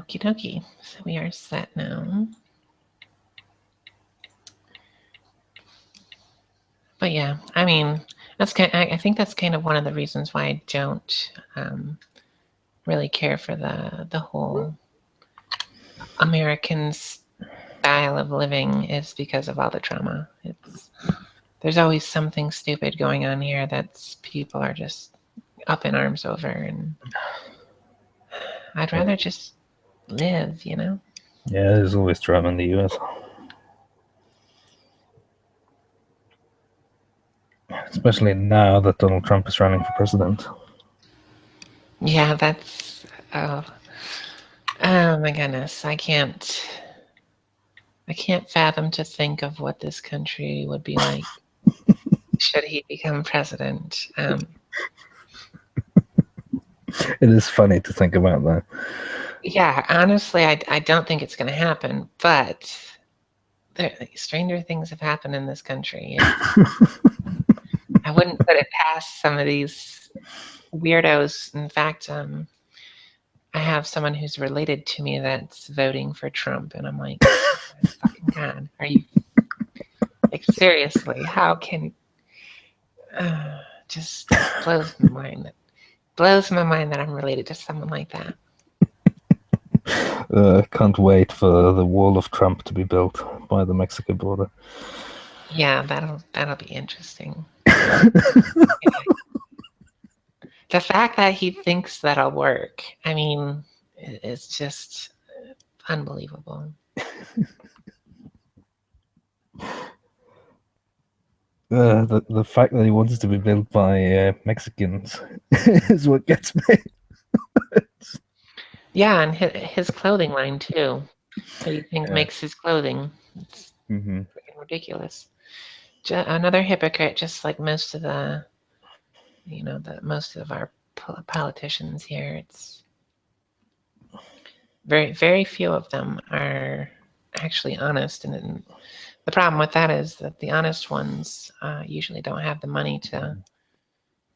Okie dokie. So we are set now. But yeah, I mean, I think that's kind of one of the reasons why I don't really care for the whole American style of living, is because of all the trauma. There's always something stupid going on here that people are just up in arms over, and I'd rather just live, you know? Yeah, there's always drama in the US. Especially now that Donald Trump is running for president. Yeah, that's... Oh my goodness. I can't fathom to think of what this country would be like should he become president. It is funny to think about that. Yeah, honestly, I don't think it's going to happen, but stranger things have happened in this country. I wouldn't put it past some of these weirdos. In fact, I have someone who's related to me that's voting for Trump, and I'm like, fucking God, are you... Like, seriously, how can... just blows my mind. Blows my mind that I'm related to someone like that. Can't wait for the wall of Trump to be built by the Mexico border. Yeah, that'll be interesting. The fact that he thinks that'll work, I mean, it's just unbelievable. The fact that he wants it to be built by Mexicans is what gets me. Yeah, and his clothing line too. What do you think makes his clothing? It's freaking ridiculous. Another hypocrite, just like most of the, most of our politicians here. It's very few of them are actually honest, and the problem with that is that the honest ones usually don't have the money to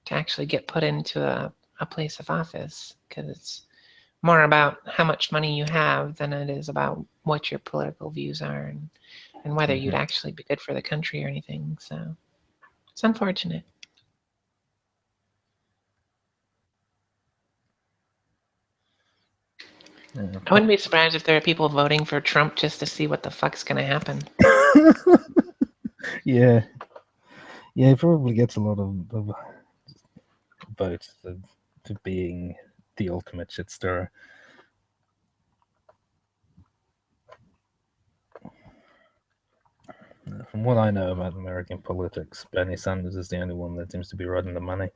actually get put into a place of office, because it's more about how much money you have than it is about what your political views are, and whether you'd actually be good for the country or anything. So it's unfortunate. I wouldn't be surprised if there are people voting for Trump just to see what the fuck's going to happen. Yeah, he probably gets a lot of votes to being the ultimate shit stirrer. From what I know about American politics, Bernie Sanders is the only one that seems to be running the money.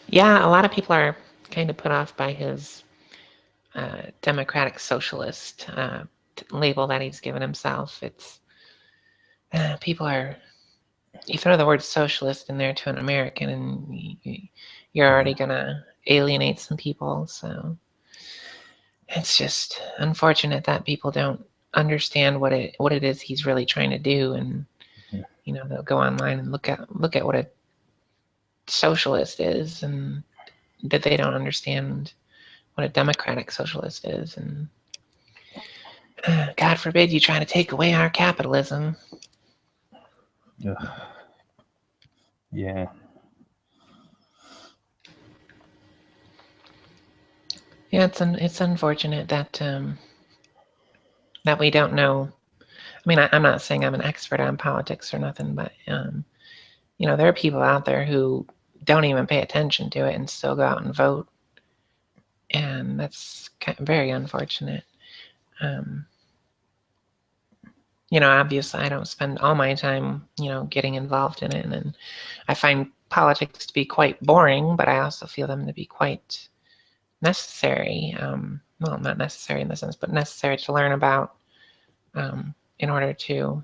Yeah, a lot of people are kind of put off by his democratic socialist label that he's given himself. It's people are... You throw the word socialist in there to an American, and you're already gonna alienate some people. So it's just unfortunate that people don't understand what it is he's really trying to do, and they'll go online and look at what a socialist is, and that they don't understand what a democratic socialist is. And God forbid you try to take away our capitalism. Yeah. Yeah, it's unfortunate that that we don't know. I mean, I'm not saying I'm an expert on politics or nothing, but there are people out there who don't even pay attention to it and still go out and vote, and that's very unfortunate. Obviously, I don't spend all my time, getting involved in it, and I find politics to be quite boring, but I also feel them to be quite necessary. Well, not necessary in the sense, but necessary to learn about in order to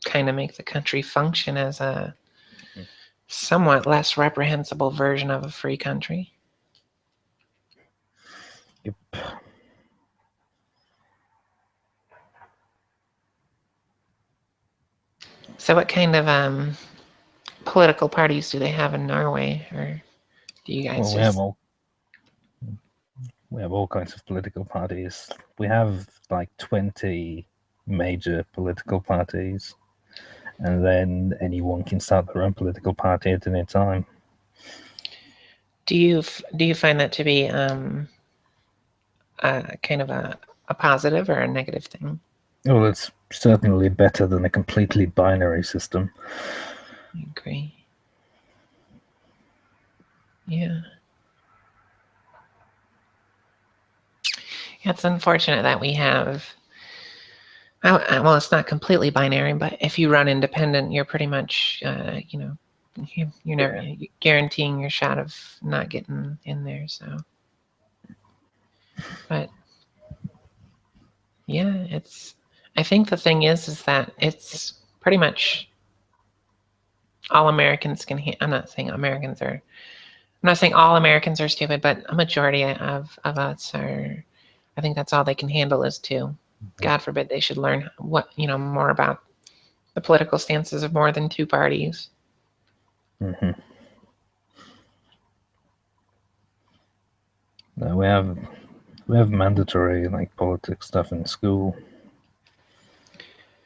kind of make the country function as a somewhat less reprehensible version of a free country. Yep. So what kind of political parties do they have in Norway? Or Do you guys Well, we have all kinds of political parties. We have like 20 major political parties, and then anyone can start their own political party at any time. do you find that to be kind of a positive or a negative thing? Well, it's certainly better than a completely binary system. I agree. Yeah. It's unfortunate that we have. Well, it's not completely binary, but if you run independent, you're pretty much, you're never guaranteeing your shot of not getting in there. So, but yeah, I think the thing is that it's pretty much all Americans can. I'm not saying Americans are. I'm not saying all Americans are stupid, but a majority of us are. I think that's all they can handle is to. God forbid they should learn more about the political stances of more than two parties. Mm-hmm. No, we have mandatory like politics stuff in school.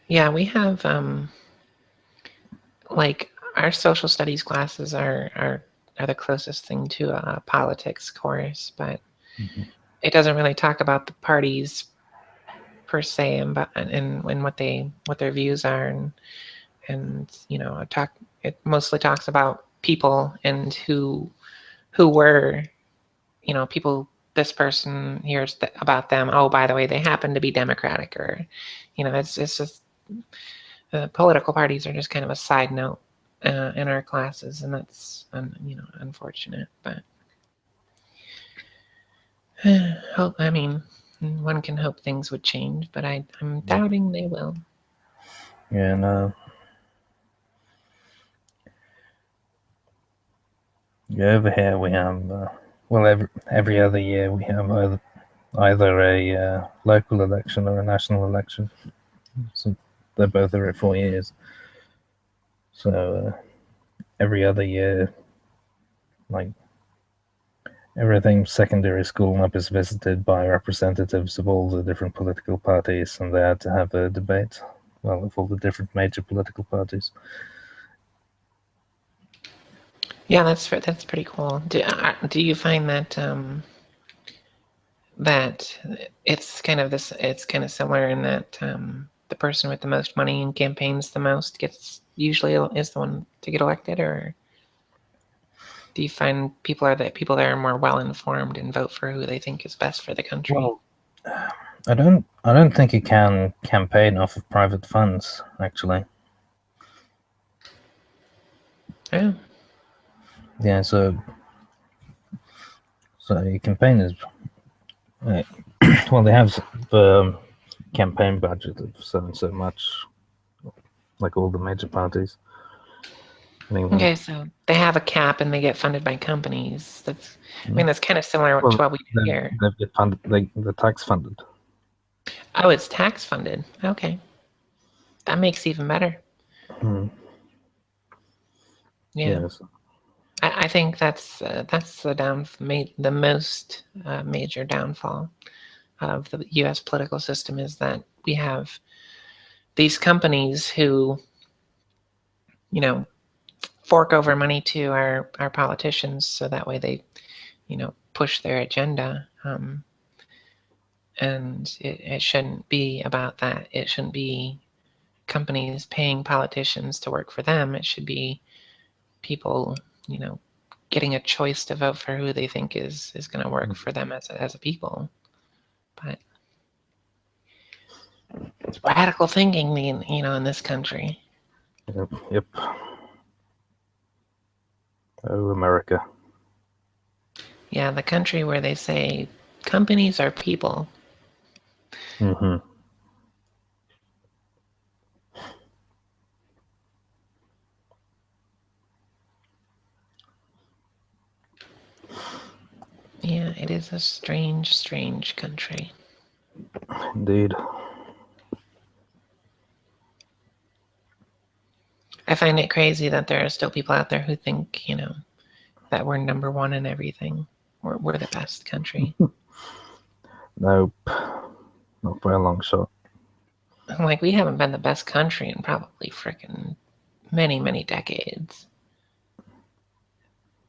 Yeah, we have like our social studies classes are the closest thing to a politics course, but it doesn't really talk about the parties per se and what their views are and it mostly talks about people and who were people. This person hears about them. Oh, by the way, they happen to be Democratic, or it's just political parties are just kind of a side note in our classes, and that's unfortunate. But one can hope things would change, but I'm doubting they will. Yeah, no. Yeah, over here we have every other year we have either a local election or a national election. So they're both every 4 years. So every other year, like everything secondary school and up is visited by representatives of all the different political parties, and they had to have a debate, well, of all the different major political parties. Yeah, that's pretty cool. Do you find that that it's kind of similar in that the person with the most money and campaigns the most usually is the one to get elected, or do you find people that are more well informed and vote for who they think is best for the country? Well, I don't think you can campaign off of private funds, actually. Yeah. Yeah, so your campaign is well, they have the campaign budget of so much, like all the major parties. Okay, so they have a cap and they get funded by companies. That's kind of similar to what we do here. They get funded, they're tax funded. Oh, it's tax funded. Okay, that makes it even better. Yeah. Yes. I think that's the most major downfall of the U.S. political system is that we have these companies who, fork over money to our politicians so that way they, push their agenda. And it shouldn't be about that. It shouldn't be companies paying politicians to work for them. It should be people, getting a choice to vote for who they think is going to work for them as a people. But it's radical thinking, in this country. Yep. Oh, America. Yeah, the country where they say companies are people. Mm-hmm. Yeah, it is a strange, strange country. Indeed. I find it crazy that there are still people out there who think, that we're number one in everything. We're the best country. Nope, not by a long shot. Like, we haven't been the best country in probably freaking many, many decades.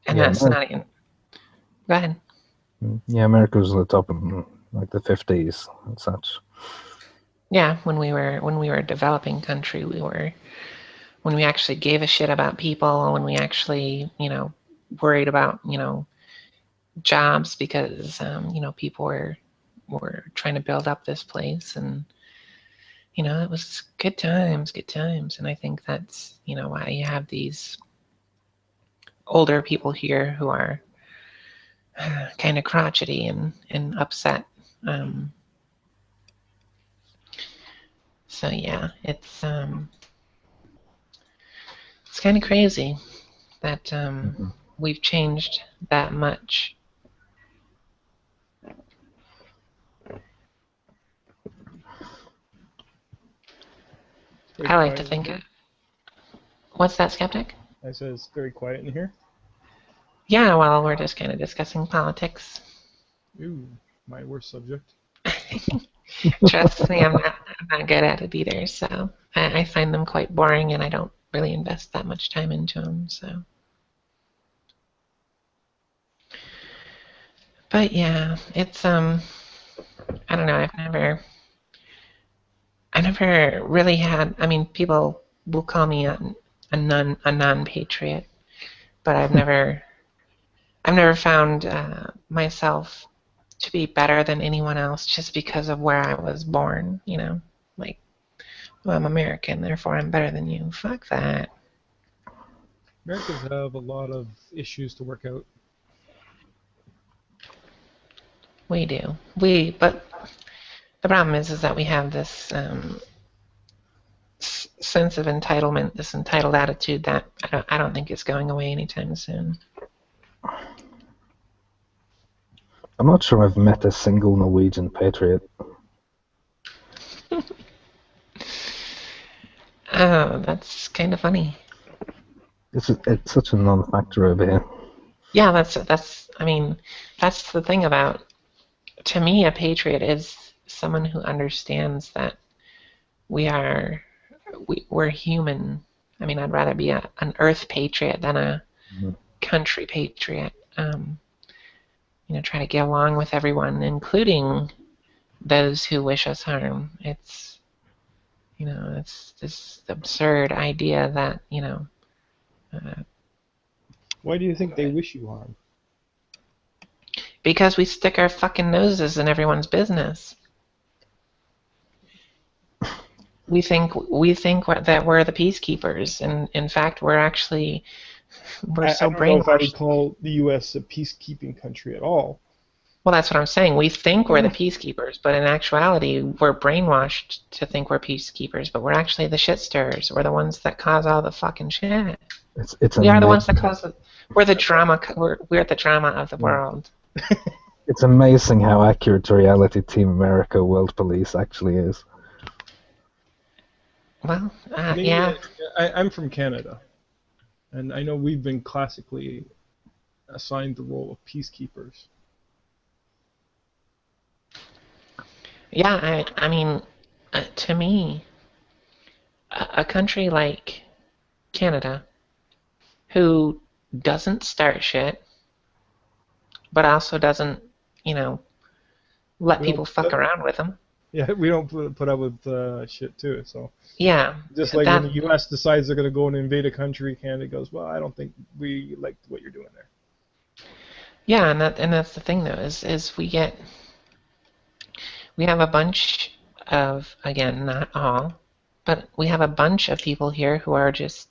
And Yeah, that's not even. Go ahead. Yeah, America was at the top in like the 50s and such. Yeah, when we were a developing country, when we actually gave a shit about people, when we actually, worried about, jobs, because people were trying to build up this place, and it was good times, and I think that's why you have these older people here who are kind of crotchety and upset. So yeah, it's kind of crazy that we've changed that much. I like to think of. What's that, Skeptic? I said it's very quiet in here. Yeah, well, we're just kind of discussing politics. Ooh, my worst subject. Trust me, I'm not good at it either. So I find them quite boring, and I don't really invest that much time into them. So, but yeah, it's I don't know. I never really had. I mean, people will call me a non-patriot, but I've never found myself to be better than anyone else just because of where I was born. Like, well, I'm American, therefore I'm better than you. Fuck that. Americans have a lot of issues to work out. We do. But the problem is that we have this sense of entitlement, this entitled attitude that I don't think is going away anytime soon. I'm not sure I've met a single Norwegian patriot. Oh, that's kind of funny. It's such a non-factor over here. Yeah, that's. I mean, that's the thing about. To me, a patriot is someone who understands that we're human. I mean, I'd rather be an Earth patriot than a country patriot. Try to get along with everyone, including those who wish us harm. It's this absurd idea that Why do you think they wish you harm? Because we stick our fucking noses in everyone's business. We think that we're the peacekeepers, and in fact, we're so brainwashed. I don't know if I would call the U.S. a peacekeeping country at all. Well, that's what I'm saying. We think we're the peacekeepers, but in actuality, we're brainwashed to think we're peacekeepers, but we're actually the shit stirrers. We're the ones that cause all the fucking shit. We are the ones that cause the. We're the drama. We're the drama of the world. It's amazing how accurate to reality Team America World Police actually is. Well, yeah. I'm from Canada, and I know we've been classically assigned the role of peacekeepers. Yeah, I mean, to me, a country like Canada, who doesn't start shit, but also doesn't, let people fuck around with them. Yeah, we don't put up with shit too. So yeah, just like when the U.S. decides they're going to go and invade a country, Canada goes, well, I don't think we like what you're doing there. Yeah, and that's the thing though, is we have a bunch of, again, not all, but we have a bunch of people here who are just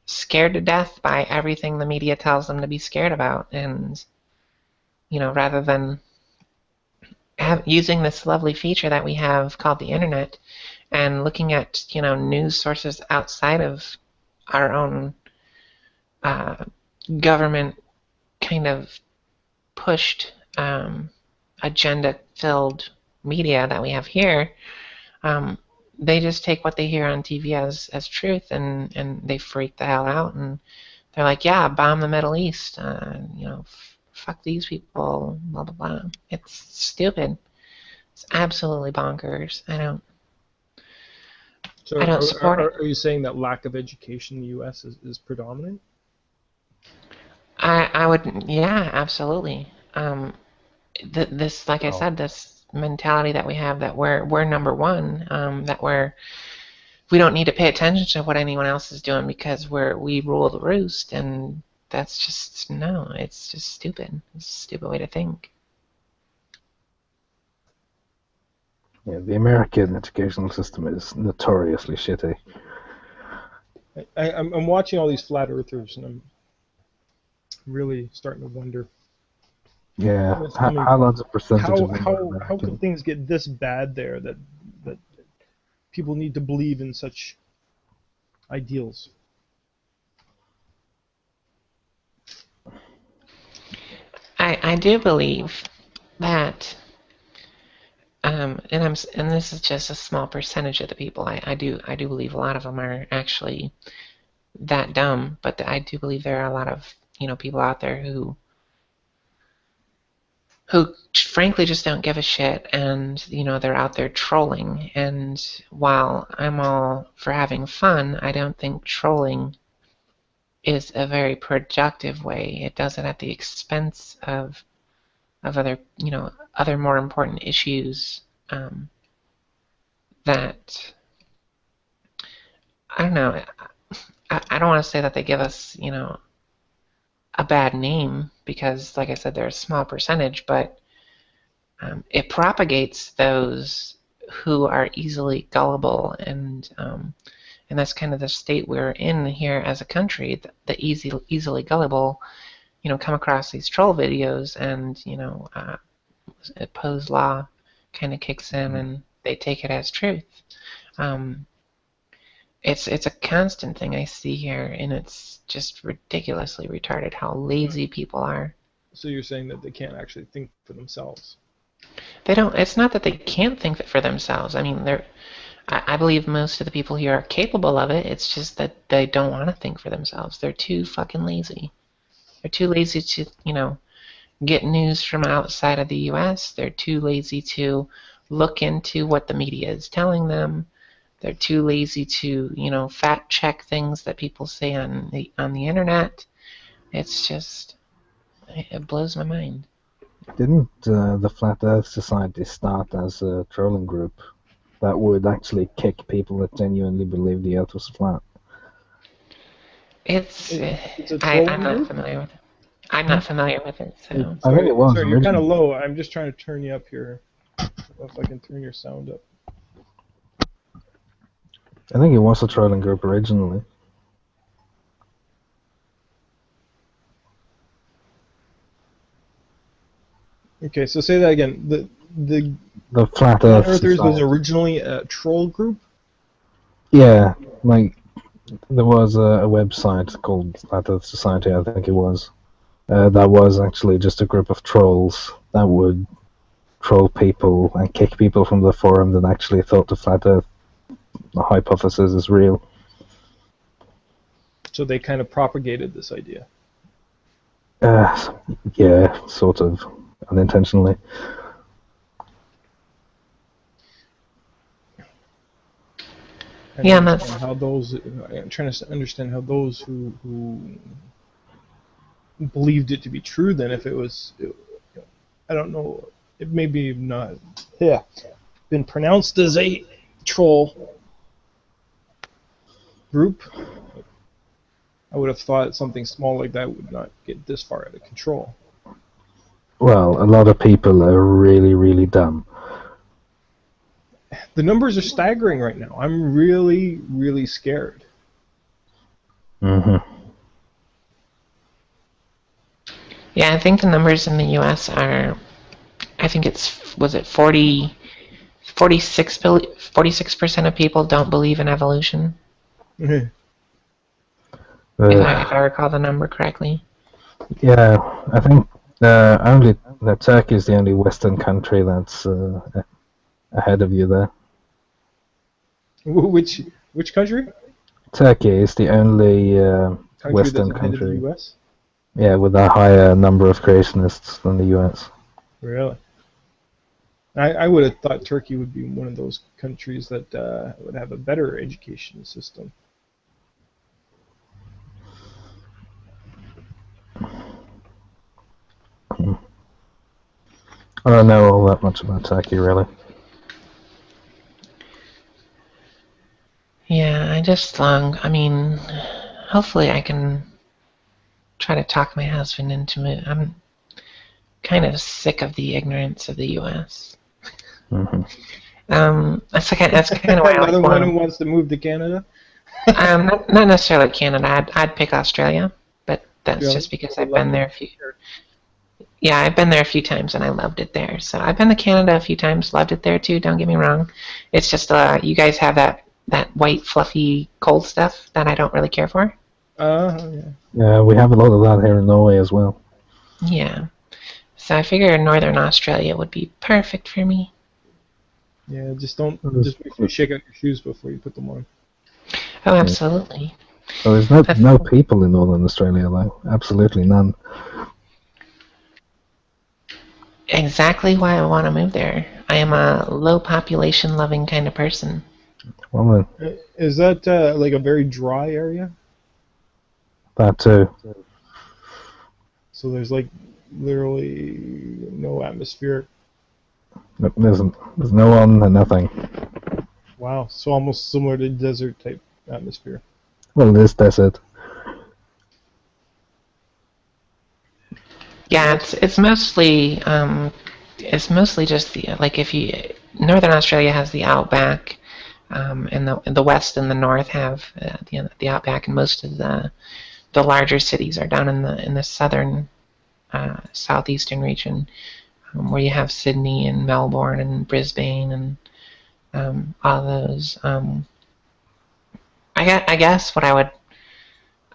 scared to death by everything the media tells them to be scared about, and rather than using this lovely feature that we have called the internet and looking at news sources outside of our own government kind of pushed agenda-filled media that we have here, they just take what they hear on TV as truth, and they freak the hell out, and they're like, yeah, bomb the Middle East, fuck these people, blah blah blah. It's stupid. It's absolutely bonkers. So I don't support it. are you saying that lack of education in the U.S. is predominant? I would, yeah, absolutely. This, like I Well, said, this mentality that we have that we're number one, that we don't need to pay attention to what anyone else is doing because we rule the roost, and that's just no. It's just stupid. It's a stupid way to think. yeah, the American educational system is notoriously shitty. I'm watching all these flat earthers, and I'm really starting to wonder Yeah, Yes, I mean, how large a percentage how of them are how how American? could things get this bad there that people need to believe in such ideals? I do believe that, and this is just a small percentage of the people. I do believe a lot of them are actually that dumb, but I do believe there are a lot of people out there who frankly just don't give a shit, and they're out there trolling. And while I'm all for having fun, I don't think trolling is a very productive way. It does it at the expense of other more important issues, that I don't know. I don't want to say that they give us a bad name, because like I said, they're a small percentage, but it propagates those who are easily gullible, and that's kind of the state we're in here as a country. The easily gullible come across these troll videos, and Poe's law kind of kicks in, and they take it as truth. Um, it's a constant thing I see here, and it's just ridiculously retarded how lazy people are. So you're saying that they can't actually think for themselves? They don't. It's not that they can't think for themselves. I mean, I believe most of the people here are capable of it. It's just that they don't want to think for themselves. They're too fucking lazy. They're too lazy to, get news from outside of the U.S. They're too lazy to look into what the media is telling them. They're too lazy to, fact check things that people say on the internet. It's just, it blows my mind. Didn't the Flat Earth Society start as a trolling group that would actually kick people that genuinely believe the Earth was flat? It's It's a I'm trolling not group? familiar with it. I'm not familiar with it, so. I think it was Sorry, you're kind of originally. low. I'm just trying to turn you up here. If I can turn your sound up. I think it was a trolling group originally. Okay, so say that again. The The Flat Flat Earth Earthers was Society. originally a troll group? Yeah, like there was a website called Flat Earth Society, I think it was. That was actually just a group of trolls that would troll people and kick people from the forum that actually thought the Flat Earth hypothesis is real. So they kind of propagated this idea. Yeah, sort of unintentionally. And Yeah, understand how those. I'm trying to understand how those who believed it to be true. Then, if it was, I don't know. It may be not. Yeah, been pronounced as a troll group. I would have thought something small like that would not get this far out of control. Well, a lot of people are really, really dumb. The numbers are staggering right now. I'm really, really scared. Hmm. yeah, I think the numbers in the U.S. are, I think was it 46% of people don't believe in evolution, if I recall the number correctly. Yeah, I think only Turkey is the only Western country that's ahead of you there. Which country? Turkey is the only country Western that's ahead of the country. U.S.? Yeah, with a higher number of creationists than the US. Really? I would have thought Turkey would be one of those countries that would have a better education system. I don't know all that much about Turkey, really. Yeah, I just long. I mean, hopefully I can try to talk my husband into it. I'm kind of sick of the ignorance of the U.S. Hmm. That's kind of why I Another like one who one. wants to move to Canada? Not necessarily Canada. I'd pick Australia, but that's Really? just because Would I've love been to there a few. Yeah, I've been there a few times and I loved it there. So I've been to Canada a few times, loved it there too. Don't get me wrong. It's just you guys have that white fluffy cold stuff that I don't really care for. Yeah. Yeah, we have a lot of that here in Norway as well. Yeah. So I figure Northern Australia would be perfect for me. Yeah, just make sure you shake out your shoes before you put them on. Oh, absolutely. Well, there's no people in Northern Australia, though. Absolutely none. Exactly why I want to move there. I am a low population loving kind of person. Well, Is that like a very dry area? that too. So there's like literally no atmosphere. There's no one and nothing. Wow, so almost similar to desert type atmosphere. Well, it is desert. Yeah, it's mostly just the like if you Northern Australia has the outback, and the west and the north have the outback, and most of the larger cities are down in the southern southeastern region, where you have Sydney and Melbourne and Brisbane and all those. I guess what I would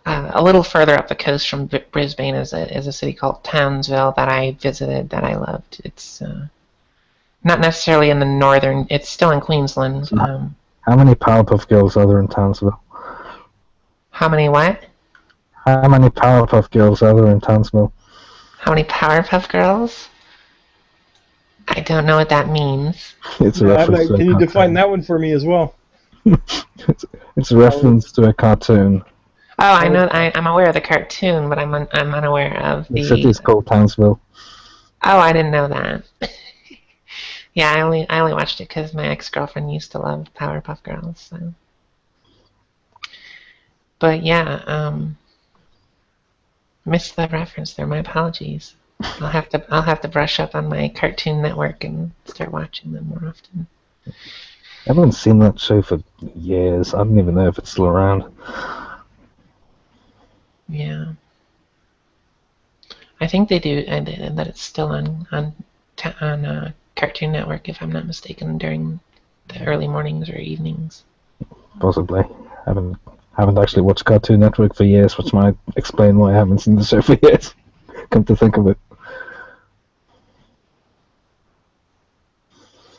a little further up the coast from Brisbane is a city called Townsville that I visited that I loved. It's not necessarily in the northern. It's still in Queensland. How many Powerpuff Girls are there in Townsville? How many what? How many Powerpuff Girls are there in Townsville? How many Powerpuff Girls? I don't know what that means. It's a reference to a Can you cartoon. define that one for me as well? It's a reference to a cartoon. Oh, I know. I'm aware of the cartoon, but I'm unaware of The city's the. called Townsville. Oh, I didn't know that. Yeah, I only watched it because my ex-girlfriend used to love Powerpuff Girls. So. But yeah, missed the reference there. My apologies. I'll have to brush up on my Cartoon Network and start watching them more often. I haven't seen that show for years. I don't even know if it's still around. Yeah, I think they do, and that it's still on Cartoon Network, if I'm not mistaken, during the early mornings or evenings. Possibly. Haven't actually watched Cartoon Network for years, which might explain why I haven't seen the show for years. Come to think of it.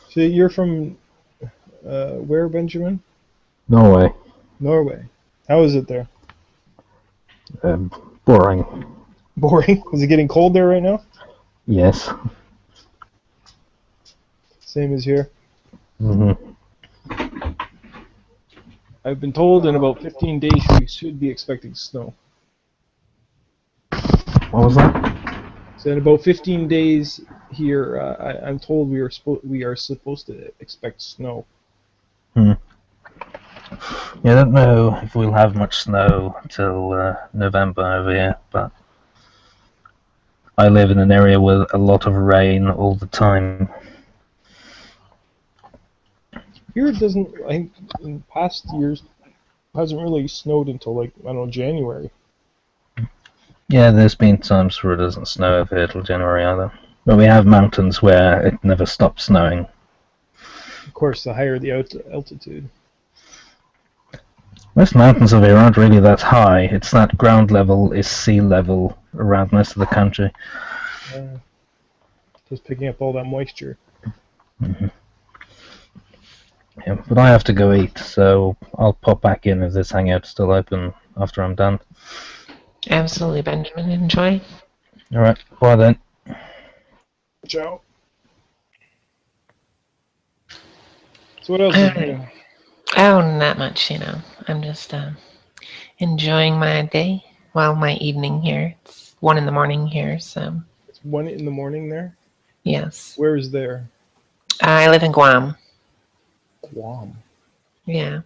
So you're from where, Benjamin? Norway. Norway. How is it there? Boring. Boring. Is it getting cold there right now? Yes. Same as here. Hmm. I've been told in about 15 days we should be expecting snow. What was that? So in about 15 days here, I'm told we are supposed to expect snow. Yeah, I don't know if we'll have much snow until November over here, but I live in an area with a lot of rain all the time. Here it doesn't. I think in past years, it hasn't really snowed until like I don't know January. Yeah, there's been times where it doesn't snow over here till January either. But we have mountains where it never stops snowing. Of course, the higher the altitude. Most mountains over here aren't really that high. It's that ground level is sea level around most of the country. Just picking up all that moisture. Hmm. Yeah, but I have to go eat, so I'll pop back in if this hangout's still open after I'm done. Absolutely, Benjamin. Enjoy. All right. Bye then. Ciao. So what else is new? Oh, not much, I'm just enjoying my day. Well, my evening here. It's 1 in the morning here, so It's 1 in the morning there. yes. Where is there? I live in Guam. Guam. Yeah.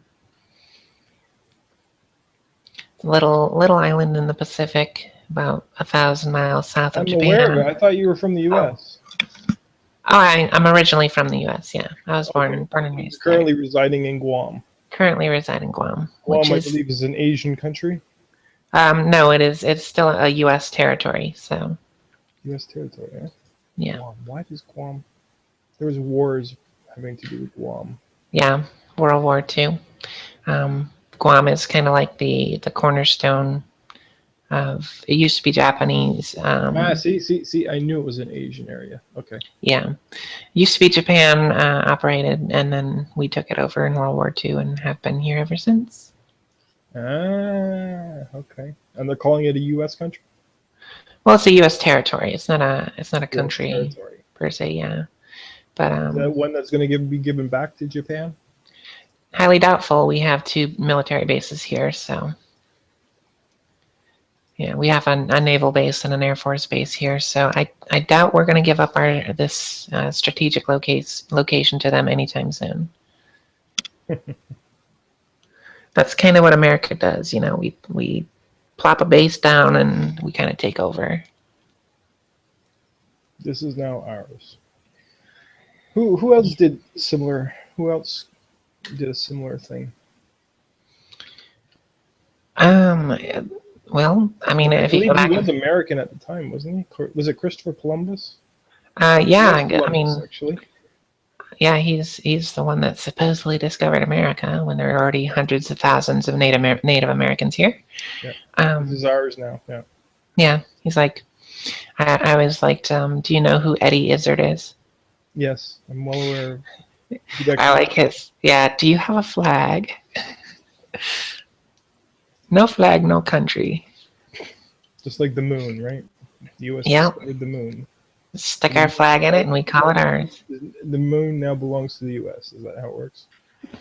It's a little island in the Pacific, about 1,000 miles south of I'm aware of it. Japan. I thought you were from the U.S. Oh, I'm originally from the U.S. Yeah, I was Okay. born and You're raised there. currently residing in Guam. Currently reside in Guam, which Guam, I is believe, is an Asian country. no, it is. It's still a U.S. territory. So U.S. territory. Eh? yeah, Guam. Why does Guam? There was wars having to do with Guam. yeah. World War II. Guam is kind of like the cornerstone of. It used to be Japanese. See. I knew it was an Asian area. Okay. Yeah, used to be Japan operated, and then we took it over in World War II and have been here ever since. Okay. And they're calling it a U.S. country. Well, it's a U.S. territory. It's not a US country territory. per se. Yeah, but Is that one that's going to be given back to Japan? highly doubtful. We have 2 military bases here, so yeah, we have a naval base and an air force base here. So I doubt we're going to give up this strategic location to them anytime soon. That's kind of what America does. We plop a base down and we kind of take over. This is now ours. Who else did similar? Who else did a similar thing? Well, I mean, I if you believe go back, he was American at the time, wasn't he? Was it Christopher Columbus? yeah, It was I mean, Columbus, actually. yeah, he's the one that supposedly discovered America when there were already hundreds of thousands of Native Americans here. Yeah. This is ours now. Yeah. Yeah, he's like, I was like, do you know who Eddie Izzard is? Yes, I'm well aware. I like his. Yeah, do you have a flag? No flag, no country. Just like the moon, right? The U.S. Yeah. discovered the moon. Stick our flag in it and we call it ours. The moon now belongs to the U.S. Is that how it works?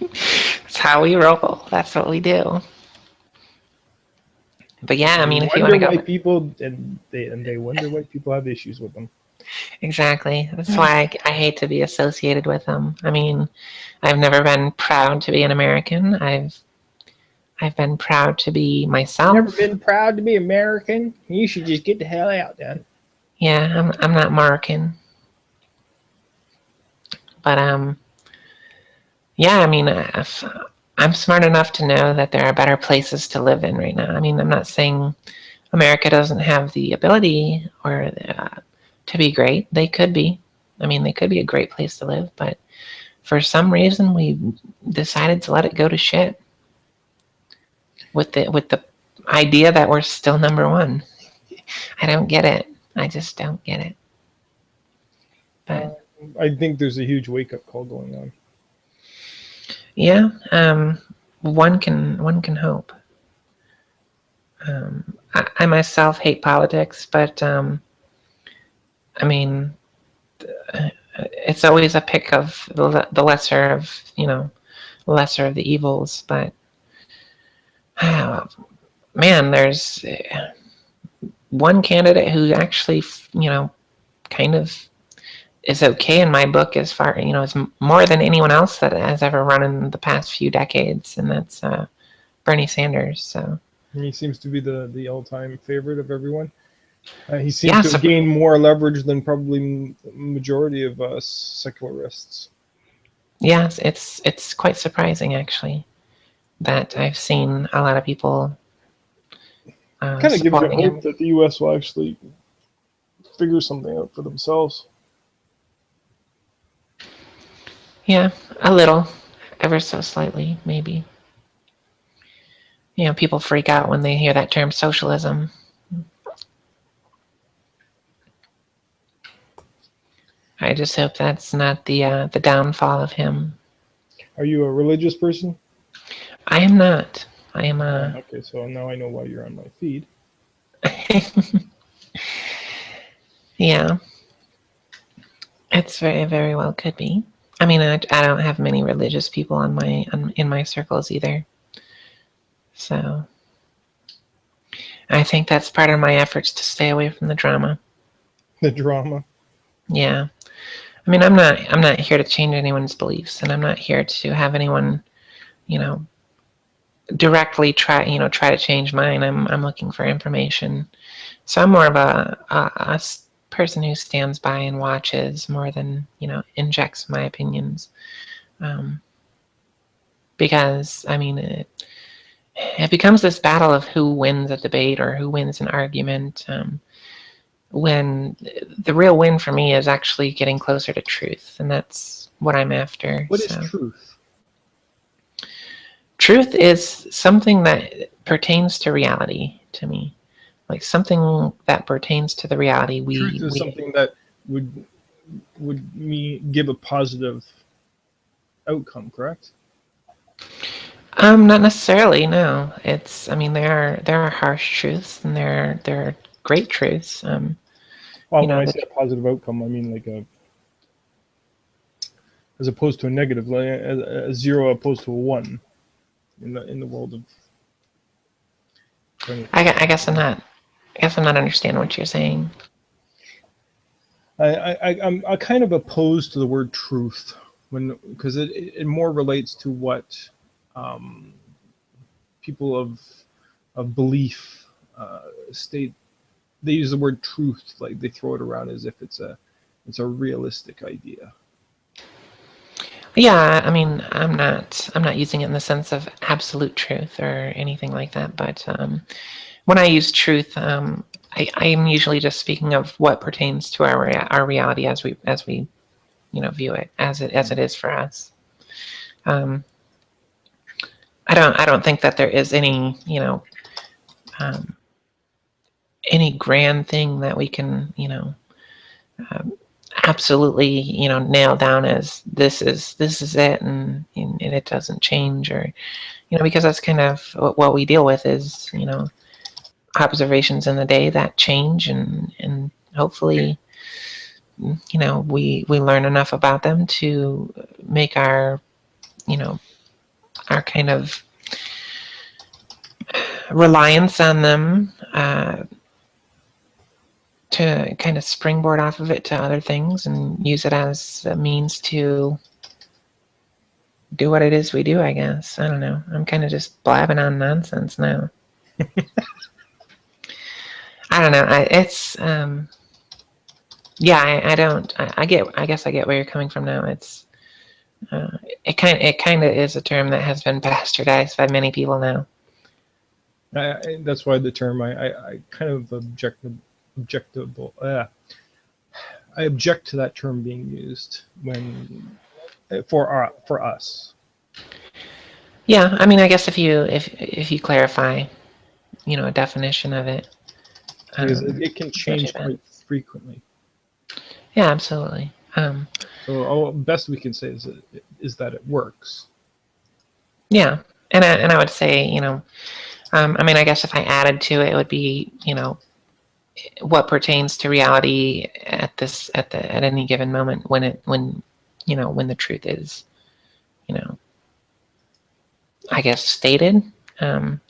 That's how we roll. That's what we do. But yeah, I mean, if you want to go, people and they wonder why people have issues with them. exactly. That's why I hate to be associated with them. I mean, I've never been proud to be an American. I've been proud to be myself. Never been proud to be American. You should just get the hell out, then. Yeah, I'm not American. But yeah, I mean, I'm smart enough to know that there are better places to live in right now. I mean, I'm not saying America doesn't have the ability or to be great. They could be. I mean, they could be a great place to live, but for some reason, we decided to let it go to shit with the idea that we're still number one. I don't get it. I just don't get it. But I think there's a huge wake-up call going on. yeah, one can hope. I myself hate politics, but I mean, it's always a pick of the lesser of lesser of the evils. But man, there's one candidate who actually kind of is okay in my book as far is more than anyone else that has ever run in the past few decades, and that's Bernie Sanders. So he seems to be the all-time favorite of everyone. He seems to gain more leverage than probably majority of us secularists. Yes, it's quite surprising actually that I've seen a lot of people. Kind of gives you hope that the U.S. will actually figure something out for themselves. Yeah, a little, ever so slightly, maybe. People freak out when they hear that term socialism. I just hope that's not the downfall of him. Are you a religious person? I am not. I am okay, so now I know why you're on my feed. Yeah, it's very, very well could be. I mean, I don't have many religious people in my circles either. So I think that's part of my efforts to stay away from the drama. The drama. Yeah. I mean, I'm not here to change anyone's beliefs, and I'm not here to have anyone, you know, directly try to change mine. I'm looking for information. So I'm more of a person who stands by and watches more than, injects my opinions. Um, because I mean, it becomes this battle of who wins a debate or who wins an argument. When the real win for me is actually getting closer to truth, and that's what I'm after. What is truth? Truth is something that pertains to reality to me, like something that pertains to the reality Truth is something that would give a positive outcome, correct? Not necessarily. No, I mean, there are harsh truths and there are great truths. Well, when I say a positive outcome, I mean like as opposed to a negative, like a 0 opposed to a 1 in the world of. I guess I'm not. I guess I'm not understanding what you're saying. I'm kind of opposed to the word truth because it more relates to what people of belief state. They use the word truth, like they throw it around as if it's a realistic idea. Yeah, I mean, I'm not using it in the sense of absolute truth or anything like that. But when I use truth, I'm usually just speaking of what pertains to our reality as we view it as it is for us. I don't think that there is any any grand thing that we can absolutely nail down as this is it, and it doesn't change, or because that's kind of what we deal with is observations in the day that change, and hopefully we learn enough about them to make our our kind of reliance on them to kind of springboard off of it to other things and use it as a means to do what it is we do, I guess. I don't know. I'm kind of just blabbing on nonsense now. I don't know. I guess I get where you're coming from now. It's it kind of is a term that has been bastardized by many people now. That's why the term I kind of I object to that term being used when for us. Yeah, I mean, I guess if you clarify, a definition of it, because it can change quite frequently. Yeah, absolutely. So best we can say is that it works. Yeah, and I would say, I mean, I guess if I added to it, it would be, what pertains to reality at any given moment when the truth is, I guess stated. And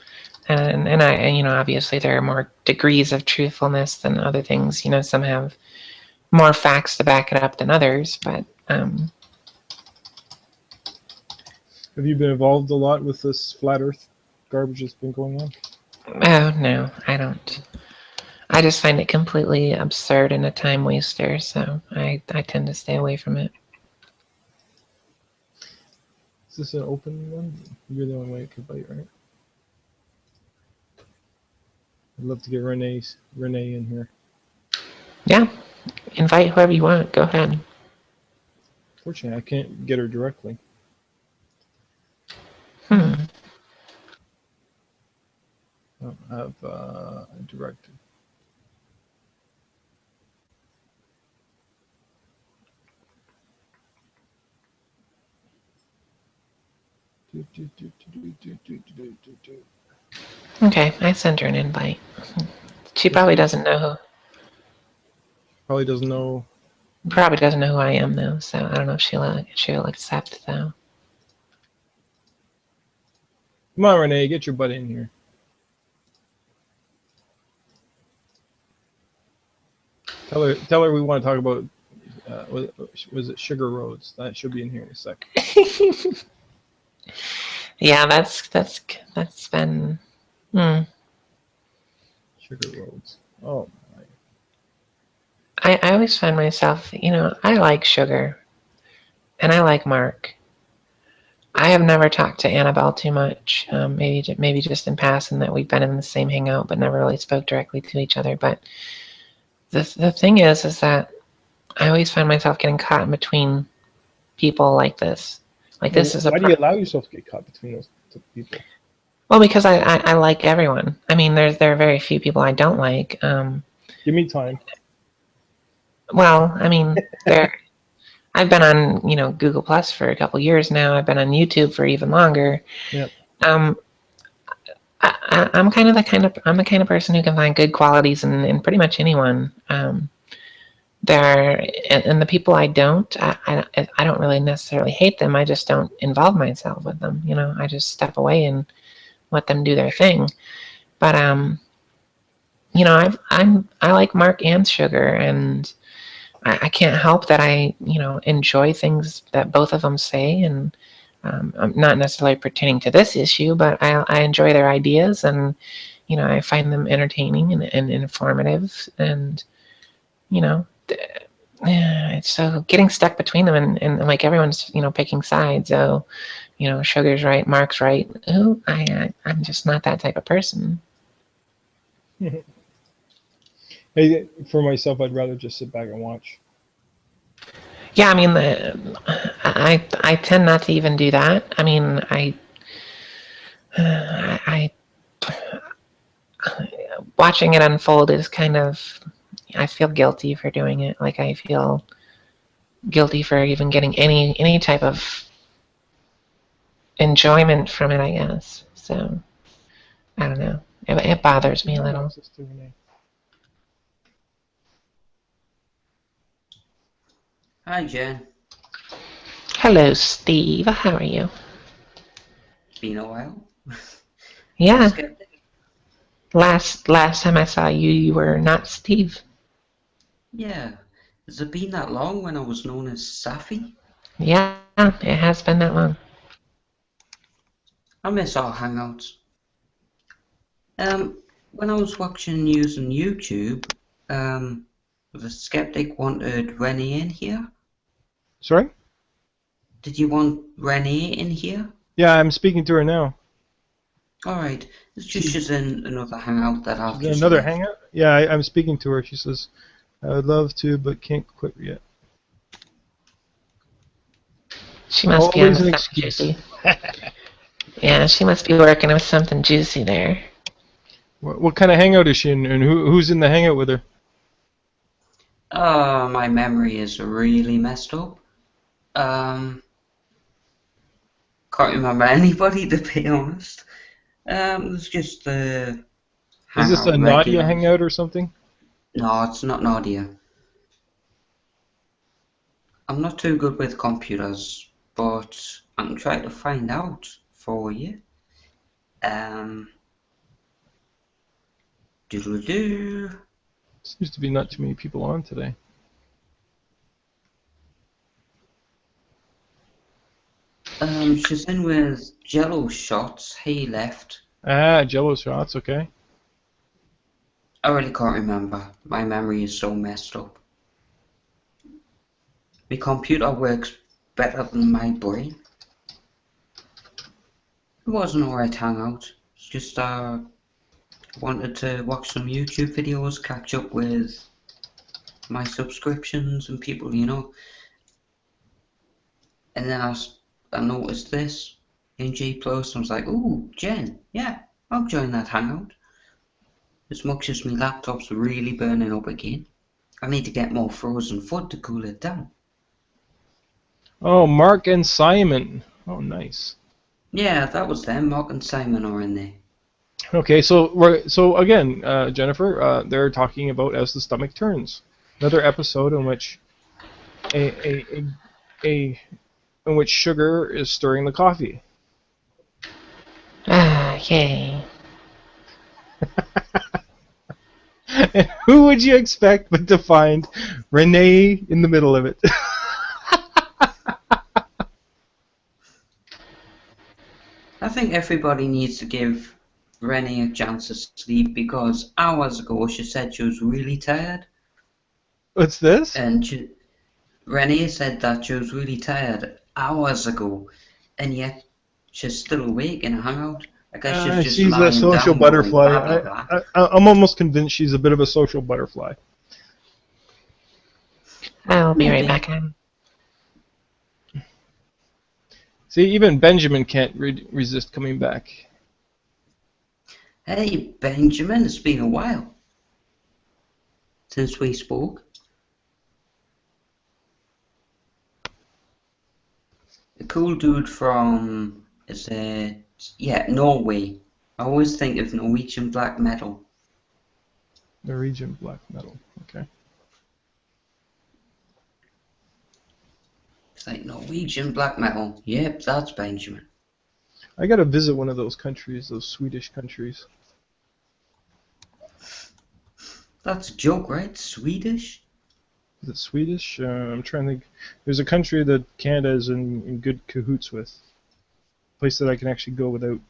obviously there are more degrees of truthfulness than other things. Some have more facts to back it up than others, but. Have you been involved a lot with this flat Earth garbage that's been going on? Oh no, I don't. I just find it completely absurd and a time waster, so I tend to stay away from it. Is this an open one? You're the only way it could bite, right? I'd love to get Renee in here. Yeah, invite whoever you want. Go ahead. Fortunately, I can't get her directly. I don't have a direct. Okay, I sent her an invite. She probably doesn't know Probably doesn't know. who I am though, so I don't know if she'll accept though. Come on, Renee, get your butt in here. Tell her we want to talk about. Was it Sugar Roads? That should be in here in a sec. Yeah, that's been. Sugar Roads. Oh my. I always find myself, I like Sugar, and I like Mark. I have never talked to Annabelle too much. Maybe just in passing that we've been in the same hangout, but never really spoke directly to each other. But the thing is that I always find myself getting caught in between people like this. Like this is Why do you allow yourself to get caught between those two people? Well, because I like everyone. I mean, there are very few people I don't like. Give me time. Well, I mean, I've been on Google Plus for a couple years now. I've been on YouTube for even longer. Yep. I'm the kind of person who can find good qualities in pretty much anyone. And the people I don't really necessarily hate them. I just don't involve myself with them. I just step away and let them do their thing. But I like Mark and Sugar, and I can't help that I enjoy things that both of them say, and I'm not necessarily pertaining to this issue, but I enjoy their ideas, and I find them entertaining and informative, and so getting stuck between them and like everyone's picking sides. So Sugar's right, Mark's right. I'm just not that type of person. Hey, for myself, I'd rather just sit back and watch. Yeah, I mean, I tend not to even do that. I mean, I watching it unfold is kind of, I feel guilty for doing it. Like I feel guilty for even getting any type of enjoyment from it, I guess. So I don't know. It bothers me a little. Hi, Jen. Hello, Steve. How are you? It's been a while. Yeah. Last time I saw you, you were not Steve. Yeah. Has it been that long when I was known as Safi? Yeah, it has been that long. I miss our hangouts. When I was watching news on YouTube, the skeptic wanted Renee in here. Sorry? Did you want Renee in here? Yeah, I'm speaking to her now. Alright. It's just she's in another hangout that I've just Another left. hangout? Yeah, I'm speaking to her. She says, I would love to, but can't quit yet. She must be on Always an something excuse. juicy. Yeah, she must be working with something juicy there. What kind of hangout is she in, and who's in the hangout with her? My memory is really messed up. Can't remember anybody, to be honest. It's just the Is this a hangout Nadia regulars. hangout or something? No, it's not Nadia. I'm not too good with computers, but I'm trying to find out for you. Doodle-doo. Seems to be not too many people on today. She's in with Jello Shots. He left. Ah, Jello shots, okay. I really can't remember. My memory is so messed up. My computer works better than my brain. It was an alright hangout. It's just wanted to watch some YouTube videos, catch up with my subscriptions and people, you know. And then I noticed this in G Plus. I was like, ooh, Jen, yeah, I'll join that hangout. As much as my laptop's really burning up again, I need to get more frozen food to cool it down. Oh, Mark and Simon. Oh, nice. Yeah, that was them. Mark and Simon are in there. Okay, so again, Jennifer, they're talking about As the Stomach Turns, another episode in which a in which sugar is stirring the coffee. Ah, yay. And who would you expect but to find Renee in the middle of it? I think everybody needs to give Rennie a chance to sleep because hours ago she said she was really tired. What's this? And Rennie said that she was really tired hours ago, and yet she's still awake in a hangout. I guess she's just She's a lying social down butterfly. going blah blah blah. I'm almost convinced she's a bit of a social butterfly. I'll be right Maybe. back. See, even Benjamin can't resist coming back. Hey Benjamin, it's been a while since we spoke. A cool dude from Norway. I always think of Norwegian black metal. Norwegian black metal. Okay. It's like Norwegian black metal. Yep, that's Benjamin. I gotta visit one of those countries, those Swedish countries. That's a joke, right? Swedish? Is it Swedish? I'm trying to think. There's a country that Canada is in good cahoots with. A place that I can actually go without.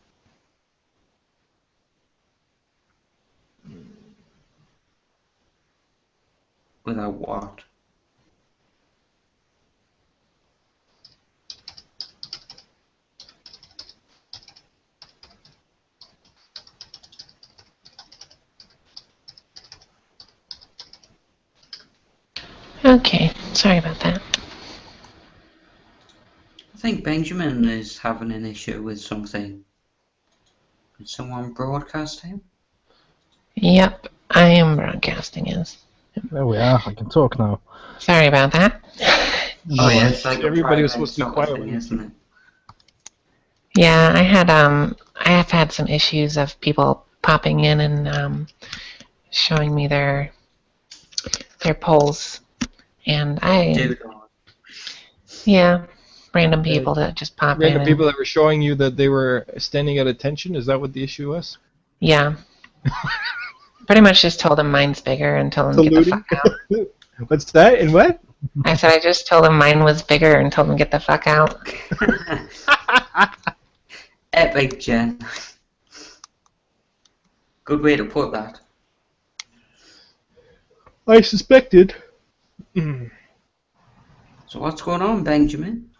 Without what? Okay, sorry about that. I think Benjamin is having an issue with something. Did someone broadcast him? Yep, I am broadcasting is. There we are. I can talk now. Sorry about that. Oh yeah, it's like Everybody was a private supposed to be sort of quiet thing, when you isn't it? Yeah, I have had some issues of people popping in and showing me their polls, and yeah, random people that just pop in. Random and- people that were showing you that they were standing at attention. Is that what the issue was? Yeah. Pretty much just told them mine's bigger and told them to get the fuck out. What's that? And what? I said I just told them mine was bigger and told them to get the fuck out. Epic, Jen. Good way to put that. I suspected. So what's going on, Benjamin?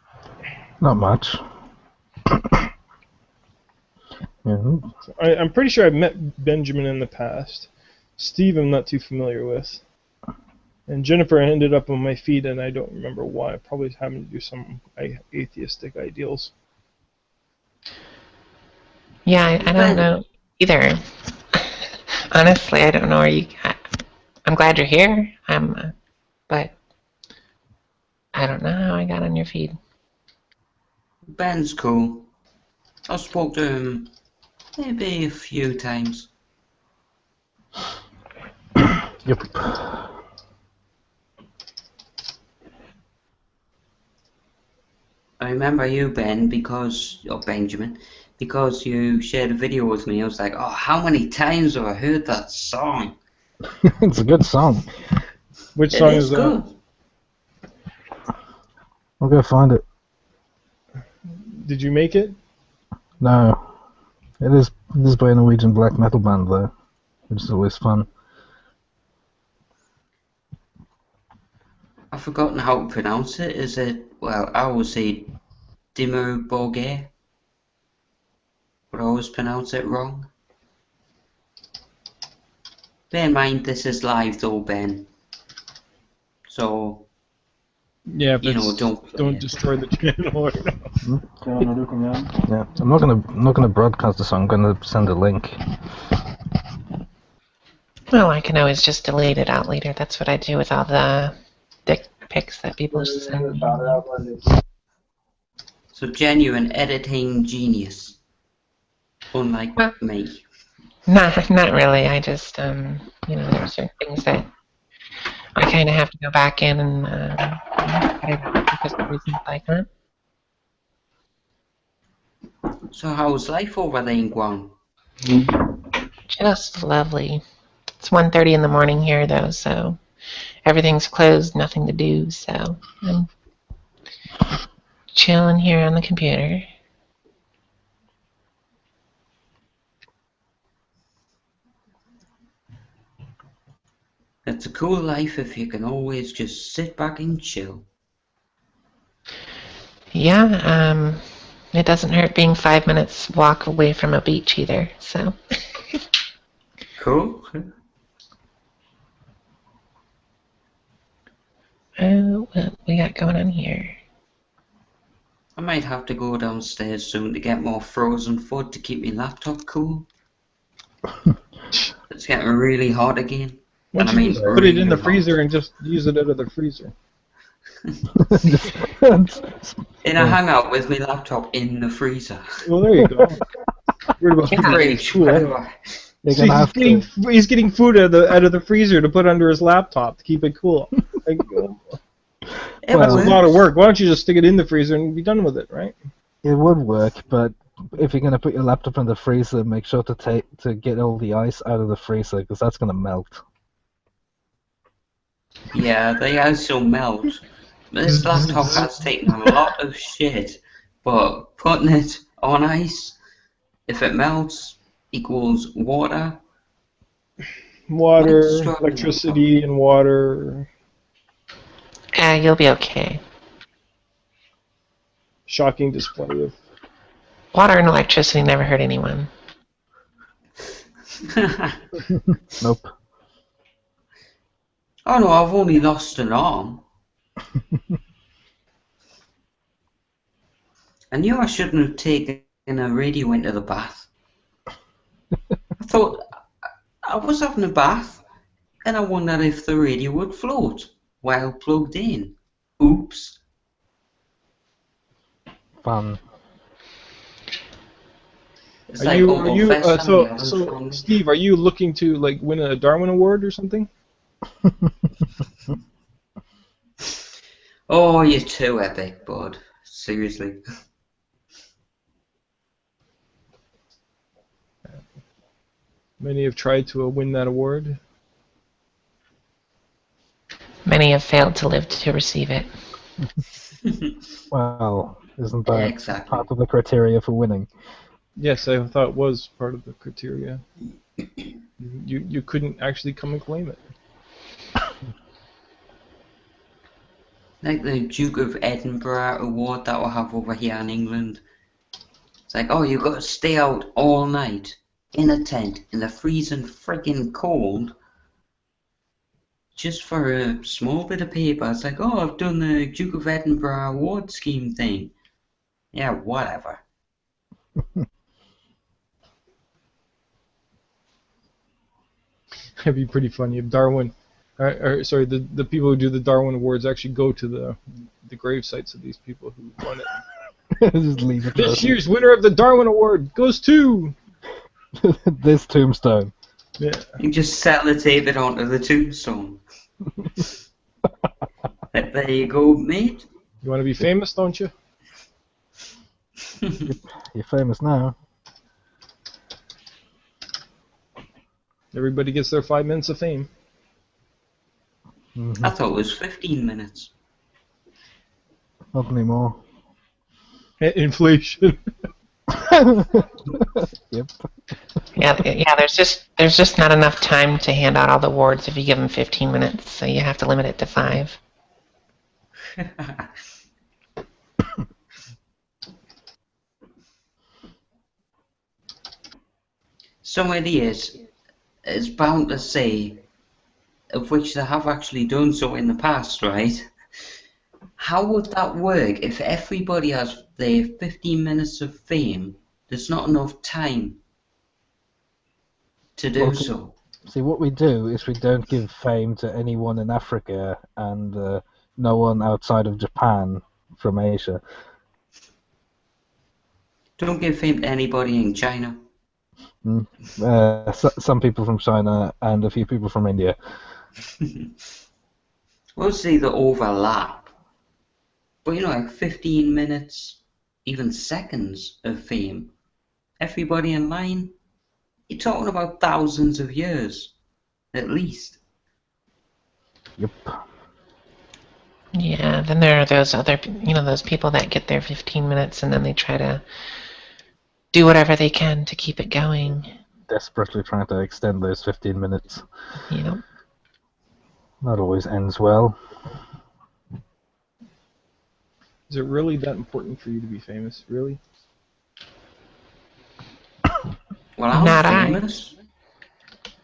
Not much. Yeah. I'm pretty sure I've met Benjamin in the past. Steve, I'm not too familiar with. And Jennifer ended up on my feed, and I don't remember why. Probably having to do some atheistic ideals. Yeah, I don't know either. Honestly, I don't know where you. I'm glad you're here. But I don't know how I got on your feed. Ben's cool. I spoke to him maybe a few times. Yep. I remember you, Benjamin, because you shared a video with me. I was like, oh, how many times have I heard that song? It's a good song. Which It song is is that? good. I'll go find it. Did you make it? No. It is by a Norwegian black metal band though, which is always fun. I've forgotten how to pronounce it. Is it, well, I always say Dimmu Borgir, but I always pronounce it wrong. Bear in mind, this is live though, Ben. So, Yeah, you know, don't don't destroy the channel. Yeah. I'm not gonna broadcast the song. I'm gonna send a link. Well, I can always just delete it out later. That's what I do with all the dick pics that people send me. So genuine editing genius, unlike Well, me. Not really. I just, there are certain things that I kind of have to go back in and cut it out because of reasons like that. So how's life over there in Guam? Just lovely. It's 1:30 in the morning here, though, so everything's closed, nothing to do. So I'm chilling here on the computer. It's a cool life if you can always just sit back and chill. Yeah, it doesn't hurt being 5 minutes walk away from a beach either. So Cool. what we got going on here? I might have to go downstairs soon to get more frozen food to keep my laptop cool. It's getting really hot again. Why And I don't you mean just put it in the really freezer hot. and just use it out of the freezer? In a hangout with my laptop in the freezer. Well, there you go. Worried about keeping it Fridge, cool. whatever. You're See, gonna have to. he's getting food out of the freezer to put under his laptop to keep it cool. Like, It that's a works. lot of work. Why don't you just stick it in the freezer and be done with it, right? It would work, but if you're gonna put your laptop in the freezer, make sure to get all the ice out of the freezer because that's gonna melt. Yeah, the ice will melt. This laptop has taken a lot of shit, but putting it on ice, if it melts, equals water. Water, What's wrong with electricity, and water. You'll be okay. Shocking display of. Water and electricity never hurt anyone. Nope. Oh no, I've only lost an arm. I knew I shouldn't have taken a radio into the bath. I thought I was having a bath and I wondered if the radio would float while plugged in. Oops. Fun. It's Are like you? Uncle Fester and the So others from- Steve, are you looking to like win a Darwin Award or something? Oh, you're too epic, bud. Seriously. Many have tried to win that award. Many have failed to live to receive it. Well, isn't Yeah, that exactly. part of the criteria for winning? Yes, I thought it was part of the criteria. You couldn't actually come and claim it. Like the Duke of Edinburgh award that we'll have over here in England. It's like, oh, you've got to stay out all night in a tent in the freezing friggin' cold just for a small bit of paper. It's like, oh, I've done the Duke of Edinburgh award scheme thing. Yeah, whatever. It'd be pretty funny if Darwin, sorry, the people who do the Darwin Awards actually go to the grave sites of these people who won it. Just leave it This there. year's winner of the Darwin Award goes to. This tombstone. Yeah. You just sellotape it onto the tombstone. There you go, mate. You want to be famous, don't you? You're famous now. Everybody gets their 5 minutes of fame. Mhm. I thought it was 15 minutes. Not anymore. Inflation. Yep. Yeah. There's just not enough time to hand out all the awards if you give them 15 minutes. So you have to limit it to 5. Somebody is bound to say, of which they have actually done so in the past, right? How would that work if everybody has their 15 minutes of fame? There's not enough time to do Okay. so. See, what we do is we don't give fame to anyone in Africa and no one outside of Japan from Asia. Don't give fame to anybody in China. Some people from China and a few people from India. We'll see the overlap. But you know, like 15 minutes, even seconds of fame. Everybody in line, you're talking about thousands of years, at least. Yep. Yeah, then there are those other, those people that get their 15 minutes and then they try to do whatever they can to keep it going. Desperately trying to extend those 15 minutes. Yep. Oh. That always ends well. Is it really that important for you to be famous? Really? Well, I'm Not I. famous.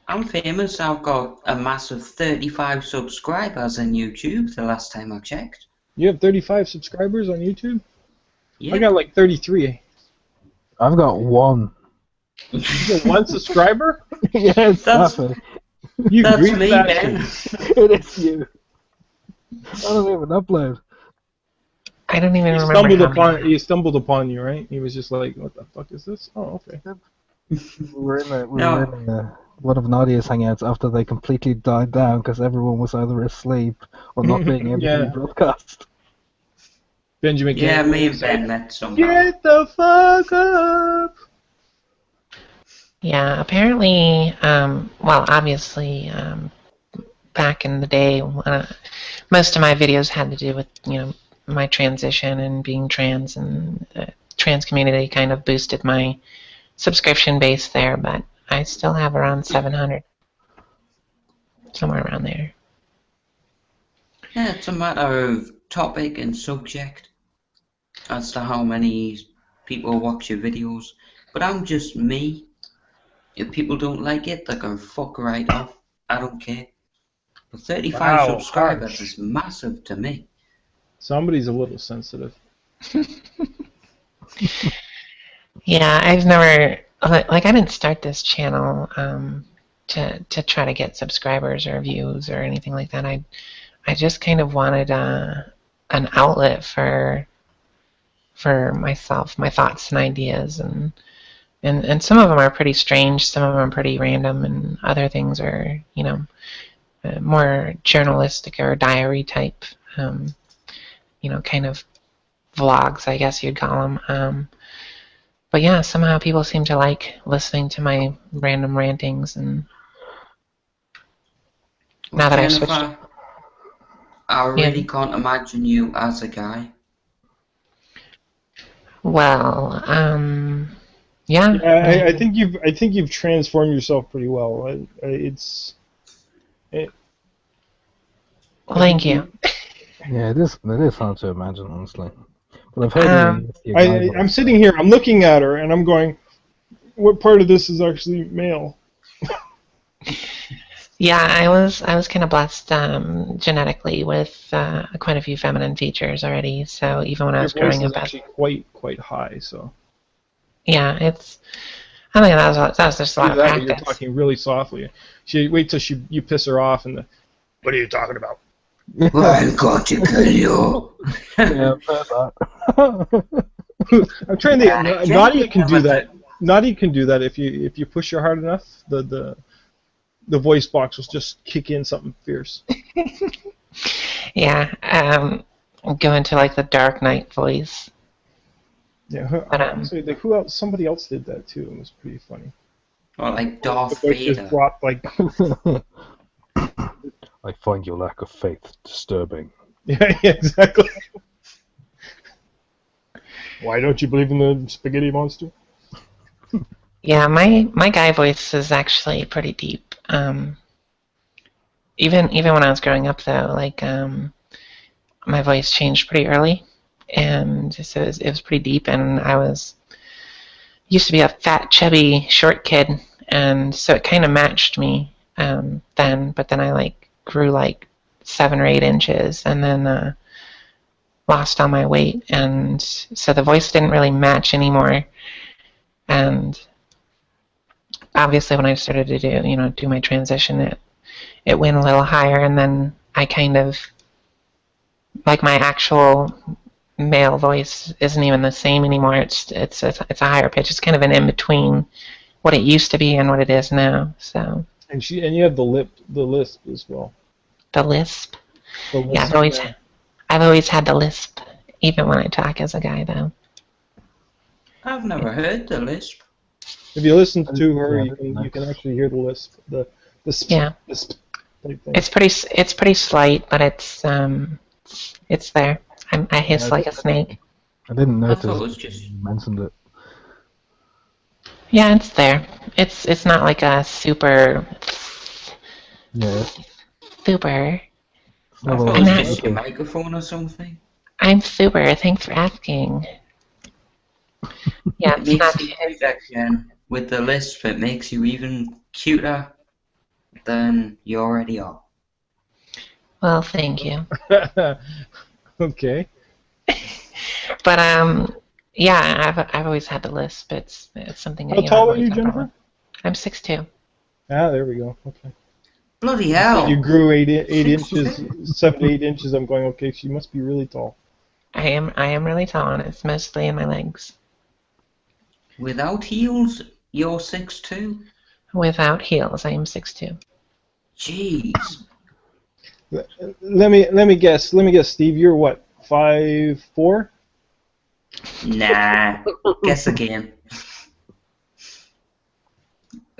I'm famous. I've got a massive 35 subscribers on YouTube the last time I checked. You have 35 subscribers on YouTube? Yeah. I got like 33. I've got one. You got one subscriber? Yes, That's- perfect. You That's greased me, that Ben. shit. It is you. I don't even upload. I don't even He remember how many. he stumbled upon you, right? He was just like, "What the fuck is this?" Oh, okay. We were in No. one of Nadia's hangouts after they completely died down because everyone was either asleep or not being able to Yeah. be broadcast. Benjamin. Yeah, came me in and Ben met somehow. Get the fuck up! Yeah, apparently, well, obviously, back in the day, most of my videos had to do with, my transition and being trans, and the trans community kind of boosted my subscription base there, but I still have around 700, somewhere around there. Yeah, it's a matter of topic and subject as to how many people watch your videos. But I'm just me. If people don't like it, they can fuck right off. I don't care. But 35 Wow, subscribers harsh. is massive to me. Somebody's a little sensitive. Yeah, I've never, like, I didn't start this channel to try to get subscribers or views or anything like that. I just kind of wanted an outlet for myself, my thoughts and ideas, and some of them are pretty strange, some of them are pretty random, and other things are, more journalistic or diary type, kind of vlogs, I guess you'd call them. But yeah, somehow people seem to like listening to my random rantings, and now that I've switched. Jennifer, I really can't imagine you as a guy. Well, yeah. Yeah, I think you've transformed yourself pretty well. Well, thank you. Yeah, it is hard to imagine, honestly. But I've heard your guy voice. I'm sitting here, I'm looking at her, and I'm going, what part of this is actually male? Yeah, I was kind of blessed genetically with quite a few feminine features already. So even when I was Your voice growing is up, actually quite high. So yeah, it's. I think that was just a lot of You're practice. talking really softly. Wait till you piss her off, and what are you talking about? I'm going to kill you. Yeah, I've heard that. I'm trying to. Nadia can do that. Nadia can do that if you push her hard enough. The voice box will just kick in something fierce. Yeah, go into like the Dark Knight voice. Yeah, honestly, who else? Somebody else did that too. It was pretty funny. Or like Darth The voice just Vader. dropped like. I find your lack of faith disturbing. Yeah, exactly. Why don't you believe in the spaghetti monster? Yeah, my guy voice is actually pretty deep. Even when I was growing up, though, like my voice changed pretty early, and so it was pretty deep. And I used to be a fat, chubby, short kid, and so it kind of matched me then. But then I like grew like 7 or 8 inches, and then lost all my weight, and so the voice didn't really match anymore. And obviously, when I started to do my transition, it went a little higher, and then I kind of, like, my actual male voice isn't even the same anymore. It's a higher pitch. It's kind of an in between what it used to be and what it is now. So And you have the lisp as well. the lisp. The Yeah, lisp, I've always had the lisp, even when I talk as a guy, though. I've never heard the lisp. If you listen to her, Yeah, you can actually hear the lisp, the Yeah. lisp type thing. It's pretty slight, but it's there. I hiss like a snake. I didn't I notice thought it was just. you mentioned it. Yeah, it's there. It's not like a super. Yeah. Super. It's I not thought all it was I'm just your okay. microphone or something. I'm super. Thanks for asking. Yeah, It it's not. makes you cuter, Jen. With the lisp, it makes you even cuter than you already are. Well, thank you. Okay. But yeah, I've always had the lisp. It's something that How I've tall are always you, had a problem Jennifer? with. I'm 6'2". Ah, there we go. Okay. Bloody hell! You grew eight 6'2". inches, 7 to 8 inches. I'm going, okay, she must be really tall. I am really tall, and it's mostly in my legs. Without heels, you're 6'2". Without heels, I am 6'2". Jeez. Let me guess. Steve, you're what? 5'4"? Nah. Guess again.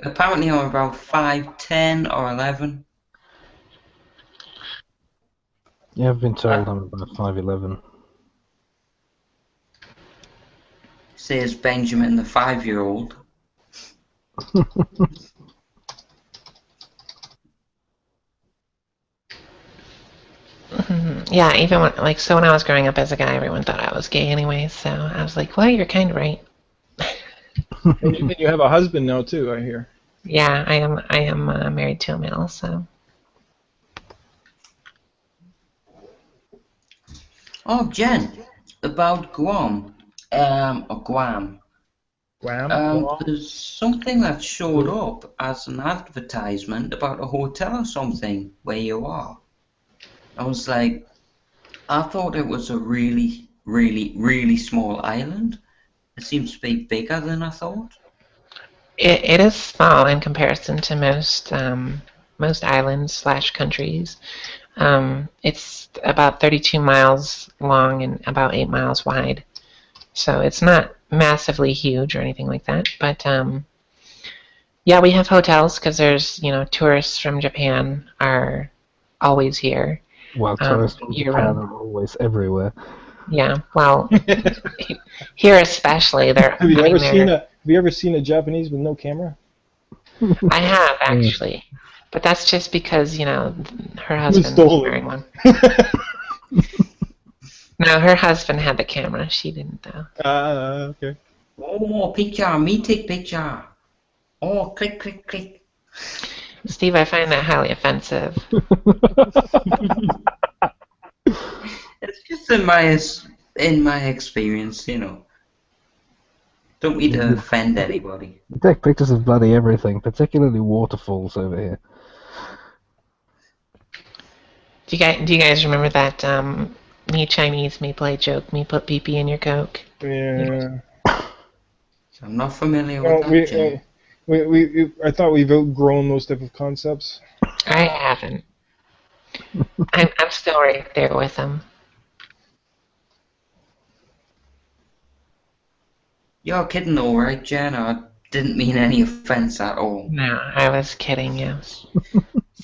Apparently I'm about 5'10" or 11. Yeah, I've been told I'm about 5'11". Says Benjamin, the 5-year-old. Yeah, even when when I was growing up as a guy, everyone thought I was gay anyway. So I was like, well, you're kind of right. And you have a husband now too, I hear. Yeah, I am married to a male. So Oh, Jen, about Guam. Or Guam. Guam? There's something that showed up as an advertisement about a hotel or something where you are. I was like, I thought it was a really, really, really small island. It seems to be bigger than I thought. it is small in comparison to most islands slash countries. It's about 32 miles long and about 8 miles wide. So it's not massively huge or anything like that. But yeah, we have hotels because there's, tourists from Japan are always here. Well, tourists from Year Japan round. are always everywhere. Yeah, well, here especially, they're Have you putting ever seen a Japanese with no camera? I have actually, but that's just because her husband was stole it? wearing one. No, her husband had the camera. She didn't though. Okay. Oh, picture, me take picture. Oh, click, click, click. Steve, I find that highly offensive. It's just in my experience, Don't mean to offend anybody. You take pictures of bloody everything, particularly waterfalls over here. Do you guys remember that me Chinese me play joke? Me put pee pee in your Coke. Yeah. I'm not familiar Well, with that, Jen. I thought we've outgrown those type of concepts. I haven't. I'm still right there with them. You're kidding though, right, Jen? I didn't mean any offense at all. No, I was kidding you.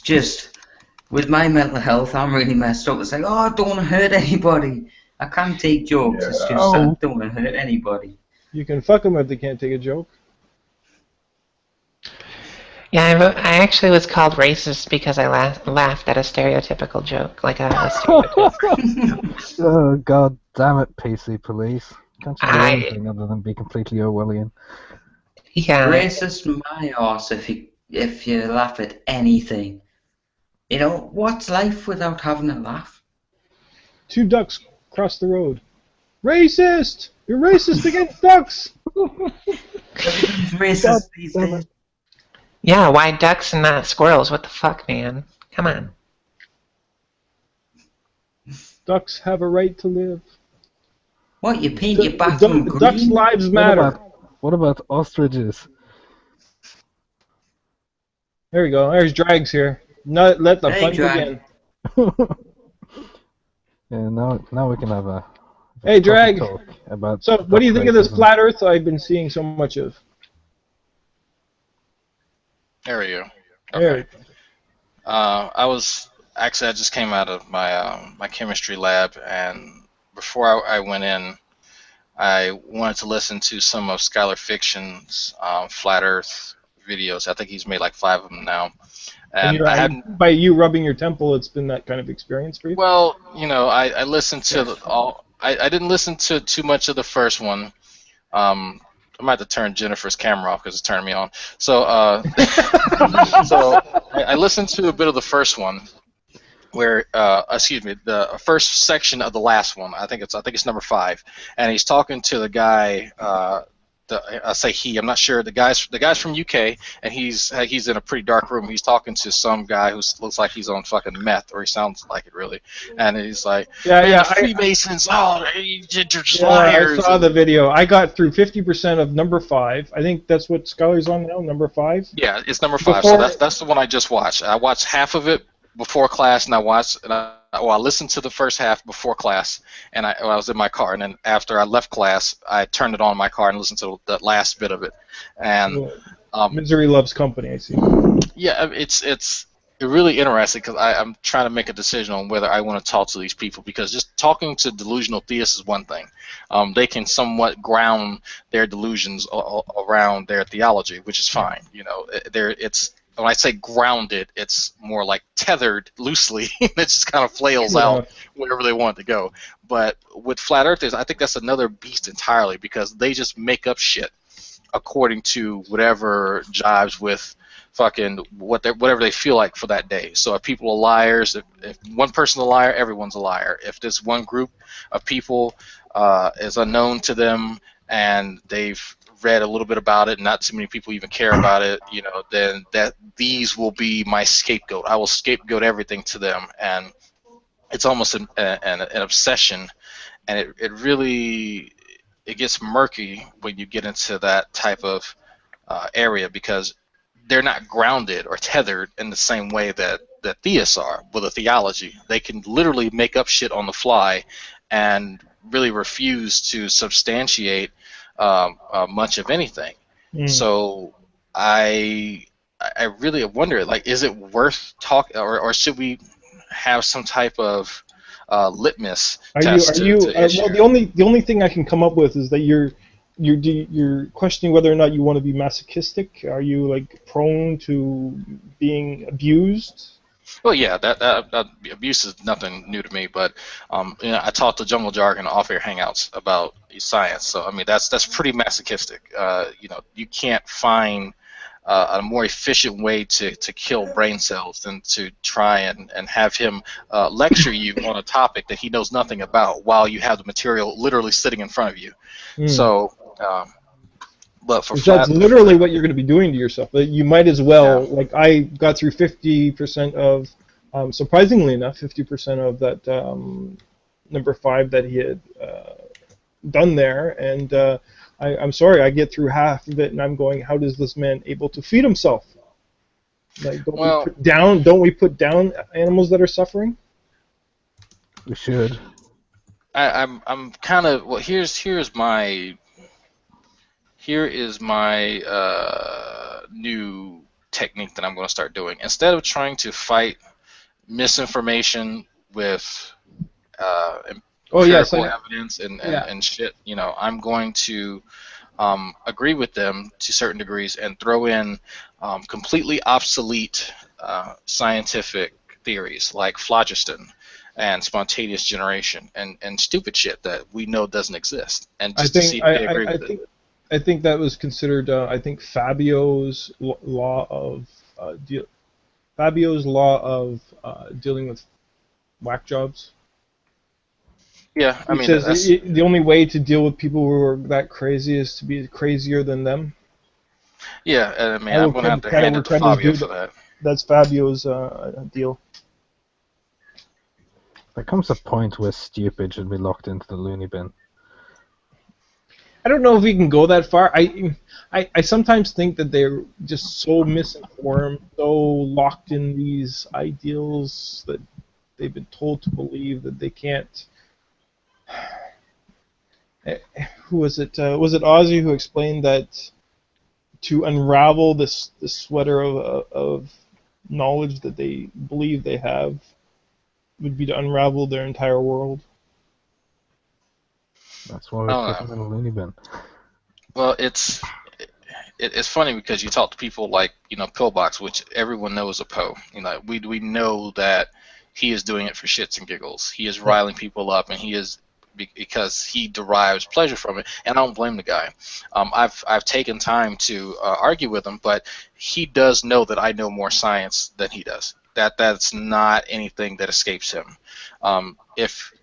Just, with my mental health, I'm really messed up. It's like, oh, I don't want to hurt anybody. I can't take jokes. It's just, I don't want to hurt anybody. You can fuck them if they can't take a joke. Yeah, I actually was called racist because I laughed at a stereotypical joke, like a stereotypical. Oh, god damn it, PC police. Can't you do I- anything other than be completely Orwellian? Yeah, Racist my arse if you laugh at anything. What's life without having a laugh? 2 ducks cross the road. Racist! You're racist against ducks! Everybody's racist these damn days. yeah. Why ducks and not squirrels? What the fuck, man? Come on. Ducks have a right to live. What, you paint your bathroom Ducks' green? lives matter. What about ostriches? There we go. There's Drags here. Not let the Hey, fun Drag. begin. Yeah, now we can have a Hey, proper Drag. talk about. So, what do you think of this racism. flat Earth I've been seeing so much of? There we go. There Okay. I just came out of my chemistry lab, and before I went in, I wanted to listen to some of Skylar Fiction's flat Earth videos. I think he's made like 5 of them now, and I hadn't. By you rubbing your temple, it's been that kind of experience for you? Well, I listened to I didn't listen to too much of the first one. I might have to turn Jennifer's camera off because it's turning me on. So, so I listened to a bit of the first one, where the first section of the last one. I think it's number 5, and he's talking to the guy. I say he. I'm not sure. The guy's from UK, and he's in a pretty dark room. He's talking to some guy who looks like he's on fucking meth, or he sounds like it really. And he's like, the Freemasons, you're just liars. I saw the video. I got through 50% of number 5. I think that's what Skylar's on now. Number 5. Yeah, it's number 5. So that's the one I just watched. I watched half of it before class, and I listened to the first half before class, and I was in my car, and then after I left class, I turned it on in my car and listened to the last bit of it. And misery loves company, I see. Yeah, it's really interesting because I'm trying to make a decision on whether I want to talk to these people, because just talking to delusional theists is one thing. They can somewhat ground their delusions around their theology, which is fine. When I say grounded, it's more like tethered loosely. It just kind of flails out wherever they want it to go. But with flat earthers, I think that's another beast entirely, because they just make up shit according to whatever jives with fucking whatever they feel like for that day. So if people are liars, if one person's a liar, everyone's a liar. If this one group of people is unknown to them and they've read a little bit about it, not too many people even care about it, then these will be my scapegoat. I will scapegoat everything to them, and it's almost an obsession, and it really gets murky when you get into that type of area, because they're not grounded or tethered in the same way that theists are with a theology. They can literally make up shit on the fly and really refuse to substantiate much of anything. So I really wonder, like, is it worth talking, or should we have some type of litmus test? Well, the only thing I can come up with is that you're questioning whether or not you want to be masochistic. Are you like prone to being abused? Well, yeah, that abuse is nothing new to me, but I talked to Jungle Jargon off-air hangouts about science, so I mean that's pretty masochistic. You can't find a more efficient way to kill brain cells than to try and have him lecture you on a topic that he knows nothing about while you have the material literally sitting in front of you. So. But that's literally what you're going to be doing to yourself. You might as well, like I got through 50% of, surprisingly enough, 50% of that number 5 that he had done there, and I'm sorry, I get through half of it, and I'm going, how does this man able to feed himself? Like, don't we put down animals that are suffering? We should. I'm kind of, well, here is my new technique that I'm going to start doing. Instead of trying to fight misinformation with empirical evidence and shit, I'm going to agree with them to certain degrees and throw in completely obsolete scientific theories like phlogiston and spontaneous generation and stupid shit that we know doesn't exist, and just to see if they agree with it. I think that was considered. I think Fabio's law of dealing with whack jobs. Yeah, I mean, the only way to deal with people who are that crazy is to be crazier than them. Yeah, I mean, I'm going to have to hand it to Fabio for that. That's Fabio's deal. There comes a point where stupid should be locked into the loony bin. I don't know if we can go that far. I sometimes think that they're just so misinformed, so locked in these ideals that they've been told to believe that they can't. Who was it? Was it Ozzy who explained that to unravel this sweater of knowledge that they believe they have would be to unravel their entire world? That's why I we don't put know. them in a loony bin. Well, it's funny because you talk to people like Pillbox, which everyone knows a Poe. We know that he is doing it for shits and giggles. He is riling people up, and he is because he derives pleasure from it. And I don't blame the guy. I've taken time to argue with him, but he does know that I know more science than he does. That's not anything that escapes him. If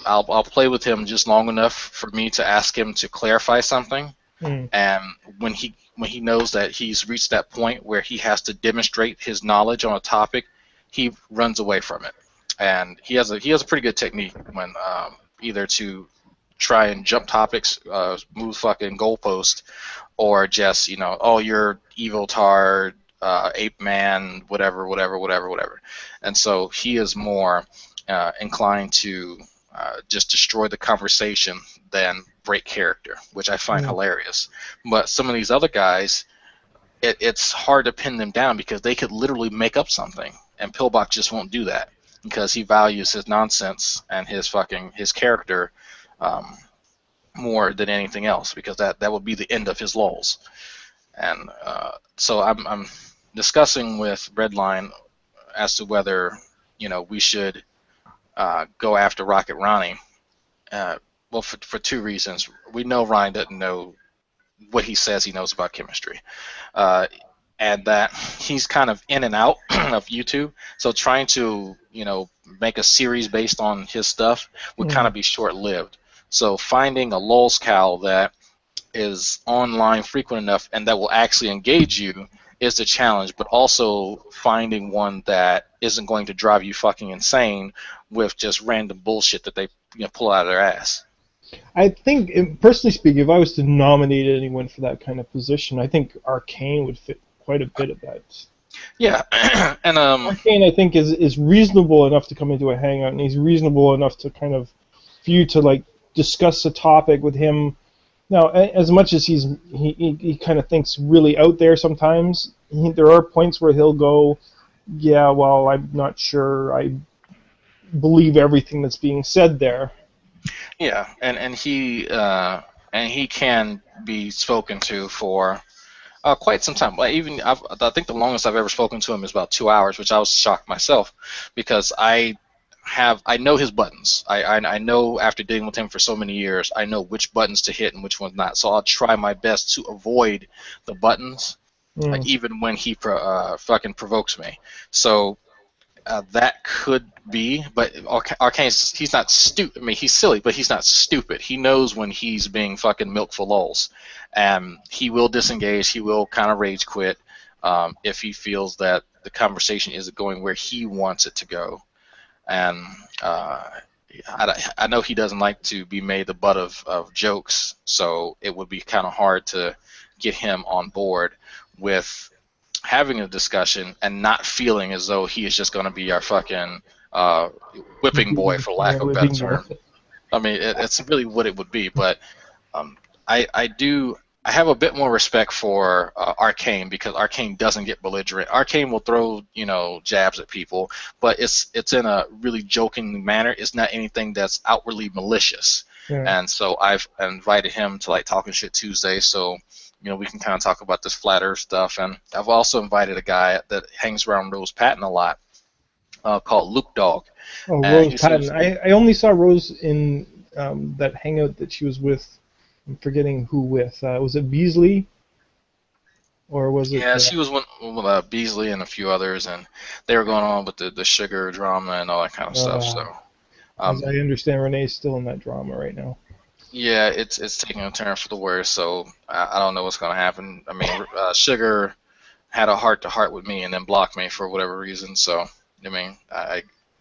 I'll play with him just long enough for me to ask him to clarify something. And when he knows that he's reached that point where he has to demonstrate his knowledge on a topic, he runs away from it. And he has a pretty good technique when either to try and jump topics, move fucking goalpost, or just oh, you're evil tard, ape man, whatever. And so he is more inclined to just destroy the conversation than break character, which I find hilarious. But some of these other guys, it's hard to pin them down because they could literally make up something, and Pillbach just won't do that because he values his nonsense and his character more than anything else, because that would be the end of his lulls. And so I'm discussing with Redline as to whether we should go after Rocket Ronnie. Well, for two reasons. We know Ryan doesn't know what he says he knows about chemistry, and that he's kind of in and out of YouTube. So trying to make a series based on his stuff would kind of be short-lived. So finding a lolscow that is online frequent enough and that will actually engage you is the challenge, but also finding one that isn't going to drive you fucking insane with just random bullshit that they pull out of their ass. I think, personally speaking, if I was to nominate anyone for that kind of position, I think Arcane would fit quite a bit of that. Yeah, and Arcane, I think, is reasonable enough to come into a hangout, and he's reasonable enough to kind of for you to discuss a topic with him. Now, as much as he kind of thinks really out there sometimes, there are points where he'll go, yeah, well, I'm not sure I believe everything that's being said there. Yeah, and he can be spoken to for quite some time. Like I think the longest I've ever spoken to him is about 2 hours, which I was shocked myself because I know his buttons. I know after dealing with him for so many years, I know which buttons to hit and which ones not. So I'll try my best to avoid the buttons, even when he fucking provokes me. So that could be, but Arcane, he's not stupid. I mean, he's silly, but he's not stupid. He knows when he's being fucking milked for lulz. And he will disengage. He will kind of rage quit if he feels that the conversation isn't going where he wants it to go. And I know he doesn't like to be made the butt of jokes, so it would be kind of hard to get him on board with having a discussion and not feeling as though he is just going to be our fucking whipping boy, for lack of a better term. I mean, it's really what it would be, but I have a bit more respect for Arcane because Arcane doesn't get belligerent. Arcane will throw jabs at people, but it's in a really joking manner. It's not anything that's outwardly malicious. Yeah. And so I've invited him to Talking Shit Tuesday, so we can kind of talk about this flat Earth stuff. And I've also invited a guy that hangs around Rose Patton a lot, called Luke Dog. Oh, Rose Patton. I only saw Rose in that hangout that she was with. I'm forgetting who with. Was it Beasley? Or was it? Yeah, she was with Beasley and a few others, and they were going on with the sugar drama and all that kind of stuff. So, as I understand, Renee's still in that drama right now. Yeah, it's taking a turn for the worse. So I don't know what's going to happen. I mean, Sugar had a heart-to-heart with me and then blocked me for whatever reason. So I mean,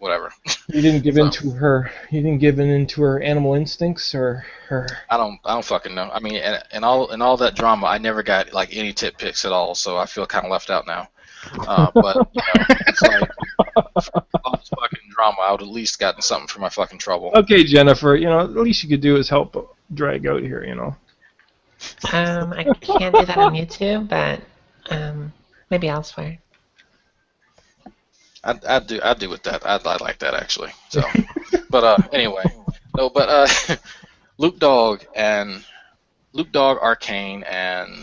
whatever. You didn't give So- in to her. You didn't give in to her animal instincts or her. I don't fucking know. I mean, and all that drama, I never got like any tit pics at all, so I feel kind of left out now. But you know, it's like all this fucking drama, I would at least gotten something for my fucking trouble. Okay, Jennifer. You know, the least you could do is help drag out here. You know. I can't do that on YouTube, but maybe elsewhere. I'd do with that. I'd like that actually. So, but anyway, no, but Luke Dog, Arcane, and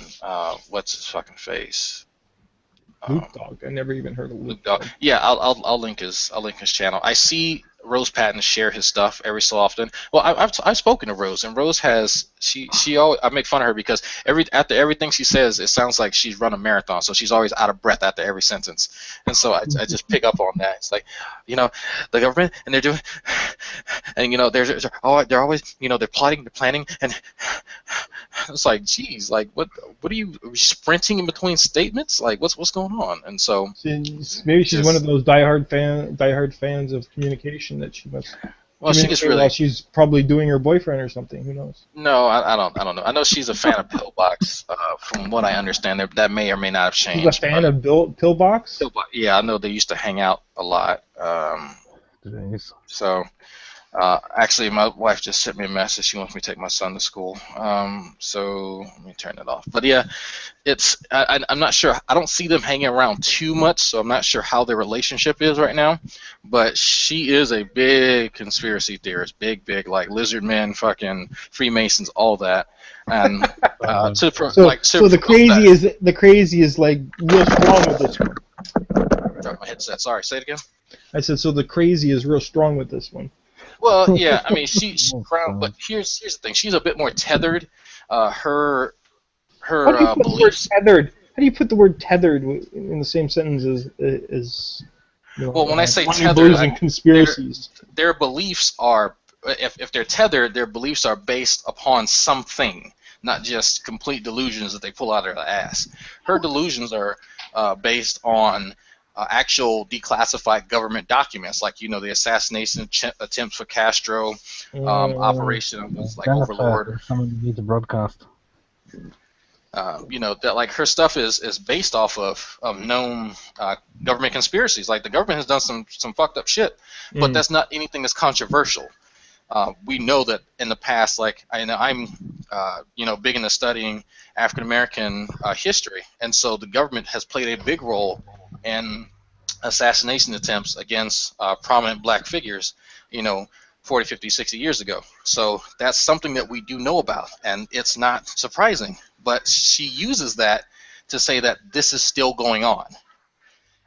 what's his fucking face? Luke Dog. I never even heard of Luke Luke Dog. Yeah, I'll link his channel. I see Rose Patton share his stuff every so often. Well, I've spoken to Rose, and Rose has she always, I make fun of her because after everything she says, it sounds like she's run a marathon, so she's always out of breath after every sentence, and so I just pick up on that. It's like, you know, the government, and they're doing, and you know, they're always, you know, they're plotting, they're planning, and it's like, geez, like what are you sprinting in between statements? Like what's going on? And so maybe she's one of those diehard fans of communication that she must. Well, she just really. While she's probably doing her boyfriend or something. Who knows? No, I don't know. I know she's a fan of Pillbox. From what I understand, that may or may not have changed. She's a fan of Pillbox? Yeah, I know they used to hang out a lot. So, actually, my wife just sent me a message. She wants me to take my son to school. So let me turn it off. But yeah, I'm not sure. I don't see them hanging around too much, so I'm not sure how their relationship is right now. But she is a big conspiracy theorist, big like lizard men, fucking Freemasons, all that. And so the crazy is like real strong with this one. Drop my headset. Sorry, say it again. I said so. The crazy is real strong with this one. Well, yeah, I mean, she's crowned, but here's the thing: she's a bit more tethered. Her beliefs. Tethered? How do you put the word tethered in the same sentence as you know, well, when I say tethered, conspiracies. Their beliefs are, if they're tethered, their beliefs are based upon something, not just complete delusions that they pull out of their ass. Her delusions are based on actual declassified government documents, like, you know, the assassination attempts for Castro, Operation was like Overlord. Someone needs a broadcast. You know, that like her stuff is based off of known government conspiracies. Like the government has done some fucked up shit, but that's not anything that's controversial. We know that in the past, like I'm you know, big into studying African American history, and so the government has played a big role in assassination attempts against prominent black figures, you know, 40, 50, 60 years ago. So that's something that we do know about, and it's not surprising. But she uses that to say that this is still going on.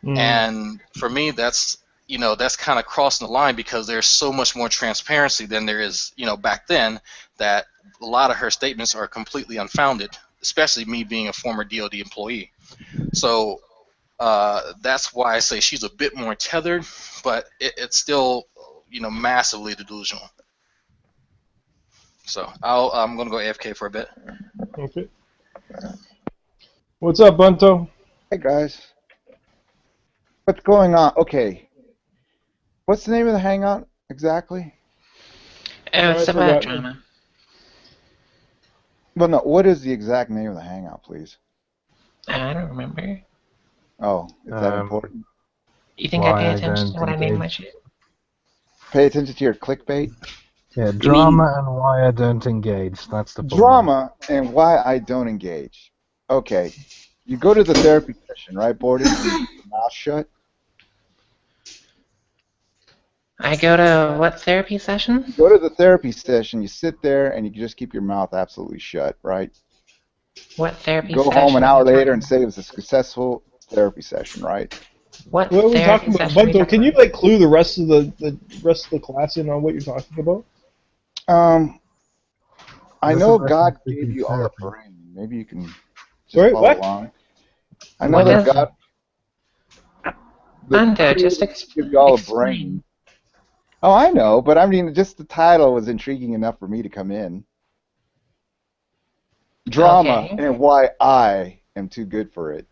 And for me, that's, you know, that's kind of crossing the line, because there's so much more transparency than there is, you know, back then, that a lot of her statements are completely unfounded, especially me being a former DoD employee. So that's why I say she's a bit more tethered, but it's still, you know, massively delusional. So I'm going to go AFK for a bit. Okay. What's up, Bunto? Hey, guys. What's going on? Okay. What's the name of the hangout exactly? It's about drama. Well, no, what is the exact name of the hangout, please? I don't remember. Oh, is that important? You think I pay attention to what I name my shit? Pay attention to your clickbait? Yeah, drama and why I don't engage. That's the problem. Drama and why I don't engage. Okay. You go to the therapy session, right, Borden? You keep your mouth shut. I go to what therapy session? You go to the therapy session, you sit there, and you just keep your mouth absolutely shut, right? What therapy Go session? home an hour later and say it was a successful therapy session, right? What are we therapy talking about? session? Bunto, can you like clue the rest of the class in on what you're talking about? I know God gave you all a brain. Maybe you can just Sorry, follow what? along. I know What that is God. Bunto, just give you all a explain. brain. Oh, I know, but I mean, just the title was intriguing enough for me to come in. Drama Okay. and why I am too good for it.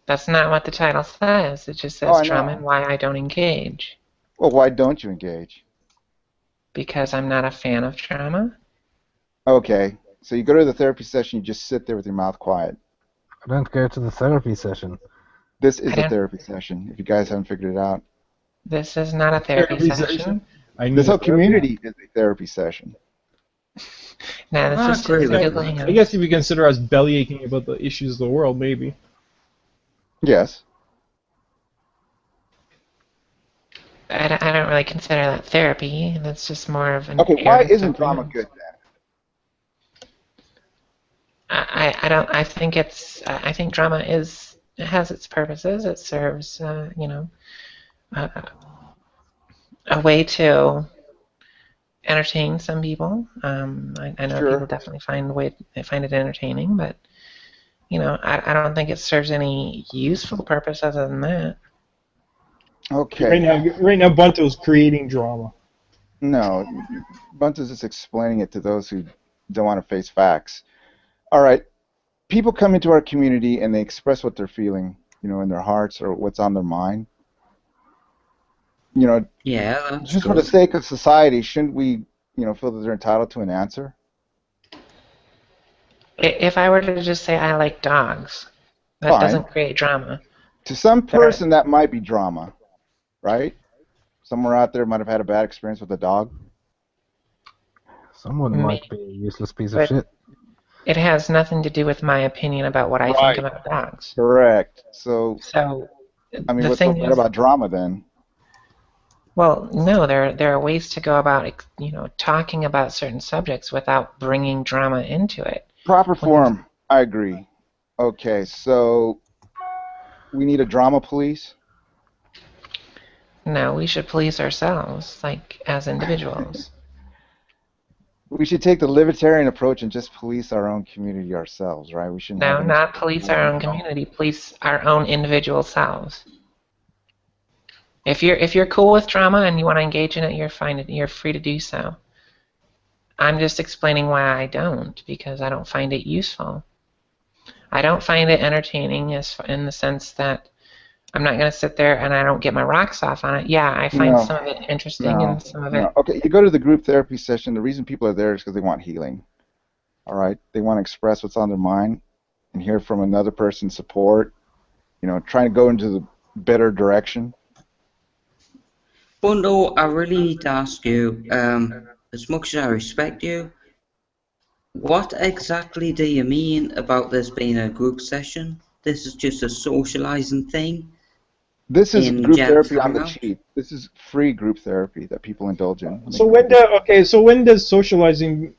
That's not what the title says. It just says Oh, I drama know. and why I don't engage. Well, why don't you engage? because I'm not a fan of drama. Okay, so you go to the therapy session, you just sit there with your mouth quiet. I don't go to the therapy session. This is I a don't. therapy session, if you guys haven't figured it out. This is not a therapy Therapy session. I This need whole therapy. community is a therapy session. No, I this is agree just with Google that. I Hangouts. guess if you consider us bellyaching about the issues of the world, maybe. Yes. I don't really consider that therapy. That's just more of an Okay, why airing isn't of drama feelings. good then? I don't. I think it's. I think drama is. It has its purposes. It serves, a, a way to entertain some people. I know people Sure. definitely find it entertaining, but I don't think it serves any useful purpose other than that. Okay. Right now, Bunto's creating drama. No, Bunta's just explaining it to those who don't want to face facts. All right. People come into our community and they express what they're feeling, in their hearts or what's on their mind. Yeah, that's Just for the good. sake of society, shouldn't we, feel that they're entitled to an answer? If I were to just say I like dogs, that Fine. doesn't create drama. To some There- person, that might be drama, right? Somewhere out there might have had a bad experience with a dog. Someone Me- might be a useless piece of but- shit. It has nothing to do with my opinion about what I think Right. about dogs. Correct. So, So I mean, the what's so thing bad is, about drama then? well, no, there are ways to go about talking about certain subjects without bringing drama into it. Proper form. I agree. Okay, so we need a drama police. No, we should police ourselves, like as individuals. We should take the libertarian approach and just police our own community ourselves, right? We shouldn't No, have any not police our own community, police our own individual selves. If you're cool with drama and you want to engage in it, you're free to do so. I'm just explaining why I don't, because I don't find it useful. I don't find it entertaining in the sense that I'm not going to sit there and I don't get my rocks off on it. Yeah, I find No. some of it interesting and some of No. it. Okay, you go to the group therapy session. The reason people are there is because they want healing. All right, they want to express what's on their mind and hear from another person's support. Trying to go into the better direction. Bunto, I really need to ask you, as much as I respect you, what exactly do you mean about this being a group session? This is just a socializing thing? This is In group Jen's therapy on the hangout? cheap. This is free group therapy that people indulge in. So when does socializing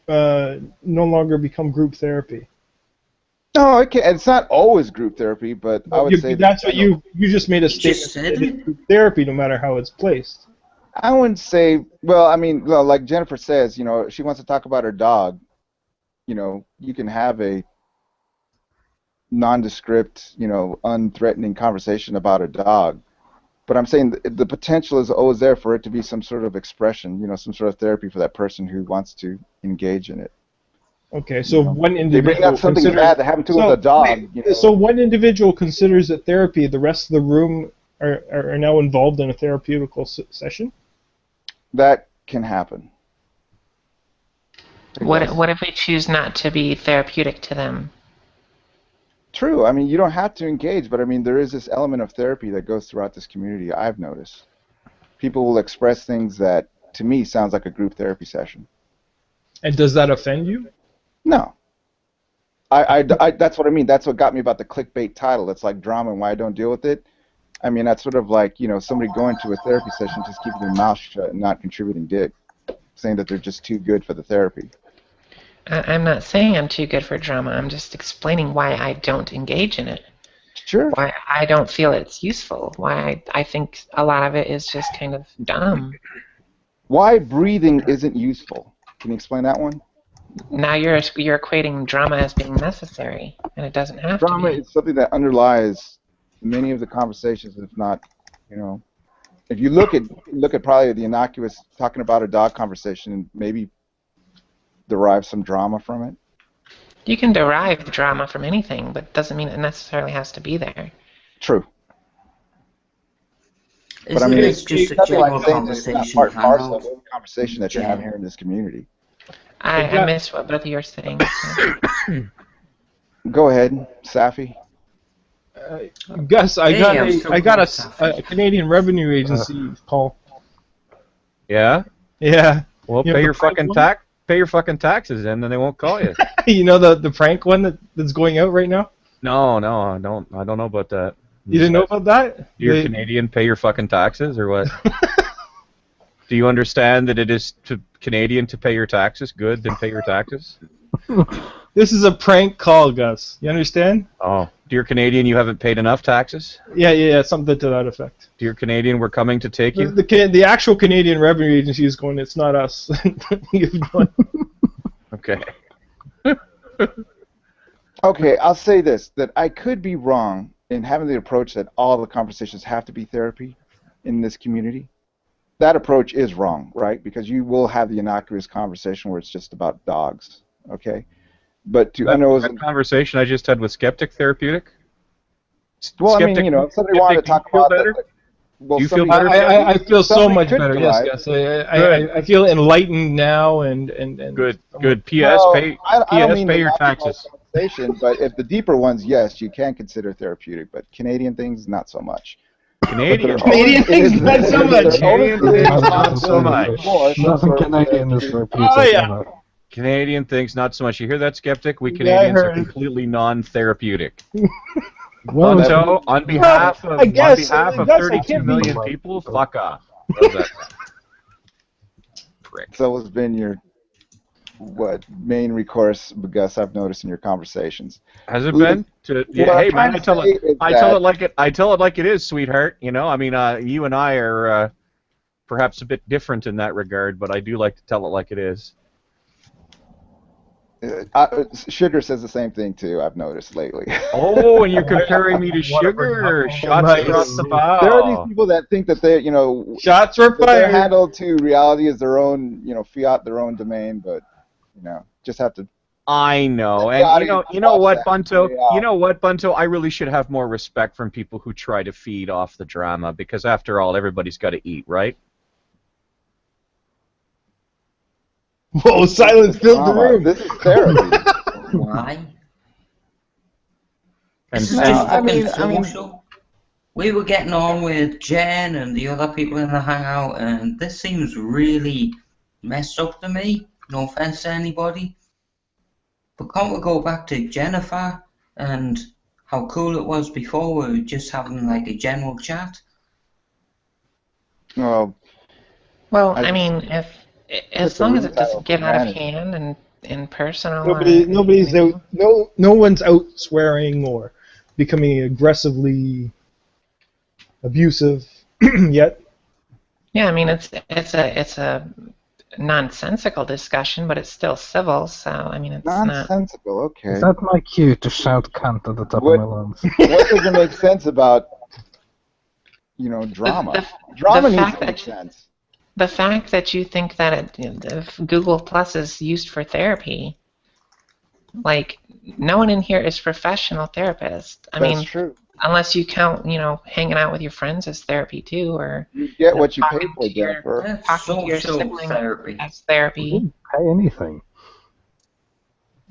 no longer become group therapy? No, it's not always group therapy, but I would say That's what you just made a You just statement. said It is group therapy, no matter how it's placed. I wouldn't say. Well, I mean, like Jennifer says, she wants to talk about her dog. You can have a nondescript, unthreatening conversation about a dog. But I'm saying the potential is always there for it to be some sort of expression, some sort of therapy for that person who wants to engage in it. Okay, so one They individual bring up something considers. bad that happened to with a dog. So one individual considers it therapy. The rest of the room are now involved in a therapeutical session. That can happen. What if we choose not to be therapeutic to them? True. I mean, you don't have to engage, but I mean, there is this element of therapy that goes throughout this community. I've noticed people will express things that, to me, sounds like a group therapy session. And does that offend you? No. That's what I mean. That's what got me about the clickbait title. It's like drama and why I don't deal with it. I mean, that's sort of like, somebody going to a therapy session just keeping their mouth shut and not contributing dick, saying that they're just too good for the therapy. I'm not saying I'm too good for drama. I'm just explaining why I don't engage in it. Sure. Why I don't feel it's useful. Why I think a lot of it is just kind of dumb. Why breathing isn't useful? Can you explain that one? Now you're equating drama as being necessary, and it doesn't have Drama to be. is something that underlies many of the conversations, if not, if you look at probably the innocuous talking about a dog conversation and maybe derive some drama from it. You can derive drama from anything, but it doesn't mean it necessarily has to be there. True. But I mean, it's just a nothing like general saying that it's not conversation part and parcel hangout. of the conversation that you have here in this community. I missed what both of you are saying. So. Go ahead, Safi. Gus, I Hey, got I'm still a called Canadian Revenue Agency call. Yeah. Yeah, Well, You know pay the your prank fucking one? pay your fucking taxes, and then they won't call you. you know the prank one that's going out right now. No, I don't know about that. You didn't know about that? You're Canadian, pay your fucking taxes, or what? Do you understand that it is to Canadian to pay your taxes? Good, then pay your taxes. This is a prank call, Gus. You understand? Oh, dear Canadian, you haven't paid enough taxes. Yeah, something to that effect. Dear Canadian, we're coming to take you. The actual Canadian Revenue Agency is going. It's not us. You've done- Okay. Okay, I'll say this, that I could be wrong in having the approach that all the conversations have to be therapy in this community. That approach is wrong, right? Because you will have the innocuous conversation where it's just about dogs, okay? But to That conversation I just had with Skeptic Therapeutic. well, I mean, Skeptic- you know, if somebody wanted to Skeptic, talk do you feel about better? that, well, Do you feel somebody- better? I feel so Somebody much could better. collide. Yes. I feel enlightened now and Good. P.S. Well, pay. I don't P.S. mean Pay the your optimal taxes. conversation, but if the deeper ones, yes, you can consider therapeutic, but Canadian things, not so much. Canadian. Canadian things, not so much. Canadian things, not so much. Nothing Canadian is therapeutic. Oh, yeah. ever. Canadian things, not so much. You hear that, Skeptic? We Yeah, I Canadians are heard. completely non-therapeutic. Well, So, on behalf of, I guess, on behalf of Gus, I 32 can't be- million people, fuck off. How's that? Prick. So has been your main recourse, Gus, I've noticed in your conversations. Has it been? What I'm Hey trying man, I to tell say it. is I tell that- it like it. I tell it like it is, sweetheart. You know, I mean, you and I are perhaps a bit different in that regard, but I do like to tell it like it is. Sugar says the same thing too, I've noticed lately. Oh, and you're comparing me to Whatever sugar? happened Shots Nice. across the bow. There are these people that think that they, you know, Shots were that their fired. handle to reality is their own, you know, fiat, their own domain, but, you know, just have to. I know, The and audience you know what, watch that Bunto? play out. You know what, Bunto? I really should have more respect from people who try to feed off the drama, because after all, everybody's got to eat, right? Whoa, silence filled the Drama. room. This is therapy. Why? And This is No, just I mean- fucking social. We were getting on with Jen and the other people in the hangout, and this seems really messed up to me. No offense to anybody. But can't we go back to Jennifer and how cool it was before? We were just having like a general chat. Well, Well, I I mean, if as It's a long as it retail doesn't get out of humanity. hand and personal. Nobody's you know. out. No one's out swearing or becoming aggressively abusive yet. Yeah, I mean it's a nonsensical discussion, but it's still civil. So I mean it's not. nonsensical, okay. Is that my cue to shout cunt at the top What- of my lungs? What doesn't make sense about, you know, drama? Drama needs fact to make that- sense. The fact that you think that if Google Plus is used for therapy, like no one in here is professional therapist. I That's mean, true. unless you count, hanging out with your friends as therapy too, or You get what you pay talking for, to your- Jennifer. That's talking to your social sibling therapy. as therapy. Didn't pay anything.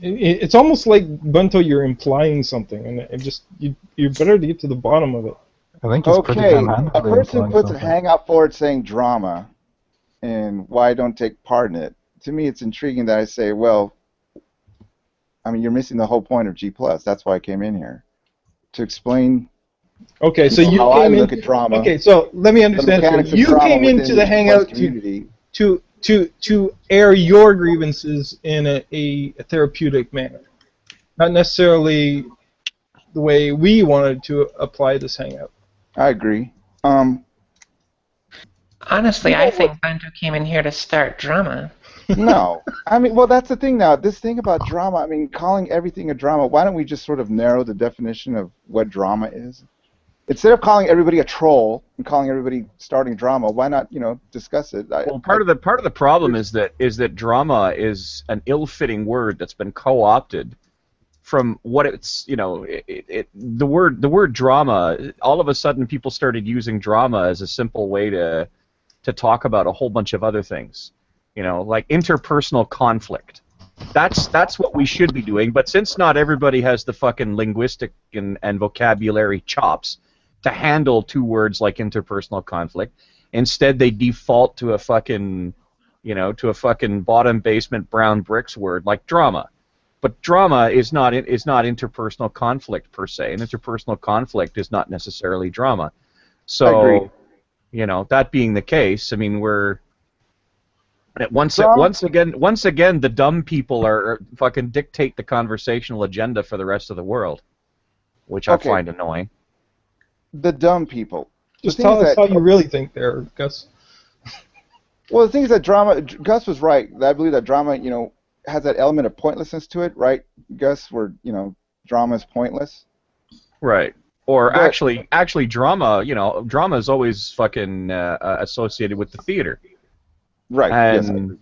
It's almost like Bunto, you're implying something, and it just you're better to get to the bottom of it. I think it's pretty Okay, ham-handed. a person implying puts a something. hangout forward saying drama, and why I don't take part in it. To me, it's intriguing that I say, well, I mean, you're missing the whole point of G+. That's why I came in here. To explain Okay, so you how I came look in. at drama. Okay, so let me the understand. mechanics So of you drama came into within the G+ hangout community. to air your grievances in a therapeutic manner, not necessarily the way we wanted to apply this hangout. I agree. Honestly, You know I what- think Bunto came in here to start drama. No. I mean, well, that's the thing now. This thing about drama, I mean, calling everything a drama, why don't we just sort of narrow the definition of what drama is? Instead of calling everybody a troll and calling everybody starting drama, why not, discuss it? Well, part of the problem is that drama is an ill-fitting word that's been co-opted from what it's, you know, the word drama, all of a sudden people started using drama as a simple way to talk about a whole bunch of other things, you know, like interpersonal conflict. That's what we should be doing, but since not everybody has the fucking linguistic and vocabulary chops to handle two words like interpersonal conflict, instead they default to a fucking, you know, to a fucking bottom basement brown bricks word like drama. But drama is not interpersonal conflict per se, and interpersonal conflict is not necessarily drama. So, I agree. you know, that being the case, I mean, we're once again, the dumb people are fucking dictate the conversational agenda for the rest of the world, which I find annoying. The dumb people. Just tell us how you really think there, Gus. Well, the thing is that drama. Gus was right. I believe that drama, you know, has that element of pointlessness to it, right, Gus? Where, you know, drama is pointless. Right. Or But- actually, drama. You know, drama is always fucking associated with the theater. Right. Yes. And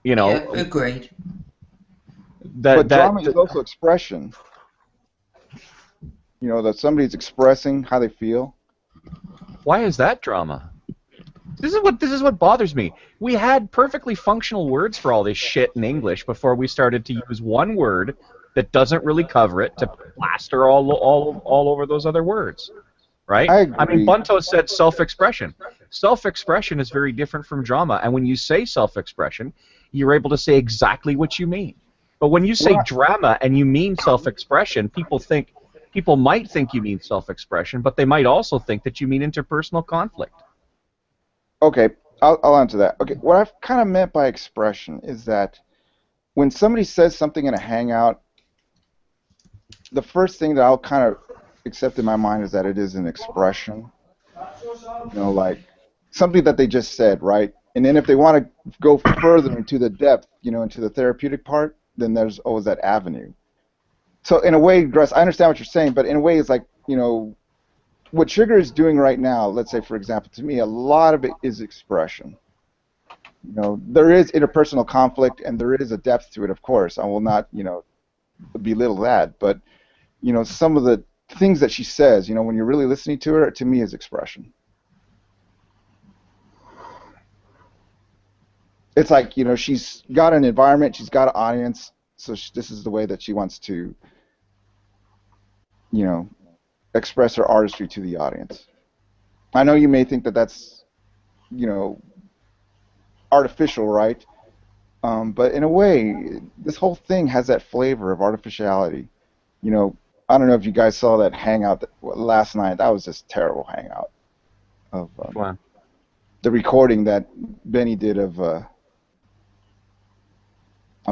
you know, Yeah, agreed. But drama is also expression. You know, that somebody's expressing how they feel. Why is that drama? This is what bothers me. We had perfectly functional words for all this shit in English before we started to use one word that doesn't really cover it to plaster all over those other words. Right? I agree. mean, Bunto said self-expression. Self-expression is very different from drama, and when you say self-expression, you're able to say exactly what you mean. But when you say Right. drama and you mean self-expression, people might think you mean self-expression, but they might also think that you mean interpersonal conflict. Okay, I'll answer that. Okay, what I've kind of meant by expression is that when somebody says something in a hangout, the first thing that I'll kind of accept in my mind is that it is an expression. You know, like something that they just said, right? And then if they want to go further into the depth, you know, into the therapeutic part, then there's always that avenue. So in a way, Russ, I understand what you're saying, but in a way it's like, you know, what Sugar is doing right now, let's say, for example, to me, a lot of it is expression. You know, there is interpersonal conflict, and there is a depth to it, of course. I will not, you know, belittle that, but, you know, some of the things that she says, you know, when you're really listening to her, to me, is expression. It's like, you know, she's got an environment, she's got an audience, so this is the way that she wants to, you know, express her artistry to the audience. I know you may think that that's, you know, artificial, right? But in a way, this whole thing has that flavor of artificiality. You know, I don't know if you guys saw that hangout last night. That was just a terrible hangout of Wow. the recording that Benny did of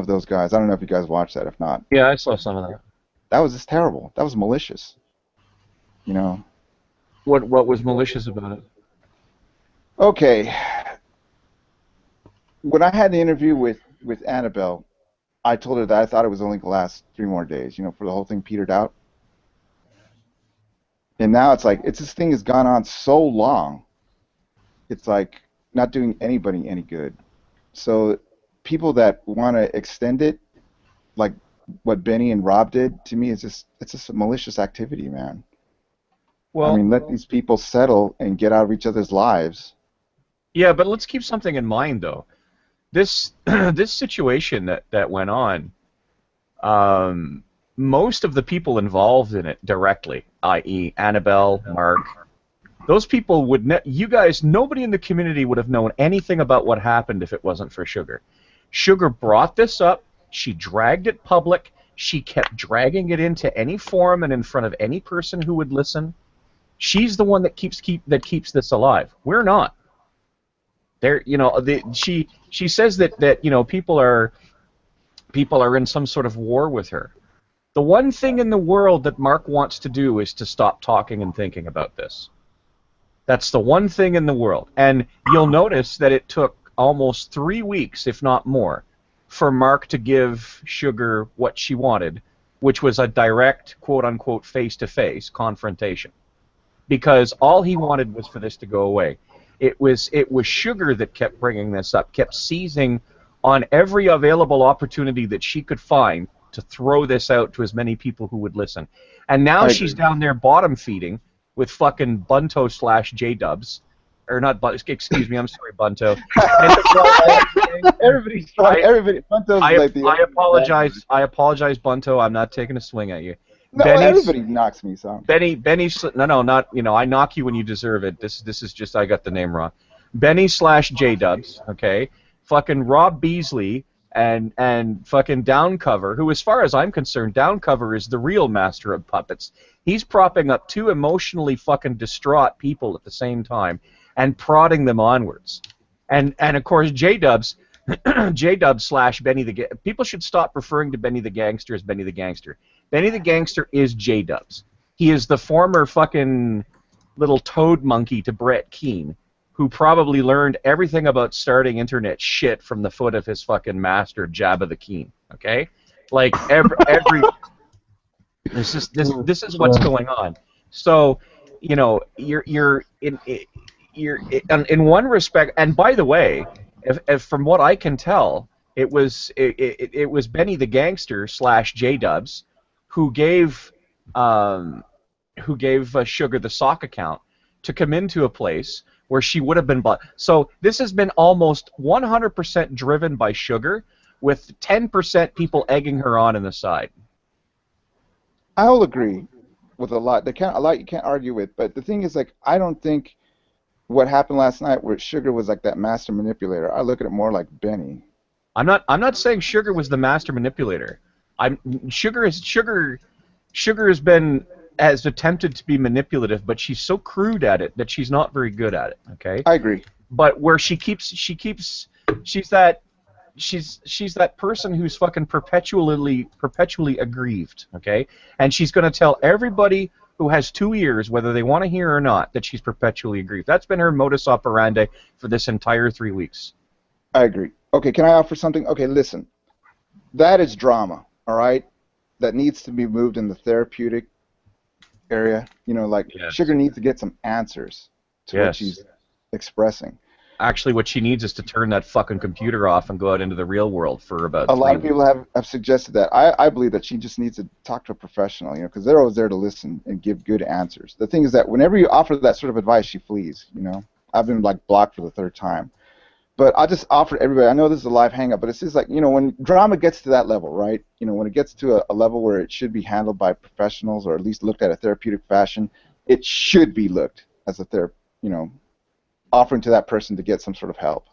those guys. I don't know if you guys watched that. If not, Yeah, I saw some of that. that was just terrible. That was malicious. You know. What was malicious about it? Okay. When I had the interview with Annabelle, I told her that I thought it was only going to last 3 more days, you know, for the whole thing petered out. And now it's like, this thing has gone on so long, it's like not doing anybody any good. So people that want to extend it, like what Benny and Rob did, to me, it's just a malicious activity, man. Well, I mean, let these people settle and get out of each other's lives. yeah, but let's keep something in mind, though. This this situation that went on, most of the people involved in it directly, i.e., Annabelle, Mark, those people would you guys, nobody in the community would have known anything about what happened if it wasn't for Sugar. Sugar brought this up. She dragged it public. She kept dragging it into any forum and in front of any person who would listen. She's the one that keeps this alive. We're not. There, you know, she says that you know people are in some sort of war with her. The one thing in the world that Mark wants to do is to stop talking and thinking about this. That's the one thing in the world. And you'll notice that it took almost 3 weeks, if not more, for Mark to give Sugar what she wanted, which was a direct, quote-unquote, face-to-face confrontation. Because all he wanted was for this to go away. It was Sugar that kept bringing this up, kept seizing on every available opportunity that she could find to throw this out to as many people who would listen. And now I she's agree. down there bottom feeding with fucking Bunto / J-Dubs. Or not, excuse me, I'm sorry, Bunto. Everybody's trying. Everybody. Bunto's like the. I apologize. I apologize, Bunto. I'm not taking a swing at you. No, Benny's- everybody knocks me so. Benny's no, not I knock you when you deserve it. This is just I got the name wrong. Benny / J-Dubs, okay? Fucking Rob Beasley and fucking Downcover, who, as far as I'm concerned, Downcover is the real master of puppets. He's propping up two emotionally fucking distraught people at the same time and prodding them onwards. And of course J-Dubs, J-Dubs / Benny the people should stop referring to Benny the Gangster as Benny the Gangster. Benny the Gangster is J-Dubs. He is the former fucking little toad monkey to Brett Keane, who probably learned everything about starting internet shit from the foot of his fucking master, Jabba the Keen. Okay, like every this is what's going on. So, you know, you're in one respect. And by the way, if from what I can tell, it was Benny the Gangster / J-Dubs who gave Sugar the sock account to come into a place where she would have been bought. So this has been almost 100% driven by Sugar, with 10% people egging her on in the side. I'll agree with a lot. A lot you can't argue with. But the thing is, like, I don't think what happened last night where Sugar was like that master manipulator. I look at it more like Benny. I'm not saying Sugar was the master manipulator. Sugar has attempted to be manipulative, but she's so crude at it that she's not very good at it. Okay. I agree. But where she's that person who's fucking perpetually aggrieved. Okay, and she's going to tell everybody who has 2 ears, whether they want to hear or not, that she's perpetually aggrieved. That's been her modus operandi for this entire 3 weeks. I agree. Okay, can I offer something? Okay, listen. That is drama, all right? That needs to be moved in the therapeutic area. You know, like, Yes. Sugar needs to get some answers to what Yes. she's expressing. Actually, what she needs is to turn that fucking computer off and go out into the real world for about A lot 3 of people have suggested that. I believe that she just needs to talk to a professional, you know, because they're always there to listen and give good answers. The thing is that whenever you offer that sort of advice, she flees, you know. I've been, like, blocked for the 3rd time. But I just offer everybody, I know this is a live hang-up, but it's just like, you know, when drama gets to that level, right, you know, when it gets to a level where it should be handled by professionals or at least looked at a therapeutic fashion, it should be looked as a you know, offering to that person to get some sort of help.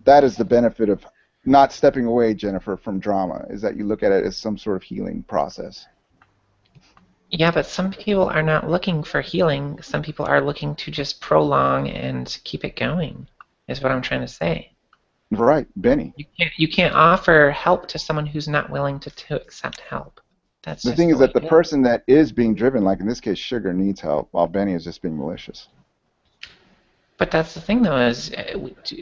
That is the benefit of not stepping away, Jennifer, from drama, is that you look at it as some sort of healing process. Yeah, but some people are not looking for healing. Some people are looking to just prolong and keep it going, is what I'm trying to say. Right, Benny. You can't offer help to someone who's not willing to accept help. That's The just thing is way that the it is. person that is being driven, like in this case, Sugar, needs help, while Benny is just being malicious. But that's the thing, though, is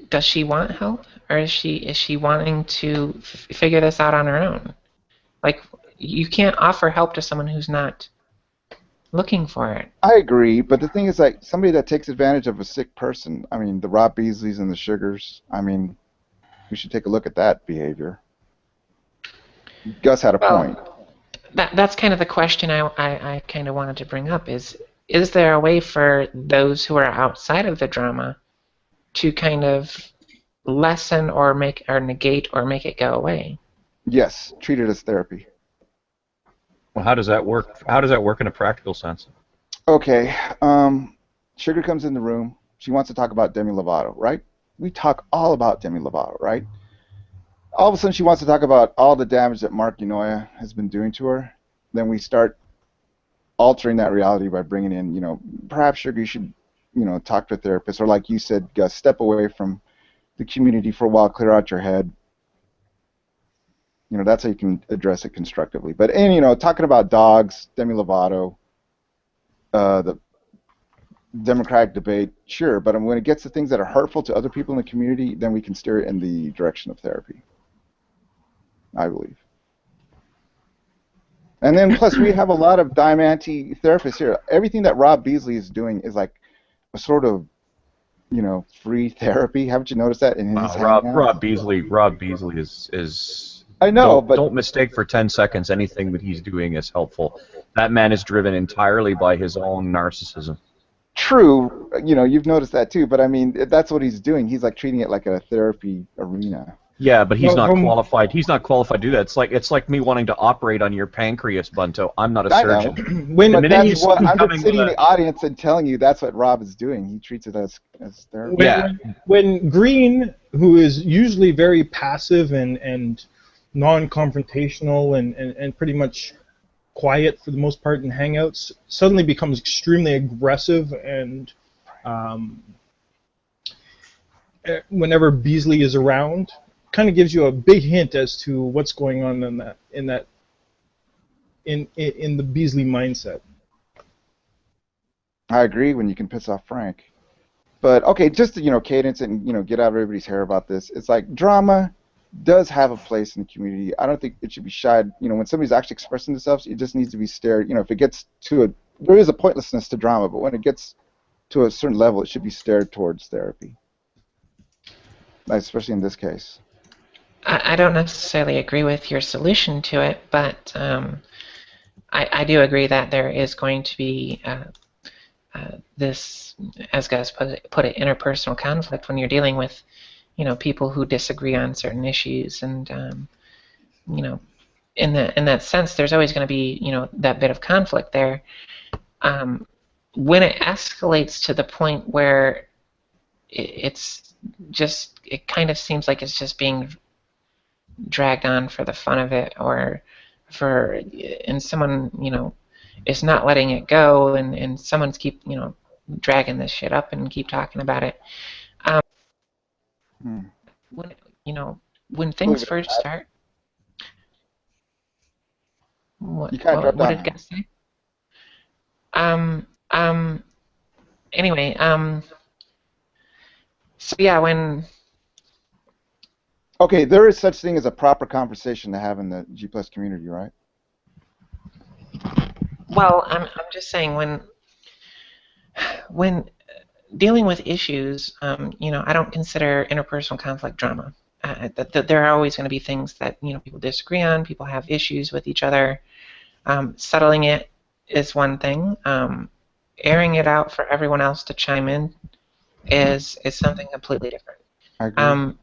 does she want help, or is she wanting to figure this out on her own? Like, you can't offer help to someone who's not looking for it. I agree, but the thing is, like, somebody that takes advantage of a sick person, I mean, the Rob Beasleys and the Sugars, I mean, we should take a look at that behavior. Gus had a point. That's kind of the question I kind of wanted to bring up is there a way for those who are outside of the drama to kind of lessen or negate or make it go away? Yes, treat it as therapy. Well, how does that work? How does that work in a practical sense? Okay, Sugar comes in the room. She wants to talk about Demi Lovato, right? We talk all about Demi Lovato, right? All of a sudden she wants to talk about all the damage that Mark Unoya has been doing to her. Then we start altering that reality by bringing in, you know, perhaps Sugar, you should, you know, talk to a therapist, or like you said, Gus, step away from the community for a while, clear out your head. You know, that's how you can address it constructively. But, and, you know, talking about dogs, Demi Lovato, the Democratic debate, sure, but when it gets to things that are hurtful to other people in the community, then we can steer it in the direction of therapy, I believe. And then, plus, we have a lot of Diamante therapists here. Everything that Rob Beasley is doing is like a sort of you know, free therapy. Haven't you noticed that in his hangouts? Rob Beasley is I know, but don't mistake for 10 seconds anything that he's doing as helpful. That man is driven entirely by his own narcissism. true. You know, you've noticed that too. But I mean, that's what he's doing. He's like treating it like a therapy arena. Yeah, but he's Well, not qualified. He's not qualified to do that. It's like me wanting to operate on your pancreas, Bunto. I'm not a I know. surgeon. when But minute you that's what see him I'm coming just sitting in with the audience and telling you that's what Rob is doing. He treats it as therapy. when, Yeah. when Green, who is usually very passive and non-confrontational and pretty much quiet for the most part in Hangouts, suddenly becomes extremely aggressive and whenever Beasley is around, kind of gives you a big hint as to what's going on in the Beasley mindset. I agree when you can piss off Frank. But okay, just to, you know, cadence and, you know, get out of everybody's hair about this. It's like drama does have a place in the community. I don't think it should be shied. You know, when somebody's actually expressing themselves, it just needs to be stared. You know, if it gets to there is a pointlessness to drama, but when it gets to a certain level, it should be stared towards therapy. Especially in this case. I don't necessarily agree with your solution to it, but I do agree that there is going to be this, as Gus put it, interpersonal conflict when you're dealing with, you know, people who disagree on certain issues, and you know, in that sense, there's always going to be, you know, that bit of conflict there. When it escalates to the point where it's just, it kind of seems like it's just being dragged on for the fun of it, or and someone, you know, is not letting it go, and someone's keep, you know, dragging this shit up and keep talking about it. When, you know, when things first start, what did Gus say? Anyway, so yeah, when. Okay, there is such thing as a proper conversation to have in the G+ community, right? Well, I'm just saying when dealing with issues, you know, I don't consider interpersonal conflict drama. That there are always going to be things that, you know, people disagree on, people have issues with each other. Settling it is one thing. Airing it out for everyone else to chime in is something completely different. I agree.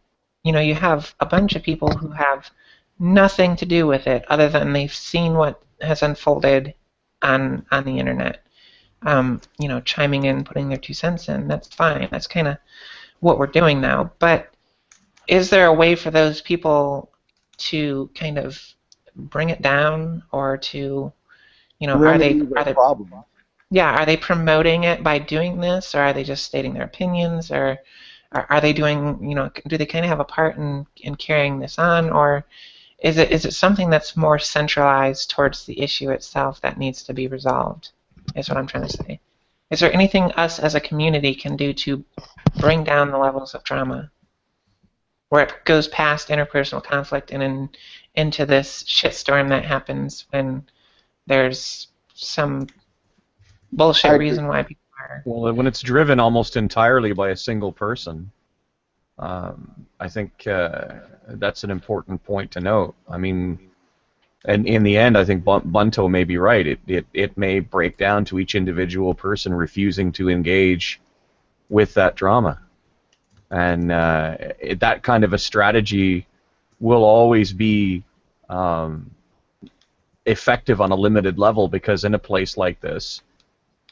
You know, you have a bunch of people who have nothing to do with it other than they've seen what has unfolded on the internet. You know, chiming in, putting their 2 cents in, that's fine. That's kind of what we're doing now. But is there a way for those people to kind of bring it down, or to, you know, are they problem? Yeah, are they promoting it by doing this, or are they just stating their opinions, or are they doing, you know, do they kind of have a part in carrying this on, or is it something that's more centralized towards the issue itself that needs to be resolved, is what I'm trying to say. Is there anything us as a community can do to bring down the levels of drama, where it goes past interpersonal conflict and into this shitstorm that happens when there's some bullshit reason why people are... Well, when it's driven almost entirely by a single person, I think that's an important point to note. I mean, and in the end, I think Bunto may be right. It may break down to each individual person refusing to engage with that drama. And that kind of a strategy will always be effective on a limited level, because in a place like this,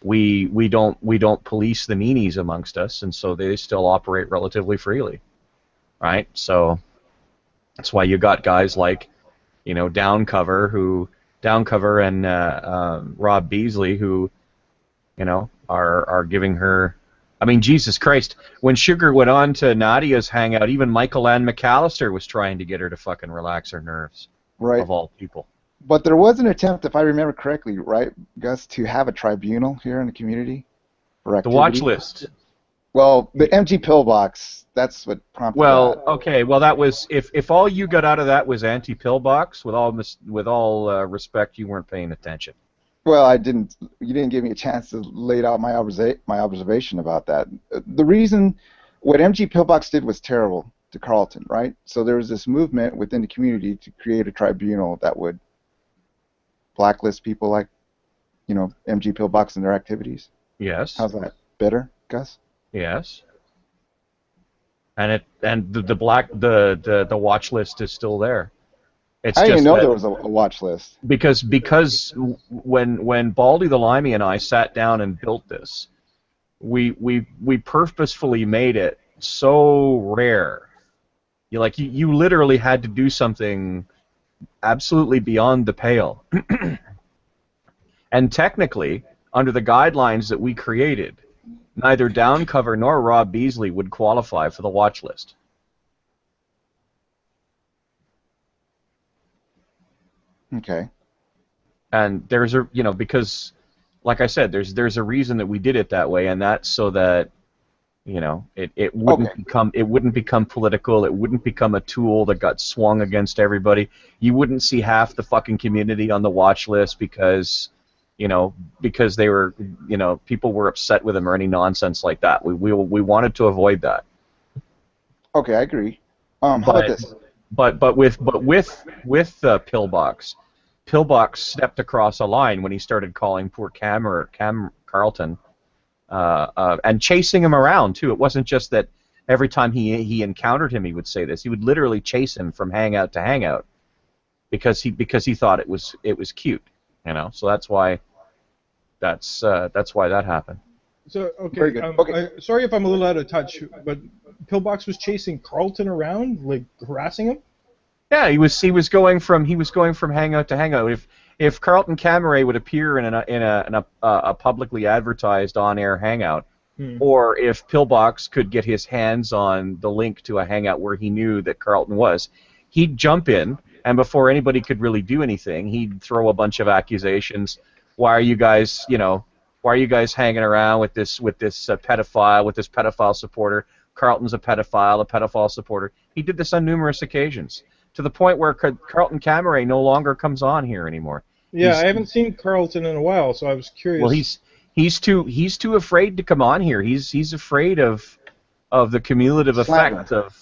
we don't police the meanies amongst us, and so they still operate relatively freely, right? So that's why you got guys like, you know, Downcover and Rob Beasley, who, you know, are giving her. I mean, Jesus Christ, when Sugar went on to Nadia's hangout, even Michael Ann McAllister was trying to get her to fucking relax her nerves. Right. Of all people. But there was an attempt, if I remember correctly, right, Gus, to have a tribunal here in the community for activity. The watch list. Well, the MG Pillbox, that's what prompted Well, that. okay, well that was, if all you got out of that was anti-pillbox, with all respect, you weren't paying attention. Well, I didn't. You didn't give me a chance to lay out my observation about that. The reason what MG Pillbox did was terrible to Carlton, right? So there was this movement within the community to create a tribunal that would blacklist people like, MG Pillbox and their activities. Yes. How's that? Better, Gus? Yes. And the watch list is still there. It's I didn't just know that there was a watch list. because when Baldy the Limey and I sat down and built this, we purposefully made it so rare. You literally had to do something absolutely beyond the pale. And technically, under the guidelines that we created, neither Downcover nor Rob Beasley would qualify for the watch list. Okay. And there's because, like I said, there's a reason that we did it that way, and that's so that, it wouldn't become political. It wouldn't become a tool that got swung against everybody. You wouldn't see half the fucking community on the watch list because they were, people were upset with him or any nonsense like that. We wanted to avoid that. Okay, I agree. How about this? But with Pillbox stepped across a line when he started calling poor Carlton and chasing him around too. It wasn't just that every time he encountered him he would say this. He would literally chase him from hangout to hangout because he thought it was cute. So that's why that happened. So okay, Very good. Okay. Sorry if I'm a little out of touch, but Pillbox was chasing Carlton around, like harassing him. Yeah, he was going from hangout to hangout. If Carlton Camaret would appear in a publicly advertised on-air hangout, or if Pillbox could get his hands on the link to a hangout where he knew that Carlton was, he'd jump in, and before anybody could really do anything, he'd throw a bunch of accusations. Why are you guys hanging around with this pedophile supporter? Carlton's a pedophile supporter. He did this on numerous occasions, to the point where Carlton Camaret no longer comes on here anymore. Yeah, I haven't seen Carlton in a while, so I was curious. Well, he's too afraid to come on here. He's afraid of the cumulative effect of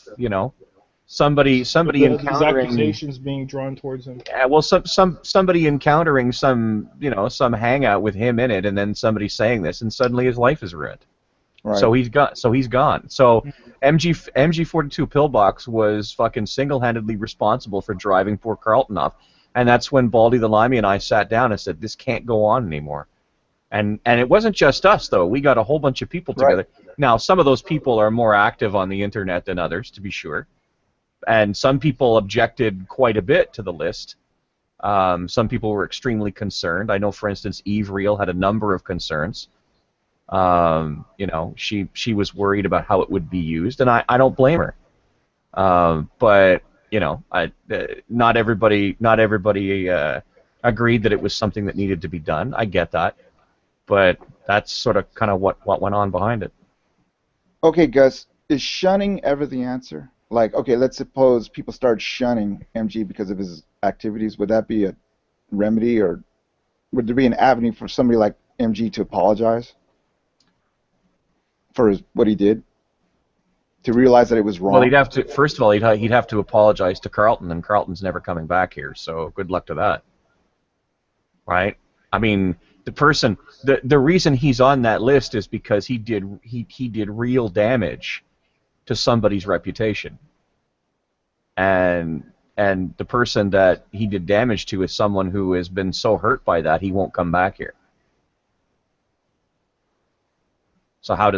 somebody these encountering accusations being drawn towards him. Yeah, well, somebody encountering some hangout with him in it, and then somebody saying this, and suddenly his life is ruined. Right. So he's gone. So MG42 Pillbox was fucking single-handedly responsible for driving poor Carlton off, and that's when Baldy the Limey and I sat down and said, this can't go on anymore. And it wasn't just us though. We got a whole bunch of people together. Right. Now some of those people are more active on the internet than others, to be sure. And some people objected quite a bit to the list. Some people were extremely concerned. I know, for instance, Eve Reel had a number of concerns. She was worried about how it would be used, and I don't blame her. But not everybody agreed that it was something that needed to be done. I get that, but that's sort of kind of what went on behind it. Okay, Gus, is shunning ever the answer? Like, okay, let's suppose people start shunning MG because of his activities. Would that be a remedy, or would there be an avenue for somebody like MG to apologize for what he did, to realize that it was wrong? Well, he'd have to. First of all, he'd have to apologize to Carlton, and Carlton's never coming back here. So good luck to that. Right? I mean, the reason he's on that list is because he did real damage to somebody's reputation, and the person that he did damage to is someone who has been so hurt by that he won't come back here. So how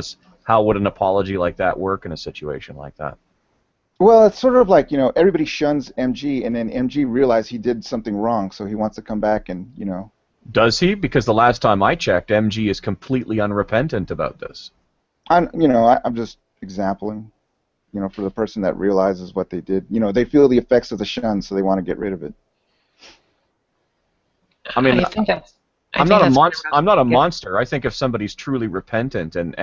would an apology like that work in a situation like that? Well, it's sort of like, everybody shuns MG, and then MG realized he did something wrong, so he wants to come back and, Does he? Because the last time I checked, MG is completely unrepentant about this. I'm just exampling. For the person that realizes what they did. They feel the effects of the shun, so they want to get rid of it. I mean, I'm not a Yeah. monster. I think if somebody's truly repentant and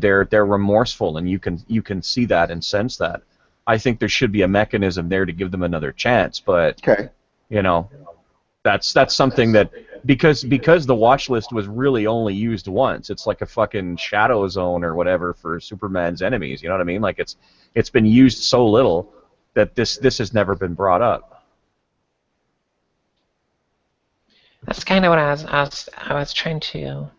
they're remorseful, and you can see that and sense that, I think there should be a mechanism there to give them another chance. But okay. That's something that because the watch list was really only used once. It's like a fucking shadow zone or whatever for Superman's enemies. You know what I mean? Like it's been used so little that this has never been brought up. That's kind of what I was trying to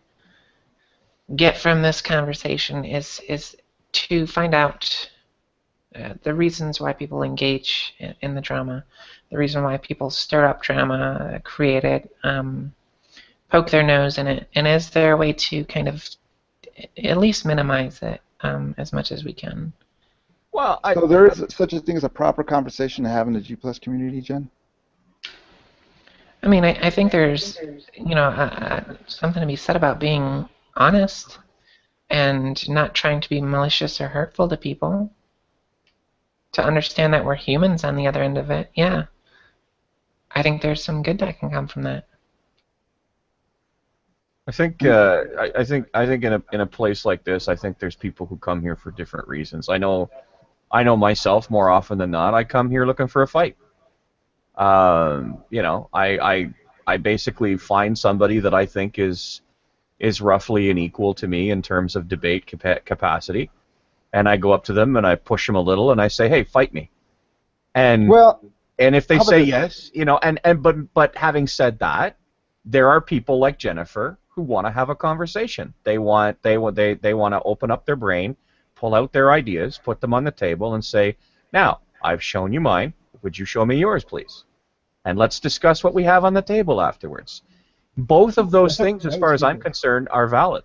get from this conversation is to find out the reasons why people engage in the drama, the reason why people stir up drama, create it, poke their nose in it, and is there a way to kind of at least minimize it as much as we can? Well, So there is such a thing as a proper conversation to have in the G Plus community, Jen? I mean, I think there's, something to be said about being honest and not trying to be malicious or hurtful to people. To understand that we're humans on the other end of it, yeah. I think there's some good that can come from that. I think in a place like this, I think there's people who come here for different reasons. I know myself more often than not. I come here looking for a fight. I basically find somebody that I think is roughly an equal to me in terms of debate capacity, and I go up to them and I push them a little and I say, "Hey, fight me." And if they say yes, but having said that, there are people like Jennifer who want to have a conversation. They want to open up their brain, pull out their ideas, put them on the table, and say, "Now, I've shown you mine. Would you show me yours, please? And let's discuss what we have on the table afterwards." Both of those things, as far as I'm concerned, are valid.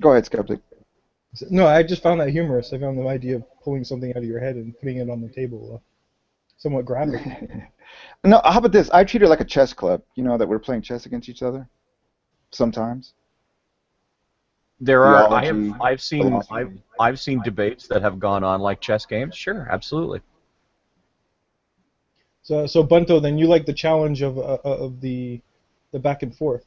Go ahead, Skeptic. No, I just found that humorous. I found the idea of pulling something out of your head and putting it on the table somewhat graphic. No, how about this? I treat it like a chess club. You know that we're playing chess against each other. Sometimes. There are. Theology, I've seen debates that have gone on like chess games. Sure, absolutely. So Bunto, then you like the challenge of the back and forth.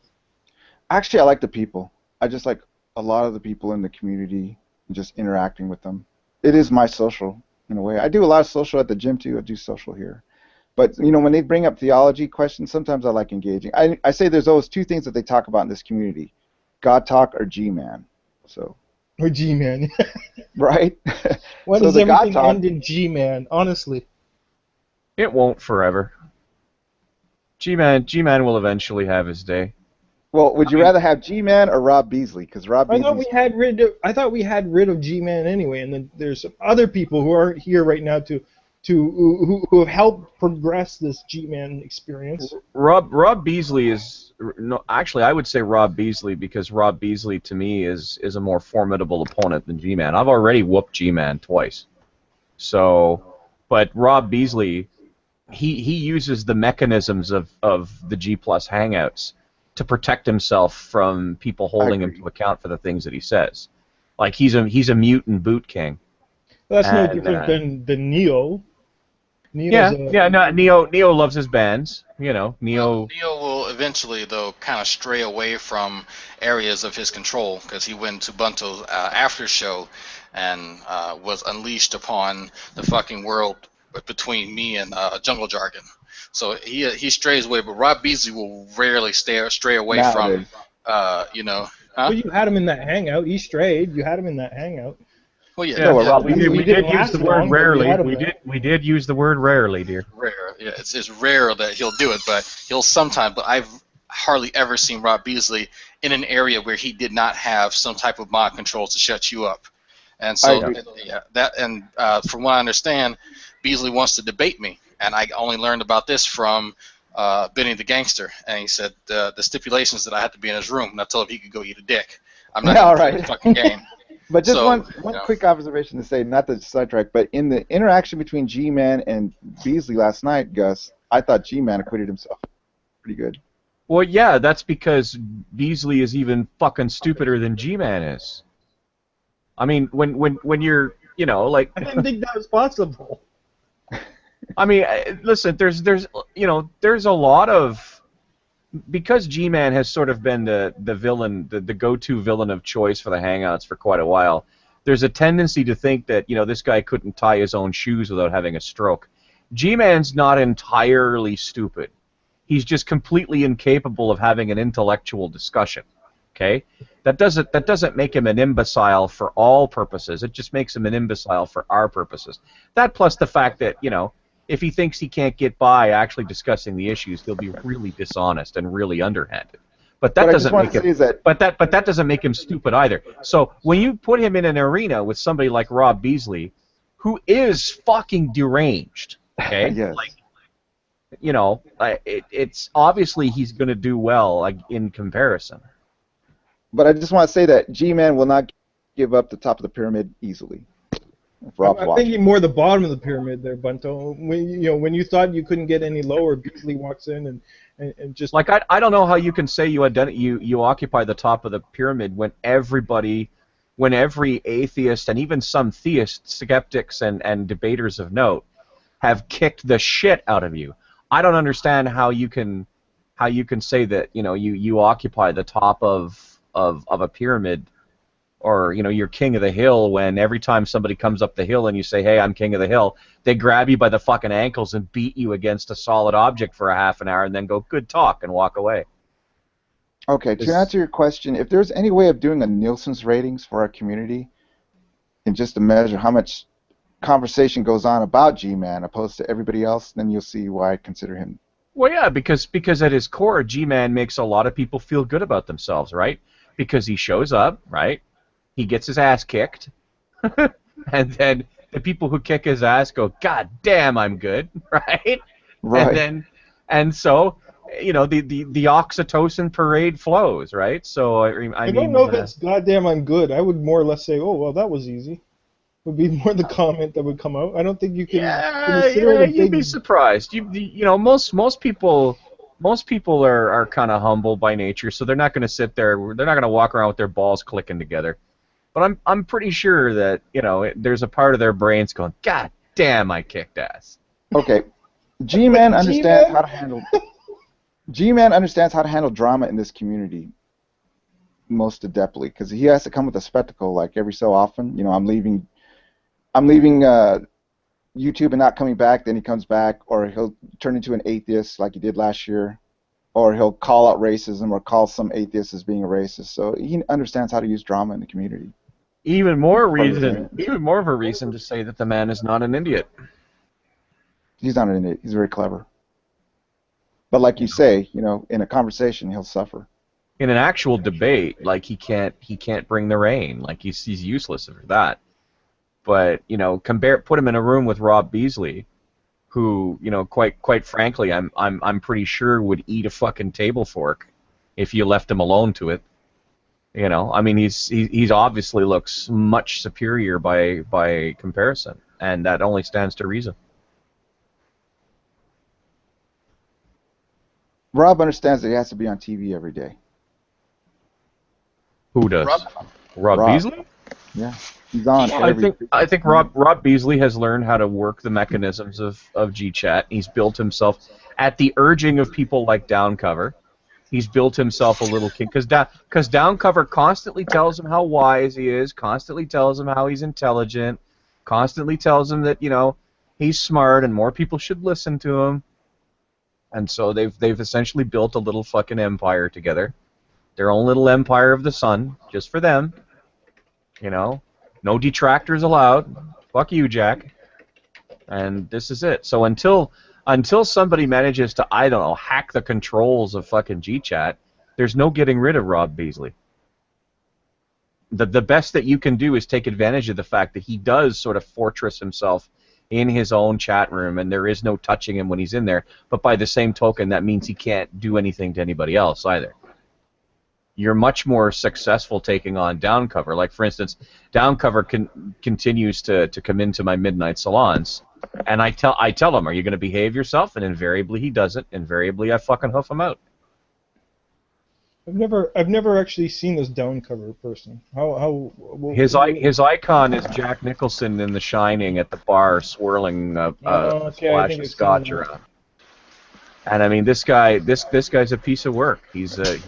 Actually, I like the people. I just like a lot of the people in the community and just interacting with them. It is my social in a way. I do a lot of social at the gym too. I do social here. But when they bring up theology questions, sometimes I like engaging. I say there's always two things that they talk about in this community: God talk or G-man. So. Or G-man. Right. Why does everything end in G-man? Honestly. It won't forever. G-man will eventually have his day. Well, would you rather have G-man or Rob Beasley? Because Rob Beasley. I thought we had rid of G-man anyway, and then there's some other people who aren't here right now who have helped progress this G-man experience. Rob Beasley is actually I would say Rob Beasley, because Rob Beasley to me is a more formidable opponent than G-man. I've already whooped G-man twice. So, but Rob Beasley, he uses the mechanisms of the G Plus Hangouts to protect himself from people holding him to account for the things that he says. Like he's a mutant boot king. Well, that's no different than Neo. Neo loves his bands. Neo will eventually, though, kind of stray away from areas of his control, because he went to Bunto's after show and was unleashed upon the fucking world between me and Jungle Jargon. So he strays away, but Rob Beasley will rarely stray away from, Huh? Well, you had him in that hangout. He strayed. You had him in that hangout. Well, Rob, we did use the word rarely. We did use the word rarely, dear. Rare, yeah. It's rare that he'll do it, but he'll sometimes. But I've hardly ever seen Rob Beasley in an area where he did not have some type of mod controls to shut you up. And so, from what I understand, Beasley wants to debate me, and I only learned about this from Benny the Gangster, and he said the stipulations that I had to be in his room, and I told him he could go eat a dick. I'm not going to play the fucking game. But just one quick observation to say, not to sidetrack, but in the interaction between G-Man and Beasley last night, Gus, I thought G-Man acquitted himself pretty good. Well, yeah, that's because Beasley is even fucking stupider than G-Man is. I mean, when you're, like... I didn't think that was possible. I mean, listen, there's a lot of... Because G-Man has sort of been the villain, the go-to villain of choice for the Hangouts for quite a while, there's a tendency to think that, this guy couldn't tie his own shoes without having a stroke. G-Man's not entirely stupid. He's just completely incapable of having an intellectual discussion. Okay? That doesn't make him an imbecile for all purposes. It just makes him an imbecile for our purposes. That plus the fact that, you know, if he thinks he can't get by actually discussing the issues, he'll be really dishonest and really underhanded. But that doesn't make him. But that doesn't make him stupid either. So when you put him in an arena with somebody like Rob Beasley, who is fucking deranged, okay? Yes. Like, you know, it's obviously he's going to do well, like, in comparison. But I just want to say that G-Man will not give up the top of the pyramid easily. I'm thinking more the bottom of the pyramid there, Bunto. When you thought you couldn't get any lower, Beasley walks in and just like I don't know how you can say you occupy the top of the pyramid when every atheist and even some theist skeptics and debaters of note have kicked the shit out of you. I don't understand how you can say that, you know, you occupy the top of a pyramid, or, you know, you're king of the hill, when every time somebody comes up the hill and you say, hey, I'm king of the hill, they grab you by the fucking ankles and beat you against a solid object for a half an hour and then go, good talk, and walk away. Okay, to answer your question, if there's any way of doing a Nielsen's ratings for our community and just to measure how much conversation goes on about G-Man opposed to everybody else, then you'll see why I consider him. Well, yeah, because at his core, G-Man makes a lot of people feel good about themselves, right? Because he shows up, right? He gets his ass kicked, and then the people who kick his ass go, God damn, I'm good, right? Right. And so, you know, the oxytocin parade flows, right? So I don't know if it's goddamn I'm good. I would more or less say, oh well, that was easy. Would be more the comment that would come out. I don't think you can. Yeah, you'd be surprised. You know, most people are kind of humble by nature, so they're not going to sit there. They're not going to walk around with their balls clicking together. But I'm pretty sure that, you know, there's a part of their brains going, God damn, I kicked ass. Okay, G-Man understands how to handle. G-Man understands how to handle drama in this community most adeptly, because he has to come with a spectacle like every so often. You know, I'm leaving YouTube and not coming back, then he comes back, or he'll turn into an atheist like he did last year, or he'll call out racism or call some atheist as being a racist. So he understands how to use drama in the community. Even more of a reason to say that the man is not an idiot. He's not an idiot. He's very clever. But like you say, you know, in a conversation, he'll suffer. In an actual debate, like he can't bring the rain. Like he's useless for that. But, you know, put him in a room with Rob Beasley, who, you know, quite frankly, I'm pretty sure would eat a fucking table fork if you left him alone to it. You know, I mean, he's obviously looks much superior by comparison, and that only stands to reason. Rob understands that he has to be on TV every day. Who does? Rob Beasley? Yeah, he's on. I think Rob Beasley has learned how to work the mechanisms of GChat. He's built himself at the urging of people like Downcover. He's built himself a little king because Downcover constantly tells him how wise he is, constantly tells him how he's intelligent, constantly tells him that, you know, he's smart and more people should listen to him. And so they've essentially built a little fucking empire together. Their own little empire of the sun, just for them. You know, no detractors allowed. Fuck you, Jack. And this is it. So until somebody manages to, I don't know, hack the controls of fucking GChat, there's no getting rid of Rob Beasley. The best that you can do is take advantage of the fact that he does sort of fortress himself in his own chat room, and there is no touching him when he's in there. But by the same token, that means he can't do anything to anybody else either. You're much more successful taking on Downcover. Like, for instance, Downcover continues to come into my midnight salons, and I tell him, are you going to behave yourself? And invariably he doesn't. Invariably I fucking hoof him out. I've never actually seen this Downcover person. His icon is Jack Nicholson in The Shining at the bar swirling a splash of scotch around. And I mean, this guy's a piece of work. He's a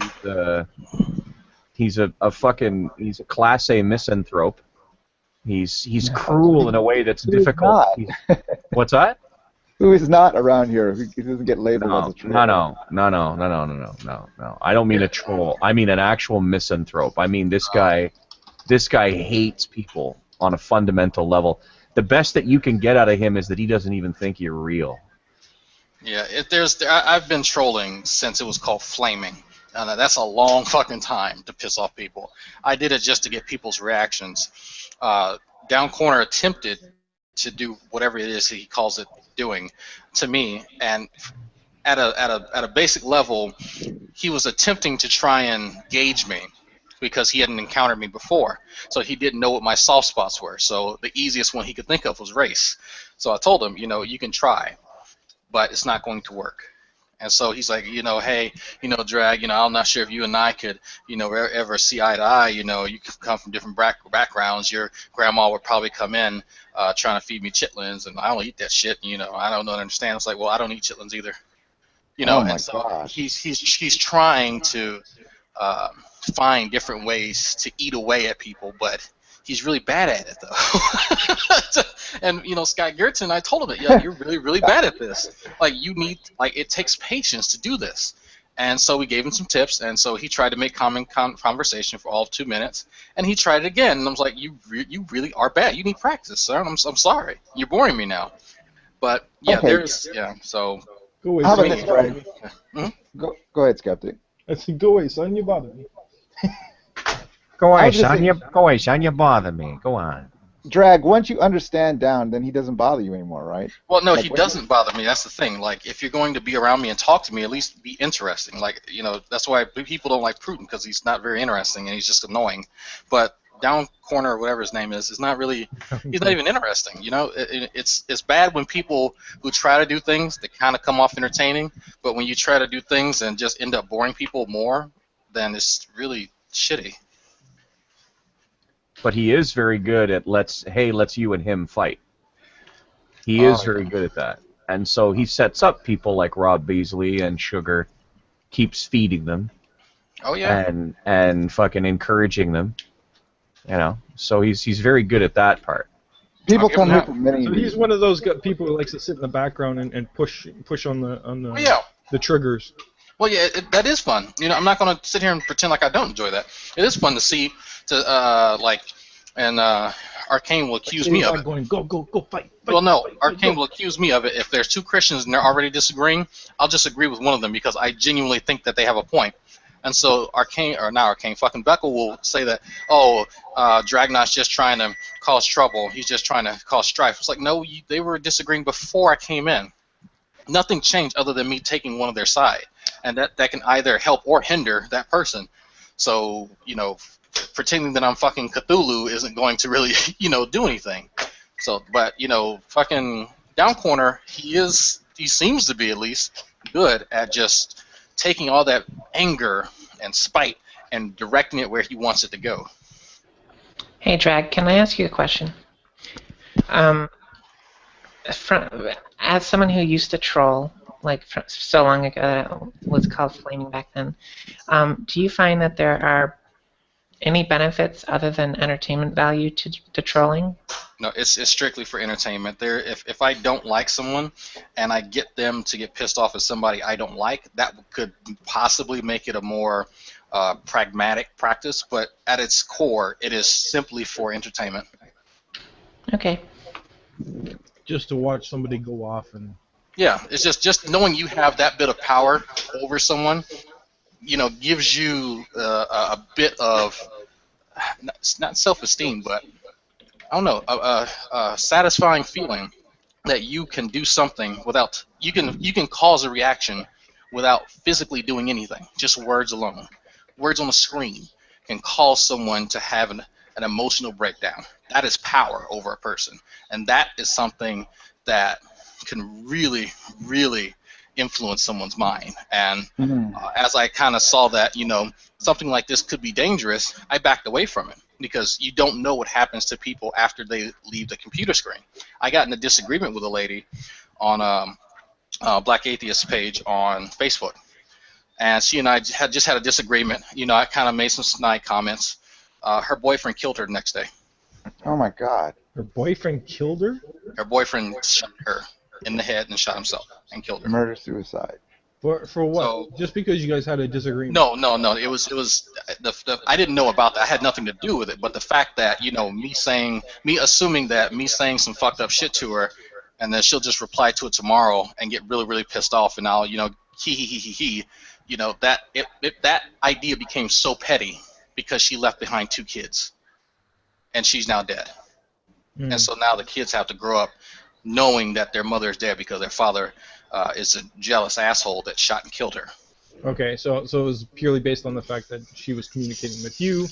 class A misanthrope. He's cruel in a way that's difficult. What's that? who is not around here, who doesn't get labeled as a troll. No. I don't mean a troll. I mean an actual misanthrope. I mean this guy hates people on a fundamental level. The best that you can get out of him is that he doesn't even think you're real. Yeah, I've been trolling since it was called flaming. That's a long fucking time to piss off people. I did it just to get people's reactions. Down Corner attempted to do whatever it is he calls it doing to me, and at a basic level, he was attempting to try and gauge me because he hadn't encountered me before, so he didn't know what my soft spots were. So the easiest one he could think of was race. So I told him, you can try, but it's not going to work. And so he's like, hey, Drag, I'm not sure if you and I could, ever see eye to eye. You could come from different backgrounds. Your grandma would probably come in trying to feed me chitlins, and I don't eat that shit. I don't understand. It's like, well, I don't eat chitlins either. Oh my and so gosh. he's trying to find different ways to eat away at people, but he's really bad at it, though. And, Scott Gerton, I told him that, you're really, really bad at this. It takes patience to do this. And so we gave him some tips, and so he tried to make common conversation for all of 2 minutes, and he tried it again, and I was like, you really are bad. You need practice, sir. I'm sorry. You're boring me now. But, yeah, Okay. So... Go away, How son. about this, Drag? Go ahead, Skeptic. I said, go away, son. You bother me. Go I away, was just son. saying- Go away, son. You bother me. Go on. Drag, once you understand Down, then he doesn't bother you anymore, right? Well, no, Like, he what- doesn't bother me. That's the thing. Like, if you're going to be around me and talk to me, at least be interesting. Like, that's why people don't like Pruden, because he's not very interesting and he's just annoying. But Down Corner, or whatever his name is not really. He's not even interesting. It's bad when people who try to do things that kind of come off entertaining, but when you try to do things and just end up boring people more, then it's really shitty. But he is very good at let's you and him fight. He is Oh, very good at that. And so he sets up people like Rob Beasley and Sugar, keeps feeding them Oh yeah. and fucking encouraging them. So he's very good at that part. People I'll give come him here that. for many So he's reasons. one of those people who likes to sit in the background and push on the Oh, yeah. the triggers. Well, yeah, that is fun. I'm not going to sit here and pretend like I don't enjoy that. It is fun to see, and Arcane will accuse me of I'm it. going, go fight. Well, no, fight, Arcane go. will accuse me of it. If there's two Christians and they're already disagreeing, I'll just agree with one of them because I genuinely think that they have a point. And so fucking Beckel will say that, Dragnot's just trying to cause trouble. He's just trying to cause strife. It's like, no, they were disagreeing before I came in. Nothing changed other than me taking one of their side. And that can either help or hinder that person. So, pretending that I'm fucking Cthulhu isn't going to really, do anything. So, but, fucking Down Corner, he seems to be at least good at just taking all that anger and spite and directing it where he wants it to go. Hey, Drag, can I ask you a question? As someone who used to troll, so long ago that it was called flaming back then, do you find that there are any benefits other than entertainment value to trolling? No, it's strictly for entertainment. If I don't like someone and I get them to get pissed off at somebody I don't like, that could possibly make it a more pragmatic practice, but at its core, it is simply for entertainment. Okay. Just to watch somebody go off and. Yeah, it's just knowing you have that bit of power over someone, gives you a bit of, not self-esteem, but I don't know, a satisfying feeling that you can do something without you can cause a reaction without physically doing anything. Just words alone, words on the screen can cause someone to have an emotional breakdown. That is power over a person, and that is something that can really, really influence someone's mind. And as I kind of saw that, something like this could be dangerous, I backed away from it because you don't know what happens to people after they leave the computer screen. I got in a disagreement with a lady on Black Atheist page on Facebook, and she and I had just had a disagreement. I kind of made some snide comments. Her boyfriend killed her the next day. Oh my God. Her boyfriend killed her? Her boyfriend shot her. in the head and shot himself and killed her. Murder suicide. For what? So- Just because you guys had a disagreement? No. It was I didn't know about that. I had nothing to do with it. But the fact that me assuming that me saying some fucked up shit to her, and then she'll just reply to it tomorrow and get really really pissed off, and I'll he, that idea became so petty because she left behind 2 kids, and she's now dead. Mm. And so now the kids have to grow up knowing that their mother is dead because their father is a jealous asshole that shot and killed her. Okay, so it was purely based on the fact that she was communicating with you,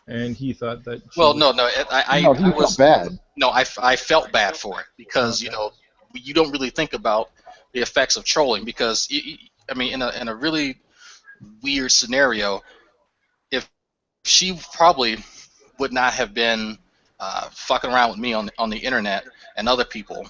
and he thought that. Well, she no, No, he I was felt bad. no, I felt bad for it because you don't really think about the effects of trolling because I mean in a really weird scenario, if she probably would not have been fucking around with me on the internet and other people,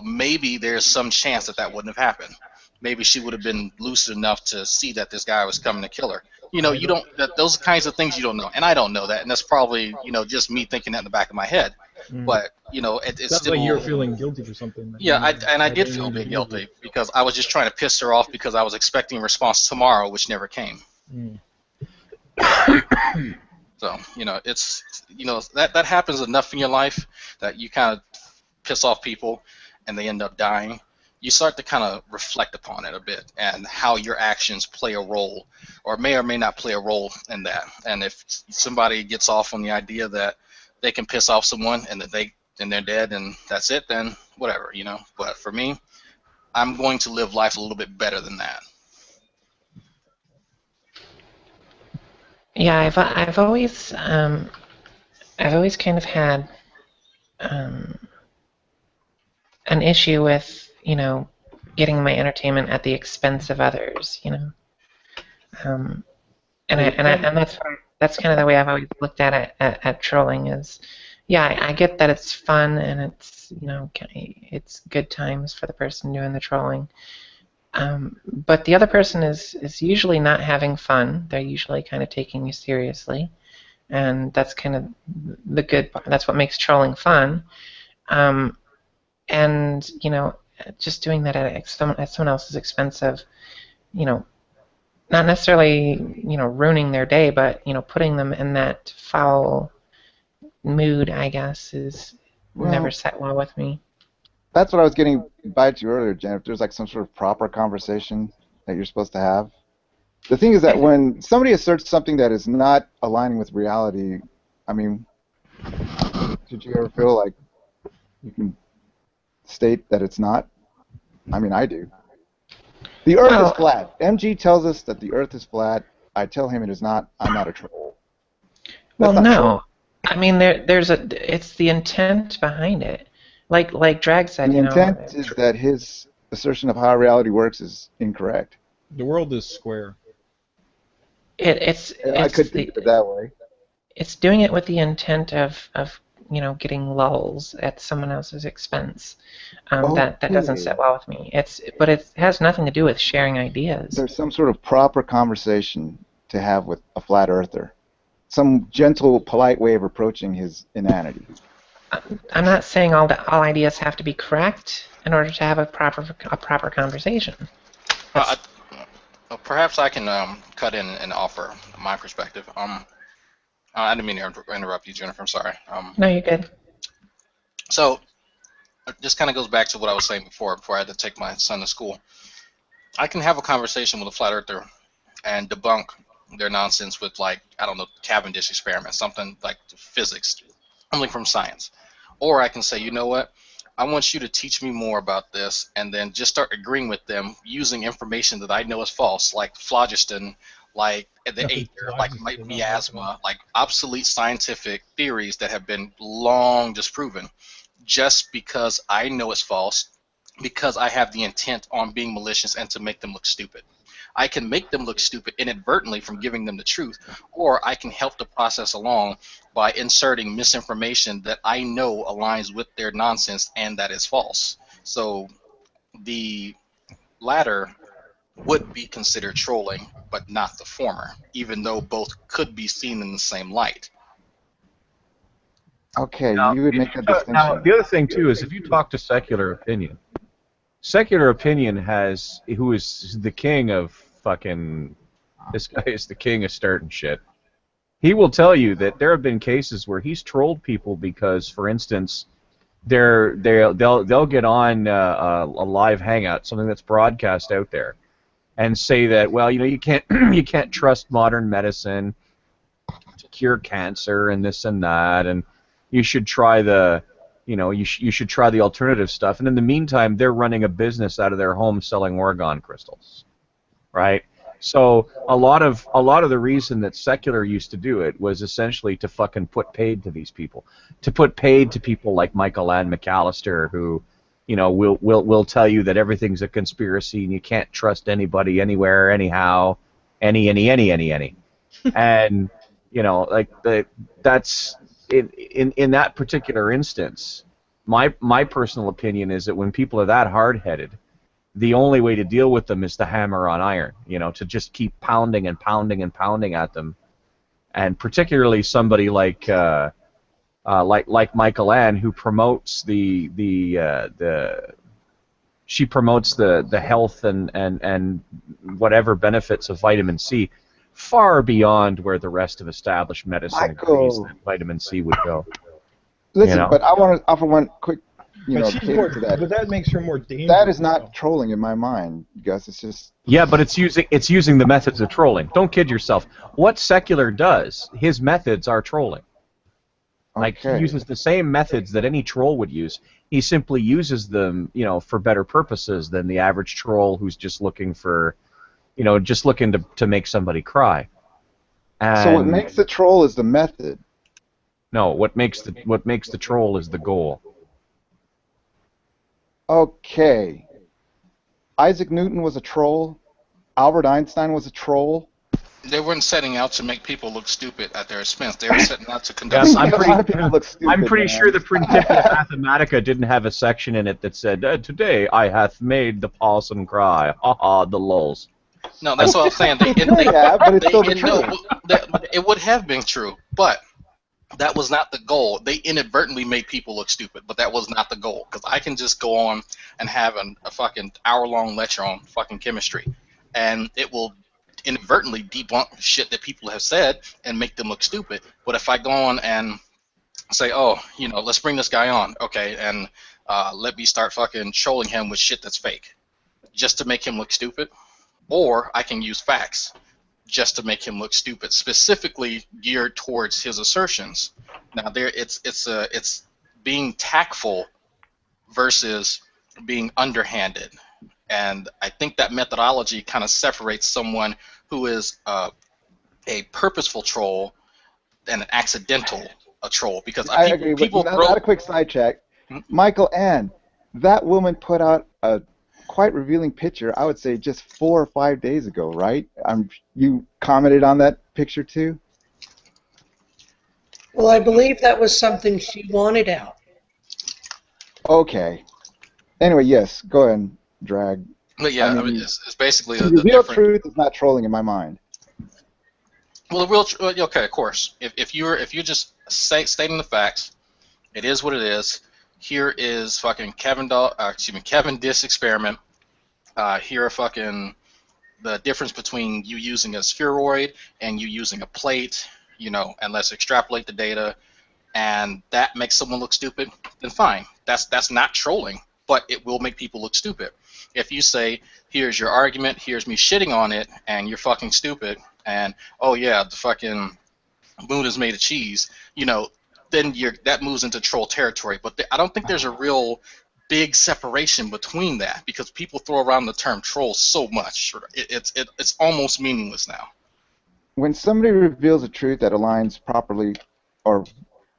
maybe there's some chance that wouldn't have happened. Maybe she would have been lucid enough to see that this guy was coming to kill her. You don't those kinds of things you don't know, and I don't know that, and that's probably just me thinking that in the back of my head. Mm. But it's Sounds still like you're feeling guilty for something. yeah, I did didn't feel a need to bit do guilty because I was just trying to piss her off because I was expecting a response tomorrow, which never came. Mm. So it's that happens enough in your life that you kind of piss off people and they end up dying. You start to kind of reflect upon it a bit and how your actions play a role, or may not play a role in that. And if somebody gets off on the idea that they can piss off someone and that they're dead and that's it, then whatever, But for me, I'm going to live life a little bit better than that. Yeah, I've always kind of had an issue with getting my entertainment at the expense of others, and that's kind of the way I've always looked at it at trolling is, yeah, I get that it's fun and it's it's good times for the person doing the trolling. But the other person is usually not having fun. They're usually kind of taking you seriously, and that's kind of the good part. That's what makes trolling fun. And just doing that at someone else's expense of, not necessarily ruining their day, but putting them in that foul mood, I guess, is never set well with me. That's what I was getting by to earlier, Jen. If there's like some sort of proper conversation that you're supposed to have. The thing is that when somebody asserts something that is not aligning with reality, I mean, did you ever feel like you can state that it's not? I mean, I do. The Earth is flat. MG tells us that the Earth is flat. I tell him it is not. I'm not a troll. Well, That's not no. trolling. I mean, it's the intent behind it. Like Drag said, The intent is that his assertion of how reality works is incorrect. The world is square. It's I could think of it that way. It's doing it with the intent of getting lulls at someone else's expense. That doesn't sit well with me. But it has nothing to do with sharing ideas. There's some sort of proper conversation to have with a flat earther. Some gentle, polite way of approaching his inanity. I'm not saying all ideas have to be correct in order to have a proper conversation. Perhaps I can cut in and offer my perspective. I didn't mean to interrupt you, Jennifer. I'm sorry. No, you're good. So, this kind of goes back to what I was saying before I had to take my son to school. I can have a conversation with a flat earther and debunk their nonsense with, like, I don't know, Cavendish experiment, something like physics, something from science. Or I can say, you know what? I want you to teach me more about this, and then just start agreeing with them using information that I know is false, like phlogiston, like the aether, like miasma, like obsolete scientific theories that have been long disproven, just because I know it's false, because I have the intent on being malicious and to make them look stupid. I can make them look stupid inadvertently from giving them the truth, or I can help the process along by inserting misinformation that I know aligns with their nonsense and that is false. So the latter would be considered trolling, but not the former, even though both could be seen in the same light. Okay, Now, you would make that distinction. Now, the other thing, too, is if you talk to secular opinion, Secular Opinion who is the king of fucking, this guy is the king of starting shit. He will tell you that there have been cases where he's trolled people because, for instance, they'll get on a live hangout, something that's broadcast out there, and say that, well, you can't you can't trust modern medicine to cure cancer and this and that, and you should try you should try the alternative stuff. And in the meantime, they're running a business out of their home selling Oregon crystals, right? So a lot of the reason that secular used to do it was essentially to fucking put paid to these people, to put paid to people like Michael Ann McAllister, who, will tell you that everything's a conspiracy and you can't trust anybody anywhere anyhow, any, and that's in that particular instance. My personal opinion is that when people are that hard-headed, the only way to deal with them is to hammer on iron, to just keep pounding and pounding and pounding at them. And particularly somebody like Michael Ann, who promotes she promotes the health and whatever benefits of vitamin C far beyond where the rest of established medicine agrees that vitamin C would go. Listen, but I want to offer one quick But she's cater more, to that. but that makes her more dangerous. That is not trolling in my mind, Gus. It's just but it's using the methods of trolling. Don't kid yourself. What secular does, his methods are trolling. Like he uses the same methods that any troll would use. He simply uses them, for better purposes than the average troll who's just looking for, to make somebody cry. And so what makes the troll is the method. No, what makes the troll is the goal. Okay. Isaac Newton was a troll. Albert Einstein was a troll. They weren't setting out to make people look stupid at their expense. They were setting out to conduct. Yes, A lot of people look stupid, I'm pretty man. sure the Principia Mathematica didn't have a section in it that said, "Today I hath made the parson cry." Ha ha, the lulz. No, that's what I'm saying. But it's still the truth. It would have been true, but that was not the goal. They inadvertently made people look stupid, but that was not the goal. Because I can just go on and have a fucking hour-long lecture on fucking chemistry, and it will inadvertently debunk shit that people have said and make them look stupid. But if I go on and say, oh, let's bring this guy on, okay, and let me start fucking trolling him with shit that's fake, just to make him look stupid, or I can use facts just to make him look stupid, specifically geared towards his assertions. Now, it's being tactful versus being underhanded, and I think that methodology kind of separates someone who is a purposeful troll and an accidental troll. Because I agree. But not a quick side check. Michael Ann, that woman put out a quite revealing picture, I would say just 4 or 5 days ago, right? You commented on that picture too? Well, I believe that was something she wanted out. Okay. Anyway, yes, go ahead, Drag. But yeah, I mean, it's basically the real truth is not trolling in my mind. Well, the real okay, of course. If you're just stating the facts, it is what it is. Here is fucking Kevin Diss experiment. Here are fucking the difference between you using a spheroid and you using a plate, and let's extrapolate the data, and that makes someone look stupid, then fine. That's not trolling, but it will make people look stupid. If you say, here's your argument, here's me shitting on it, and you're fucking stupid, and oh yeah, the fucking moon is made of cheese, then that moves into troll territory. But I don't think there's a real big separation between that, because people throw around the term troll so much. It's almost meaningless now. When somebody reveals a truth that aligns properly, or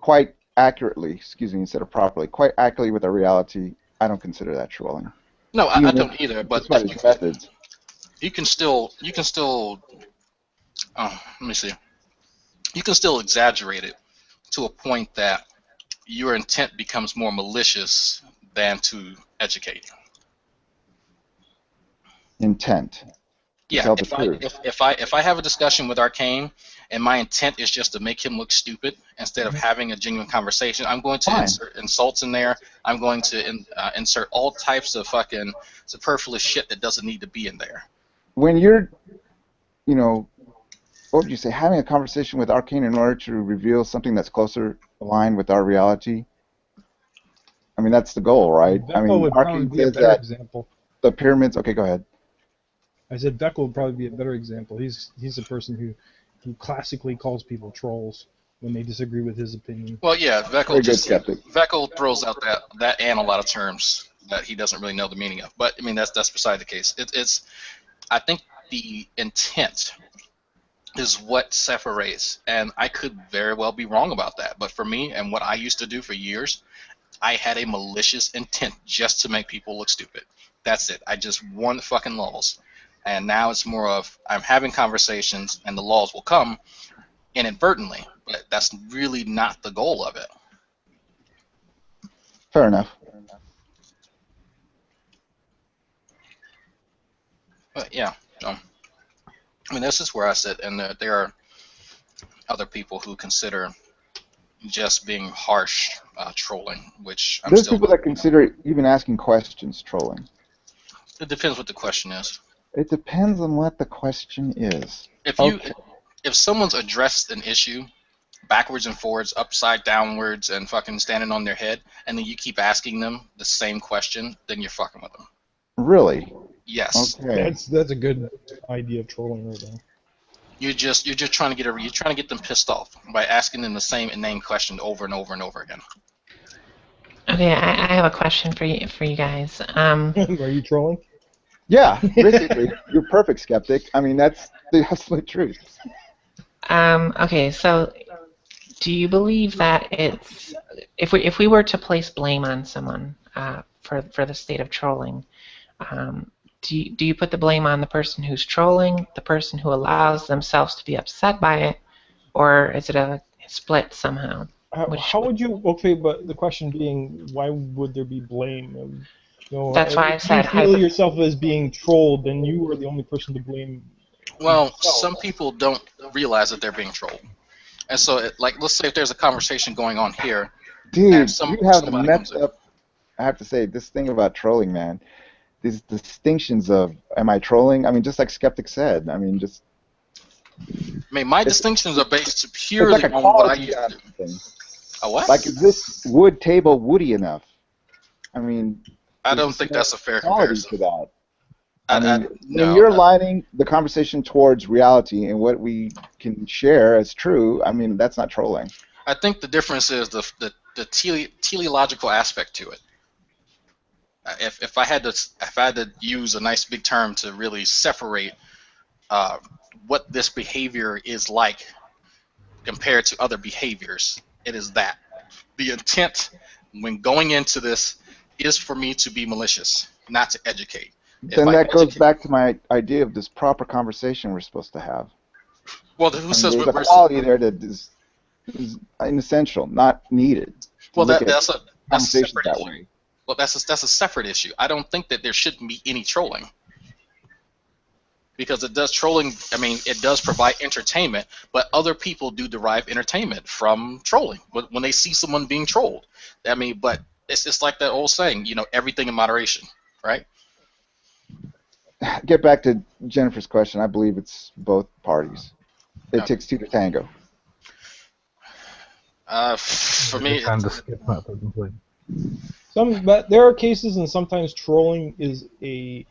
quite accurately, instead of properly, quite accurately with our reality, I don't consider that trolling. No, I don't either. But methods. You can still. Let me see. You can still exaggerate it to a point that your intent becomes more malicious than to educate. Intent. Yeah, tell the if I truth. if I have a discussion with Arcane and my intent is just to make him look stupid instead of having a genuine conversation, I'm going to Fine. insert insults in there. I'm going to insert all types of fucking superfluous shit that doesn't need to be in there. When you're, you know, what would you say, having a conversation with Arcane in order to reveal something that's closer aligned with our reality? I mean, that's the goal, right? I Veckel mean, would probably Arcane be a says better that example. the pyramids. Okay, go ahead. I said Veckel would probably be a better example. He's the person who classically calls people trolls when they disagree with his opinion. Well, yeah, Very good skeptic. Veckel throws out that and a lot of terms that he doesn't really know the meaning of. But I mean, that's beside the case. It's I think the intent is what separates, and I could very well be wrong about that. But for me and what I used to do for years, I had a malicious intent just to make people look stupid. That's it. I just won fucking laws. And now it's more of I'm having conversations and the laws will come inadvertently, but that's really not the goal of it. Fair enough. But yeah, I mean, this is where I sit, and there are other people who consider just being harsh trolling, which I'm There's still. people that consider even asking questions trolling. It depends what the question is. It depends on what the question is. If someone's addressed an issue backwards and forwards, upside downwards, and fucking standing on their head, and then you keep asking them the same question, then you're fucking with them. Really? Yes. Okay. That's a good idea of trolling right there. You're just trying to get them pissed off by asking them the same inane question over and over and over again. Okay, I have a question for you guys. Are you trolling? Yeah, basically, you're perfect, skeptic. I mean, that's the absolute truth. Okay, so do you believe that it's if we were to place blame on someone for the state of trolling, do you put the blame on the person who's trolling, the person who allows themselves to be upset by it, or is it a split somehow? How would you? Okay, but the question being, why would there be blame? You know, That's why I said if you feel yourself as being trolled, then you are the only person to blame. Well, some people don't realize that they're being trolled, and so like let's say if there's a conversation going on here, Dude, you have the somebody messed comes in. up. I have to say, this thing about trolling, man. These distinctions of, am I trolling? I mean, just like Skeptic said. I mean, just. I mean, my distinctions are based It's purely like a on what I quality used to do. thing. A what? Like, is this wood table woody enough? I mean. I don't think that's a fair quality comparison. to that. I mean, no, when you're aligning the conversation towards reality and what we can share as true, I mean, that's not trolling. I think the difference is the teleological aspect to it. If I had to use a nice big term to really separate what this behavior is like compared to other behaviors, it is that the intent when going into this is for me to be malicious, not to educate. Then that goes back to my idea of this proper conversation we're supposed to have. Well, who says there's a quality there that is inessential, not needed. Well, that's a conversation separate that issue. way. Well, that's a separate issue. I don't think that there shouldn't be any trolling. Because it does trolling, I mean, it does provide entertainment, but other people do derive entertainment from trolling when they see someone being trolled. I mean, but it's just like that old saying, you know, everything in moderation, right? Get back to Jennifer's question. I believe it's both parties. It takes two to tango. For me, But there are cases, and sometimes trolling is a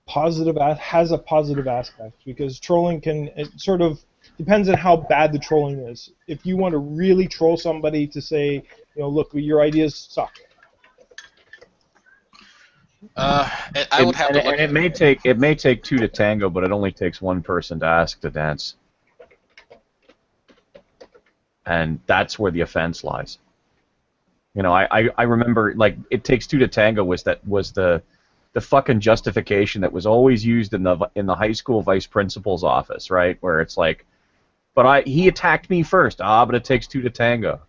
positive, has a positive aspect, because trolling it sort of depends on how bad the trolling is. If you want to really troll somebody to say, you know, look, your ideas suck. I would have to look. And it may take two to tango, but it only takes one person to ask to dance, and that's where the offense lies. You know, I remember, like, it takes two to tango was the fucking justification that was always used in the high school vice principal's office, right? Where it's like, but he attacked me first. But it takes two to tango.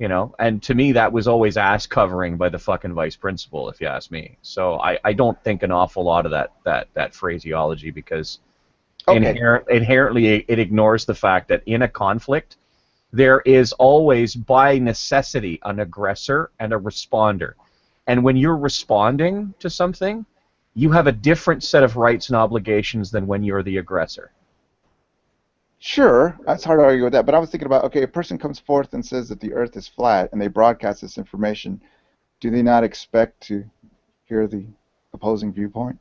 You know, and to me that was always ass covering by the fucking vice principal, if you ask me. So I don't think an awful lot of that phraseology, because Okay. inherently it ignores the fact that in a conflict there is always by necessity an aggressor and a responder. And when you're responding to something, you have a different set of rights and obligations than when you're the aggressor. Sure, that's hard to argue with that. But I was thinking about, okay, a person comes forth and says that the Earth is flat, and they broadcast this information. Do they not expect to hear the opposing viewpoint?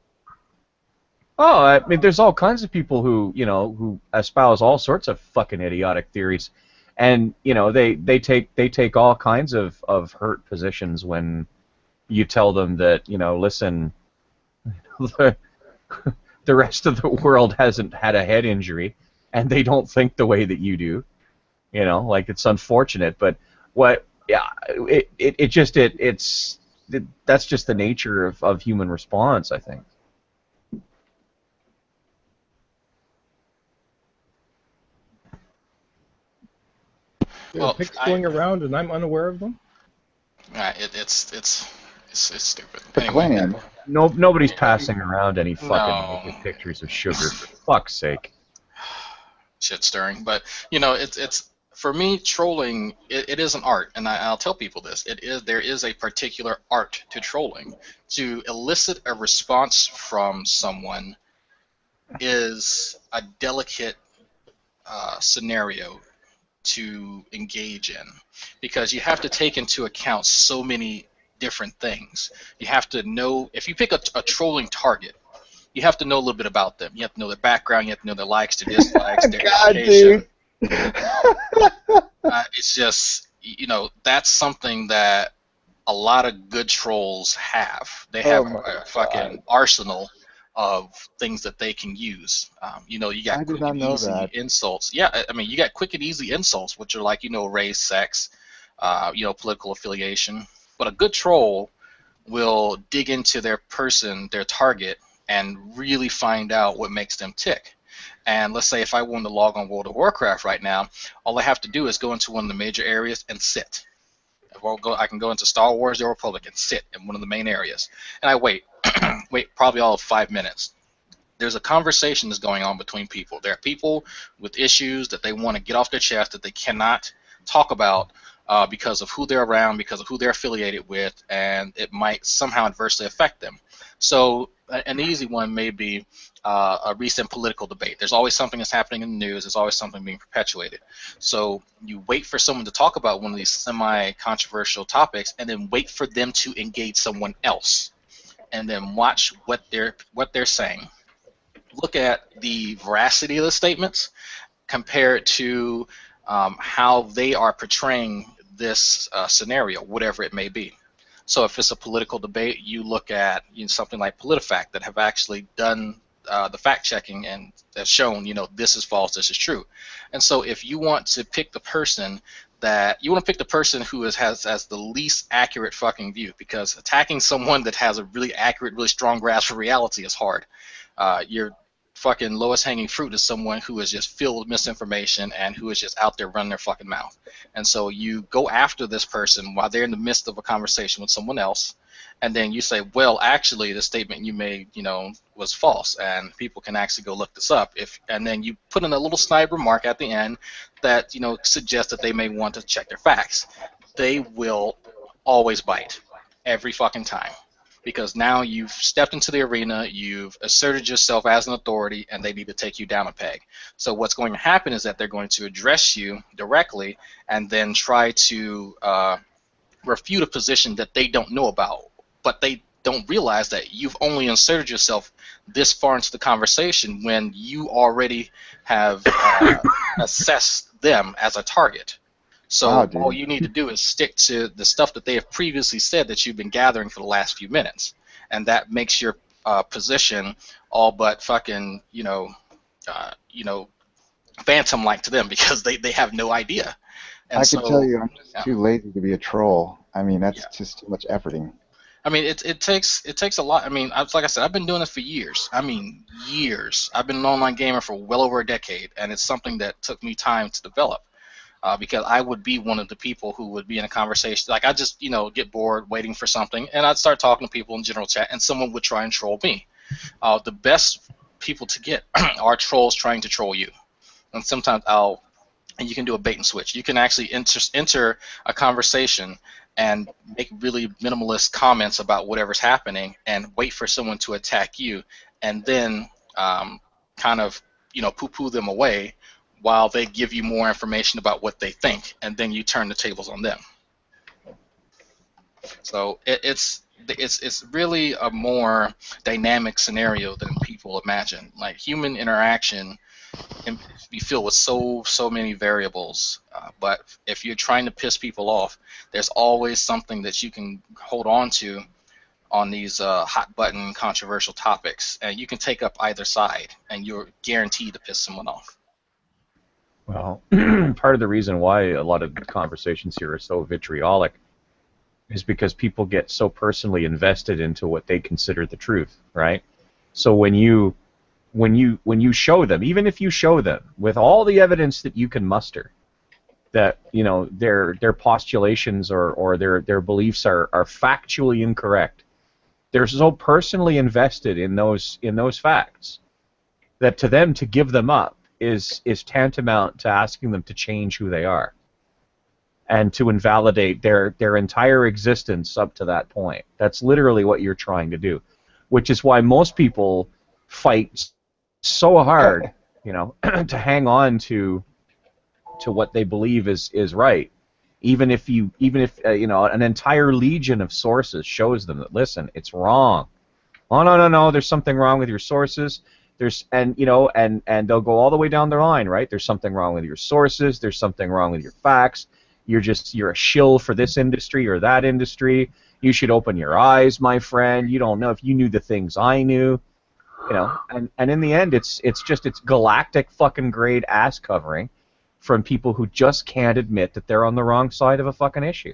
Oh, I mean, there's all kinds of people who espouse all sorts of fucking idiotic theories, and they take all kinds of hurt positions when you tell them that, listen, the rest of the world hasn't had a head injury, and they don't think the way that you do. Like, it's unfortunate, but that's just the nature of human response, I think. There Well, are pics going around, and I'm unaware of them. It's stupid. The Klan. Nobody's passing around any fucking No. naked pictures of sugar, for fuck's sake. Shit stirring, but it's for me, trolling. It is an art, and I'll tell people this. There is a particular art to trolling. To elicit a response from someone is a delicate scenario to engage in, because you have to take into account so many different things. You have to know, if you pick a trolling target, you have to know a little bit about them. You have to know their background. You have to know their likes, their dislikes, their God, education. dude. It's just, that's something that a lot of good trolls have. They have a fucking arsenal of things that they can use. You got I did quick not and know easy that. insults. Yeah, I mean, you got quick and easy insults, which are like, race, sex, political affiliation. But a good troll will dig into their person, their target, and really find out what makes them tick. And let's say if I wanted to log on World of Warcraft right now, all I have to do is go into one of the major areas and sit. I can go into Star Wars: The Old Republic and sit in one of the main areas. And I wait probably all of 5 minutes. There's a conversation that's going on between people. There are people with issues that they want to get off their chest that they cannot talk about because of who they're around, because of who they're affiliated with, and it might somehow adversely affect them. So an easy one may be a recent political debate. There's always something that's happening in the news. There's always something being perpetuated. So you wait for someone to talk about one of these semi-controversial topics, and then wait for them to engage someone else, and then watch what they're saying. Look at the veracity of the statements, compare it to how they are portraying this scenario, whatever it may be. So if it's a political debate, you look at something like PolitiFact that have actually done the fact checking and have shown this is false, this is true. And so if you want to pick the person who has the least accurate fucking view, because attacking someone that has a really accurate, really strong grasp of reality is hard. Your fucking lowest hanging fruit is someone who is just filled with misinformation and who is just out there running their fucking mouth. And so you go after this person while they're in the midst of a conversation with someone else, and then you say, well, actually, the statement you made, was false, and people can actually go look this up. And then you put in a little snide remark at the end that, suggests that they may want to check their facts. They will always bite every fucking time, because now you've stepped into the arena, you've asserted yourself as an authority, and they need to take you down a peg. So what's going to happen is that they're going to address you directly and then try to refute a position that they don't know about, but they don't realize that you've only inserted yourself this far into the conversation when you already have assessed them as a target. So all you need to do is stick to the stuff that they have previously said that you've been gathering for the last few minutes, and that makes your position all but fucking phantom-like to them, because they have no idea. And I can tell you, I'm just too lazy to be a troll. I mean, that's just too much efforting. I mean, it takes a lot. I mean, like I said, I've been doing this for years. I mean, years. I've been an online gamer for well over a decade, and it's something that took me time to develop. because I would be one of the people who would be in a conversation. Like I just, get bored waiting for something, and I'd start talking to people in general chat, and someone would try and troll me. The best people to get are trolls trying to troll you. And sometimes and you can do a bait and switch. You can actually enter a conversation and make really minimalist comments about whatever's happening and wait for someone to attack you, and then kind of, poo-poo them away while they give you more information about what they think, and then you turn the tables on them. So it's really a more dynamic scenario than people imagine. Like human interaction can be filled with so many variables, but if you're trying to piss people off, there's always something that you can hold on to on these hot button controversial topics, and you can take up either side, and you're guaranteed to piss someone off. Well, part of the reason why a lot of the conversations here are so vitriolic is because people get so personally invested into what they consider the truth, right? So when you show them, even if you show them with all the evidence that you can muster, that their postulations or their beliefs are factually incorrect, they're so personally invested in those facts that to them to give them up is tantamount to asking them to change who they are and to invalidate their entire existence up to that point. That's literally what you're trying to do, which is why most people fight so hard, to hang on to what they believe is right, even if an entire legion of sources shows them that, listen, it's wrong. Oh no, there's something wrong with your sources. And they'll go all the way down the line, right? There's something wrong with your sources. There's something wrong with your facts. You're a shill for this industry or that industry. You should open your eyes, my friend. You don't know if you knew the things I knew. And in the end, it's galactic fucking grade ass covering from people who just can't admit that they're on the wrong side of a fucking issue.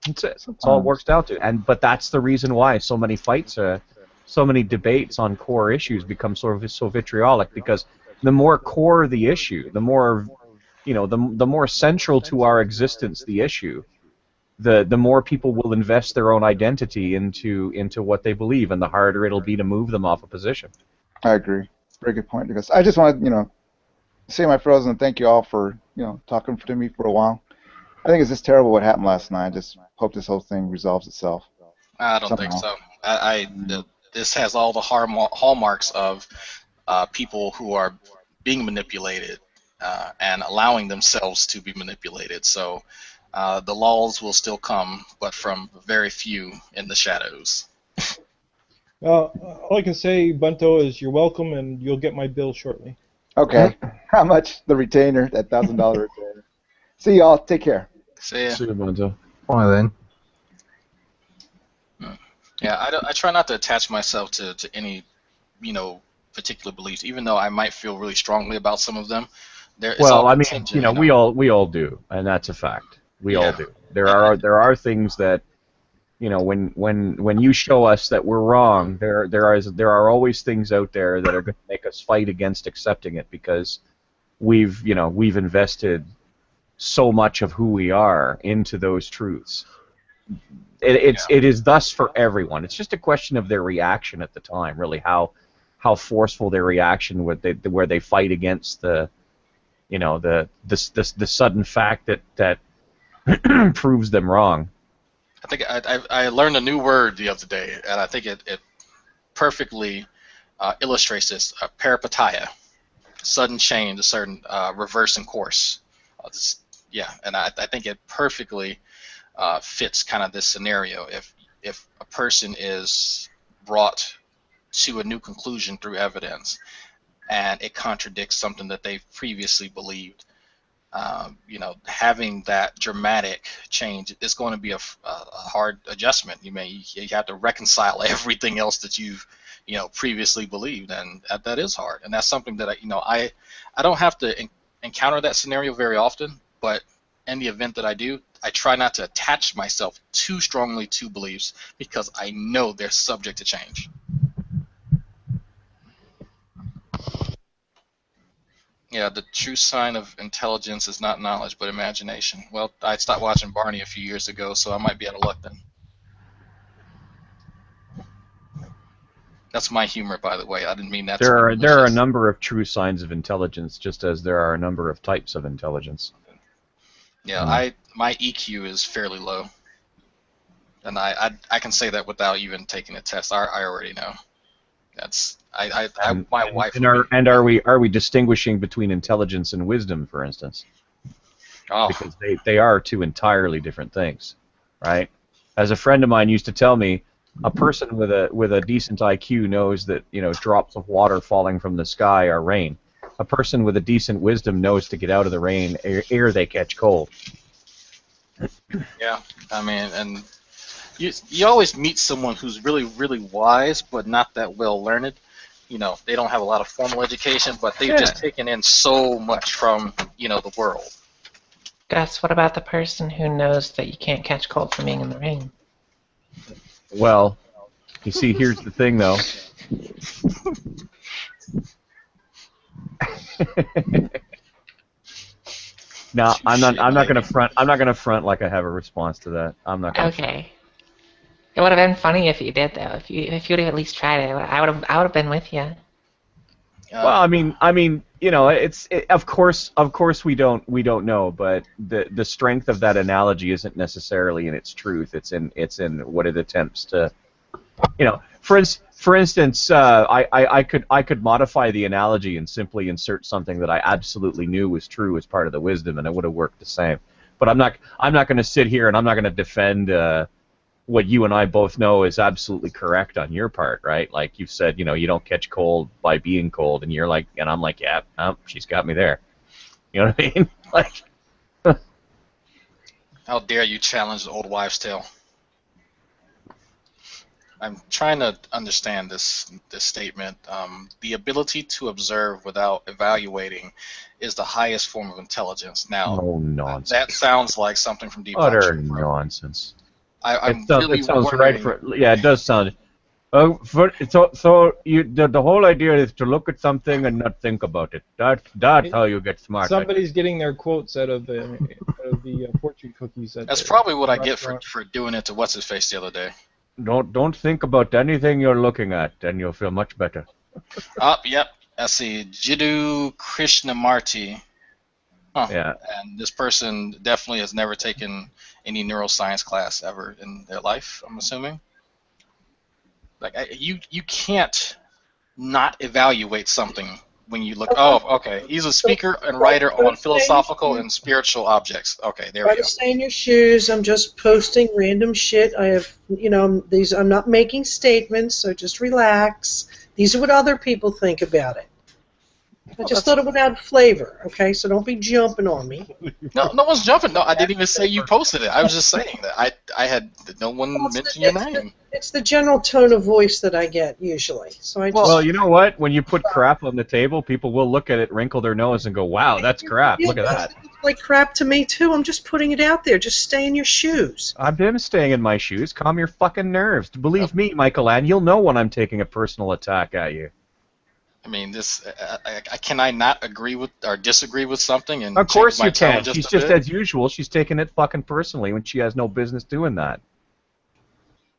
That's it. That's all it works down to. But that's the reason why so many fights, so many debates on core issues become so vitriolic, because the more core the issue, the more the more central to our existence the issue, the more people will invest their own identity into what they believe, and the harder it'll be to move them off a position. I agree. Very good point, because I just want to, say my farewells and thank you all for, talking to me for a while. I think it's just terrible what happened last night. I just hope this whole thing resolves itself. I don't think so. This has all the hallmarks of people who are being manipulated and allowing themselves to be manipulated. So the laws will still come, but from very few in the shadows. All I can say, Bunto, is you're welcome, and you'll get my bill shortly. Okay. How much? The retainer, that $1,000 retainer. See y'all. Take care. See ya. See you, Bunto. Bye then. Yeah, I try not to attach myself to any, particular beliefs, even though I might feel really strongly about some of them. Well, I mean, we all do, and that's a fact. We all do. There are things that, when you show us that we're wrong, there are always things out there that are going to make us fight against accepting it, because we've invested so much of who we are into those truths. It is thus for everyone. It's just a question of their reaction at the time, really, how forceful their reaction where they fight against the sudden fact that proves them wrong. I think I learned a new word the other day, and I think it perfectly illustrates this. Peripeteia, sudden change, a certain reverse in course. And I think it perfectly fits kind of this scenario. If a person is brought to a new conclusion through evidence, and it contradicts something that they've previously believed, having that dramatic change is going to be a hard adjustment. You have to reconcile everything else that you've previously believed, and that is hard. And that's something that I don't have to encounter that scenario very often, but in the event that I do, I try not to attach myself too strongly to beliefs, because I know they're subject to change. Yeah, the true sign of intelligence is not knowledge, but imagination. Well, I stopped watching Barney a few years ago, so I might be out of luck then. That's my humor, by the way. I didn't mean that to be There are a malicious. number of true signs of intelligence, just as there are a number of types of intelligence. Yeah, my EQ is fairly low, and I can say that without even taking a test. I already know. That's my wife. And are we distinguishing between intelligence and wisdom, for instance? Oh, Because they are two entirely different things, right? As a friend of mine used to tell me, a person with a decent IQ knows that, you know, drops of water falling from the sky are rain. A person with a decent wisdom knows to get out of the rain ere they catch cold. yeah. I mean, and you always meet someone who's really, really wise, but not that well learned. You know, they don't have a lot of formal education, but they've just taken in so much from, you know, the world. Gus, what about the person who knows that you can't catch cold from being in the rain? Well, you see, here's the thing, though. No, I'm not gonna front. I'm not gonna front like I have a response to that. I'm not gonna. Okay. It would have been funny if you did, though. If you'd have at least tried it, I would have been with you. Well, I mean, you know, of course we don't know, but the strength of that analogy isn't necessarily in its truth. It's in what it attempts to, you know. For instance, I could modify the analogy and simply insert something that I absolutely knew was true as part of the wisdom, and it would have worked the same. But I'm not going to sit here and I'm not going to defend what you and I both know is absolutely correct on your part, right? Like you've said, you know, you don't catch cold by being cold, and you're like, and I'm like, yeah, she's got me there. You know what I mean? Like, How dare you challenge the old wives' tale? I'm trying to understand this statement. The ability to observe without evaluating is the highest form of intelligence. Now, no nonsense. that sounds like something from Deepak Utter Chopra. nonsense. I'm It sounds right wondering- yeah, it does sound. So the whole idea is to look at something and not think about it. That's how you get smart. Somebody's getting their quotes out of the fortune cookies. That's probably what I get for doing it to what's his face the other day. Don't think about anything you're looking at, and you'll feel much better. Oh, yep. I see. Jiddu Krishnamurti. Huh. Yeah. And this person definitely has never taken any neuroscience class ever in their life, I'm assuming. Like, you can't not evaluate something when you look. Oh, okay. He's a speaker and writer on philosophical and spiritual objects. Okay, there we Try go. to stay in your shoes. I'm just posting random shit. I have, you know, these. I'm not making statements, so just relax. These are what other people think about it. I just thought it would add flavor, okay? So don't be jumping on me. No one's jumping. No, I didn't even say you posted it. I was just saying that I had no one mention your name. It's the general tone of voice that I get usually. So I just. Well, you know what? When you put crap on the table, people will look at it, wrinkle their nose, and go, "Wow, that's crap. Look at that." It's like crap to me too. I'm just putting it out there. Just stay in your shoes. I've been staying in my shoes. Calm your fucking nerves. Believe me, Michael Ann, you'll know when I'm taking a personal attack at you. I mean, can I not agree with or disagree with something and Of course change my you can. tone She's a just bit? as usual. She's taking it fucking personally when she has no business doing that.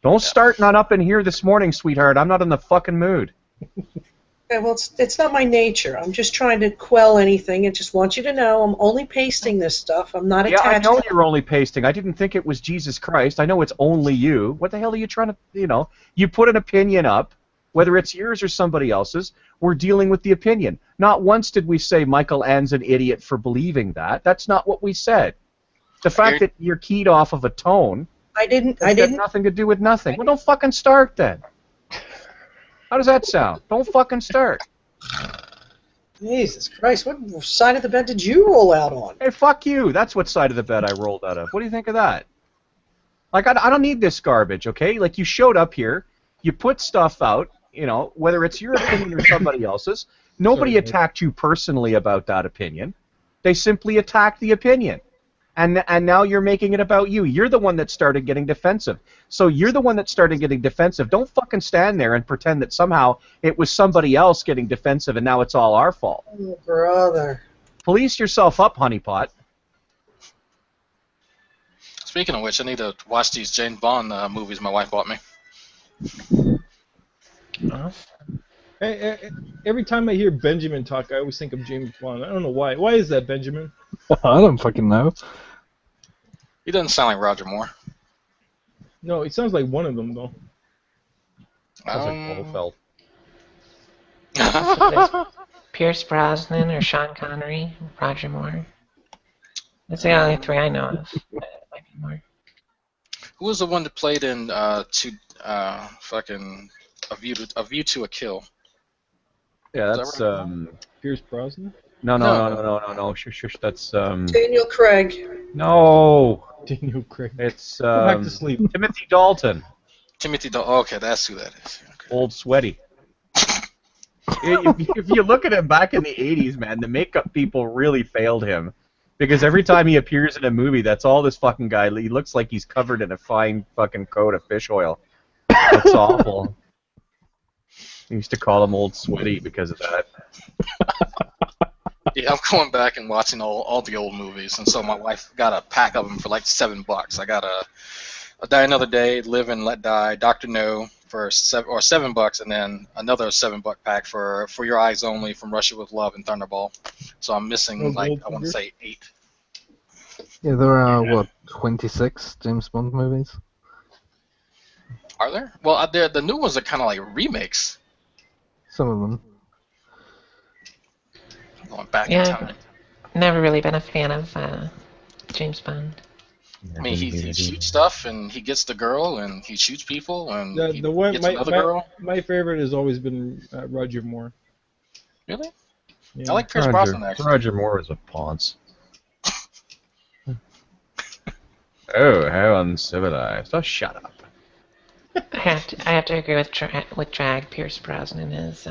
Don't start not up in here this morning, sweetheart. I'm not in the fucking mood. Okay, well, it's not my nature. I'm just trying to quell anything. I just want you to know I'm only pasting this stuff. I'm not Yeah, I attached know to you're only pasting. I didn't think it was Jesus Christ. I know it's only you. What the hell are you trying to, you know? You put an opinion up, whether it's yours or somebody else's, we're dealing with the opinion. Not once did we say Michael Ann's an idiot for believing that. That's not what we said. The fact that you're keyed off of a tone I didn't. got nothing to do with nothing. Well, don't fucking start then. How does that sound? Don't fucking start. Jesus Christ! What side of the bed did you roll out on? Hey, fuck you. That's what side of the bed I rolled out of. What do you think of that? Like, I don't need this garbage, okay? Like, you showed up here, you put stuff out, you know, whether it's your opinion or somebody else's. Nobody attacked you personally about that opinion. They simply attacked the opinion. And now you're making it about you. You're the one that started getting defensive. So you're the one that started getting defensive. Don't fucking stand there and pretend that somehow it was somebody else getting defensive and now it's all our fault. Oh, brother. Police yourself up, honeypot. Speaking of which, I need to watch these James Bond movies my wife bought me. Every time I hear Benjamin talk, I always think of James Bond. I don't know why. Why is that, Benjamin? I don't fucking know. He doesn't sound like Roger Moore. No, it sounds like one of them, though. Sounds like Blofeld. Pierce Brosnan or Sean Connery, Roger Moore. That's the only three I know of. Might be more. Who was the one that played in fucking A View to a Kill? Yeah, Is that's that right? Pierce Brosnan? No. Shush. That's Daniel Craig. no. Daniel Craig. It's Go back to sleep. Timothy Dalton. Timothy Dalton. Okay, that's who that is. Okay. Old sweaty. if you look at him back in the 80s, man, the makeup people really failed him. Because every time he appears in a movie, that's all this fucking guy. He looks like he's covered in a fine fucking coat of fish oil. That's awful. I used to call him Old Sweaty because of that. Yeah, I'm going back and watching all the old movies, and so my wife got a pack of them for like $7. I got a Die Another Day, Live and Let Die, Dr. No for $7, and then another $7 pack for Your Eyes Only, From Russia with Love, and Thunderball. So I'm missing Those old I want to figures? say 8. Yeah, there are, what, 26 James Bond movies? Are there? Well, the new ones are kind of like remakes. Some of them. Going back in Yeah, time. never really been a fan of James Bond. I mean, he shoots stuff, and he gets the girl, and he shoots people, and he The one, gets another girl. my favorite has always been Roger Moore. Really? Yeah. I like Pierce Brosnan, actually. Roger Moore is a ponce. Oh, how uncivilized. Oh, shut up. I have to agree with Drag. Pierce Brosnan is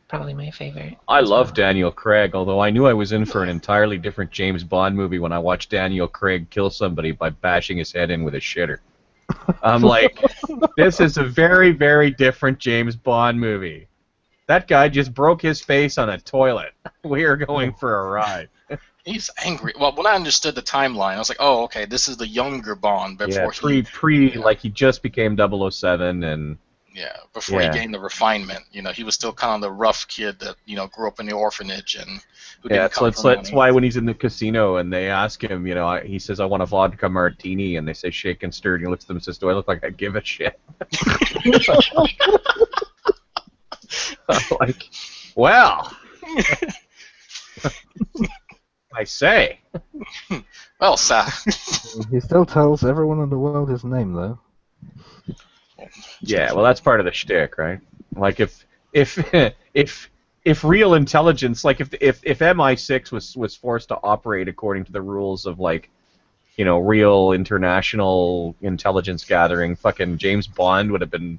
probably my favorite. I as love well. Daniel Craig, although I knew I was in for an entirely different James Bond movie when I watched Daniel Craig kill somebody by bashing his head in with a shitter. I'm like, this is a very, very different James Bond movie. That guy just broke his face on a toilet. We are going for a ride. He's angry. Well, when I understood the timeline, I was like, oh, okay, this is the younger Bond before like he just became 007 and before he gained the refinement. You know, he was still kind of the rough kid that, you know, grew up in the orphanage and who didn't come from that's money. why when he's in the casino and they ask him, you know, he says, I want a vodka martini, and they say shake and stir, and he looks at them and says, do I look like I give a shit? Like, well, I say. Well, sir. He still tells everyone in the world his name, though. Yeah, well, that's part of the shtick, right? Like if real intelligence, like if MI6 was forced to operate according to the rules of, like, you know, real international intelligence gathering, fucking James Bond would have been.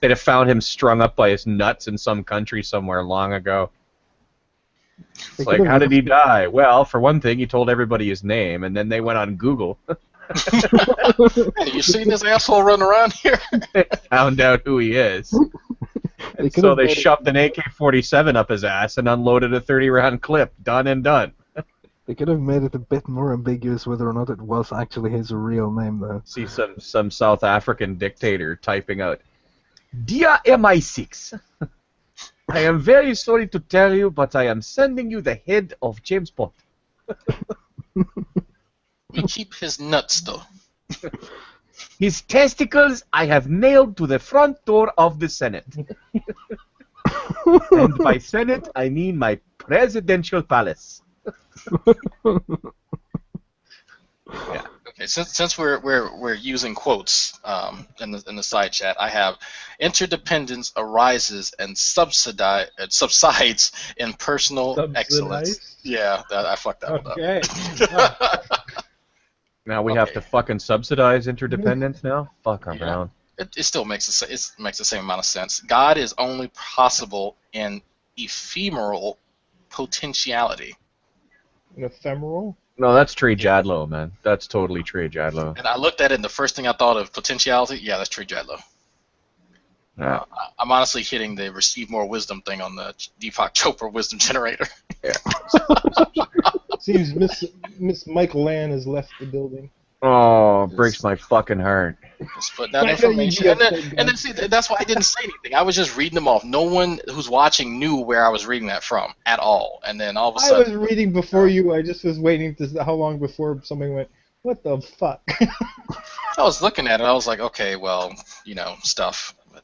They'd have found him strung up by his nuts in some country somewhere long ago. It's like, how did he die? Well, for one thing, he told everybody his name, and then they went on Google. Hey, you seen this asshole running around here? Found out who he is. And could so have they made shoved an AK-47 up his ass and unloaded a 30-round clip. Done and done. They could have made it a bit more ambiguous whether or not it was actually his real name, though. See some South African dictator typing out, Dear MI6, I am very sorry to tell you, but I am sending you the head of James Bond. We keep his nuts, though. His testicles I have nailed to the front door of the Senate. And by Senate, I mean my presidential palace. Yeah. Okay. Since we're using quotes in the side chat, I have interdependence arises and subsides in personal excellence. Yeah, I fucked that one up. Okay. Now we have to fucking subsidize interdependence now? Fuck around. It still makes the same amount of sense. God is only possible in ephemeral potentiality. An ephemeral? No, that's Trey Jadlow, man. That's totally Trey Jadlow. And I looked at it, and the first thing I thought of potentiality, yeah, that's Trey Jadlow. Yeah. I'm honestly hitting the receive more wisdom thing on the Deepak Chopra wisdom generator. Seems Miss Michael Land has left the building. Oh, breaks my fucking heart. Just put that information. And then see, that's why I didn't say anything. I was just reading them off. No one who's watching knew where I was reading that from at all. And then all of a I sudden, was reading before you. I just was waiting to how long before somebody went, "What the fuck?" I was looking at it. I was like, okay, well, stuff. But,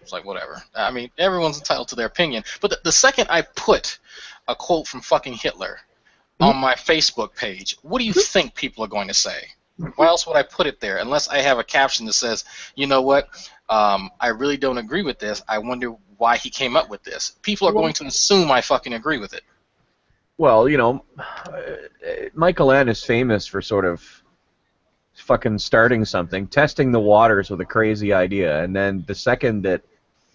it's like whatever. I mean, everyone's entitled to their opinion. But the second I put a quote from fucking Hitler on my Facebook page, what do you think people are going to say? Why else would I put it there unless I have a caption that says, you know what, I really don't agree with this. I wonder why he came up with this. People are going to assume I fucking agree with it. Well, Michael Land is famous for sort of fucking starting something, testing the waters with a crazy idea, and then the second that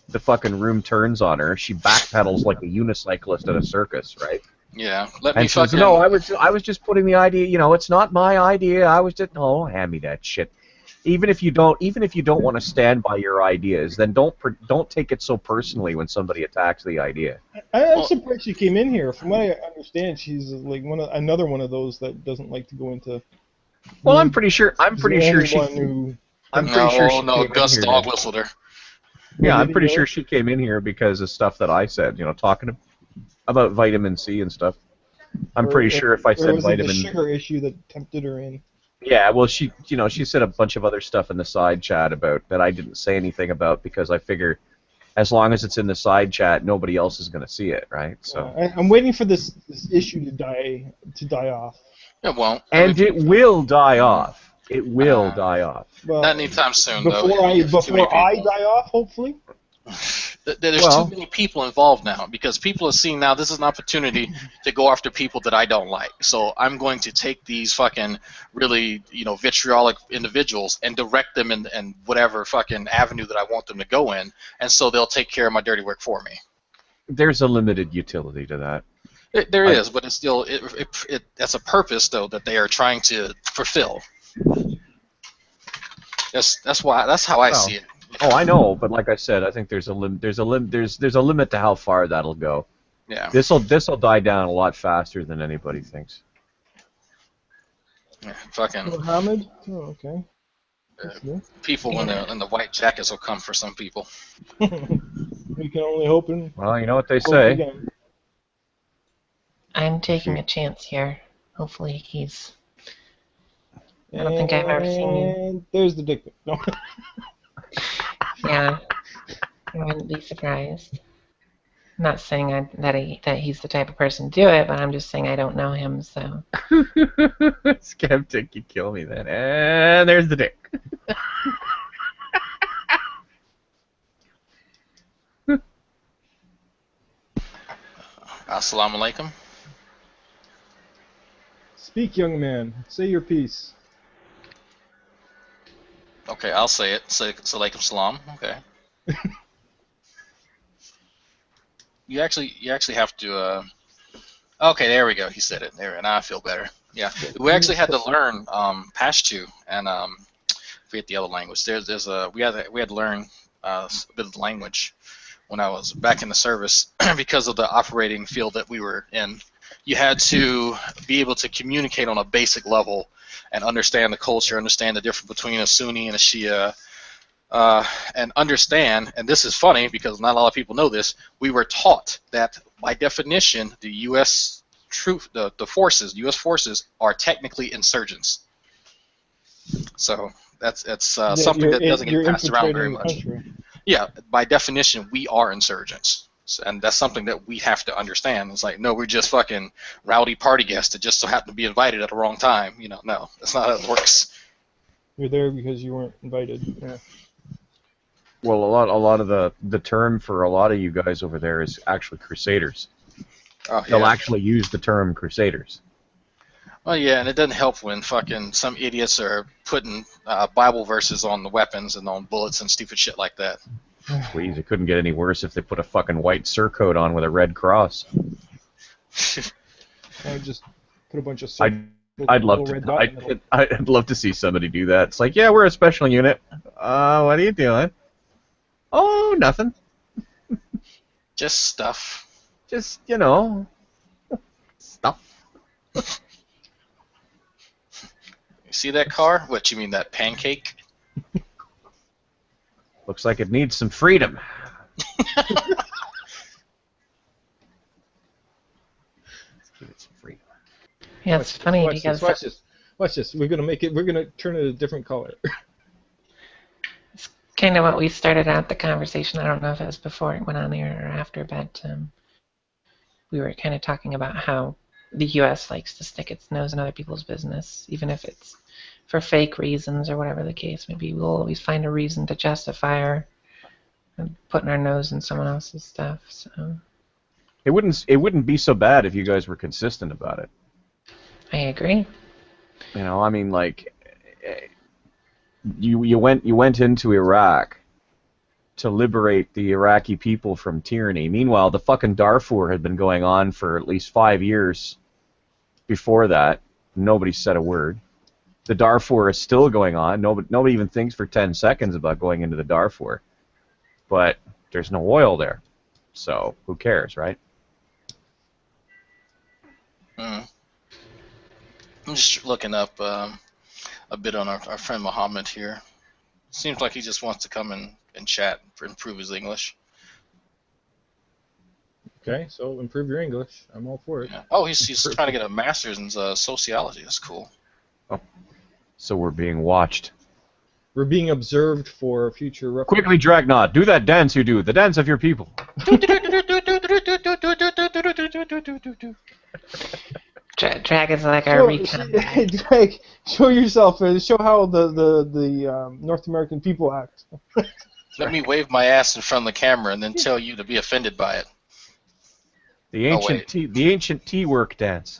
the fucking room turns on her, she backpedals like a unicyclist at a circus, right? Yeah, let And me she says, fucking. no, I was just putting the idea. It's not my idea. I was just no, hand me that shit. Even if you don't want to stand by your ideas, then don't take it so personally when somebody attacks the idea. I'm surprised she came in here. From what I understand, she's like another one of those that doesn't like to go into. Well, I'm pretty sure she. No, Gus dog whistled her. Yeah, I'm pretty sure she came in here because of stuff that I said. Talking about vitamin C and stuff. I'm pretty sure if I said vitamin. The sugar issue that tempted her in. Yeah, well, she said a bunch of other stuff in the side chat about that I didn't say anything about because I figure as long as it's in the side chat, nobody else is going to see it, right? So I'm waiting for this issue to die off. It won't. And it will die off. It will die off. Well, not anytime soon, before though. I die off, hopefully. There's too many people involved now because people are seeing now this is an opportunity to go after people that I don't like. So I'm going to take these fucking really, vitriolic individuals and direct them in whatever fucking avenue that I want them to go in, and so they'll take care of my dirty work for me. There's a limited utility to that. There is, but it's still that's a purpose though that they are trying to fulfill. That's how I see it. Oh, I know, but like I said, I think there's a limit to how far that'll go. Yeah. This'll die down a lot faster than anybody thinks. Yeah, fucking. Mohammed? Oh, okay. People in the white jackets will come for some people. We can only hope and. Well, you know what they say. Again. I'm taking a chance here. Hopefully he's. I don't think I've ever seen you. And there's the dick pic. No. Yeah, I wouldn't be surprised. I'm not saying that he's the type of person to do it, but I'm just saying I don't know him, so. Skeptic, you kill me then. And there's the dick. Assalamu alaikum. Speak, young man. Say your piece. Okay, I'll say it. Say alaikum salam. Okay. You actually have to. Okay, there we go. He said it. There, now I feel better. Yeah, we actually had to learn Pashto and forget the other language. We had to learn a bit of the language when I was back in the service because of the operating field that we were in. You had to be able to communicate on a basic level and understand the culture, understand the difference between a Sunni and a Shia, and understand, and this is funny because not a lot of people know this, we were taught that by definition the U.S. U.S. forces are technically insurgents. So that's something that doesn't get passed around very much. Yeah, by definition, we are insurgents. And that's something that we have to understand. It's like, no, we're just fucking rowdy party guests that just so happen to be invited at the wrong time. No, that's not how it works. You're there because you weren't invited. Yeah. Well, a lot of the term for a lot of you guys over there is actually crusaders. Oh, yeah. They'll actually use the term crusaders. Well, yeah, and it doesn't help when fucking some idiots are putting Bible verses on the weapons and on bullets and stupid shit like that. Please, it couldn't get any worse if they put a fucking white surcoat on with a red cross. I just Put a bunch of I'd love red to. dot in the middle. I'd love to see somebody do that. It's like, yeah, we're a special unit. What are you doing? Oh, nothing. Just stuff. Just stuff. You see that car? What, you mean that pancake? Looks like it needs some freedom. Let's give it some freedom. Yeah, it's funny because Watch this. We're gonna turn it a different color. it's kind of what we started out the conversation. I don't know if it was before it went on air or after, but we were kind of talking about how the U.S. likes to stick its nose in other people's business, even if it's for fake reasons or whatever the case may be. We'll always find a reason to justify our putting our nose in someone else's stuff. So It wouldn't be so bad if you guys were consistent about it. I agree. I mean, like, you went into Iraq to liberate the Iraqi people from tyranny. Meanwhile, the fucking Darfur had been going on for at least 5 years before that. Nobody said a word. The Darfur is still going on. Nobody even thinks for 10 seconds about going into the Darfur. But there's no oil there, so who cares, right? I'm just looking up a bit on our friend Mohammed here. Seems like he just wants to come and chat and improve his English. Okay, so improve your English. I'm all for it. Yeah. Oh, he's trying to get a master's in sociology. That's cool. Oh, so we're being watched. We're being observed for future reference. Quickly, Dragnot, do that dance you do, the dance of your people. Dragon's like our recon. Drag, show yourself. Show how the North American people act. Let me wave my ass in front of the camera and then tell you to be offended by it. The ancient tea work dance.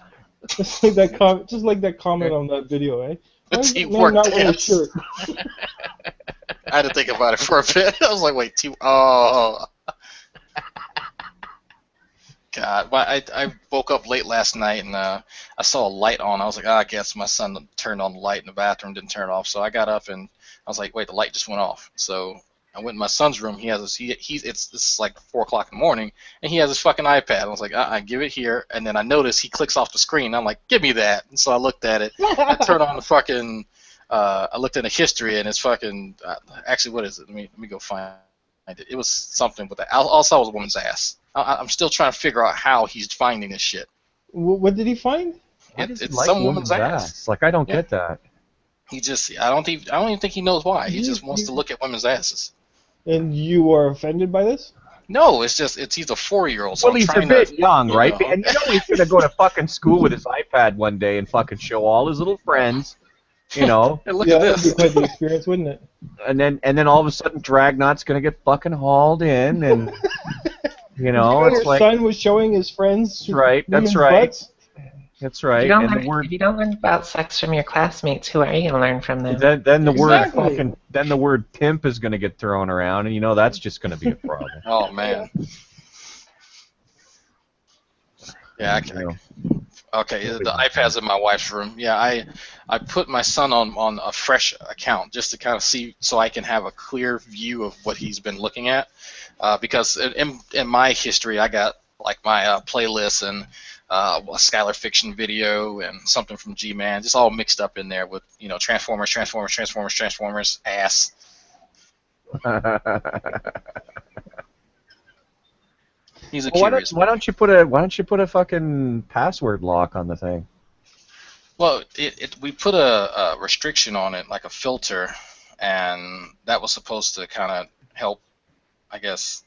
Just like that comment on that video, eh? The tea work dance. I had to think about it for a bit. I was like, wait, oh. God, I woke up late last night and I saw a light on. I was like, I guess my son turned on the light in the bathroom, didn't turn it off. So I got up and I was like, wait, the light just went off. So I went in my son's room. He has this. It's like 4 o'clock in the morning, and he has his fucking iPad. I was like, give it here. And then I noticed he clicks off the screen. I'm like, give me that. And so I looked at it. I turned on the fucking. I looked in the history, and it's fucking. Actually, what is it? Let me go find it. It was something with that. All I saw was a woman's ass. I'm still trying to figure out how he's finding this shit. What did he find? It's like some woman's ass. Like, I don't get that. He just. I don't even think he knows why. He just wants to look at women's asses. And you are offended by this? No, he's a 4-year-old. So well, he's a bit young, right? And he's gonna go to fucking school with his iPad one day and fucking show all his little friends, Hey, look at this. That'd be quite the experience, wouldn't it? And then all of a sudden, Dragnot's gonna get fucking hauled in, and it's your like son was showing his friends. That's right. Butts? That's right. If you don't learn about sex from your classmates, who are you going to learn from them? Then the word pimp is going to get thrown around, and that's just going to be a problem. Oh man. Yeah. Okay. The iPad's in my wife's room. Yeah. I put my son on a fresh account just to kind of see, so I can have a clear view of what he's been looking at, because in my history I got like my playlists and. A Skylar Fiction video and something from G-Man, just all mixed up in there with Transformers, ass. He's a curious. Why don't you put a fucking password lock on the thing? Well, we put a restriction on it, like a filter, and that was supposed to kind of help, I guess.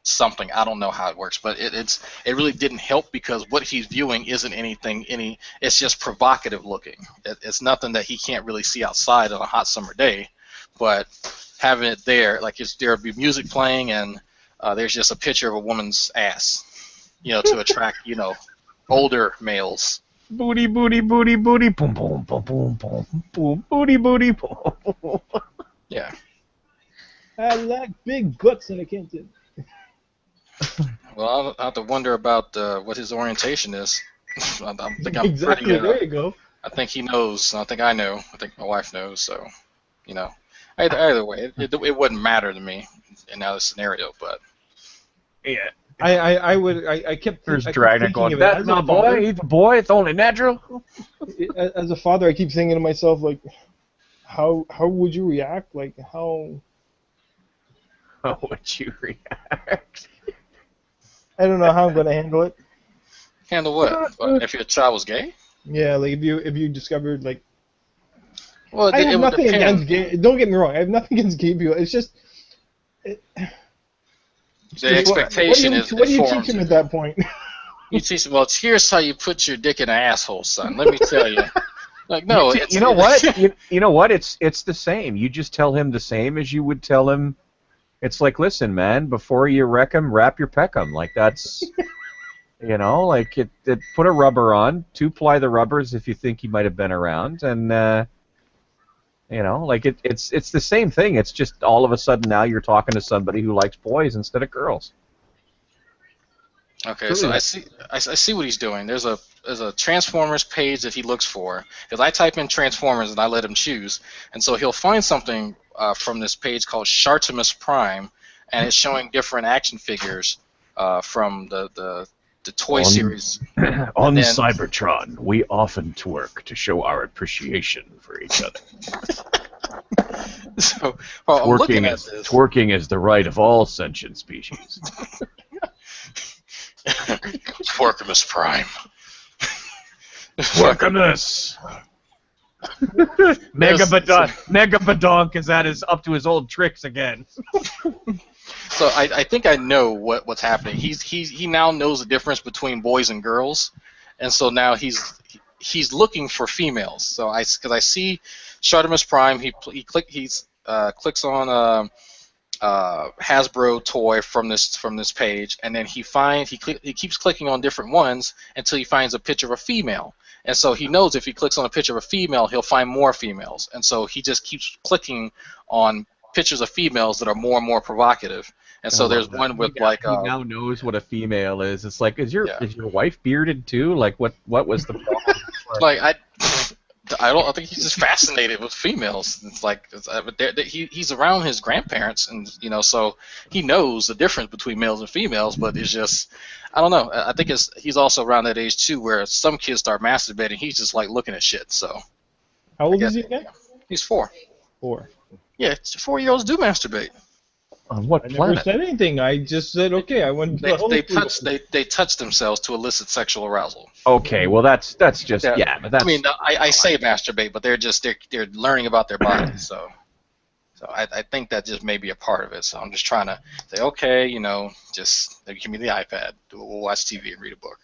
Something, I don't know how it works, but it really didn't help, because what he's viewing isn't it's just provocative looking. It's nothing that he can't really see outside on a hot summer day, but having it there, like there'll be music playing and there's just a picture of a woman's ass, to attract older males. Booty, booty, booty, booty, boom, boom, boom, boom, boom, boom, booty, booty, boom. Yeah. I like big butts and I can't do it. Well, I'll have to wonder about what his orientation is. I think I'm Exactly. pretty. There you go. I think he knows. I think I know. I think my wife knows. So, you know, either way, it wouldn't matter to me in either scenario. But Yeah. I kept There's I kept Dragnet thinking going, of it that's as my a father. boy, he's a boy, it's only natural. As a father, I keep thinking to myself, like, how would you react? Like, how? How would you react? I don't know how I'm gonna handle it. handle what? If your child was gay? Yeah, like if you discovered like Well, I it have would nothing depend. against gay. Don't get me wrong. I have nothing against gay people. It's just The what do expectation you, is what do you informed. teach him at that point? You teach them, well, here's how you put your dick in an asshole, son. Let me tell you. Like, no, You know what? You know what? It's the same. You just tell him the same as you would tell him. It's like, listen, man, before you wreck him, wrap your peckham. Like, that's, you know, like, it put a rubber on, 2-ply the rubbers if you think he might have been around, and, you know, like, it's the same thing. It's just all of a sudden now you're talking to somebody who likes boys instead of girls. Okay, so I see what he's doing. There's a Transformers page that he looks for, because I type in Transformers and I let him choose, and so he'll find something from this page called Shartimus Prime, and it's showing different action figures from the toy series. On then- Cybertron, we often twerk to show our appreciation for each other. So while I'm looking at this, Twerking is the right of all sentient species. Twerkimus Prime. Twerkimus! Megabadonk is up to his old tricks again. So I think I know what's happening. He now knows the difference between boys and girls, and so now he's looking for females. So because I see Shartimus Prime, he clicks on Hasbro toy from this page, and then he keeps clicking on different ones until he finds a picture of a female. And so he knows if he clicks on a picture of a female, he'll find more females. And so he just keeps clicking on pictures of females that are more and more provocative. And so there's one with he now knows what a female is. It's like, is your wife bearded too? Like, what was the problem? like I think he's just fascinated with females. It's like he's around his grandparents, and you know, so he knows the difference between males and females. But it's just, I don't know. I think he's also around that age too, where some kids start masturbating. He's just like looking at shit. So How old is he again? he's 4. 4. Yeah, 4-year-olds do masturbate. On what I never planet? said anything. I just said okay. I went. They touch themselves to elicit sexual arousal. Okay, well that's just but that's. I mean, I say masturbate, but they're learning about their bodies. So I think that just may be a part of it. So I'm just trying to say, okay, you know, just give me the iPad. We'll watch TV and read a book.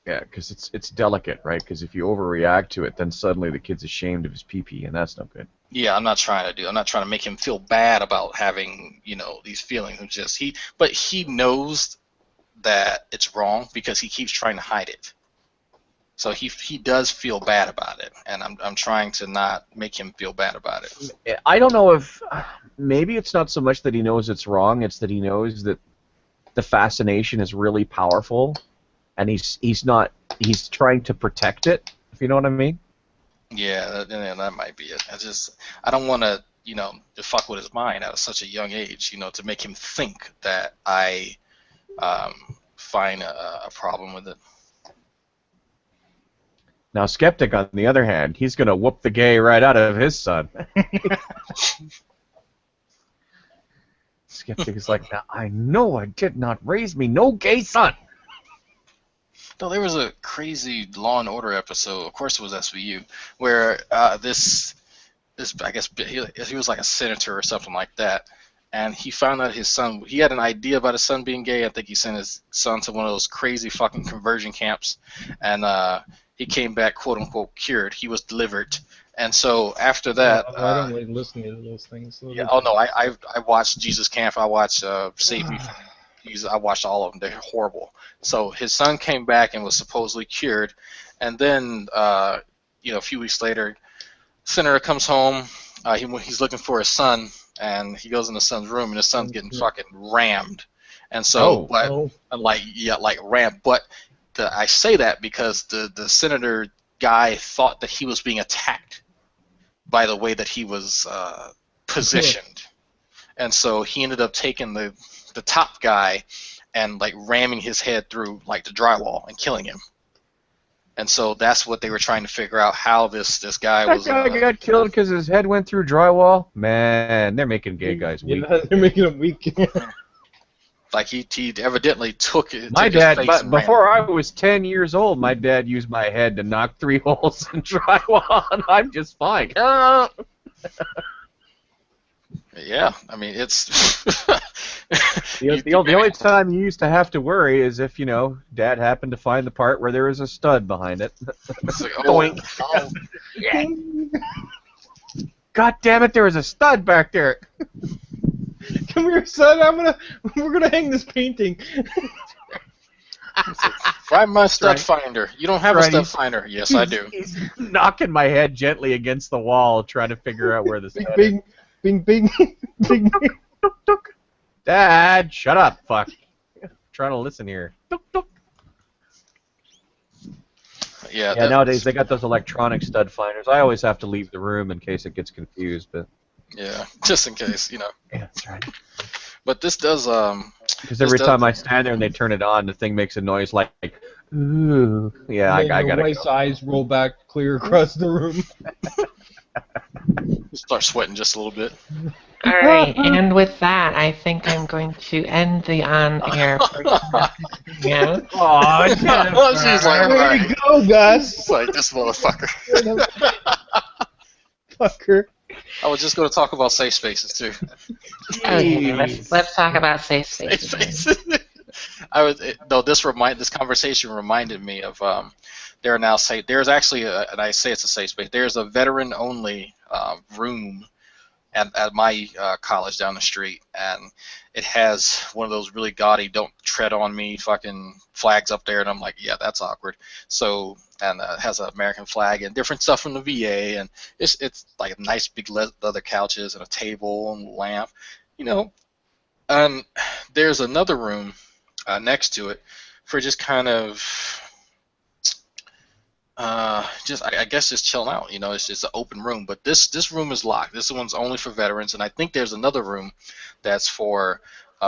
Yeah, because it's delicate, right? Because if you overreact to it, then suddenly the kid's ashamed of his pee-pee, and that's no good. Yeah, I'm not trying to make him feel bad about having, you know, these feelings. It's just but he knows that it's wrong because he keeps trying to hide it. So he does feel bad about it, and I'm trying to not make him feel bad about it. I don't know if maybe it's not so much that he knows it's wrong; it's that he knows that the fascination is really powerful, and he's trying to protect it. If you know what I mean. Yeah, that might be it. I don't want to, you know, to fuck with his mind at such a young age, you know, to make him think that I find a problem with it. Now, Skeptic, on the other hand, he's going to whoop the gay right out of his son. Skeptic is like, now, I know I did not raise me no gay son. No, there was a crazy Law and Order episode. Of course, it was SVU, where this I guess he was like a senator or something like that, and he found out his son. He had an idea about his son being gay. I think he sent his son to one of those crazy fucking conversion camps, and he came back quote unquote cured. He was delivered, and so after that, I don't like listening to those things. So yeah. Oh no, I watched Jesus Camp. I watched Save Me from I watched all of them. They're horrible. So his son came back and was supposedly cured, and then you know, a few weeks later, senator comes home. He's looking for his son, and he goes in the son's room, and his son's getting fucking rammed. And so, like rammed. But I say that because the senator guy thought that he was being attacked by the way that he was positioned, and so he ended up taking the top guy and like ramming his head through like the drywall and killing him. And so that's what they were trying to figure out, how this guy That was. guy got killed because his head went through drywall. Man, they're making gay guys weak. Yeah, they're making him weak. Like he evidently took it. My took his dad, face but and ran. before I was 10 years old, my dad used my head to knock 3 holes in drywall, and I'm just fine. Yeah, I mean it's. The only time you used to have to worry is if, Dad happened to find the part where there was a stud behind it. It's like, Doink. oh, Yeah. God damn it, there was a stud back there. Come here, son. We're gonna hang this painting. Grab my stud right. finder. You don't have a Right, stud he's- finder. Yes, I do. He's knocking my head gently against the wall, trying to figure out where the Bing, stud bing, is. bing, bing, bing, bing. Dad, shut up, fuck. I'm trying to listen here. Yeah. Yeah, nowadays they got those electronic stud finders. I always have to leave the room in case it gets confused, but Yeah, just in case, yeah, that's right. But this does Because every This time does- I stand there and they turn it on, the thing makes a noise like ooh. Yeah, I And then gotta the wife's go. eyes roll back clear across the room. start sweating just a little bit. All right, and with that, I think I'm going to end the on-air portion. Yeah. Aw, She's like, Way right. to go, Gus. It's like this motherfucker. Fucker. I was just going to talk about safe spaces too. Okay, let's talk about safe Safe spaces. spaces. This conversation reminded me of there are now safe. There's actually and I say it's a safe space. There's a veteran-only room at my college down the street, and it has one of those really gaudy "Don't tread on me" fucking flags up there, and I'm like, yeah, that's awkward. So, and it has an American flag and different stuff from the VA, and it's like nice big leather couches and a table and a lamp, And there's another room next to it for just kind of I guess just chilling out. It's just an open room, but this room is locked. This one's only for veterans, and I think there's another room that's for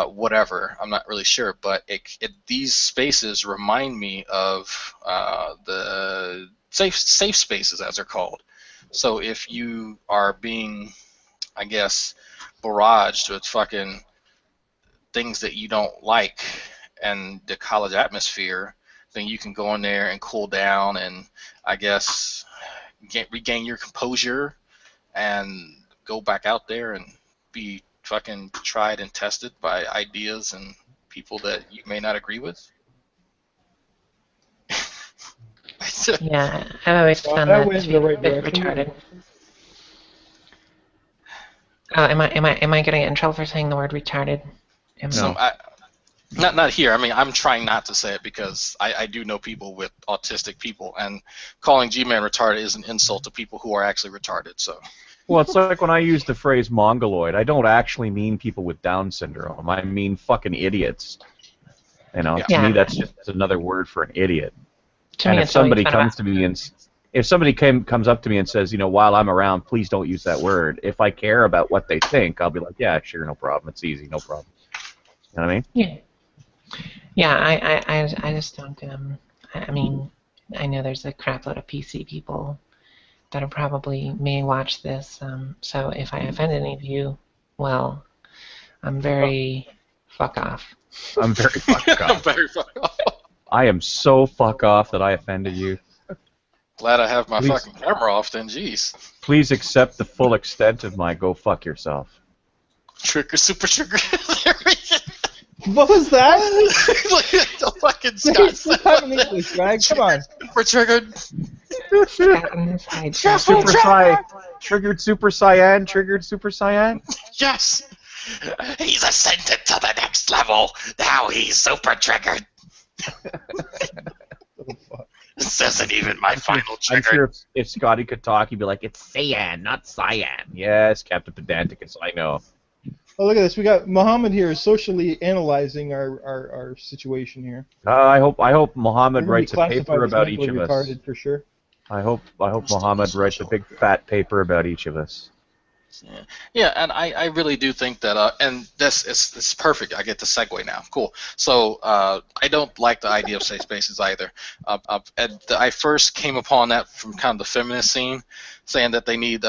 whatever. I'm not really sure, but these spaces remind me of the safe spaces, as they're called. So if you are being, I guess, barraged with fucking things that you don't like and the college atmosphere, then you can go in there and cool down and, I guess, regain your composure and go back out there and be fucking tried and tested by ideas and people that you may not agree with. Yeah, I've always Well, found that that went to in be the a right bit direction. retarded. Oh, am I gonna get in trouble for saying the word retarded? So not here. I mean, I'm trying not to say it because I do know people with autistic people, and calling G-Man retarded is an insult to people who are actually retarded. So. Well, it's like when I use the phrase mongoloid, I don't actually mean people with Down syndrome. I mean fucking idiots. To Yeah. me, that's just another word for an idiot. To And me, if it's always somebody been comes about- to me and if somebody comes up to me and says, while I'm around, please don't use that word. If I care about what they think, I'll be like, yeah, sure, no problem. It's easy, no problem. You know what I mean? Yeah. Yeah, I just don't. I mean, I know there's a crap load of PC people that are probably may watch this. So if I offend any of you, well, I'm very fuck off. I'm very fucked off. Very fuck off. I am so fuck off that I offended you. Glad I have my Please. fucking camera off then, jeez. Please accept the full extent of my go fuck yourself. Trigger, super trigger. What was that? The fucking Say Scott it sometime in English, Greg. Come on. super triggered. Scott on his side. Triggered Super Saiyan, triggered Super Saiyan. Yes! He's ascended to the next level. Now he's super triggered. This isn't even my final I'm trigger. sure if Scotty could talk, he'd be like, it's Saiyan, not Cyan. Yes, Captain Pedanticus, I know. Oh, look at this. We got Muhammad here socially analyzing our situation here. I hope Mohammed We're gonna be writes a classified paper as about each mentally of us. retarded for sure. I hope Mohammed writes a big fat paper about each of us. Yeah, and I really do think that, and this is perfect. I get the segue now. Cool. So I don't like the idea of safe spaces either. I first came upon that from kind of the feminist scene, saying that they need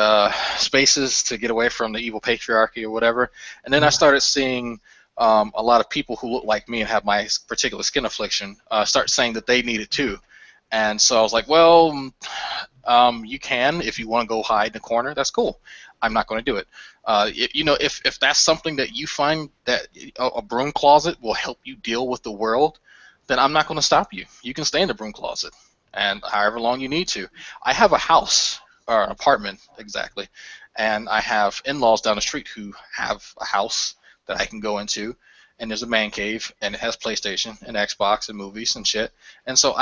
spaces to get away from the evil patriarchy or whatever. And then I started seeing a lot of people who look like me and have my particular skin affliction start saying that they need it too. And so I was like, well, you can if you want to go hide in a corner. That's cool. I'm not going to do it. If that's something that you find that a broom closet will help you deal with the world, then I'm not going to stop you. You can stay in the broom closet, and however long you need to. I have a house, or an apartment exactly, and I have in-laws down the street who have a house that I can go into, and there's a man cave, and it has PlayStation and Xbox and movies and shit, and so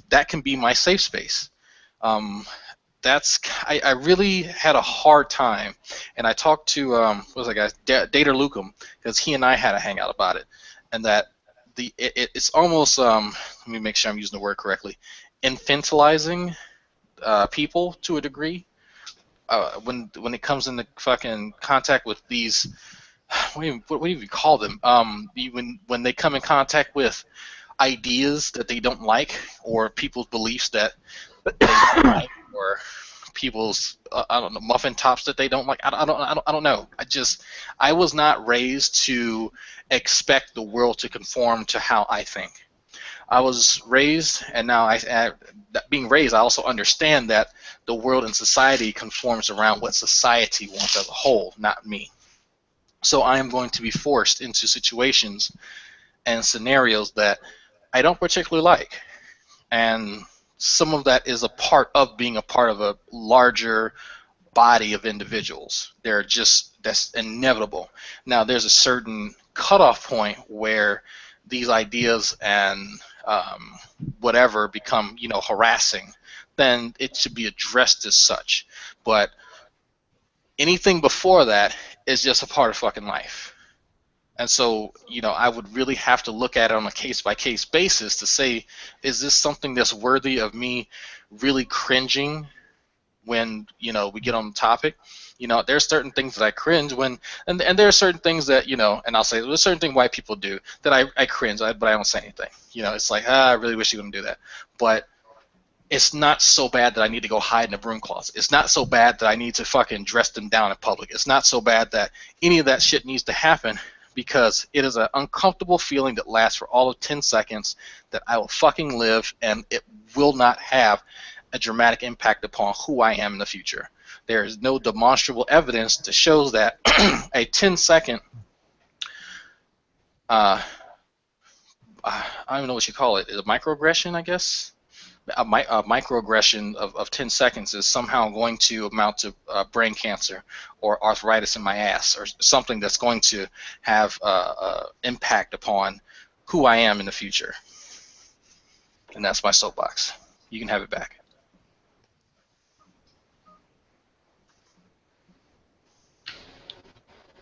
that can be my safe space. I really had a hard time, and I talked to what was that guy, Dater Lukum, because he and I had a hangout about it, and that it's almost let me make sure I'm using the word correctly, infantilizing people to a degree when it comes into fucking contact with these. What do you call them? When they come in contact with ideas that they don't like, or people's beliefs that they don't like, or people's I don't know, muffin tops that they don't like. I don't know. I was not raised to expect the world to conform to how I think. I was raised, and now being raised, I also understand that the world and society conforms around what society wants as a whole, not me. So I am going to be forced into situations and scenarios that I don't particularly like. And some of that is a part of being a part of a larger body of individuals. That's inevitable. Now, there's a certain cutoff point where these ideas and whatever become, harassing. Then it should be addressed as such. But anything before that is just a part of fucking life. And so, I would really have to look at it on a case-by-case basis to say, is this something that's worthy of me really cringing when, we get on the topic? There's certain things that I cringe when, and there are certain things that, and I'll say there's certain things white people do that I cringe, but I don't say anything. It's like, I really wish you wouldn't do that. But it's not so bad that I need to go hide in a broom closet. It's not so bad that I need to fucking dress them down in public. It's not so bad that any of that shit needs to happen, because it is an uncomfortable feeling that lasts for all of 10 seconds that I will fucking live, and it will not have a dramatic impact upon who I am in the future. There is no demonstrable evidence to show that a 10-second, I don't even know what you call it, a microaggression, I guess? A microaggression of 10 seconds is somehow going to amount to brain cancer or arthritis in my ass or something that's going to have impact upon who I am in the future. And that's my soapbox. You can have it back.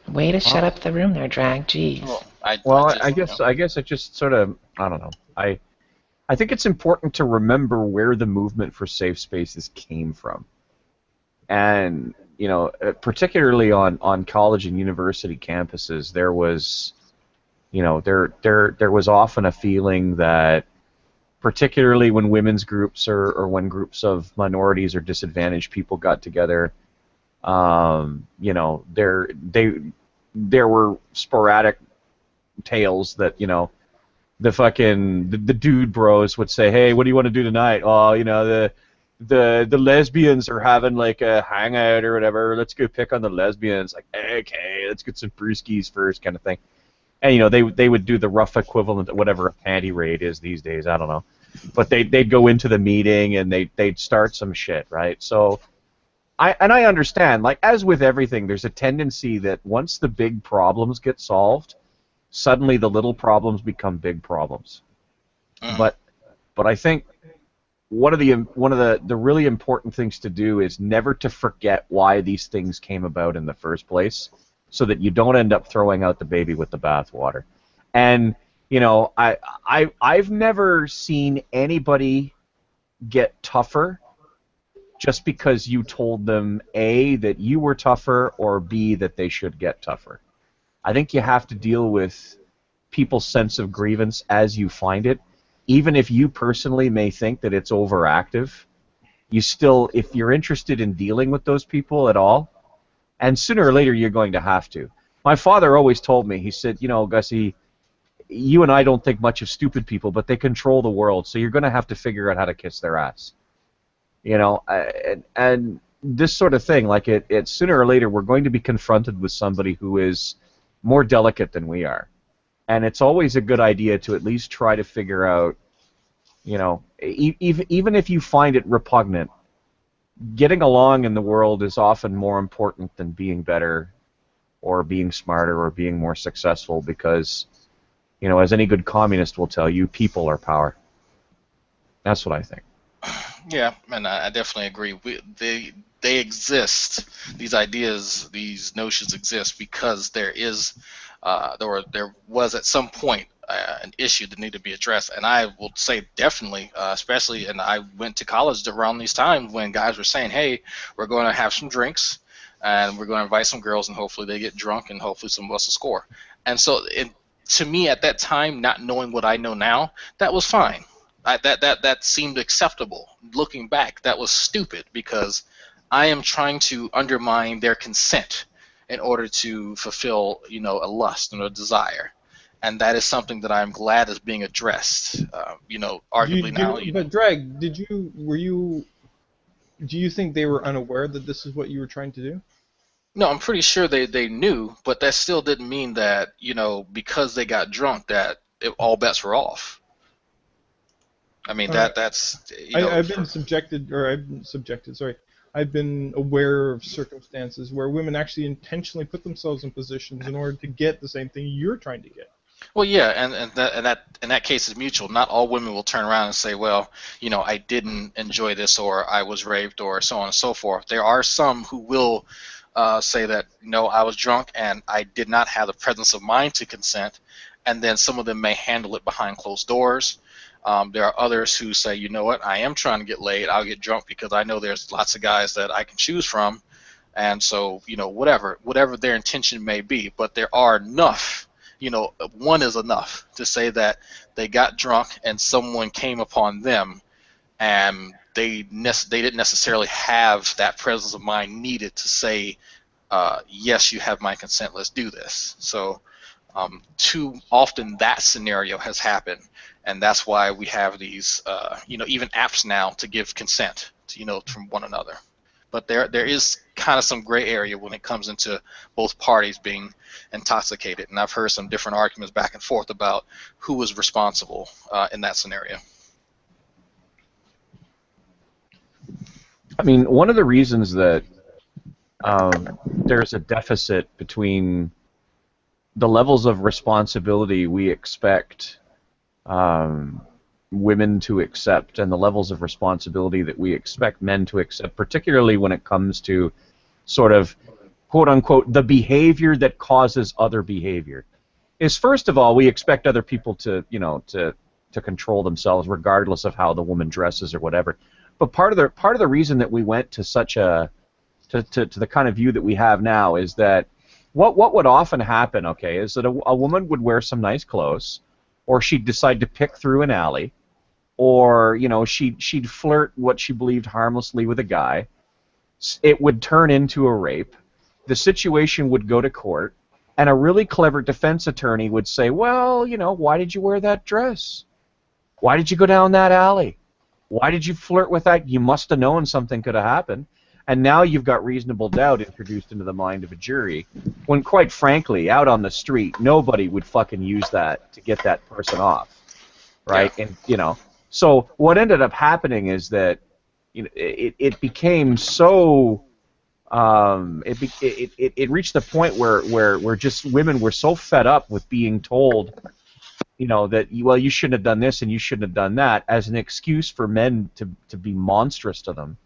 Way to shut up the room there, Drag. Jeez. I guess it just sort of, I don't know. I think it's important to remember where the movement for safe spaces came from. And, particularly on college and university campuses, there was, there was often a feeling that, particularly when women's groups or when groups of minorities or disadvantaged people got together, there were sporadic tales that, the dude bros would say, hey, what do you want to do tonight? Oh, the lesbians are having like a hangout or whatever. Let's go pick on the lesbians. Like, okay, let's get some brewskis first, kind of thing. And they would do the rough equivalent of whatever a panty raid is these days. I don't know, but they'd go into the meeting and they'd start some shit, right? So I understand, like, as with everything, there's a tendency that once the big problems get solved, suddenly the little problems become big problems. But I think one of the really important things to do is never to forget why these things came about in the first place, so that you don't end up throwing out the baby with the bathwater. And you know, I've never seen anybody get tougher just because you told them A, that you were tougher, or B, that they should get tougher. I think you have to deal with people's sense of grievance as you find it. Even if you personally may think that it's overactive, you still, if you're interested in dealing with those people at all, and sooner or later you're going to have to. My father always told me, he said, you know, Gussie, you and I don't think much of stupid people, but they control the world, so you're going to have to figure out how to kiss their ass. You know, and this sort of thing, like it sooner or later we're going to be confronted with somebody who is more delicate than we are. And it's always a good idea to at least try to figure out, you know, even if you find it repugnant, getting along in the world is often more important than being better or being smarter or being more successful, because, you know, as any good communist will tell you, people are power. That's what I think. Yeah, and I definitely agree. They exist. These ideas, these notions exist because there is, there was at some point an issue that needed to be addressed. And I will say definitely, especially, and I went to college around these times when guys were saying, hey, we're going to have some drinks, and we're going to invite some girls, and hopefully they get drunk, and hopefully some of us will score. And so, to me at that time, not knowing what I know now, that was fine. That seemed acceptable. Looking back, that was stupid, because I am trying to undermine their consent in order to fulfill, you know, a lust and a desire, and that is something that I'm glad is being addressed. You know, arguably now. But Drag, do you think they were unaware that this is what you were trying to do? No, I'm pretty sure they knew, but that still didn't mean that, you know, because they got drunk that all bets were off. I mean, that's. You know, I've been aware of circumstances where women actually intentionally put themselves in positions in order to get the same thing you're trying to get. Well, yeah, and that case is mutual. Not all women will turn around and say, well, you know, I didn't enjoy this, or I was raped, or so on and so forth. There are some who will say that, no, I was drunk and I did not have the presence of mind to consent, and then some of them may handle it behind closed doors. There are others who say, you know what, I am trying to get laid. I'll get drunk because I know there's lots of guys that I can choose from, and so, you know, whatever their intention may be. But there are enough, you know, one is enough to say that they got drunk and someone came upon them, and they didn't necessarily have that presence of mind needed to say, yes, you have my consent, let's do this. So too often that scenario has happened, and that's why we have these, you know, even apps now to give consent, to, you know, from one another. But there is kind of some gray area when it comes into both parties being intoxicated, and I've heard some different arguments back and forth about who was responsible in that scenario. I mean, one of the reasons that there's a deficit between the levels of responsibility we expect women to accept and the levels of responsibility that we expect men to accept, particularly when it comes to sort of, quote-unquote, the behavior that causes other behavior, is, first of all, we expect other people to, you know, to control themselves regardless of how the woman dresses or whatever. But part of the reason that we went to such a to the kind of view that we have now is that what would often happen, okay, is that a woman would wear some nice clothes, or she'd decide to pick through an alley, or, you know, she'd flirt what she believed harmlessly with a guy. It would turn into a rape. The situation would go to court, and a really clever defense attorney would say, well, you know, why did you wear that dress? Why did you go down that alley? Why did you flirt with that? You must have known something could have happened. And now you've got reasonable doubt introduced into the mind of a jury, when, quite frankly, out on the street, nobody would fucking use that to get that person off, right? Yeah. And, you know, so what ended up happening is that, you know, it became so, it reached the point where just women were so fed up with being told, you know, that, well, you shouldn't have done this and you shouldn't have done that, as an excuse for men to be monstrous to them,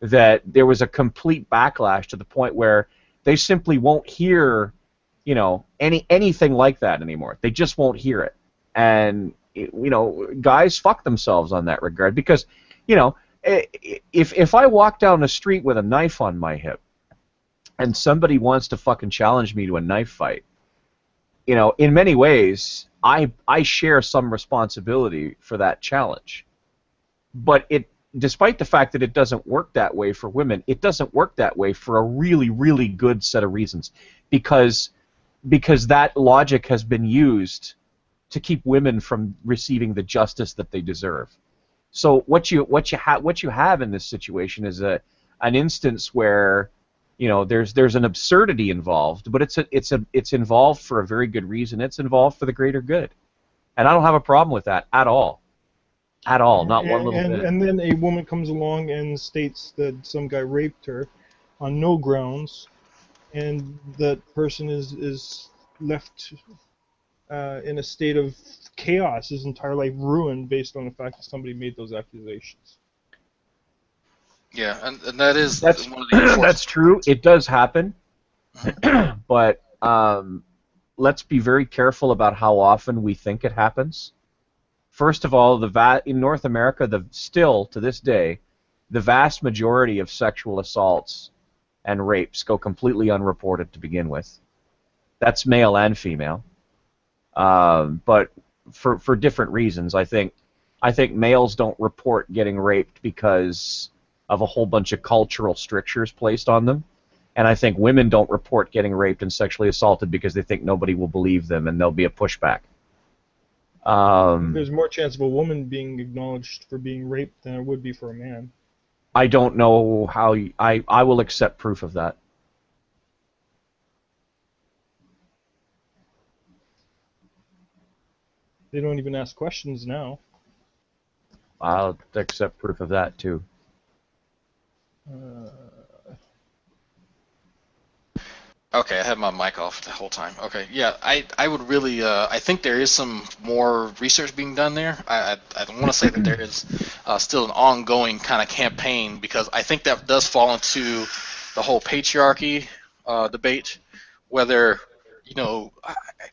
that there was a complete backlash to the point where They simply won't hear, you know, anything like that anymore. They just won't hear it. And, you know, guys fuck themselves on that regard because, you know, if I walk down the street with a knife on my hip and somebody wants to fucking challenge me to a knife fight, you know, in many ways, I share some responsibility for that challenge. But despite the fact that it doesn't work that way for women, it doesn't work that way for a really, really good set of reasons. Because that logic has been used to keep women from receiving the justice that they deserve. So what you have in this situation is an instance where, you know, there's an absurdity involved, but it's involved for a very good reason. It's involved for the greater good, and I don't have a problem with that at all. At all, not one little bit. And then a woman comes along and states that some guy raped her on no grounds, and that person is left in a state of chaos, his entire life ruined based on the fact that somebody made those accusations. Yeah, and that's one of the that's true. It does happen, but let's be very careful about how often we think it happens. First of all, in North America, still to this day, the vast majority of sexual assaults and rapes go completely unreported to begin with. That's male and female, but for different reasons. I think males don't report getting raped because of a whole bunch of cultural strictures placed on them, and I think women don't report getting raped and sexually assaulted because they think nobody will believe them and there'll be a pushback. There's more chance of a woman being acknowledged for being raped than there would be for a man. I don't know how I will accept proof of that. They don't even ask questions now. I'll accept proof of that too. Okay, I had my mic off the whole time. Okay, yeah, I would really, I think there is some more research being done there. I don't want to say that there is still an ongoing kind of campaign, because I think that does fall into the whole patriarchy debate, whether, you know,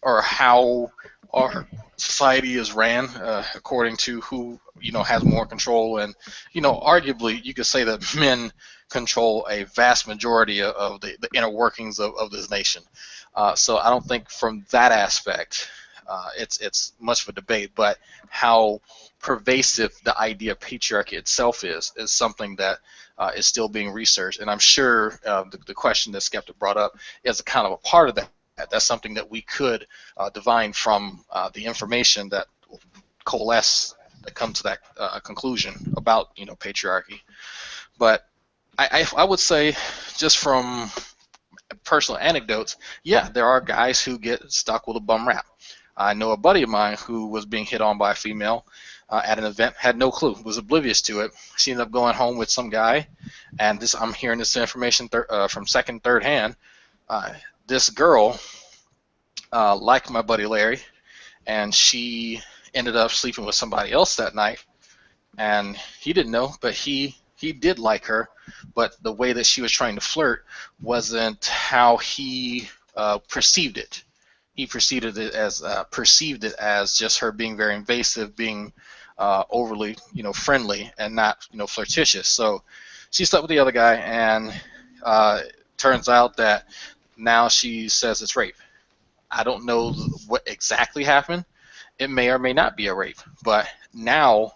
or how our society is ran according to who, you know, has more control. And, you know, arguably you could say that men control a vast majority of the inner workings of this nation. So I don't think from that aspect it's much of a debate, but how pervasive the idea of patriarchy itself is something that is still being researched. And I'm sure the question that Skepta brought up is a kind of a part of that. That's something that we could divine from the information that coalesce that come to that conclusion about, you know, patriarchy. But I would say, just from personal anecdotes, yeah, there are guys who get stuck with a bum rap. I know a buddy of mine who was being hit on by a female at an event, had no clue, was oblivious to it. She ended up going home with some guy, and I'm hearing this information from second, third hand. This girl liked my buddy Larry, and she ended up sleeping with somebody else that night, and he didn't know, but he did like her, but the way that she was trying to flirt wasn't how he perceived it. He perceived it as just her being very invasive, being overly, you know, friendly, and not, you know, flirtatious. So she slept with the other guy, and turns out that now she says it's rape. I don't know what exactly happened. It may or may not be a rape, but now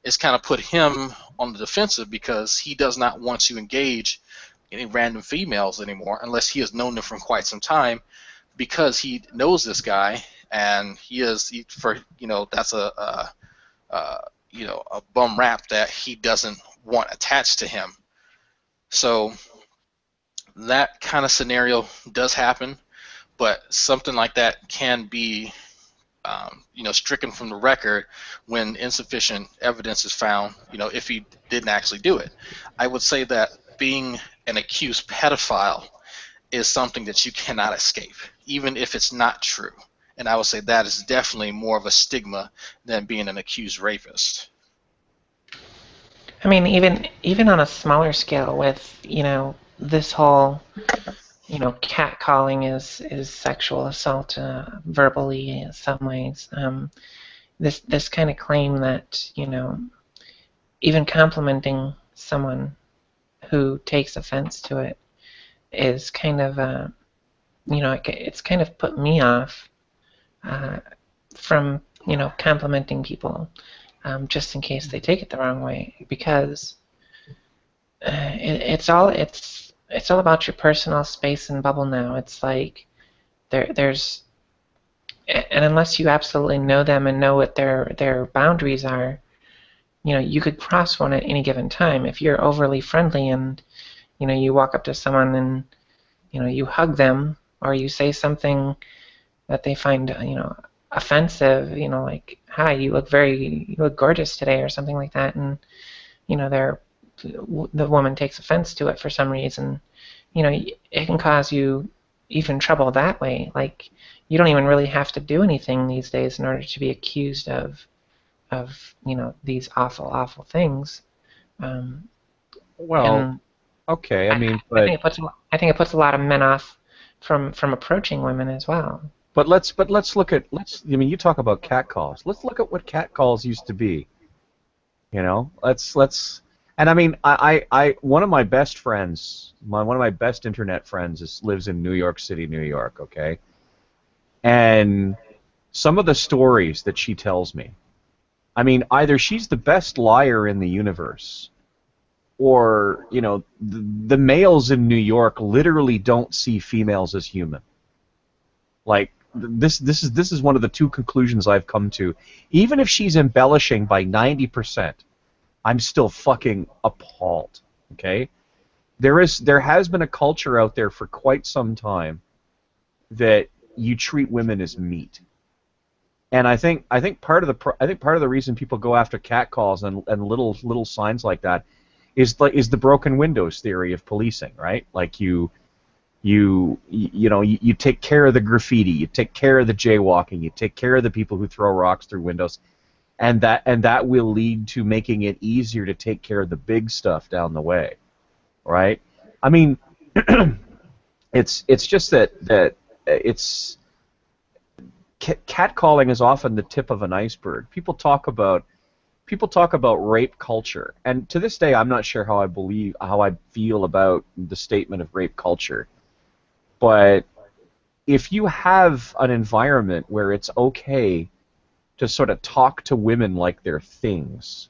it's kind of put him on the defensive, because he does not want to engage any random females anymore unless he has known them for quite some time, because he knows this guy, and that's a bum rap that he doesn't want attached to him. So that kind of scenario does happen, but something like that can be stricken from the record when insufficient evidence is found, if he didn't actually do it. I would say that being an accused pedophile is something that you cannot escape, even if it's not true. And I would say that is definitely more of a stigma than being an accused rapist. I mean, even on a smaller scale with, this whole catcalling is sexual assault verbally in some ways. This kind of claim that even complimenting someone who takes offense to it is kind of it's kind of put me off from complimenting people just in case they take it the wrong way, because it's all about your personal space and bubble now. It's like there's and unless you absolutely know them and know what their boundaries are, you could cross one at any given time. If you're overly friendly and you walk up to someone and you hug them, or you say something that they find offensive, like, hi, you look gorgeous today, or something like that, and the woman takes offense to it for some reason, it can cause you even trouble that way. Like, you don't even really have to do anything these days in order to be accused of these awful things. Well, And okay, I mean, I think it puts a lot of men off from approaching women as well. But let's look at I mean, you talk about catcalls. Let's look at what catcalls used to be. Let's and I mean, I one of my best friends, one of my best internet friends lives in New York City, New York, okay? And some of the stories that she tells me, I mean, either she's the best liar in the universe, or the males in New York literally don't see females as human. Like, this is one of the two conclusions I've come to. Even if she's embellishing by 90%, I'm still fucking appalled. Okay, there has been a culture out there for quite some time that you treat women as meat, and I think part of the reason people go after catcalls and little signs like that is the broken windows theory of policing, right? Like you take care of the graffiti, you take care of the jaywalking, you take care of the people who throw rocks through windows, and that will lead to making it easier to take care of the big stuff down the way, right? I mean, it's just that it's catcalling is often the tip of an iceberg. People talk about rape culture, and to this day, I'm not sure how I feel about the statement of rape culture. But if you have an environment where it's okay to sort of talk to women like they're things,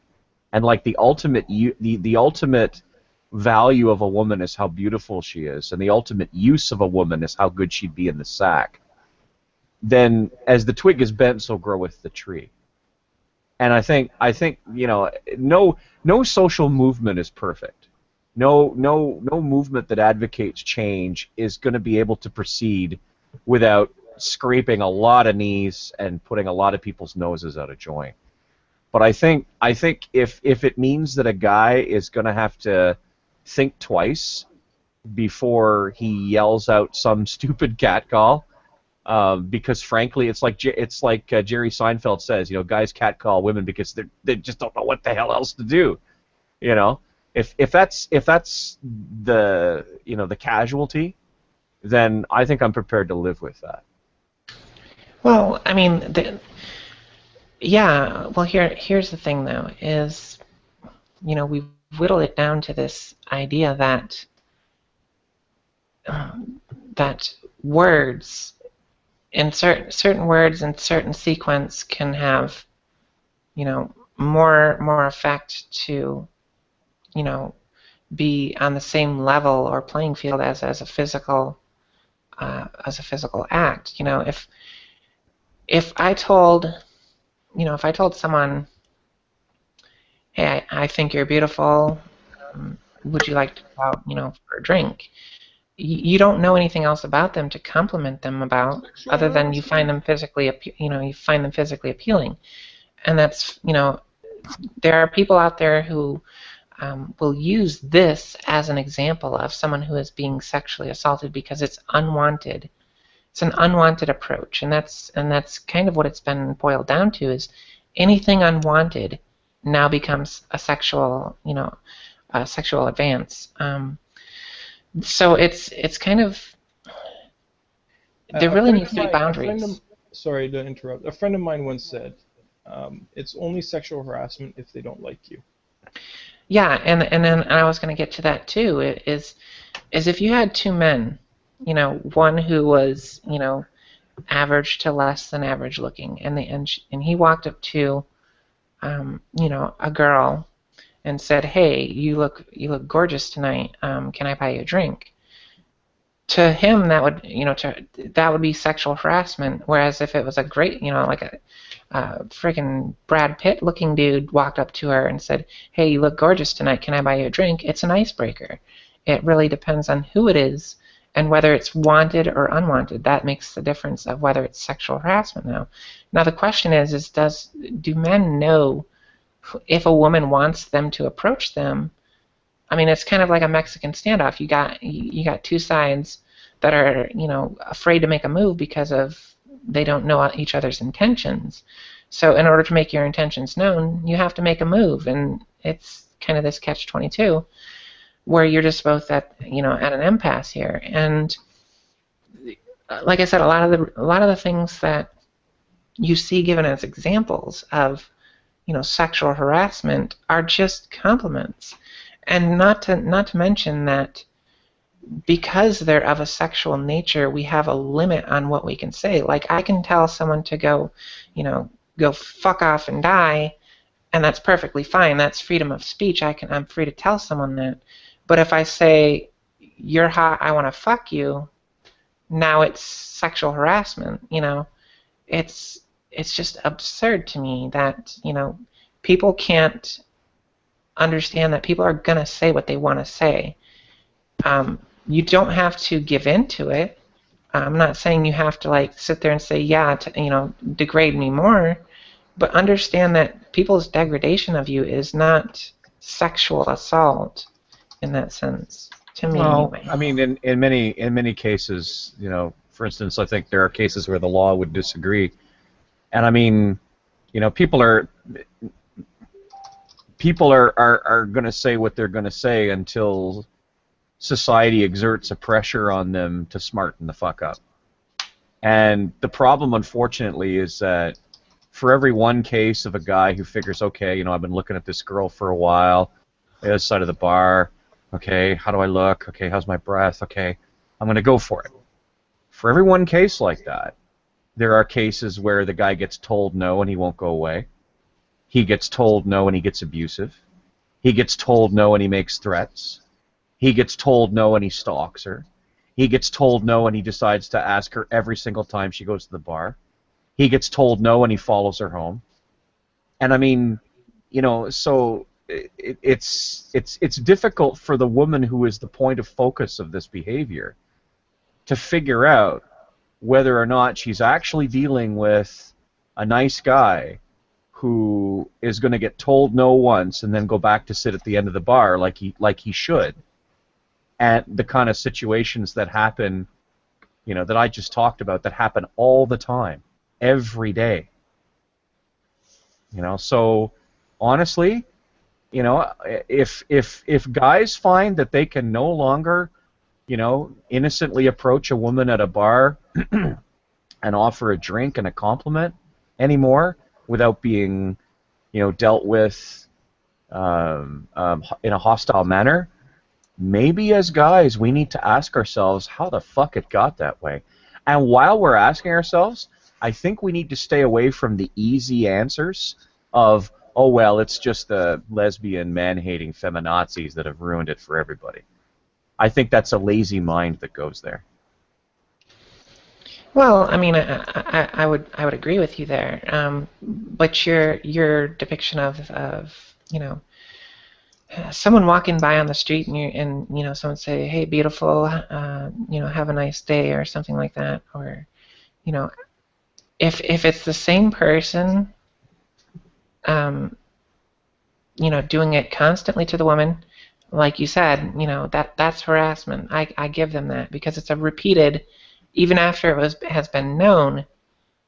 and like the ultimate value of a woman is how beautiful she is, and the ultimate use of a woman is how good she'd be in the sack, then as the twig is bent, so groweth the tree. And I think no social movement is perfect. No movement that advocates change is going to be able to proceed without scraping a lot of knees and putting a lot of people's noses out of joint. But I think if it means that a guy is going to have to think twice before he yells out some stupid catcall, because frankly, it's like Jerry Seinfeld says, guys catcall women because they just don't know what the hell else to do, If that's the casualty, then I think I'm prepared to live with that. Well, I mean, Well, here's the thing, though, is we've whittled it down to this idea that that words in certain words in certain sequence can have more effect to be on the same level or playing field as a physical act. If I told someone, hey, I think you're beautiful, would you like to go out for a drink? You don't know anything else about them to compliment them about, other than you find them physically appealing, and that's there are people out there who will use this as an example of someone who is being sexually assaulted because it's unwanted. It's an unwanted approach, and that's kind of what it's been boiled down to, is anything unwanted now becomes a sexual advance. So it's kind of there A really friend needs of to be mine- a friend boundaries. of- sorry to interrupt. A friend of mine once said, "It's only sexual harassment if they don't like you." Yeah, and then I was going to get to that too. Is if you had two men, one who was, average to less than average looking, and he walked up to, a girl and said, "Hey, you look gorgeous tonight. Can I buy you a drink?" To him, that would be sexual harassment. Whereas if it was a great, like a freaking Brad Pitt looking dude walked up to her and said, "Hey, you look gorgeous tonight. Can I buy you a drink?" It's an icebreaker. It really depends on who it is and whether it's wanted or unwanted. That makes the difference of whether it's sexual harassment now. Now the question is do men know if a woman wants them to approach them? I mean, it's kind of like a Mexican standoff. You got two sides that are, afraid to make a move because they don't know each other's intentions. So in order to make your intentions known, you have to make a move, and it's kind of this catch-22 where you're just both at an impasse here. And like I said, a lot of the things that you see given as examples of sexual harassment are just compliments. And not to mention that because they're of a sexual nature, we have a limit on what we can say. Like, I can tell someone to go fuck off and die, and that's perfectly fine. That's freedom of speech. I'm free to tell someone that. But if I say, "You're hot, I want to fuck you," now it's sexual harassment. It's just absurd to me that people can't understand that people are going to say what they want to say. You don't have to give in to it. I'm not saying you have to sit there and say, yeah, degrade me more, but understand that people's degradation of you is not sexual assault in that sense, to me anyway. I mean, in many cases, for instance, I think there are cases where the law would disagree, and I mean, people are going to say what they're going to say until society exerts a pressure on them to smarten the fuck up. And the problem, unfortunately, is that for every one case of a guy who figures, okay, I've been looking at this girl for a while, the other side of the bar, okay, how do I look? Okay, how's my breath? Okay, I'm going to go for it. For every one case like that, there are cases where the guy gets told no and he won't go away. He gets told no and he gets abusive. He gets told no and he makes threats. He gets told no and he stalks her. He gets told no and he decides to ask her every single time she goes to the bar. He gets told no and he follows her home. And I mean, so it's difficult for the woman who is the point of focus of this behavior to figure out whether or not she's actually dealing with a nice guy who is going to get told no once and then go back to sit at the end of the bar like he should, and the kind of situations that happen, that I just talked about, that happen all the time, every day. So honestly, if guys find that they can no longer, innocently approach a woman at a bar and offer a drink and a compliment anymore without being, dealt with in a hostile manner, maybe as guys we need to ask ourselves how the fuck it got that way. And while we're asking ourselves, I think we need to stay away from the easy answers of, oh, well, it's just the lesbian, man-hating feminazis that have ruined it for everybody. I think that's a lazy mind that goes there. Well, I mean, I would agree with you there, but your depiction of someone walking by on the street and someone say, "Hey, beautiful, have a nice day," or something like that, or if it's the same person, doing it constantly to the woman, like you said, that's harassment. I give them that because it's a repeated. Even after has been known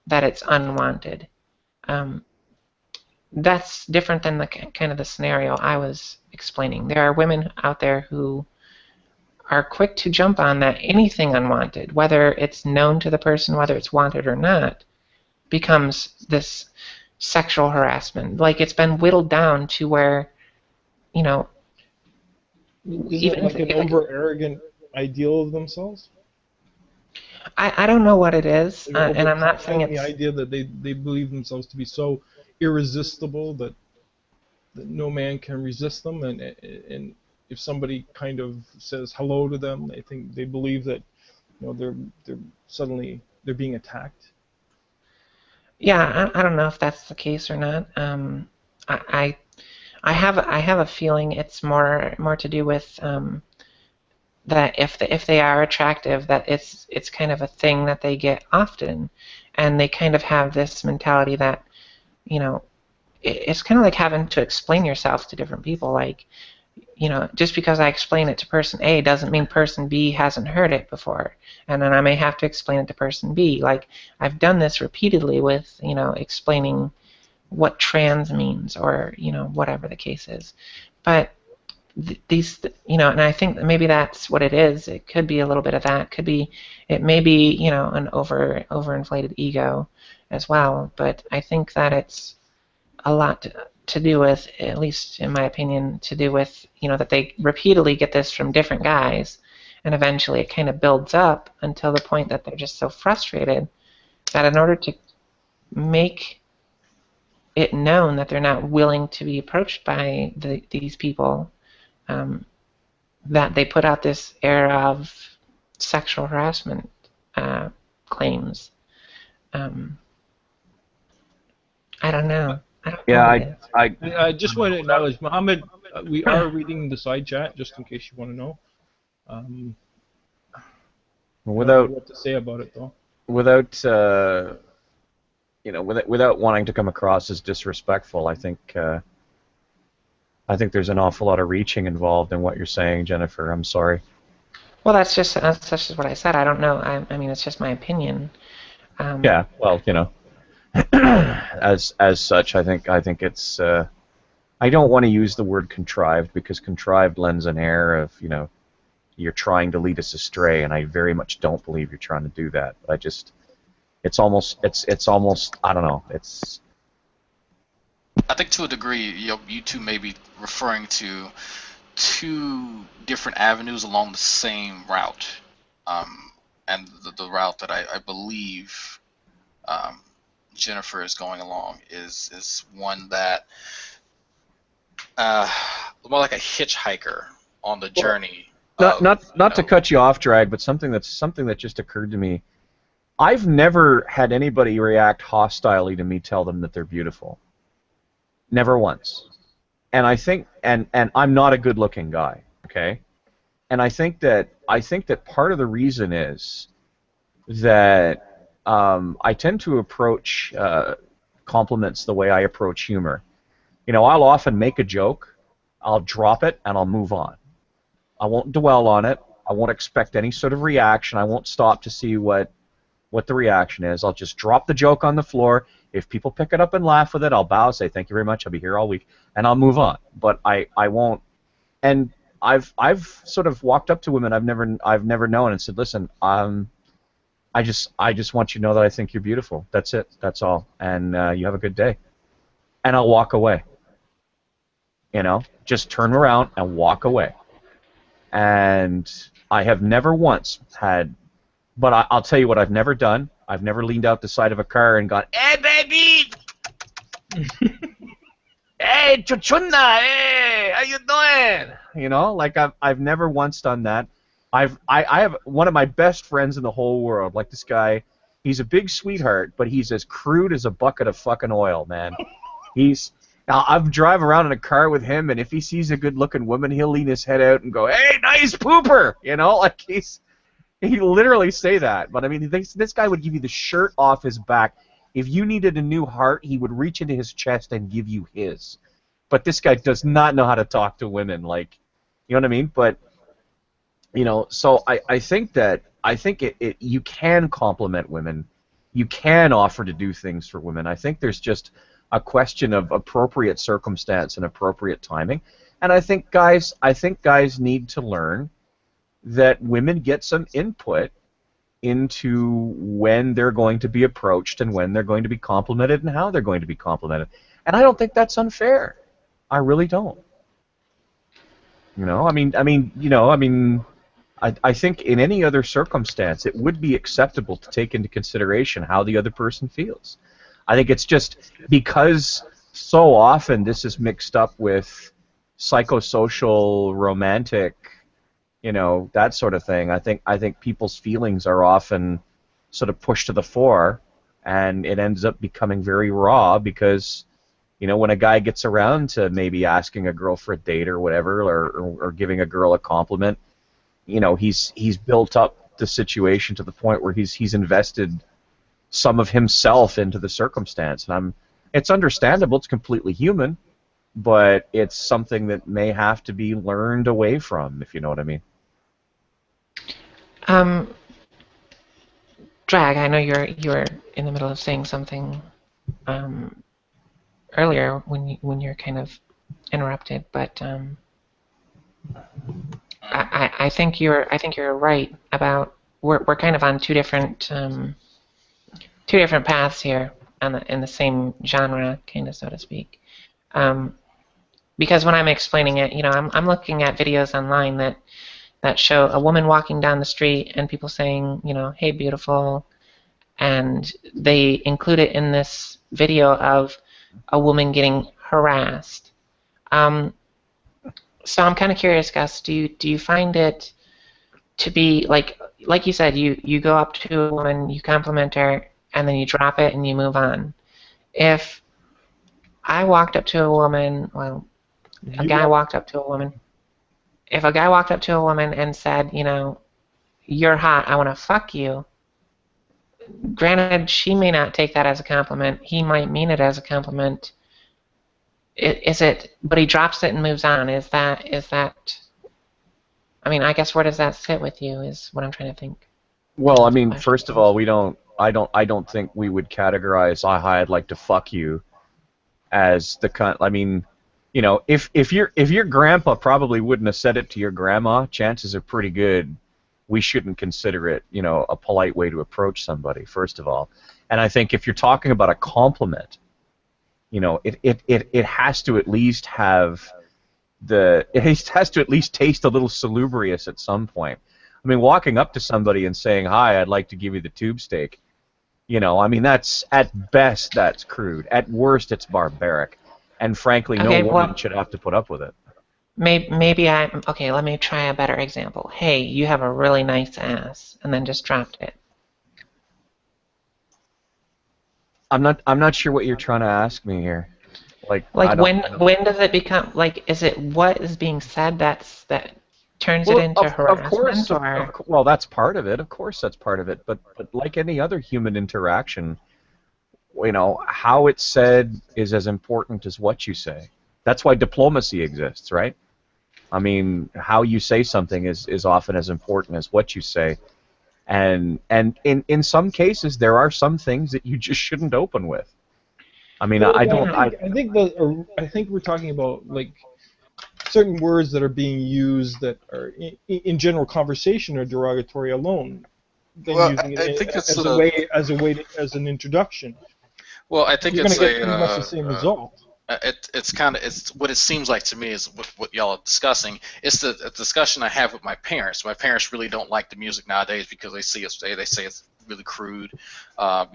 that it's unwanted. That's different than the kind of the scenario I was explaining. There are women out there who are quick to jump on that anything unwanted, whether it's known to the person, whether it's wanted or not, becomes this sexual harassment. Like, it's been whittled down to where, you know, Isn't even it like an if, over arrogant ideal of themselves? I don't know what it is, Like and I'm not saying overconfident in the it's. idea that they believe themselves to be so irresistible that no man can resist them, and if somebody kind of says hello to them, they believe that they're suddenly they're being attacked. Yeah, I don't know if that's the case or not. I have a feeling it's more to do with that if they are attractive, that it's kind of a thing that they get often, and they kind of have this mentality that, you know, it's kind of like having to explain yourself to different people. Like, you know, just because I explain it to person A doesn't mean person B hasn't heard it before, and then I may have to explain it to person B. Like, I've done this repeatedly with, you know, explaining what trans means, or, you know, whatever the case is. But these, you know, and I think maybe that's what it is. It could be a little bit of that. It may be, you know, an overinflated ego as well. But I think that it's a lot to do with, at least in my opinion, to do with, you know, that they repeatedly get this from different guys, and eventually it kind of builds up until the point that they're just so frustrated that in order to make it known that they're not willing to be approached by these people, that they put out this air of sexual harassment claims. I don't know. I don't know Yeah, what it is. I just want to acknowledge, Mohammed, we are reading the side chat just in case you want to know. I don't know what to say about it though. Without you know, without wanting to come across as disrespectful, I think there's an awful lot of reaching involved in what you're saying, Jennifer. I'm sorry. Well, that's just what I said. I don't know. I mean, it's just my opinion. Yeah, well, you know, as such, I think it's. I don't want to use the word contrived, because contrived lends an air of, you know, you're trying to lead us astray, and I very much don't believe you're trying to do that. It's almost I don't know. I think to a degree, you two may be referring to two different avenues along the same route, and the route that I believe Jennifer is going along is one that more like a hitchhiker on the journey. Not to cut you off, Drag, but something that just occurred to me. I've never had anybody react hostilely to me tell them that they're beautiful. Never once. And I think, and I'm not a good-looking guy, okay? And I think that part of the reason is that I tend to approach compliments the way I approach humor. You know, I'll often make a joke, I'll drop it, and I'll move on. I won't dwell on it. I won't expect any sort of reaction. I won't stop to see what the reaction is. I'll just drop the joke on the floor. If people pick it up and laugh with it, I'll bow, say thank you very much, I'll be here all week, and I'll move on. But I won't. And I've sort of walked up to women I've never known and said, listen, I just want you to know that I think you're beautiful. That's it. That's all. And you have a good day. And I'll walk away. You know, just turn around and walk away. And I have never once had. But I'll tell you what I've never done. I've never leaned out the side of a car and gone, "Hey, baby! Hey, chuchunda! Hey, how you doing?" You know, like I've never once done that. I have one of my best friends in the whole world. Like, this guy, he's a big sweetheart, but he's as crude as a bucket of fucking oil, man. I've drive around in a car with him, and if he sees a good-looking woman, he'll lean his head out and go, "Hey, nice pooper!" You know, like he literally say that. But I mean, this guy would give you the shirt off his back. If you needed a new heart, he would reach into his chest and give you his. But this guy does not know how to talk to women, like, you know what I mean? But, you know, so I think you can compliment women. You can offer to do things for women. I think there's just a question of appropriate circumstance and appropriate timing. And I think guys need to learn that women get some input into when they're going to be approached and when they're going to be complimented and how they're going to be complimented. And I don't think that's unfair. I really don't. I think in any other circumstance it would be acceptable to take into consideration how the other person feels. I think it's just because so often this is mixed up with psychosocial, romantic, that sort of thing. I think people's feelings are often sort of pushed to the fore, and it ends up becoming very raw because, when a guy gets around to maybe asking a girl for a date or whatever, or giving a girl a compliment, he's built up the situation to the point where he's invested some of himself into the circumstance, and it's understandable. It's completely human, but it's something that may have to be learned away from, if you know what I mean. Drag, I know you're in the middle of saying something earlier when you're kind of interrupted, but I think you're right about we're kind of on two different paths here in the same genre, kind of, so to speak. Because when I'm explaining it, I'm looking at videos online that show a woman walking down the street and people saying, hey, beautiful, and they include it in this video of a woman getting harassed. So I'm kind of curious, Gus, do you find it to be like you said, you go up to a woman, you compliment her, and then you drop it and you move on? If I walked up to a woman, if a guy walked up to a woman and said, you're hot, I want to fuck you, granted, she may not take that as a compliment, he might mean it as a compliment. But he drops it and moves on. Is that? I mean, I guess where does that sit with you? Is what I'm trying to think. Well, I mean, first of all, I don't think we would categorize "hi, I'd like to fuck you" as the kind. I mean, if your grandpa probably wouldn't have said it to your grandma, chances are pretty good we shouldn't consider it, a polite way to approach somebody. First of all, and I think if you're talking about a compliment, it has to at least have it has to at least taste a little salubrious at some point. I mean, walking up to somebody and saying, "Hi, I'd like to give you the tube steak," I mean, that's at best that's crude. At worst, it's barbaric, and frankly, no woman should have to put up with it. Maybe okay. Let me try a better example. Hey, you have a really nice ass, and then just dropped it. I'm not sure what you're trying to ask me here. Like when does it become is it what is being said that turns it into harassment? Of course, well, that's part of it. Of course, that's part of it. But like any other human interaction, how it's said is as important as what you say. That's why diplomacy exists, right? I mean, how you say something is often as important as what you say. And in some cases, there are some things that you just shouldn't open with. I mean, I think we're talking about certain words that are being used that are in general conversation are derogatory alone. Well, using it I think it's as an introduction. Well, I think you're it's going to get pretty much the same result. It's what it seems like to me is what y'all are discussing. It's the discussion I have with my parents. My parents really don't like the music nowadays because they say it's really crude,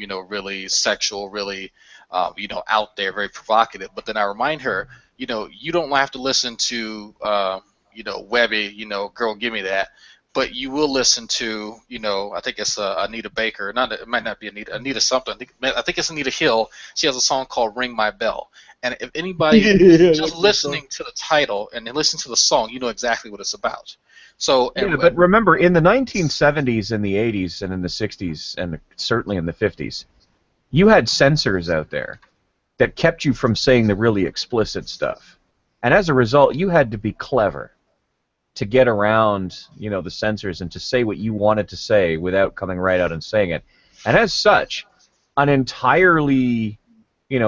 really sexual, really, out there, very provocative. But then I remind her, you don't have to listen to, Webby, Girl Give Me That. But you will listen to, I think it's Anita Baker. It might not be Anita something. I think it's Anita Hill. She has a song called "Ring My Bell." And if anybody just listening to the title and then listen to the song, you know exactly what it's about. So, but remember, in the 1970s and the 80s and in the 60s and certainly in the 50s, you had censors out there that kept you from saying the really explicit stuff, and as a result, you had to be clever to get around, the censors and to say what you wanted to say without coming right out and saying it. And as such, an entirely,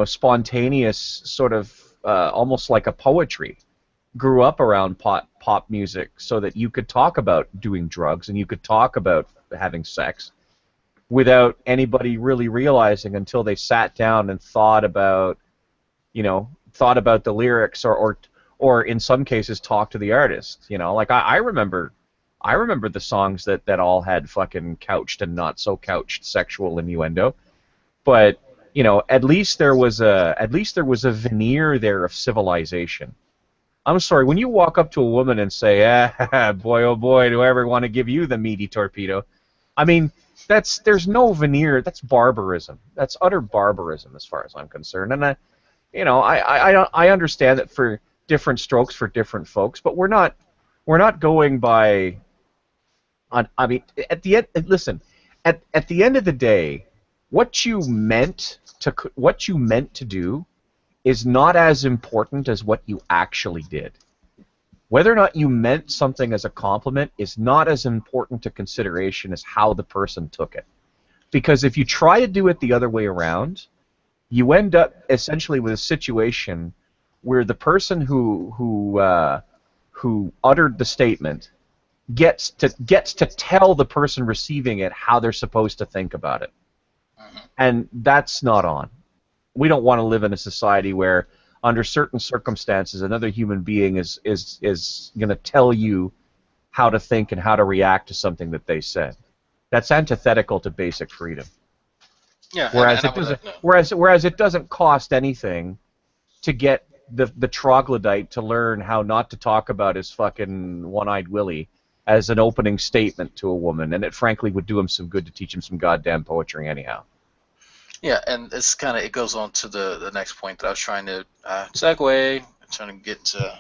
spontaneous sort of, almost like a poetry, grew up around pop pop music so that you could talk about doing drugs and you could talk about having sex without anybody really realizing until they sat down and thought about the lyrics or in some cases talk to the artist. Like I remember the songs that all had fucking couched and not so couched sexual innuendo, but at least there was a veneer there of civilization. I'm sorry, when you walk up to a woman and say, boy oh boy, do I ever want to give you the meaty torpedo? I mean, there's no veneer. That's barbarism. That's utter barbarism as far as I'm concerned. And I understand that for different strokes for different folks, but we're not going by. I mean, at the end, listen. At the end of the day, what you meant to do is not as important as what you actually did. Whether or not you meant something as a compliment is not as important to consideration as how the person took it. Because if you try to do it the other way around, you end up essentially with a situation where the person who uttered the statement gets to tell the person receiving it how they're supposed to think about it. And that's not on. We don't want to live in a society where, under certain circumstances, another human being is going to tell you how to think and how to react to something that they said. That's antithetical to basic freedom. Yeah. Whereas it doesn't cost anything to get the troglodyte to learn how not to talk about his fucking one-eyed Willie as an opening statement to a woman, and it frankly would do him some good to teach him some goddamn poetry anyhow. Yeah, and it goes on to the next point that I was trying to segue, trying to get to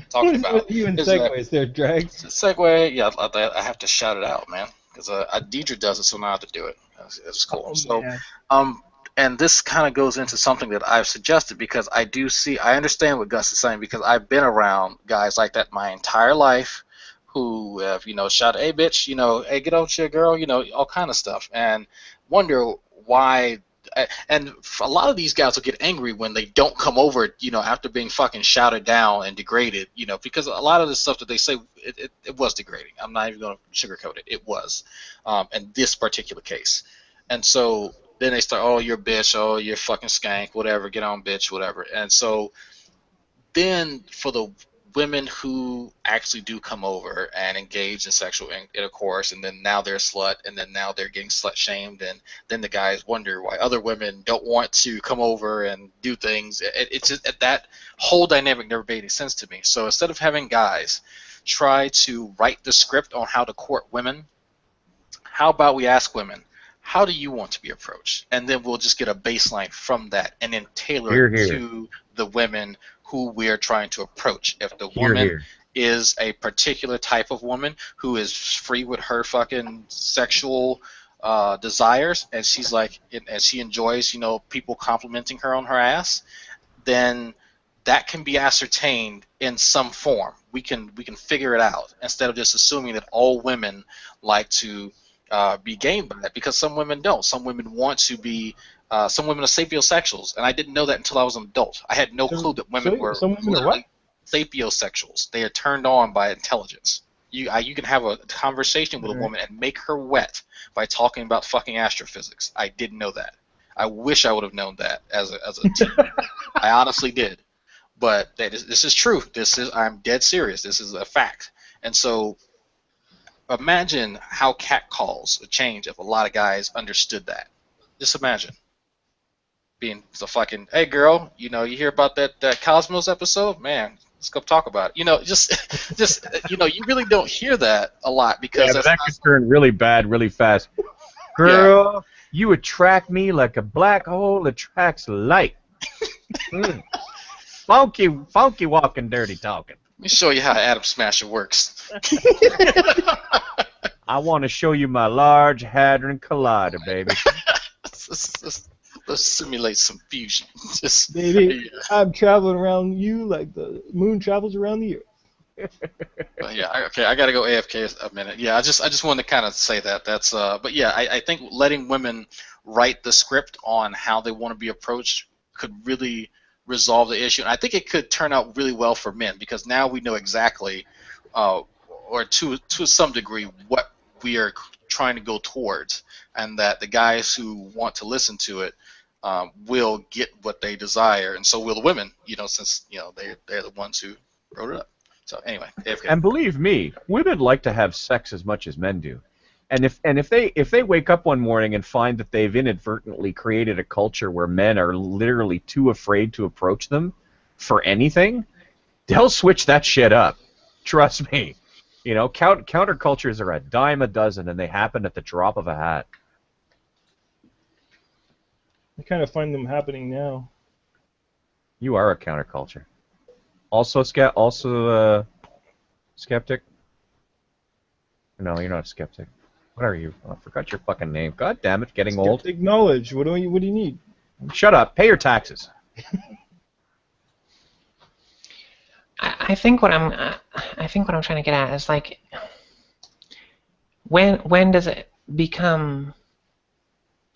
talking about. You and segues there, Drag. Segue, yeah, I have to shout it out, man, because Deidre does it, so now I have to do it. It's cool. And this kind of goes into something that I've suggested, because I understand what Gus is saying, because I've been around guys like that my entire life who have, shouted, hey, bitch, hey, get over here, girl, all kind of stuff, and wonder why. And a lot of these guys will get angry when they don't come over, after being fucking shouted down and degraded, because a lot of the stuff that they say, it was degrading. I'm not even going to sugarcoat it. It was, in this particular case. And so then they start, oh, you're a bitch, oh, you're fucking skank, whatever, get on, bitch, whatever. And so then for the women who actually do come over and engage in sexual intercourse, and then now they're a slut, and then now they're getting slut shamed, and then the guys wonder why other women don't want to come over and do things. It's just, that whole dynamic never made any sense to me. So instead of having guys try to write the script on how to court women, how about we ask women, how do you want to be approached? And then we'll just get a baseline from that and then tailor it to the women who we're trying to approach. If the woman is a particular type of woman who is free with her fucking sexual desires, and she's like, and she enjoys, people complimenting her on her ass, then that can be ascertained in some form. We can figure it out instead of just assuming that all women like to be gained by it, because some women don't. Some women want to be. Some women are sapiosexuals, and I didn't know that until I was an adult. I had no clue that women were sapiosexuals. They are turned on by intelligence. You can have a conversation with a woman and make her wet by talking about fucking astrophysics. I didn't know that. I wish I would have known that as a teen. I honestly did. But this is true. I'm dead serious. This is a fact. And so imagine how catcalls would change if a lot of guys understood that. Just imagine being the fucking, hey girl, you hear about that Cosmos episode? Man, let's go talk about it. Just you really don't hear that a lot, because that could turn really bad really fast. Girl, you attract me like a black hole attracts light. Funky walking, dirty talking. Let me show you how Atom Smasher works. I want to show you my Large Hadron Collider, baby. Let's simulate some fusion. Baby, I'm traveling around you like the moon travels around the earth. I gotta go AFK a minute. Yeah, I just wanted to kind of say that. That's but yeah, I think letting women write the script on how they want to be approached could really resolve the issue. And I think it could turn out really well for men because now we know exactly, or to some degree, what we are trying to go towards, and that the guys who want to listen to it will get what they desire, and so will the women. Since they're the ones who wrote it up. So anyway, AFK. And believe me, women like to have sex as much as men do. And if they wake up one morning and find that they've inadvertently created a culture where men are literally too afraid to approach them for anything, they'll switch that shit up. Trust me. Countercultures are a dime a dozen, and they happen at the drop of a hat. I kind of find them happening now. You are a counterculture. Also skeptic? No, you're not a skeptic. What are you? I forgot your fucking name. God damn it, getting old. Skeptic knowledge. What do you need? Shut up. Pay your taxes. I think what I'm trying to get at is like, when does it become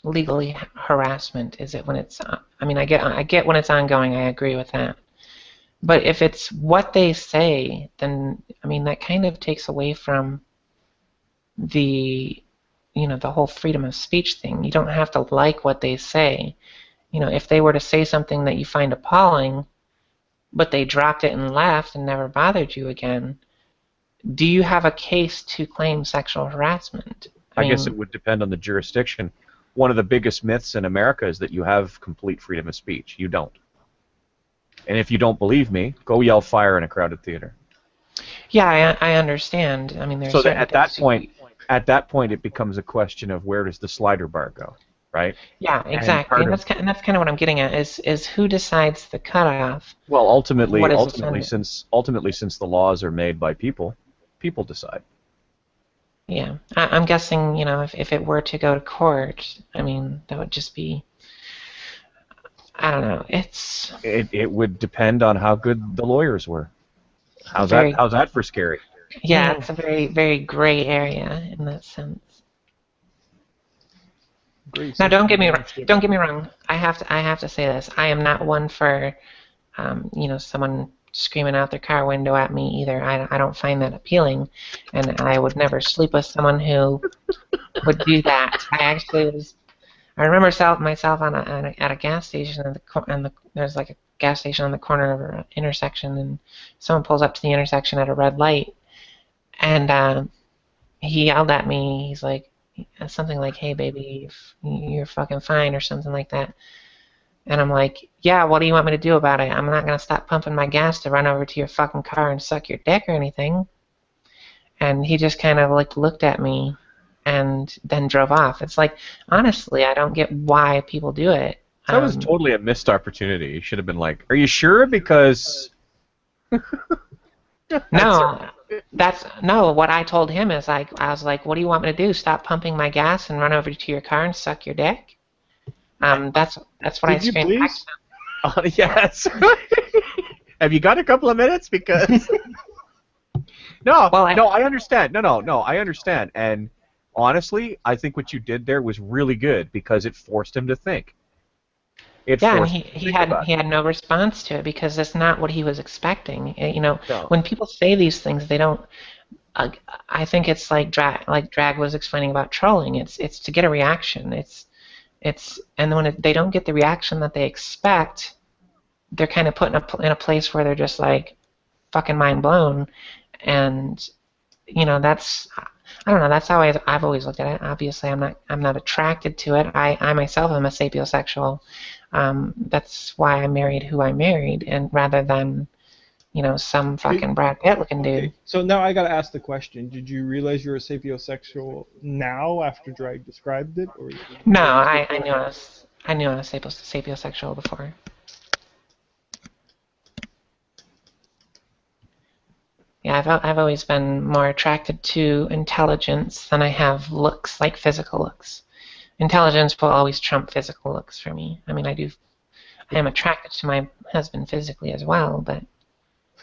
legally harassment? Is it when it's? I mean, I get when it's ongoing. I agree with that. But if it's what they say, then I mean that kind of takes away from the whole freedom of speech thing. You don't have to like what they say. If they were to say something that you find appalling, but they dropped it and left and never bothered you again, do you have a case to claim sexual harassment? I guess it would depend on the jurisdiction. One of the biggest myths in America is that you have complete freedom of speech. You don't. And if you don't believe me, go yell fire in a crowded theater. Yeah, I understand. I mean, there's so that at that point, it becomes a question of where does the slider bar go, right? Yeah, exactly. And that's kind of what I'm getting at is who decides the cutoff. Well, ultimately, since the laws are made by people decide. Yeah, I'm guessing. If it were to go to court, I mean, that would just be. I don't know. It would depend on how good the lawyers were. How's that for scary? Yeah, it's a very, very gray area in that sense. Now, don't get me wrong. I have to say this. I am not one for, someone screaming out their car window at me either. I don't find that appealing, and I would never sleep with someone who would do that. I remember myself at a gas station, there's like a gas station on the corner of an intersection, and someone pulls up to the intersection at a red light, and he yelled at me. He's like, something like, "Hey, baby, you're fucking fine," or something like that. And I'm like, "Yeah, what do you want me to do about it? I'm not going to stop pumping my gas to run over to your fucking car and suck your dick or anything." And he just kind of like looked at me and then drove off. It's like, honestly, I don't get why people do it. That was totally a missed opportunity. You should have been like, "Are you sure?" Because what I told him is I was like, "What do you want me to do? Stop pumping my gas and run over to your car and suck your dick?" That's what I screamed back to him. Yes. Have you got a couple of minutes? Because I understand. No, I understand. And honestly, I think what you did there was really good because it forced him to think. And he had no response to it because that's not what he was expecting. When people say these things, they don't. I think it's like Drag was explaining about trolling. It's to get a reaction. And when they don't get the reaction that they expect, they're kind of put in a place where they're just like fucking mind blown, and that's. I don't know. That's how I've always looked at it. Obviously, I'm not attracted to it. I myself am a sapiosexual. That's why I married who I married, and rather than, some fucking Brad Pitt looking dude. Okay. So now I gotta ask the question: did you realize you're a sapiosexual now after Drag described it, or? No, I knew I was sapiosexual before. Yeah, I've always been more attracted to intelligence than I have looks, like physical looks. Intelligence will always trump physical looks for me. I mean, I am attracted to my husband physically as well, but...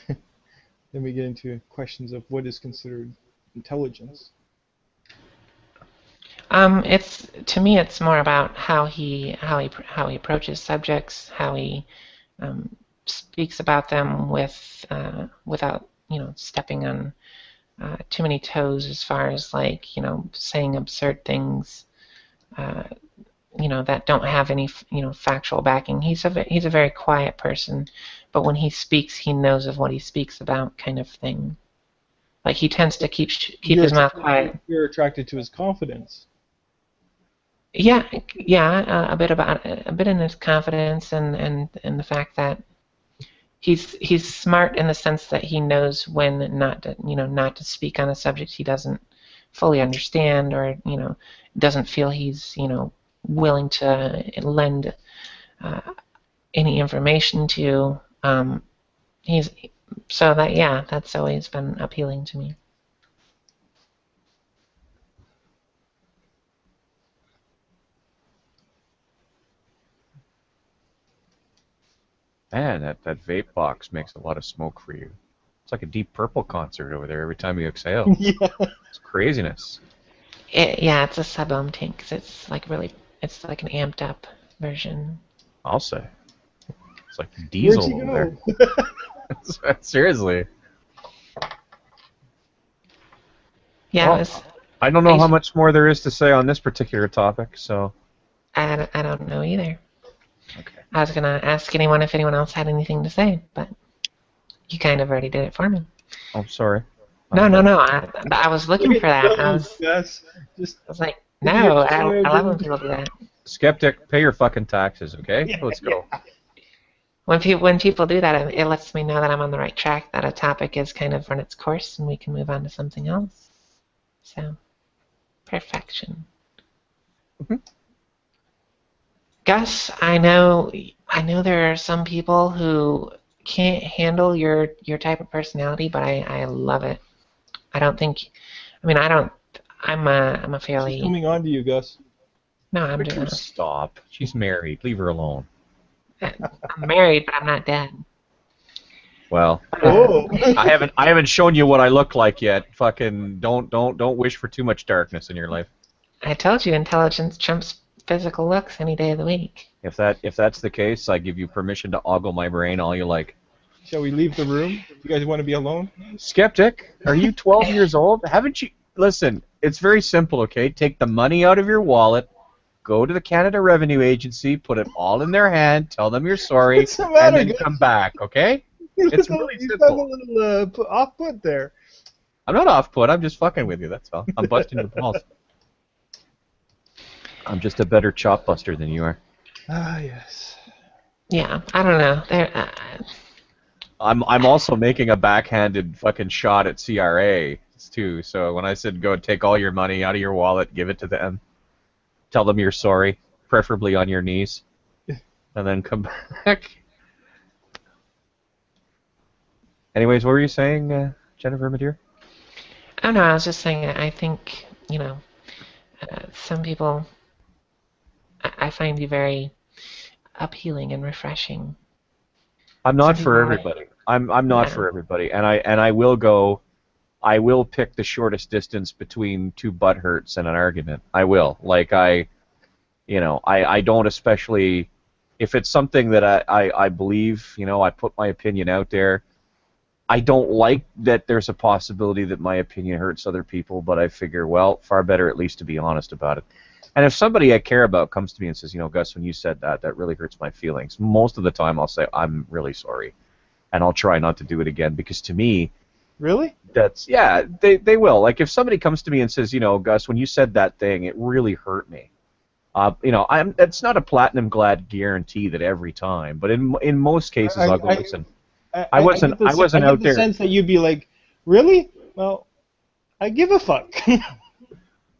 Then we get into questions of what is considered intelligence. To me, it's more about how he approaches subjects, how he speaks about them without stepping on too many toes as far as like saying absurd things that don't have any factual backing. He's a very quiet person, but when he speaks, he knows of what he speaks about, kind of thing. Like he tends to keep his mouth quiet. You're attracted to his confidence. Yeah, a bit in his confidence and the fact that he's smart in the sense that he knows when not to speak on a subject he doesn't fully understand, or doesn't feel he's willing to lend any information to. That's always been appealing to me. Man, that vape box makes a lot of smoke for you. It's like a Deep Purple concert over there every time you exhale. Yeah. It's craziness. It's a sub-ohm tank. 'Cause it's like an amped up version. I'll say. It's like diesel Where'd you over go? there. Seriously. Yeah, Well, I don't know how much more there is to say on this particular topic, so. I don't know either. Okay. I was gonna ask if anyone else had anything to say, but you kind of already did it for me. I'm sorry. No. I was looking for that. I was like, no, I love when people do that. Skeptic, pay your fucking taxes, okay? Yeah, Let's go. When people do that, it lets me know that I'm on the right track, that a topic has kind of run its course, and we can move on to something else. So, perfection. Mm-hmm. Gus, I know there are some people who can't handle your type of personality, but I love it. I'm a fairly. She's coming on to you, Gus. No, I'm Would doing you it. stop? She's married. Leave her alone. I'm married, but I'm not dead. Well, Oh. I haven't shown you what I look like yet. Fucking don't wish for too much darkness in your life. I told you, intelligence trumps physical looks any day of the week. If that's the case, I give you permission to ogle my brain all you like. Shall we leave the room? You guys want to be alone? Skeptic, are you 12 years old? Haven't you? Listen, it's very simple, okay? Take the money out of your wallet, go to the Canada Revenue Agency, put it all in their hand, tell them you're sorry, What's the matter, and then Gus? come back, okay? It's really You simple. sound a little off-put there. I'm not off-put, I'm just fucking with you, that's all. I'm busting your balls. I'm just a better chop buster than you are. Ah, yes. Yeah, I don't know. I'm also making a backhanded fucking shot at CRA too. So when I said go take all your money out of your wallet, give it to them, tell them you're sorry, preferably on your knees, and then come back. Anyways, what were you saying, Jennifer, my dear? I don't know. I was just saying. I think some people. I find you very appealing and refreshing. I'm not Some for people everybody. I'm not Yeah. for everybody, and I will go. I will pick the shortest distance between two butthurts and an argument. I will. Like I don't especially if it's something that I believe. I put my opinion out there. I don't like that there's a possibility that my opinion hurts other people, but I figure, well, far better at least to be honest about it. And if somebody I care about comes to me and says, Gus, when you said that really hurts my feelings, most of the time I'll say, I'm really sorry. And I'll try not to do it again, because to me, Really? they will. Like if somebody comes to me and says, Gus, when you said that thing, it really hurt me. It's not a platinum glad guarantee that every time, but in most cases I'll go, listen. I wasn't I get out the there. sense that you'd be like, really? Well, I give a fuck.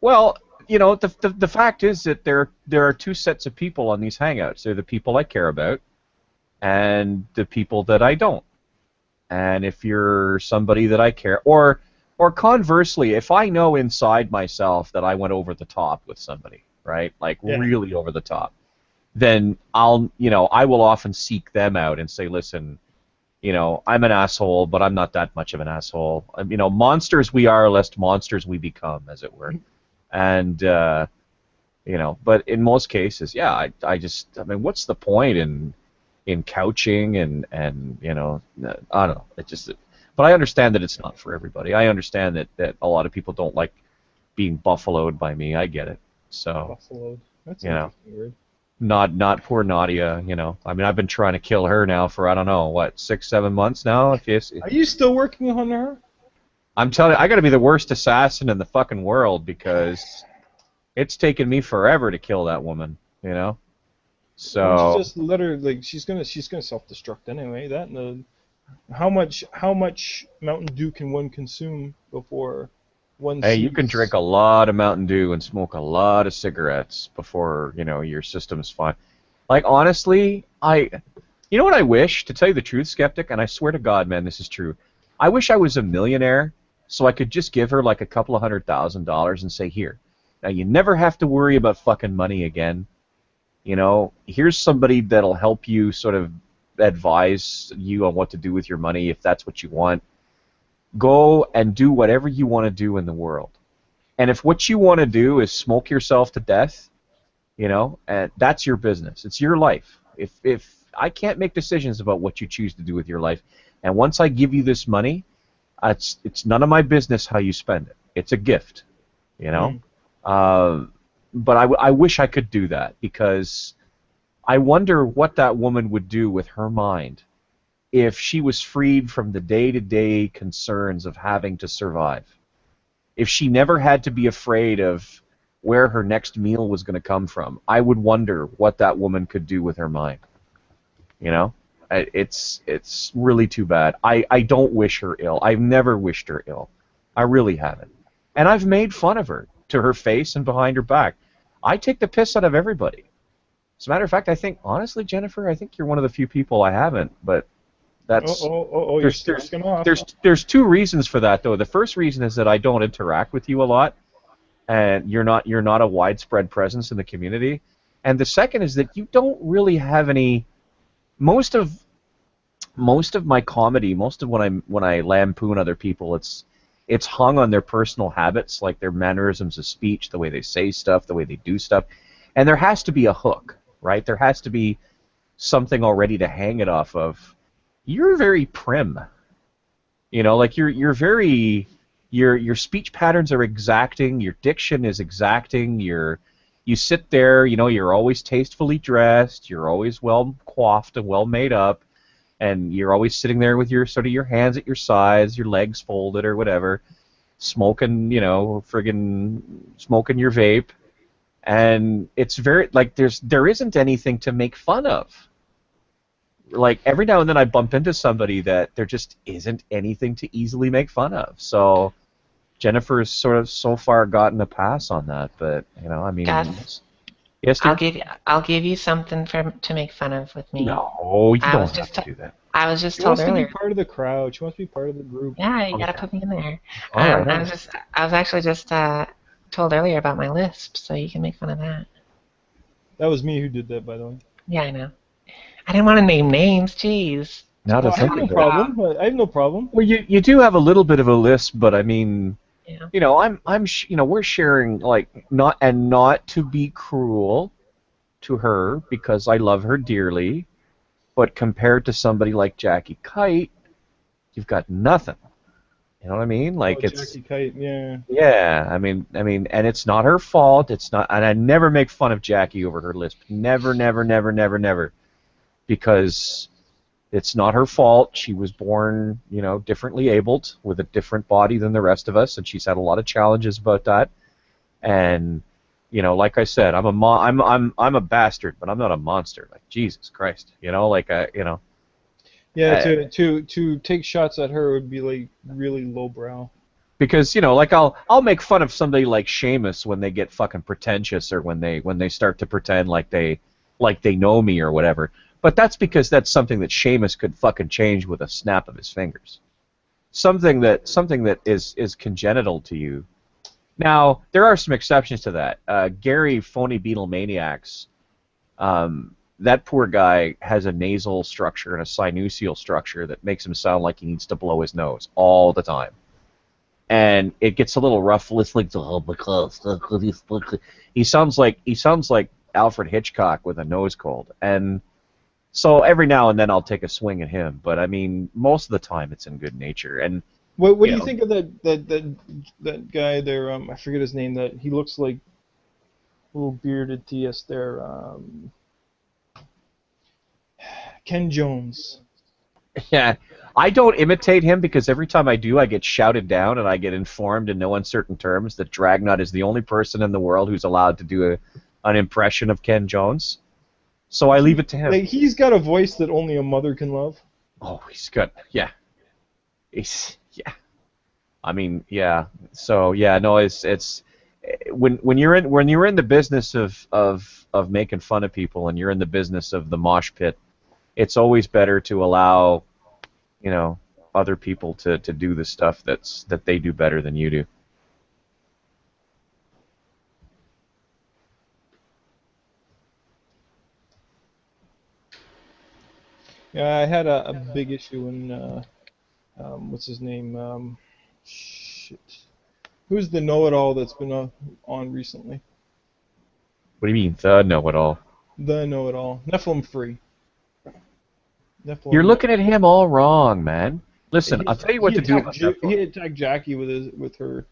Well, the fact is that there are two sets of people on these hangouts. They're the people I care about, and the people that I don't. And if you're somebody that I care, or conversely, if I know inside myself that I went over the top with somebody, right, like really over the top, then I will often seek them out and say, listen, I'm an asshole, but I'm not that much of an asshole. Monsters we are, lest monsters we become, as it were. And but in most cases, I mean, what's the point in in couching and you know, I don't know. It just, but I understand that it's not for everybody. I understand that a lot of people don't like being buffaloed by me. I get it. So Buffaloed. That's you an know. interesting word. Not poor Nadia, you know. I mean, I've been trying to kill her now for, I don't know, what, 6-7 months now. Are you still working on her? I'm telling you, I got to be the worst assassin in the fucking world because it's taken me forever to kill that woman, you know. Why don't So you just let her, like, she's gonna self-destruct anyway. That and how much Mountain Dew can one consume before one? hey, you can sees- drink a lot of Mountain Dew and smoke a lot of cigarettes before, you know, your system's fine. Like, honestly, you know what I wish, to tell you the truth, Skeptic, and I swear to God, man, this is true. I wish I was a millionaire so I could just give her like a couple of $100,000 and say, here, now you never have to worry about fucking money again. You know, here's somebody that'll help you sort of advise you on what to do with your money if that's what you want. Go and do whatever you want to do in the world. And if what you want to do is smoke yourself to death, you know, that's your business. It's your life. If I can't make decisions about what you choose to do with your life, and once I give you this money, it's none of my business how you spend it. It's a gift, you know. But I wish I could do that because I wonder what that woman would do with her mind if she was freed from the day-to-day concerns of having to survive. If she never had to be afraid of where her next meal was going to come from, I would wonder what that woman could do with her mind. You know? It's really too bad. I don't wish her ill. I've never wished her ill. I really haven't. And I've made fun of her to her face and behind her back. I take the piss out of everybody. As a matter of fact, I think, honestly, Jennifer, I think you're one of the few people I haven't, but that's... You're slacking off. There's two reasons for that, though. The first reason is that I don't interact with you a lot, and you're not a widespread presence in the community. And the second is that you don't really have any... Most of my comedy, most of when I lampoon other people, it's hung on their personal habits, like their mannerisms of speech, the way they say stuff, the way they do stuff. And there has to be a hook, right? There has to be something already to hang it off of. You're very prim. You know, like you're very your speech patterns are exacting, your diction is exacting, you sit there, you know, you're always tastefully dressed, you're always well coiffed and well made up, and you're always sitting there with your hands at your sides, your legs folded or whatever, smoking, you know, friggin' smoking your vape, and it's very, like, there isn't anything to make fun of. Like, every now and then I bump into somebody that there just isn't anything to easily make fun of. So Jennifer's sort of so far gotten a pass on that, but, you know, I mean... Gus, yes, dear? I'll give you something to make fun of with me. No, you don't have to do that. I was just She told wants to earlier. be part of the crowd. She wants to be part of the group. Yeah, you gotta put me in there. All right. I was actually just told earlier about my lisp, so you can make fun of that. That was me who did that, by the way. Yeah, I know. I didn't want to name names. Jeez. Now to I have think no of it. problem. I have no problem. Well, you do have a little bit of a lisp, but I mean, Yeah. you know, you know, we're sharing, like, not to be cruel to her because I love her dearly, but compared to somebody like Jackie Kite, you've got nothing. You know what I mean? Like, it's Jackie Kite, yeah. yeah. I mean, and it's not her fault. It's not, and I never make fun of Jackie over her lisp. Never, never, never, never, never, because it's not her fault. She was born, you know, differently abled with a different body than the rest of us, and she's had a lot of challenges about that. And you know, like I said, I'm a bastard, but I'm not a monster. Like, Jesus Christ, you know, like you know. Yeah, to take shots at her would be like really lowbrow. Because, you know, like I'll make fun of somebody like Seamus when they get fucking pretentious, or when they start to pretend like they know me or whatever. But that's because that's something that Seamus could fucking change with a snap of his fingers. Something that is congenital to you. Now, there are some exceptions to that. Gary Phony Beetle Maniacs, that poor guy has a nasal structure and a sinusial structure that makes him sound like he needs to blow his nose all the time. And it gets a little rough. It's like, oh my God, he sounds like Alfred Hitchcock with a nose cold. And So every now and then I'll take a swing at him, but I mean, most of the time it's in good nature. And What do you you know. think of that guy there? I forget his name. That he looks like little bearded TS there. Ken Jones. Yeah, I don't imitate him because every time I do, I get shouted down and I get informed in no uncertain terms that Dragnut is the only person in the world who's allowed to do an impression of Ken Jones. So I leave it to him. Like, he's got a voice that only a mother can love. Oh, he's good. Yeah. Yeah. I mean, yeah. So yeah, no, it's when you're in the business of making fun of people and you're in the business of the mosh pit, it's always better to allow, you know, other people to do the stuff that they do better than you do. Yeah, I had a big issue when what's his name? Shit. Who's the know-it-all that's been on recently? What do you mean, the know-it-all? The know-it-all. Nephilim Free. Nephilim. You're looking at him all wrong, man. Listen, I'll tell you what to do. He attacked Jackie with her.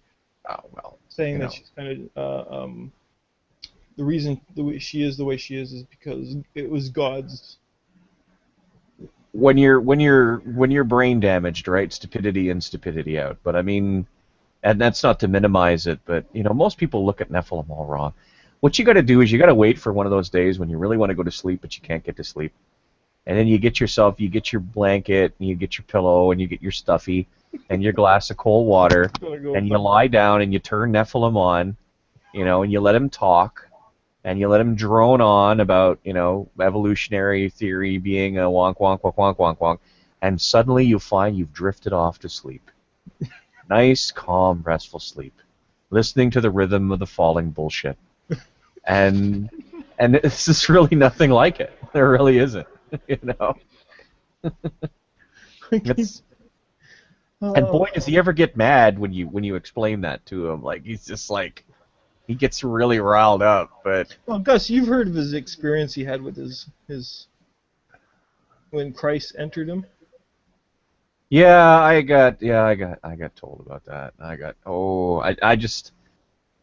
Oh well. Saying that she's kind of the reason the way she is because it was God's. When you're brain damaged, right? Stupidity in, stupidity out. But I mean, and that's not to minimize it, but you know, most people look at Nephilim all wrong. What you got to do is you got to wait for one of those days when you really want to go to sleep, but you can't get to sleep, and then you get your blanket, and you get your pillow, and you get your stuffy, and your glass of cold water, and you lie down and you turn Nephilim on, you know, and you let him talk. And you let him drone on about, you know, evolutionary theory being a wonk, wonk, wonk, wonk, wonk, wonk. And suddenly you find you've drifted off to sleep. Nice, calm, restful sleep. Listening to the rhythm of the falling bullshit. And this is really nothing like it. There really isn't, you know. And boy, does he ever get mad when you explain that to him. Like, he's just like... He gets really riled up, but... Well, Gus, you've heard of his experience he had with his when Christ entered him. Yeah, I got told about that. I just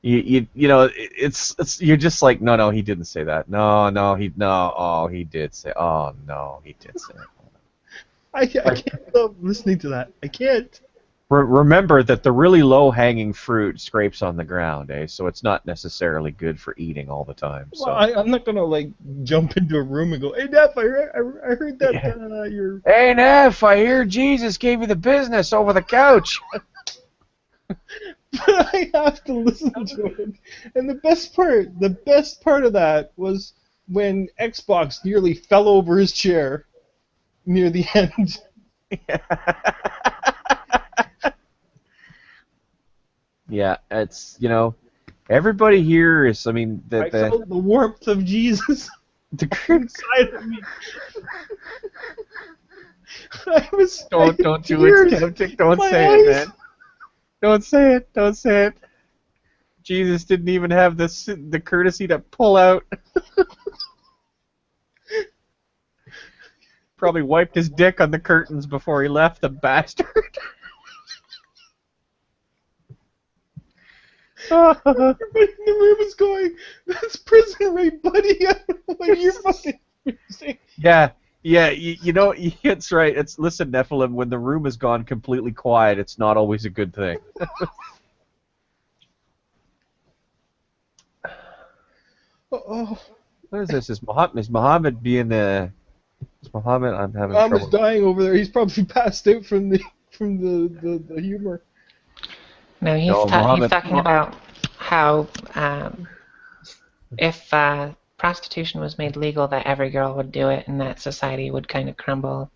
you know, it's you're just like, no, he didn't say that. He did say. Oh no, he did say it. I can't stop listening to that. I can't. Remember that the really low-hanging fruit scrapes on the ground, so it's not necessarily good for eating all the time. So. Well, I'm not gonna like jump into a room and go, "Hey, Neff, I heard that you're." Hey, Neff, I hear Jesus gave you the business over the couch. But I have to listen to it, and the best part of that was when Xbox nearly fell over his chair near the end. Yeah, it's, you know, everybody here is, I mean... I felt the warmth of Jesus inside of me. I was... Don't do it, Skeptic. Don't say it, man. Don't say it. Jesus didn't even have the courtesy to pull out. Probably wiped his dick on the curtains before he left, the bastard. Everybody in the room is going, "That's prison rape, buddy." What you're fucking saying. Yeah, you know, it's right. Listen, Nephilim, when the room has gone completely quiet, it's not always a good thing. Oh. What is this? Is Muhammad being the... Is Muhammad... I'm having trouble. Muhammad's dying over there. He's probably passed out from the humor. No, he's talking about how if prostitution was made legal, that every girl would do it, and that society would kind of crumble.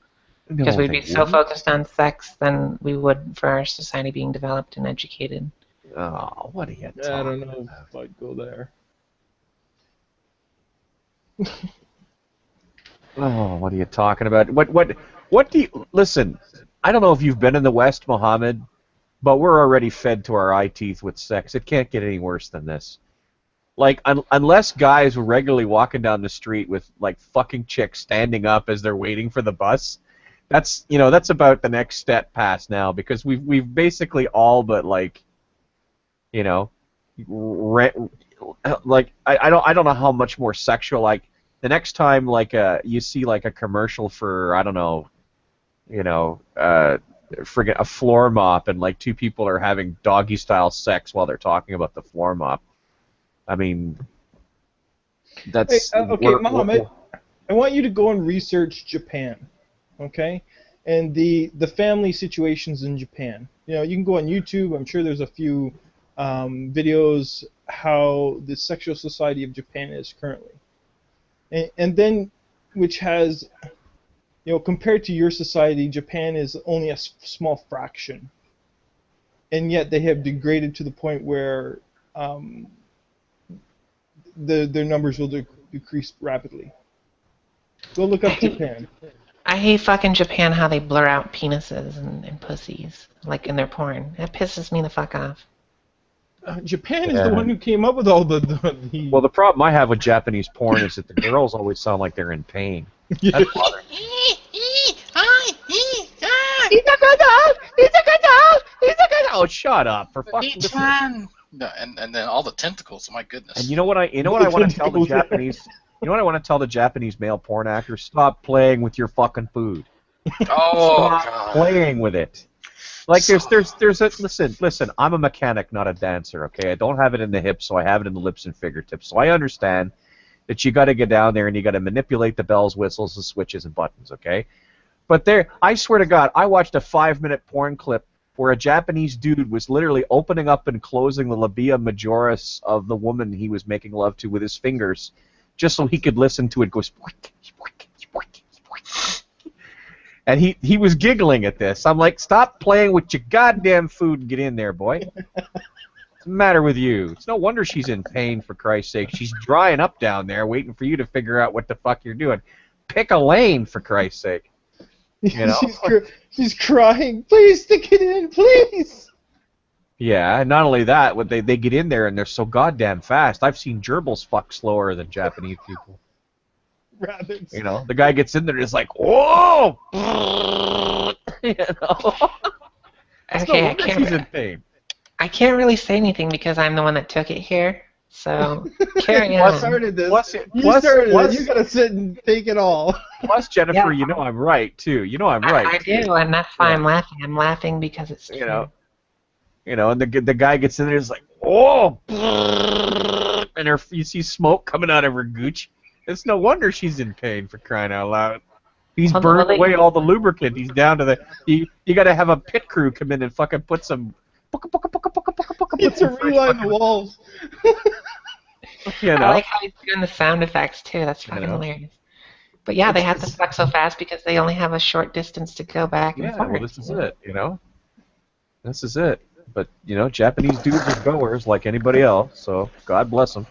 Because we'd be so focused on sex than we would for our society being developed and educated. Oh, what are you talking I don't know about? if I'd go there. Oh, what are you talking about? What do you... Listen, I don't know if you've been in the West, Mohammed, but we're already fed to our eye teeth with sex. It can't get any worse than this. like unless guys were regularly walking down the street with like fucking chicks standing up as they're waiting for the bus, that's that's about the next step past now, because we've basically all but like like I don't know how much more sexual, like the next time like you see like a commercial for I don't know friggin' a floor mop and like two people are having doggy style sex while they're talking about the floor mop. I mean, that's okay, Mohammed. I want you to go and research Japan, okay, and the family situations in Japan. You can go on YouTube. I'm sure there's a few videos how the sexual society of Japan is currently, and then which has, compared to your society, Japan is only a small fraction, and yet they have degraded to the point where their numbers will decrease rapidly. Go look up Japan. I hate fucking Japan, how they blur out penises and pussies, like in their porn. That pisses me the fuck off. Japan is the one who came up with all the Well, the problem I have with Japanese porn is that the girls always sound like they're in pain. Yeah. That's bothering me. Oh, shut up! For fucking. No, and then all the tentacles. My goodness. And you know what I want to tell the Japanese. You know what I want to tell the Japanese male porn actors? Stop playing with your fucking food. Oh, Stop God. playing with it. Like there's a listen. I'm a mechanic, not a dancer. Okay, I don't have it in the hips, so I have it in the lips and fingertips. So I understand that you got to get down there and you got to manipulate the bells, whistles, the switches, and buttons. Okay, but I swear to God, I watched a 5-minute porn clip where a Japanese dude was literally opening up and closing the labia majoris of the woman he was making love to with his fingers, just so he could listen to it go. And he was giggling at this. I'm like, stop playing with your goddamn food and get in there, boy. What's the matter with you? It's no wonder she's in pain, for Christ's sake. She's drying up down there waiting for you to figure out what the fuck you're doing. Pick a lane, for Christ's sake. She's crying. Please stick it in, please. Yeah, and not only that, they get in there and they're so goddamn fast. I've seen gerbils fuck slower than Japanese people. Rabbits. The guy gets in there and is like, whoa! It's Okay, no wonder she's in pain. I can't really say anything because I'm the one that took it here. So carry I on. started this. Plus, You gotta sit and take it all. Plus, Jennifer, Yeah. I'm right too. I'm right. I do, and that's why I'm laughing. I'm laughing because it's true. And the guy gets in there and is like, oh! And you see smoke coming out of her gooch. It's no wonder she's in pain, for crying out loud. He's Well, burned they- away all the lubricant. He's down to the. You got to have a pit crew come in and fucking put some. It's a reline the walls. I like how he's doing the sound effects too. That's fucking hilarious. But yeah, they have to fuck so fast because they only have a short distance to go back and Yeah, forth. well, this is it. This is it. But Japanese dudes are goers like anybody else. So God bless them.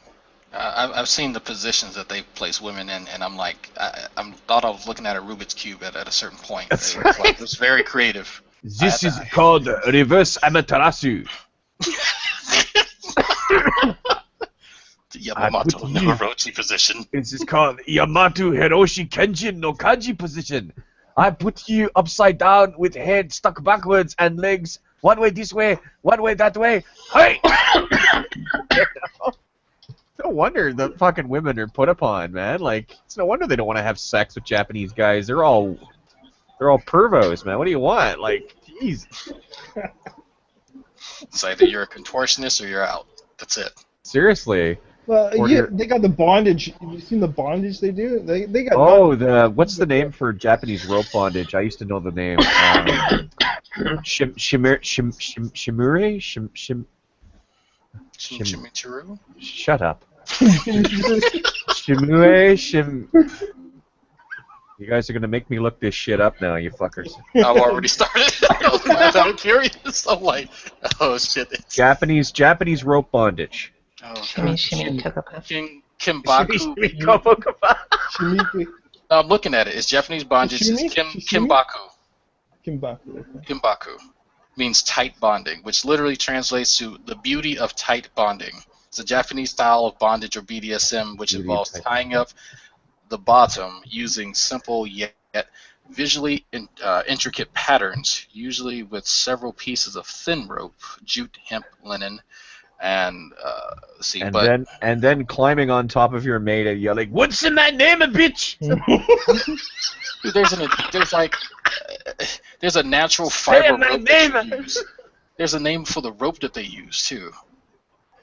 I've seen the positions that they place women in, and I'm like, I thought I was looking at a Rubik's Cube at a certain point. That's It was right. It was very creative. This is called reverse amaterasu. The Yamamoto put no you- Orochi position. This is called Yamato Hiroshi Kenshin no Kaji position. I put you upside down with head stuck backwards and legs one way this way, one way that way. Hey! No wonder the fucking women are put upon, man. Like, it's no wonder they don't want to have sex with Japanese guys. They're all pervos, man. What do you want? Like, jeez. It's either you're a contortionist or you're out. That's it. Seriously. Well, Or yeah, here- they got the bondage. Have you seen the bondage they do? They got. Oh, what's the name for Japanese rope bondage? I used to know the name. Shimure? Shimichuru? Shut up. Shimue. You guys are gonna make me look this shit up now, you fuckers. I've already started. I'm curious. I'm like, oh shit. Japanese rope bondage. Oh, Shimmy, God. shimmy, cocoa. Kimbaku. Shimiki. No, I'm looking at it. It's Japanese bondage. It's Shimi? Kimbaku. Kimbaku. Kimbaku means tight bonding, which literally translates to the beauty of tight bonding. It's a Japanese style of bondage or BDSM, which involves BDSM. tying up the bottom using simple yet visually intricate patterns, usually with several pieces of thin rope, jute, hemp, linen, and And then climbing on top of your mate and yelling, "What's in my name, a bitch?" Dude, there's a natural fiber my rope that name. you use. There's a name for the rope that they use too.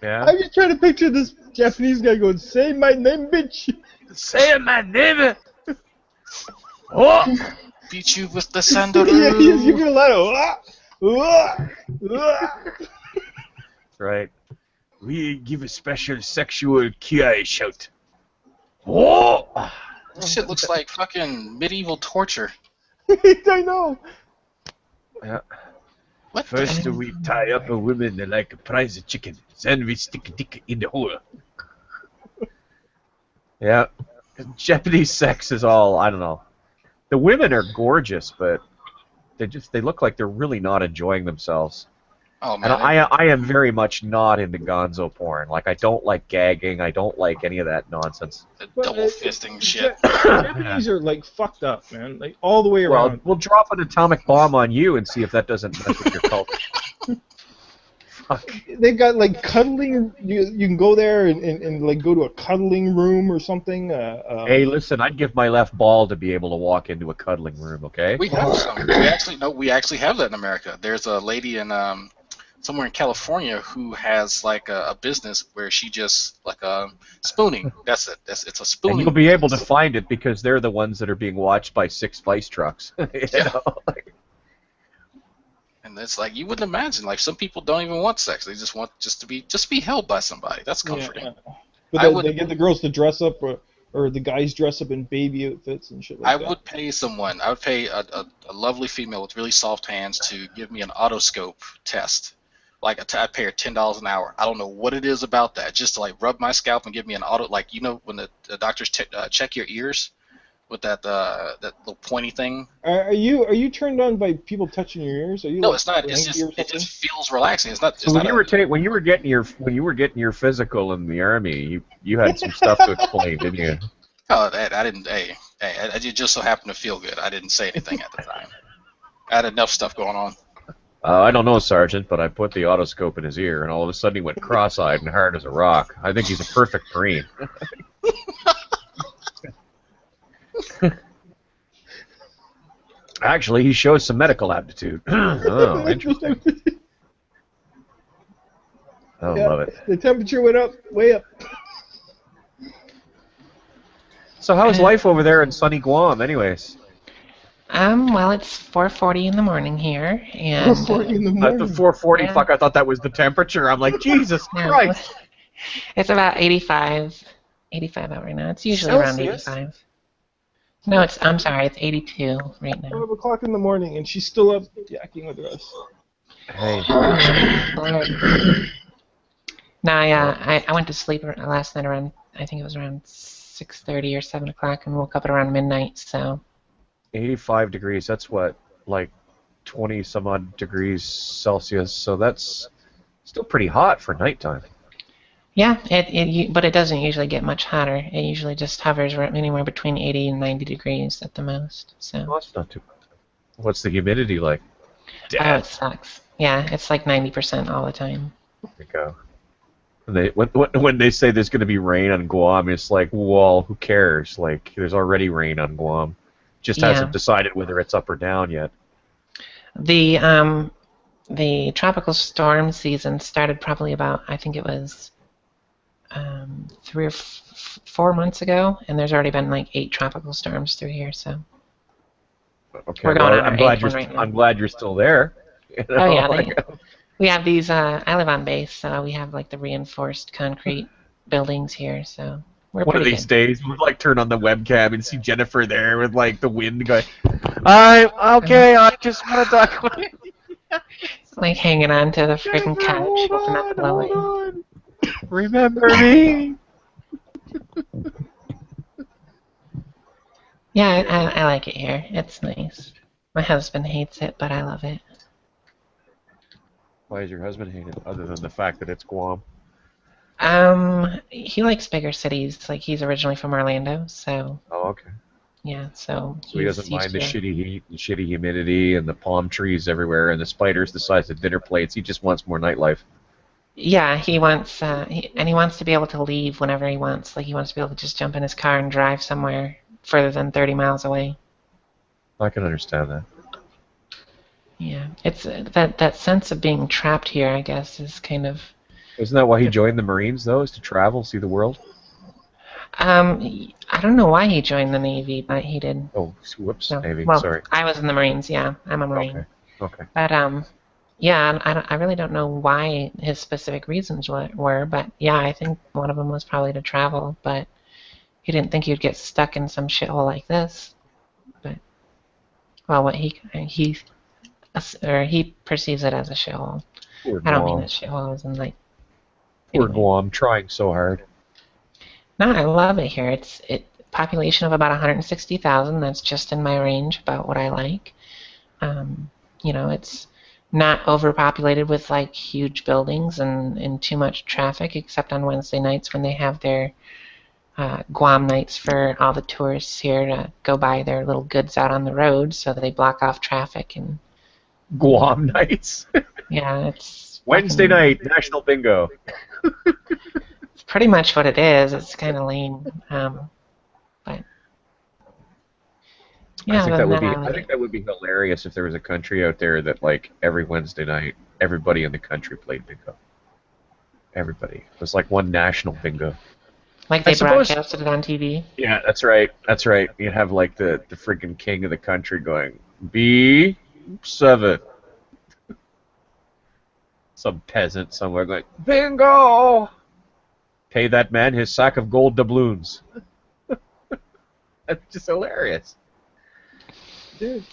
Yeah. I'm just trying to picture this Japanese guy going, "Say my name, bitch." Say my name. Oh. Beat you with the Yeah, sandaru. he's giving a lot of. Right. We give a special sexual kiai shout. Oh. This shit looks like fucking medieval torture. I know. Yeah. What First the? we tie up a woman like a prize of chicken. Then we stick a dick in the hole. Yeah. Japanese sex is all, I don't know. The women are gorgeous, but they look like they're really not enjoying themselves. Oh And man, I am very much not into gonzo porn. Like, I don't like gagging. I don't like any of that nonsense. the But, double fisting shit. Japanese are like fucked up, man. Like all the way Well, around. we'll drop an atomic bomb on you and see if that doesn't mess with your culture. Fuck. They've got like cuddling. You can go there and like go to a cuddling room or something. Hey, listen, I'd give my left ball to be able to walk into a cuddling room, okay? We have some. We actually have that in America. There's a lady in somewhere in California who has like a business where she just like spooning. That's it. It's a spooning. And you'll be able to find it because they're the ones that are being watched by 6 vice trucks. You know? And it's like you wouldn't imagine. Like some people don't even want sex. They just want to be held by somebody. That's comforting. Yeah. I But would- they get the girls to dress up, or the guys dress up in baby outfits and shit like I that. would pay someone. I would pay a lovely female with really soft hands to give me an otoscope test. Like I'd pay her $10 an hour. I don't know what it is about that. Just to like rub my scalp and give me an auto. Like you know when the doctors check your ears with that little pointy thing. Are you turned on by people touching your ears? Are you No, like it's not. It's cranky or just it something? just feels relaxing. It's not. It's So when not you were when you were getting your physical in the army, you had some stuff to explain, didn't you? Oh, I didn't. Hey, I just so happened to feel good. I didn't say anything at the time. I had enough stuff going on. I don't know, Sergeant, but I put the otoscope in his ear, and all of a sudden he went cross-eyed and hard as a rock. I think he's a perfect Marine. Actually, he shows some medical aptitude. Oh, interesting. I love it. The temperature went up, way up. So how's life over there in sunny Guam, anyways? Well, it's 4:40 in the morning here, and 4:40 in the At morning. the 440, Yeah. fuck, I thought that was the temperature. I'm like, Jesus no, Christ. it's about 85 out right now. It's usually around Celsius? 85. No, I'm sorry, it's 82 right now. 5 o'clock in the morning, and she's still up yakking with us. Hey. No, I went to sleep last night around, I think it was around 6:30 or 7 o'clock, and woke up at around midnight. So 85 degrees, that's what, like 20 some odd degrees Celsius, so that's still pretty hot for nighttime. yeah, but it doesn't usually get much hotter. It usually just hovers anywhere between 80 and 90 degrees at the most. So Well, that's not too bad. What's the humidity like? oh, it sucks. Yeah, it's like 90% all the time. There you go. When they say there's going to be rain on Guam, it's like, well, who cares? Like, there's already rain on Guam. Just hasn't decided whether it's up or down yet. The tropical storm season started probably about, I think it was 3 or 4 months ago, and there's already been like 8 tropical storms through here. So Okay, we're going well, on our I'm glad 8th one right now. I'm glad you're still there. You know, Oh yeah, like, we have these. I live on base, so we have like the reinforced concrete buildings here. So we're one of pretty these good. days, we'll like turn on the webcam and see Jennifer there with like the wind going. I'm okay. I just want to talk with you. It's like hanging on to the freaking couch, hoping not to blow it. on. Remember me? Yeah, I like it here. It's nice. My husband hates it, but I love it. Why does your husband hate it, other than the fact that it's Guam? He likes bigger cities. Like he's originally from Orlando, so Oh, okay. yeah. So So he doesn't he's used mind the to. shitty heat, and shitty humidity, and the palm trees everywhere, and the spiders the size of dinner plates. He just wants more nightlife. Yeah, he wants and he wants to be able to leave whenever he wants. Like he wants to be able to just jump in his car and drive somewhere further than 30 miles away. I can understand that. Yeah, it's that sense of being trapped here, I guess, is kind of. Isn't that why he joined the Marines, though, is to travel, see the world? I don't know why he joined the Navy, but he did. Oh, whoops, So, Navy, well, sorry. I was in the Marines. Yeah, I'm a Marine. Okay, okay. But yeah, I really don't know why his specific reasons were, but yeah, I think one of them was probably to travel, but he didn't think he'd get stuck in some shithole like this. But well, what he perceives it as a shithole. Poor I don't mean Guam. a shithole as in like. Poor Anyway. Guam, trying so hard. No, I love it here. It's population of about 160,000. That's just in my range about what I like. It's not overpopulated with like huge buildings and too much traffic, except on Wednesday nights when they have their Guam nights for all the tourists here to go buy their little goods out on the road, so they block off traffic and. Guam nights. Yeah, it's Wednesday night, National Bingo. It's pretty much what it is. It's kind of lame, but yeah. I think other that than would be. I I like think that would be hilarious if there was a country out there that, like, every Wednesday night, everybody in the country played bingo. Everybody. It was like one national bingo. Like I they suppose- broadcasted it on TV. Yeah, that's right. That's right. You'd have like the freaking king of the country going B7. Some peasant somewhere going bingo. Pay that man his sack of gold doubloons. That's just hilarious. Dude,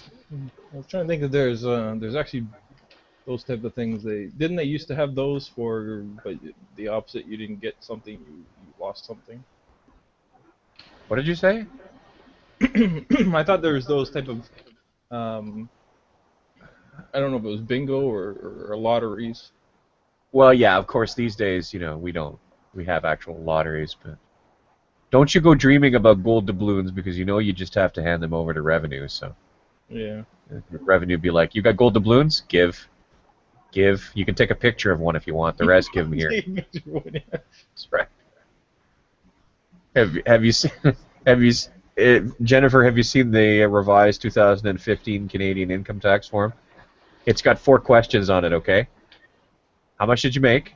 I was trying to think if there's actually those type of things. They used to have those for, but the opposite. You didn't get something, you lost something. What did you say? I thought there was those type of, I don't know if it was bingo or lotteries. Well, yeah, of course. These days, we have actual lotteries, but don't you go dreaming about gold doubloons because you just have to hand them over to revenue. So Yeah. revenue be like, you got gold doubloons? Give. You can take a picture of one if you want. The rest, give them here. That's right. Have you seen? Jennifer? Have you seen the revised 2015 Canadian income tax form? It's got 4 questions on it. Okay. How much did you make?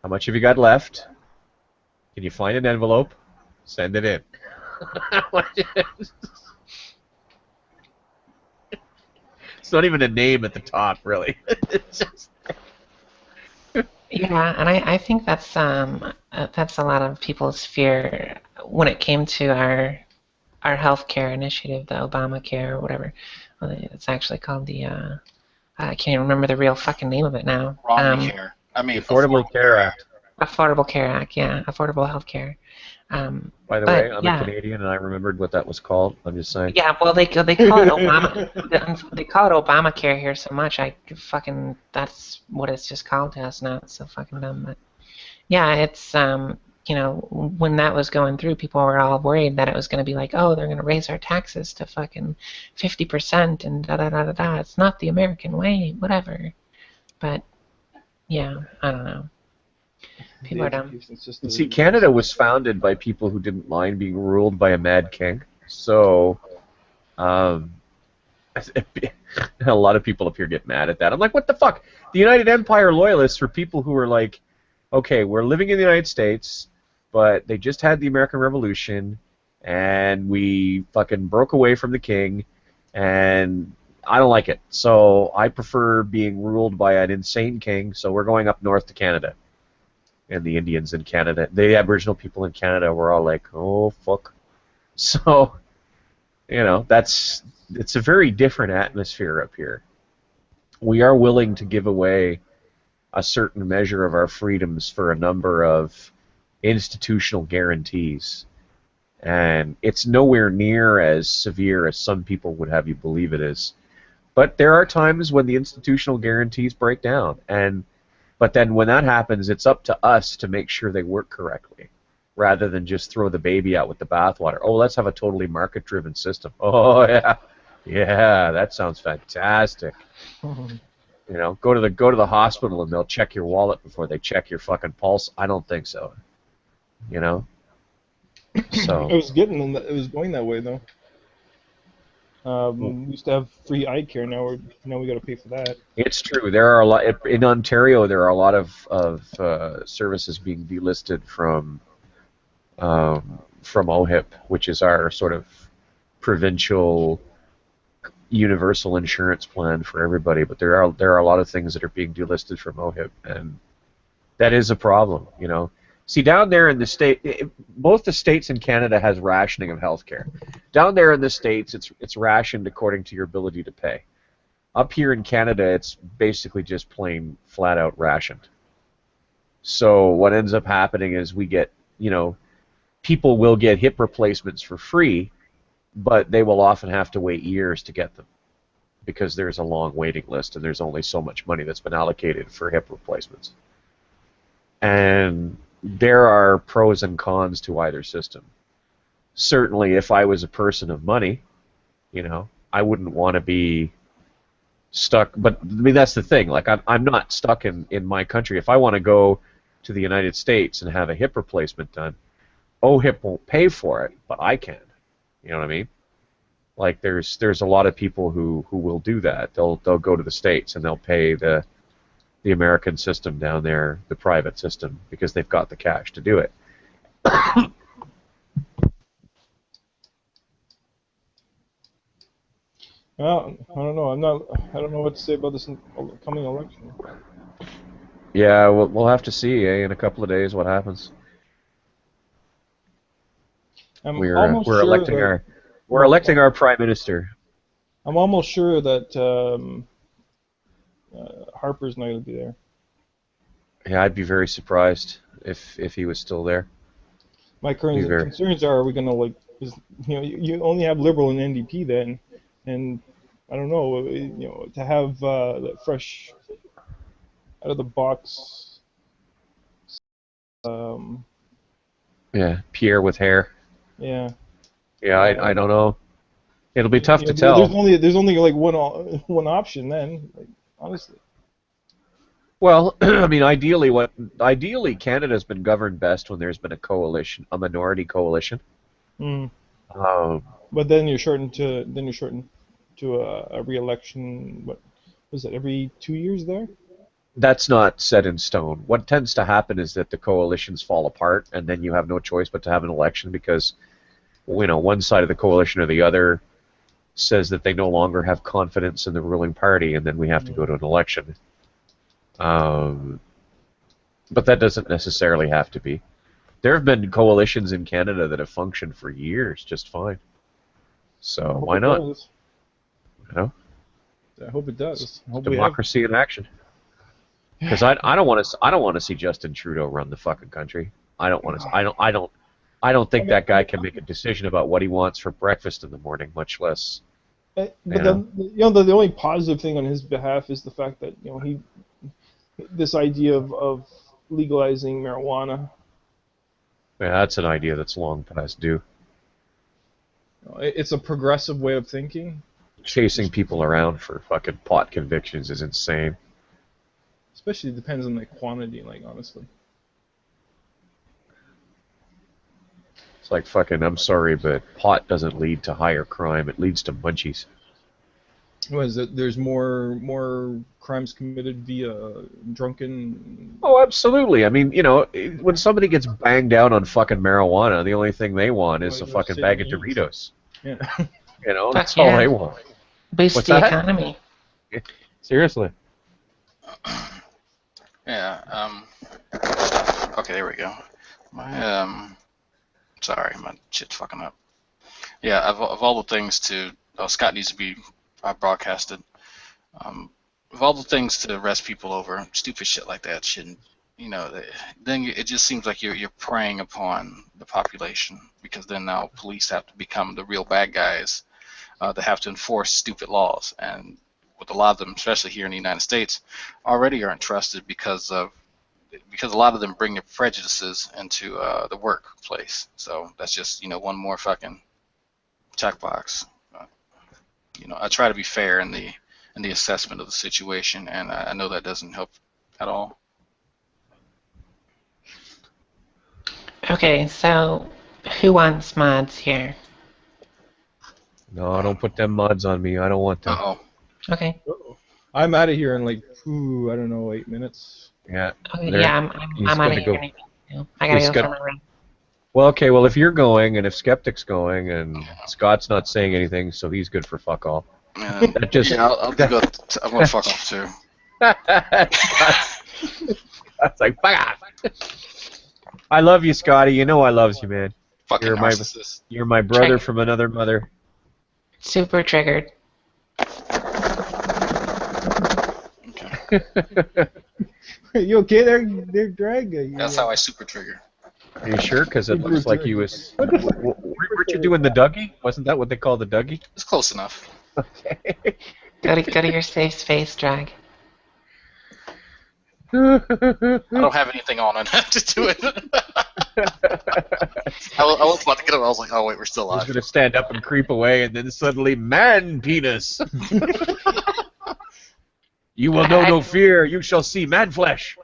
How much have you got left? Can you find an envelope? Send it in. It's not even a name at the top, really. It's just... Yeah, and I think that's a lot of people's fear when it came to our healthcare initiative, the Obamacare or whatever. Well, it's actually called the I can't even remember the real fucking name of it now. Obamacare. I mean, Affordable Care Act. Affordable Care Act, yeah, Affordable Health Care. By the But, way, I'm yeah. a Canadian, and I remembered what that was called. I'm just saying. Yeah, well, they call it Obama. They call it Obamacare here so much. That's what it's just called to us now. It's so fucking dumb. But yeah, it's when that was going through, people were all worried that it was going to be like, oh, they're going to raise our taxes to fucking 50% and da da da da da. It's not the American way, whatever. But yeah, I don't know. People are dumb. See, Canada was founded by people who didn't mind being ruled by a mad king. So, a lot of people up here get mad at that. I'm like, what the fuck? The United Empire loyalists were people who were like, okay, we're living in the United States, but they just had the American Revolution, and we fucking broke away from the king, and I don't like it. So I prefer being ruled by an insane king, so we're going up north to Canada. And the Indians in Canada, the Aboriginal people in Canada were all like, oh, fuck. So, it's a very different atmosphere up here. We are willing to give away a certain measure of our freedoms for a number of institutional guarantees. And it's nowhere near as severe as some people would have you believe it is. But there are times when the institutional guarantees break down. And But then when that happens, it's up to us to make sure they work correctly, rather than just throw the baby out with the bathwater. Oh, let's have a totally market-driven system. Oh yeah, yeah, that sounds fantastic. You know, go to the hospital and they'll check your wallet before they check your fucking pulse. I don't think so. You know. So It was going that way though. We used to have free eye care. Now we got to pay for that. it's true. There are a lot in Ontario. There are a lot of services being delisted from OHIP, which is our sort of provincial universal insurance plan for everybody. But there are a lot of things that are being delisted from OHIP, and that is a problem. You know, see down there in the state, both the states and Canada has rationing of healthcare. Down there in the states, it's rationed according to your ability to pay. Up here in Canada, it's basically just plain flat out rationed. So what ends up happening is we get, you know, people will get hip replacements for free, but they will often have to wait years to get them because there's a long waiting list and there's only so much money that's been allocated for hip replacements. And there are pros and cons to either system. Certainly, if I was a person of money, you know, I wouldn't want to be stuck. But I mean, that's the thing. Like, I'm not stuck in my country. If I want to go to the United States and have a hip replacement done, OHIP won't pay for it, but I can. You know what I mean? Like, there's a lot of people who will do that. They'll go to the States and they'll pay the American system down there, the private system, because they've got the cash to do it. Well, I don't know. I don't know what to say about this coming election. Yeah, we'll have to see in a couple of days what happens. We're electing our prime minister. I'm almost sure that Harper's not going to be there. Yeah, I'd be very surprised if he was still there. My current concerns are we going to, like, you only have Liberal and NDP then, and I don't know, to have that fresh, out of the box. Yeah, Pierre with hair. Yeah. Yeah, I don't know. It'll be tough to tell. There's only like one option then, like, honestly. Well, I mean, ideally, Canada's been governed best when there's been a coalition, a minority coalition. Mm. But then you're shortened to a re-election. What was it? Every 2 years there? That's not set in stone. What tends to happen is that the coalitions fall apart, and then you have no choice but to have an election because, one side of the coalition or the other says that they no longer have confidence in the ruling party, and then we have to go to an election. But that doesn't necessarily have to be. There have been coalitions in Canada that have functioned for years just fine. So why not? I hope it does. Democracy in action. Because I don't want to see Justin Trudeau run the fucking country. I don't think that guy can make a decision about what he wants for breakfast in the morning, much less. But the only positive thing on his behalf is the fact that this idea of legalizing marijuana. Yeah, that's an idea that's long past due. It's a progressive way of thinking. Chasing people around for fucking pot convictions is insane. Especially depends on the quantity, like, honestly. It's like fucking, I'm sorry, but pot doesn't lead to higher crime. It leads to munchies. What is it? There's more crimes committed via drunken... Oh, absolutely. I mean, when somebody gets banged out on fucking marijuana, the only thing they want is a fucking bag of Doritos. Yeah. That's all they want. Boost the economy. Seriously. Yeah. Okay, there we go. Sorry, my shit's fucking up. Yeah, of all the things Scott needs to be broadcasted. Of all the things to arrest people over, stupid shit like that shouldn't. Then it just seems like you're preying upon the population because then now police have to become the real bad guys that have to enforce stupid laws, and with a lot of them, especially here in the United States, already aren't trusted because a lot of them bring their prejudices into the workplace. So that's just one more fucking checkbox. I try to be fair in the assessment of the situation, and I know that doesn't help at all. Okay, so who wants mods here? No, don't put them mods on me. I don't want them. Uh-oh. Okay. I'm out of here in like, I don't know, 8 minutes. Yeah. Okay, There- yeah, he's I'm out gonna of go- here. I gotta he's go got- for my run. Well, okay. Well, if you're going and if Skeptic's going and Scott's not saying anything, so he's good for fuck all. And, That just yeah, I'm gonna fuck off too. That's like fuck off. I love you, Scotty. You know I loves you, man. Fucking You're my- narcissist. You're my brother from another mother. Super triggered. You okay there, Drag? That's how I super trigger. Are you sure? Because it looks like he was. Weren't you doing the Dougie? Wasn't that what they call the Dougie? It's close enough. Okay. Go to your safe space, Drag. I don't have anything on enough to do it. I was about to get it. I was like, oh wait, we're still He's alive. gonna stand up and creep away, and then suddenly, man, penis. You will know no fear. You shall see man flesh.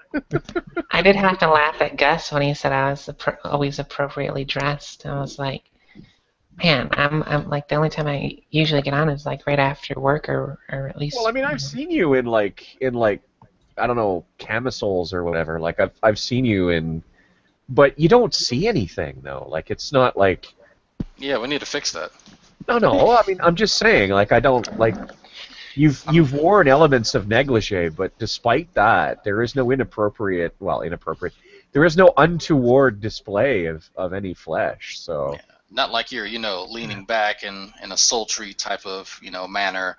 I did have to laugh at Gus when he said I was always appropriately dressed. I was like, man, I'm like the only time I usually get on is like right after work or at least. Well, I mean, I've seen you in like I don't know, camisoles or whatever. Like I've seen you in, but you don't see anything though. Like it's not like. Yeah, we need to fix that. No. I mean, I'm just saying. Like I don't like. You've worn elements of negligee, but despite that, there is no inappropriate. There is no untoward display of any flesh. So. Not like you're, leaning back in a sultry type of, manner,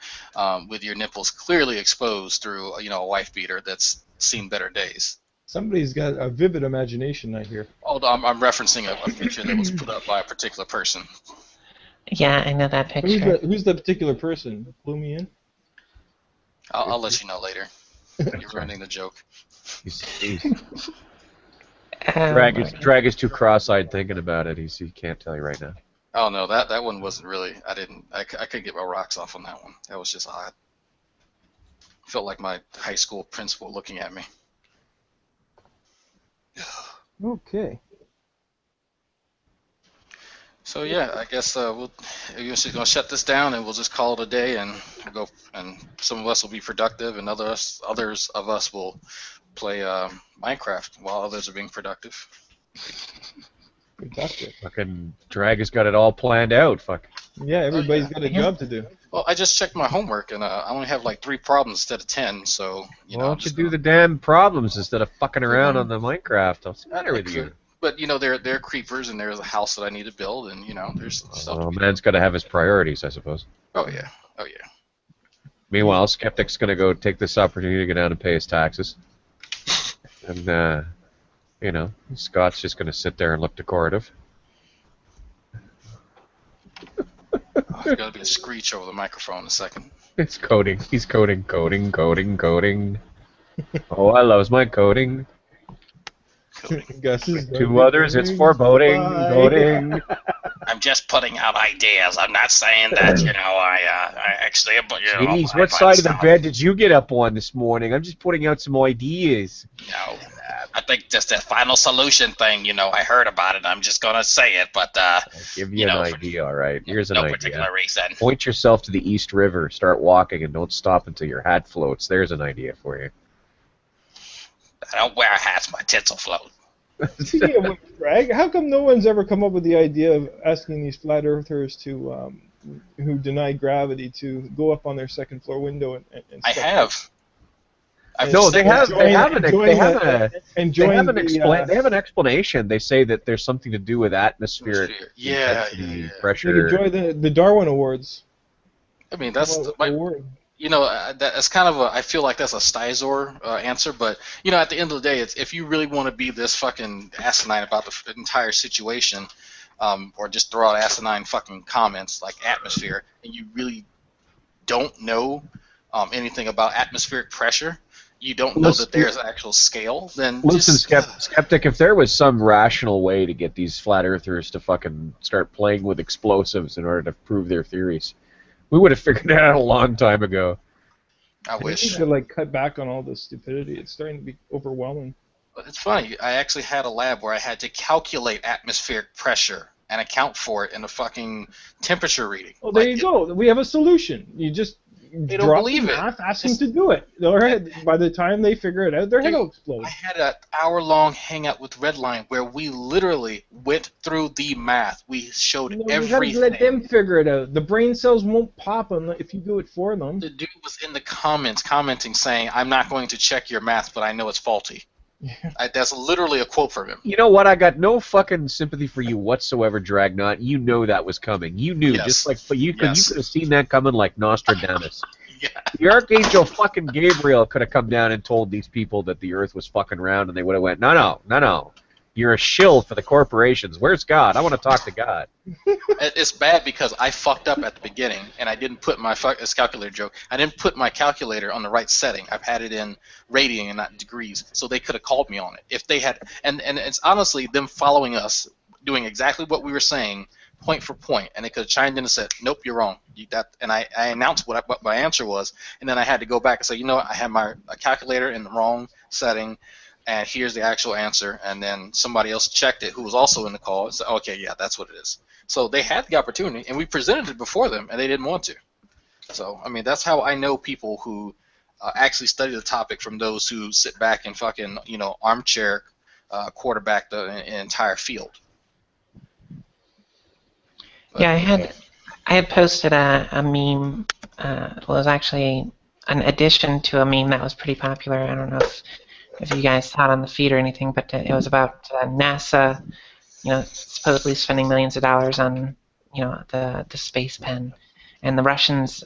with your nipples clearly exposed through, a wife beater that's seen better days. Somebody's got a vivid imagination, I hear. Although I'm referencing a picture that was put up by a particular person. Yeah, I know that picture. Who's the particular person? Clue me in. I'll let you know later. You're ruining the joke. Drag is too cross-eyed thinking about it. He can't tell you right now. Oh no, that one wasn't really. I couldn't get my rocks off on that one. That was just odd. Felt like my high school principal looking at me. Okay. So yeah, I guess we're just gonna shut this down and we'll just call it a day, and we'll go. And some of us will be productive, and others of us will play Minecraft while others are being productive. Productive. Fucking Drag has got it all planned out. Fuck. Yeah, everybody's got a job to do. Well, I just checked my homework, and I only have like 3 problems instead of 10. So Why don't you do the damn problems instead of fucking around on the Minecraft? What's the matter with you? But there are creepers, and there's a house that I need to build, and there's stuff. Well, man's got to have his priorities, I suppose. Oh yeah. Meanwhile, Skeptic's gonna go take this opportunity to go down and pay his taxes, and Scott's just gonna sit there and look decorative. There's gonna be a screech over the microphone in a second. It's coding. He's coding. Oh, I loves my coding. Gus is To others, it's foreboding. Coding. I'm just putting out ideas. I'm not saying that I actually. Jeez, what side of the bed did you get up on this morning? I'm just putting out some ideas. No, I think just that final solution thing. I heard about it. I'm just gonna say it, but I'll give you an idea, all right? Here's an no idea. particular reason. Point yourself to the East River, start walking, and don't stop until your hat floats. There's an idea for you. I don't wear hats. My tits will float. Speaking of Drag, how come no one's ever come up with the idea of asking these flat earthers to, who deny gravity, to go up on their second floor window and I stuff? have. No, they have an an explanation. They say that there's something to do with atmospheric intensity, pressure. Enjoy the Darwin Awards. I mean, that's award. that's kind of I feel like that's a Stizor answer, but at the end of the day, it's if you really want to be this fucking asinine about the entire situation, or just throw out asinine fucking comments like atmosphere, and you really don't know anything about atmospheric pressure, you don't know that there's an actual scale, then Listen, just, skeptic, if there was some rational way to get these flat earthers to fucking start playing with explosives in order to prove their theories, we would have figured it out a long time ago. I They wish. need to like cut back on all this stupidity. It's starting to be overwhelming. But it's funny. I actually had a lab where I had to calculate atmospheric pressure and account for it in a fucking temperature reading. Well, there Like, you go. We have a solution. You just They don't drop believe the it. math, ask them to do it. By the time they figure it out, their head will explode. I had an hour-long hangout with Redline where we literally went through the math. We showed No, you gotta everything. let them figure it out. The brain cells won't pop if you do it for them. The dude was in the comments commenting saying, "I'm not going to check your math, but I know it's faulty." That's literally a quote from him. You know what? I got no fucking sympathy for you whatsoever, Dragnot. You know that was coming. You knew, Yes. just like, but you could Yes. have seen that coming like Nostradamus. Yeah. The Archangel fucking Gabriel could have come down and told these people that the Earth was fucking round, and they would have went, no. You're a shill for the corporations. Where's God? I want to talk to God. It's bad because I fucked up at the beginning, and I didn't put my it's calculator joke. I didn't put my calculator on the right setting. I've had it in radian and not degrees, so they could have called me on it if they had. And it's honestly them following us, doing exactly what we were saying, point for point, and they could have chimed in and said, "Nope, you're wrong." And I announced what my answer was, and then I had to go back and say, "You know what? I had my calculator in the wrong setting." And here's the actual answer, and then somebody else checked it who was also in the call and said, okay, yeah, that's what it is. So they had the opportunity, and we presented it before them, and they didn't want to. So, I mean, that's how I know people who actually study the topic from those who sit back and fucking, armchair quarterback the entire field. But, Yeah, I had posted a meme. It was actually an addition to a meme that was pretty popular. I don't know if you guys saw it on the feed or anything, but it was about NASA, supposedly spending millions of dollars on, the space pen, and the Russians'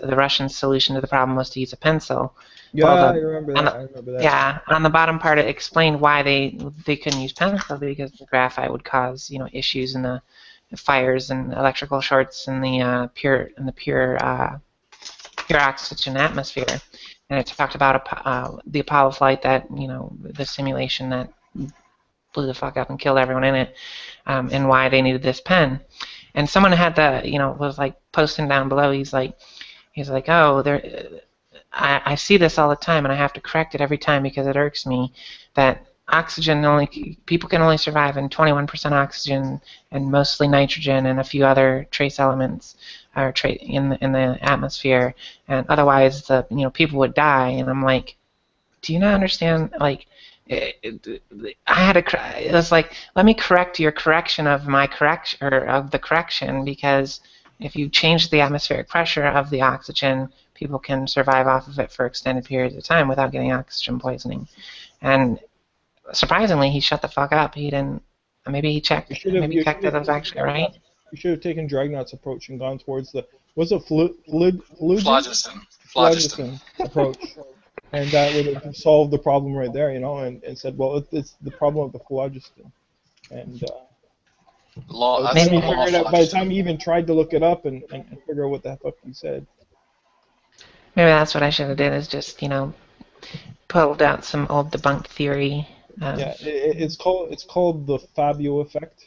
solution to the problem was to use a pencil. Yeah, Well, I remember that. Yeah, on the bottom part it explained why they couldn't use pencil, because the graphite would cause issues in the fires and electrical shorts in the pure oxygen atmosphere. And it talked about the Apollo flight that, the simulation that blew the fuck up and killed everyone in it, and why they needed this pen. And someone had was like posting down below, he's like, oh, I see this all the time and I have to correct it every time because it irks me that people can only survive in 21% oxygen and mostly nitrogen and a few other trace elements are in the atmosphere, and otherwise people would die. And I'm like, do you not understand? Like, it was like, let me correct your correction of my correction, or of the correction, because if you change the atmospheric pressure of the oxygen, people can survive off of it for extended periods of time without getting oxygen poisoning. And surprisingly, he shut the fuck up. He didn't. Maybe he checked. Maybe he checked that it was actually right. You should have taken Dragnot's approach and gone towards the phlogiston approach, and that would have solved the problem right there, and said, well, it's the problem of the phlogiston, and by the time you even tried to look it up and figure out what the fuck you said. Maybe that's what I should have did, is just pulled out some old debunked theory. Yeah, it's called the Fabio effect.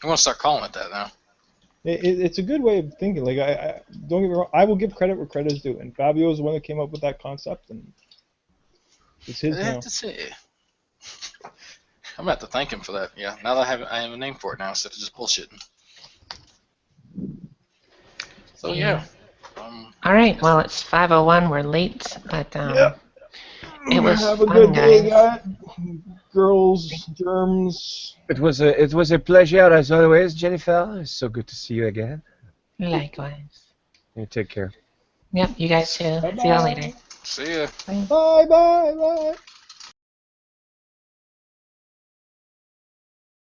I want to start calling it that now. It's a good way of thinking. Like, I don't get me wrong, I will give credit where credit is due, and Fabio is the one that came up with that concept, and it's his now. I'm gonna have to thank him for that. Yeah, now that I have a name for it now instead of just bullshitting. So yeah. All right. Well, it's 5:01. We're late, but it was have a fun, good day, guys. Girls, germs. It was a pleasure as always, Jennifer. It's so good to see you again. Likewise. You take care. Yep. You guys too. Bye-bye. See y'all later. See ya. Bye, bye, bye.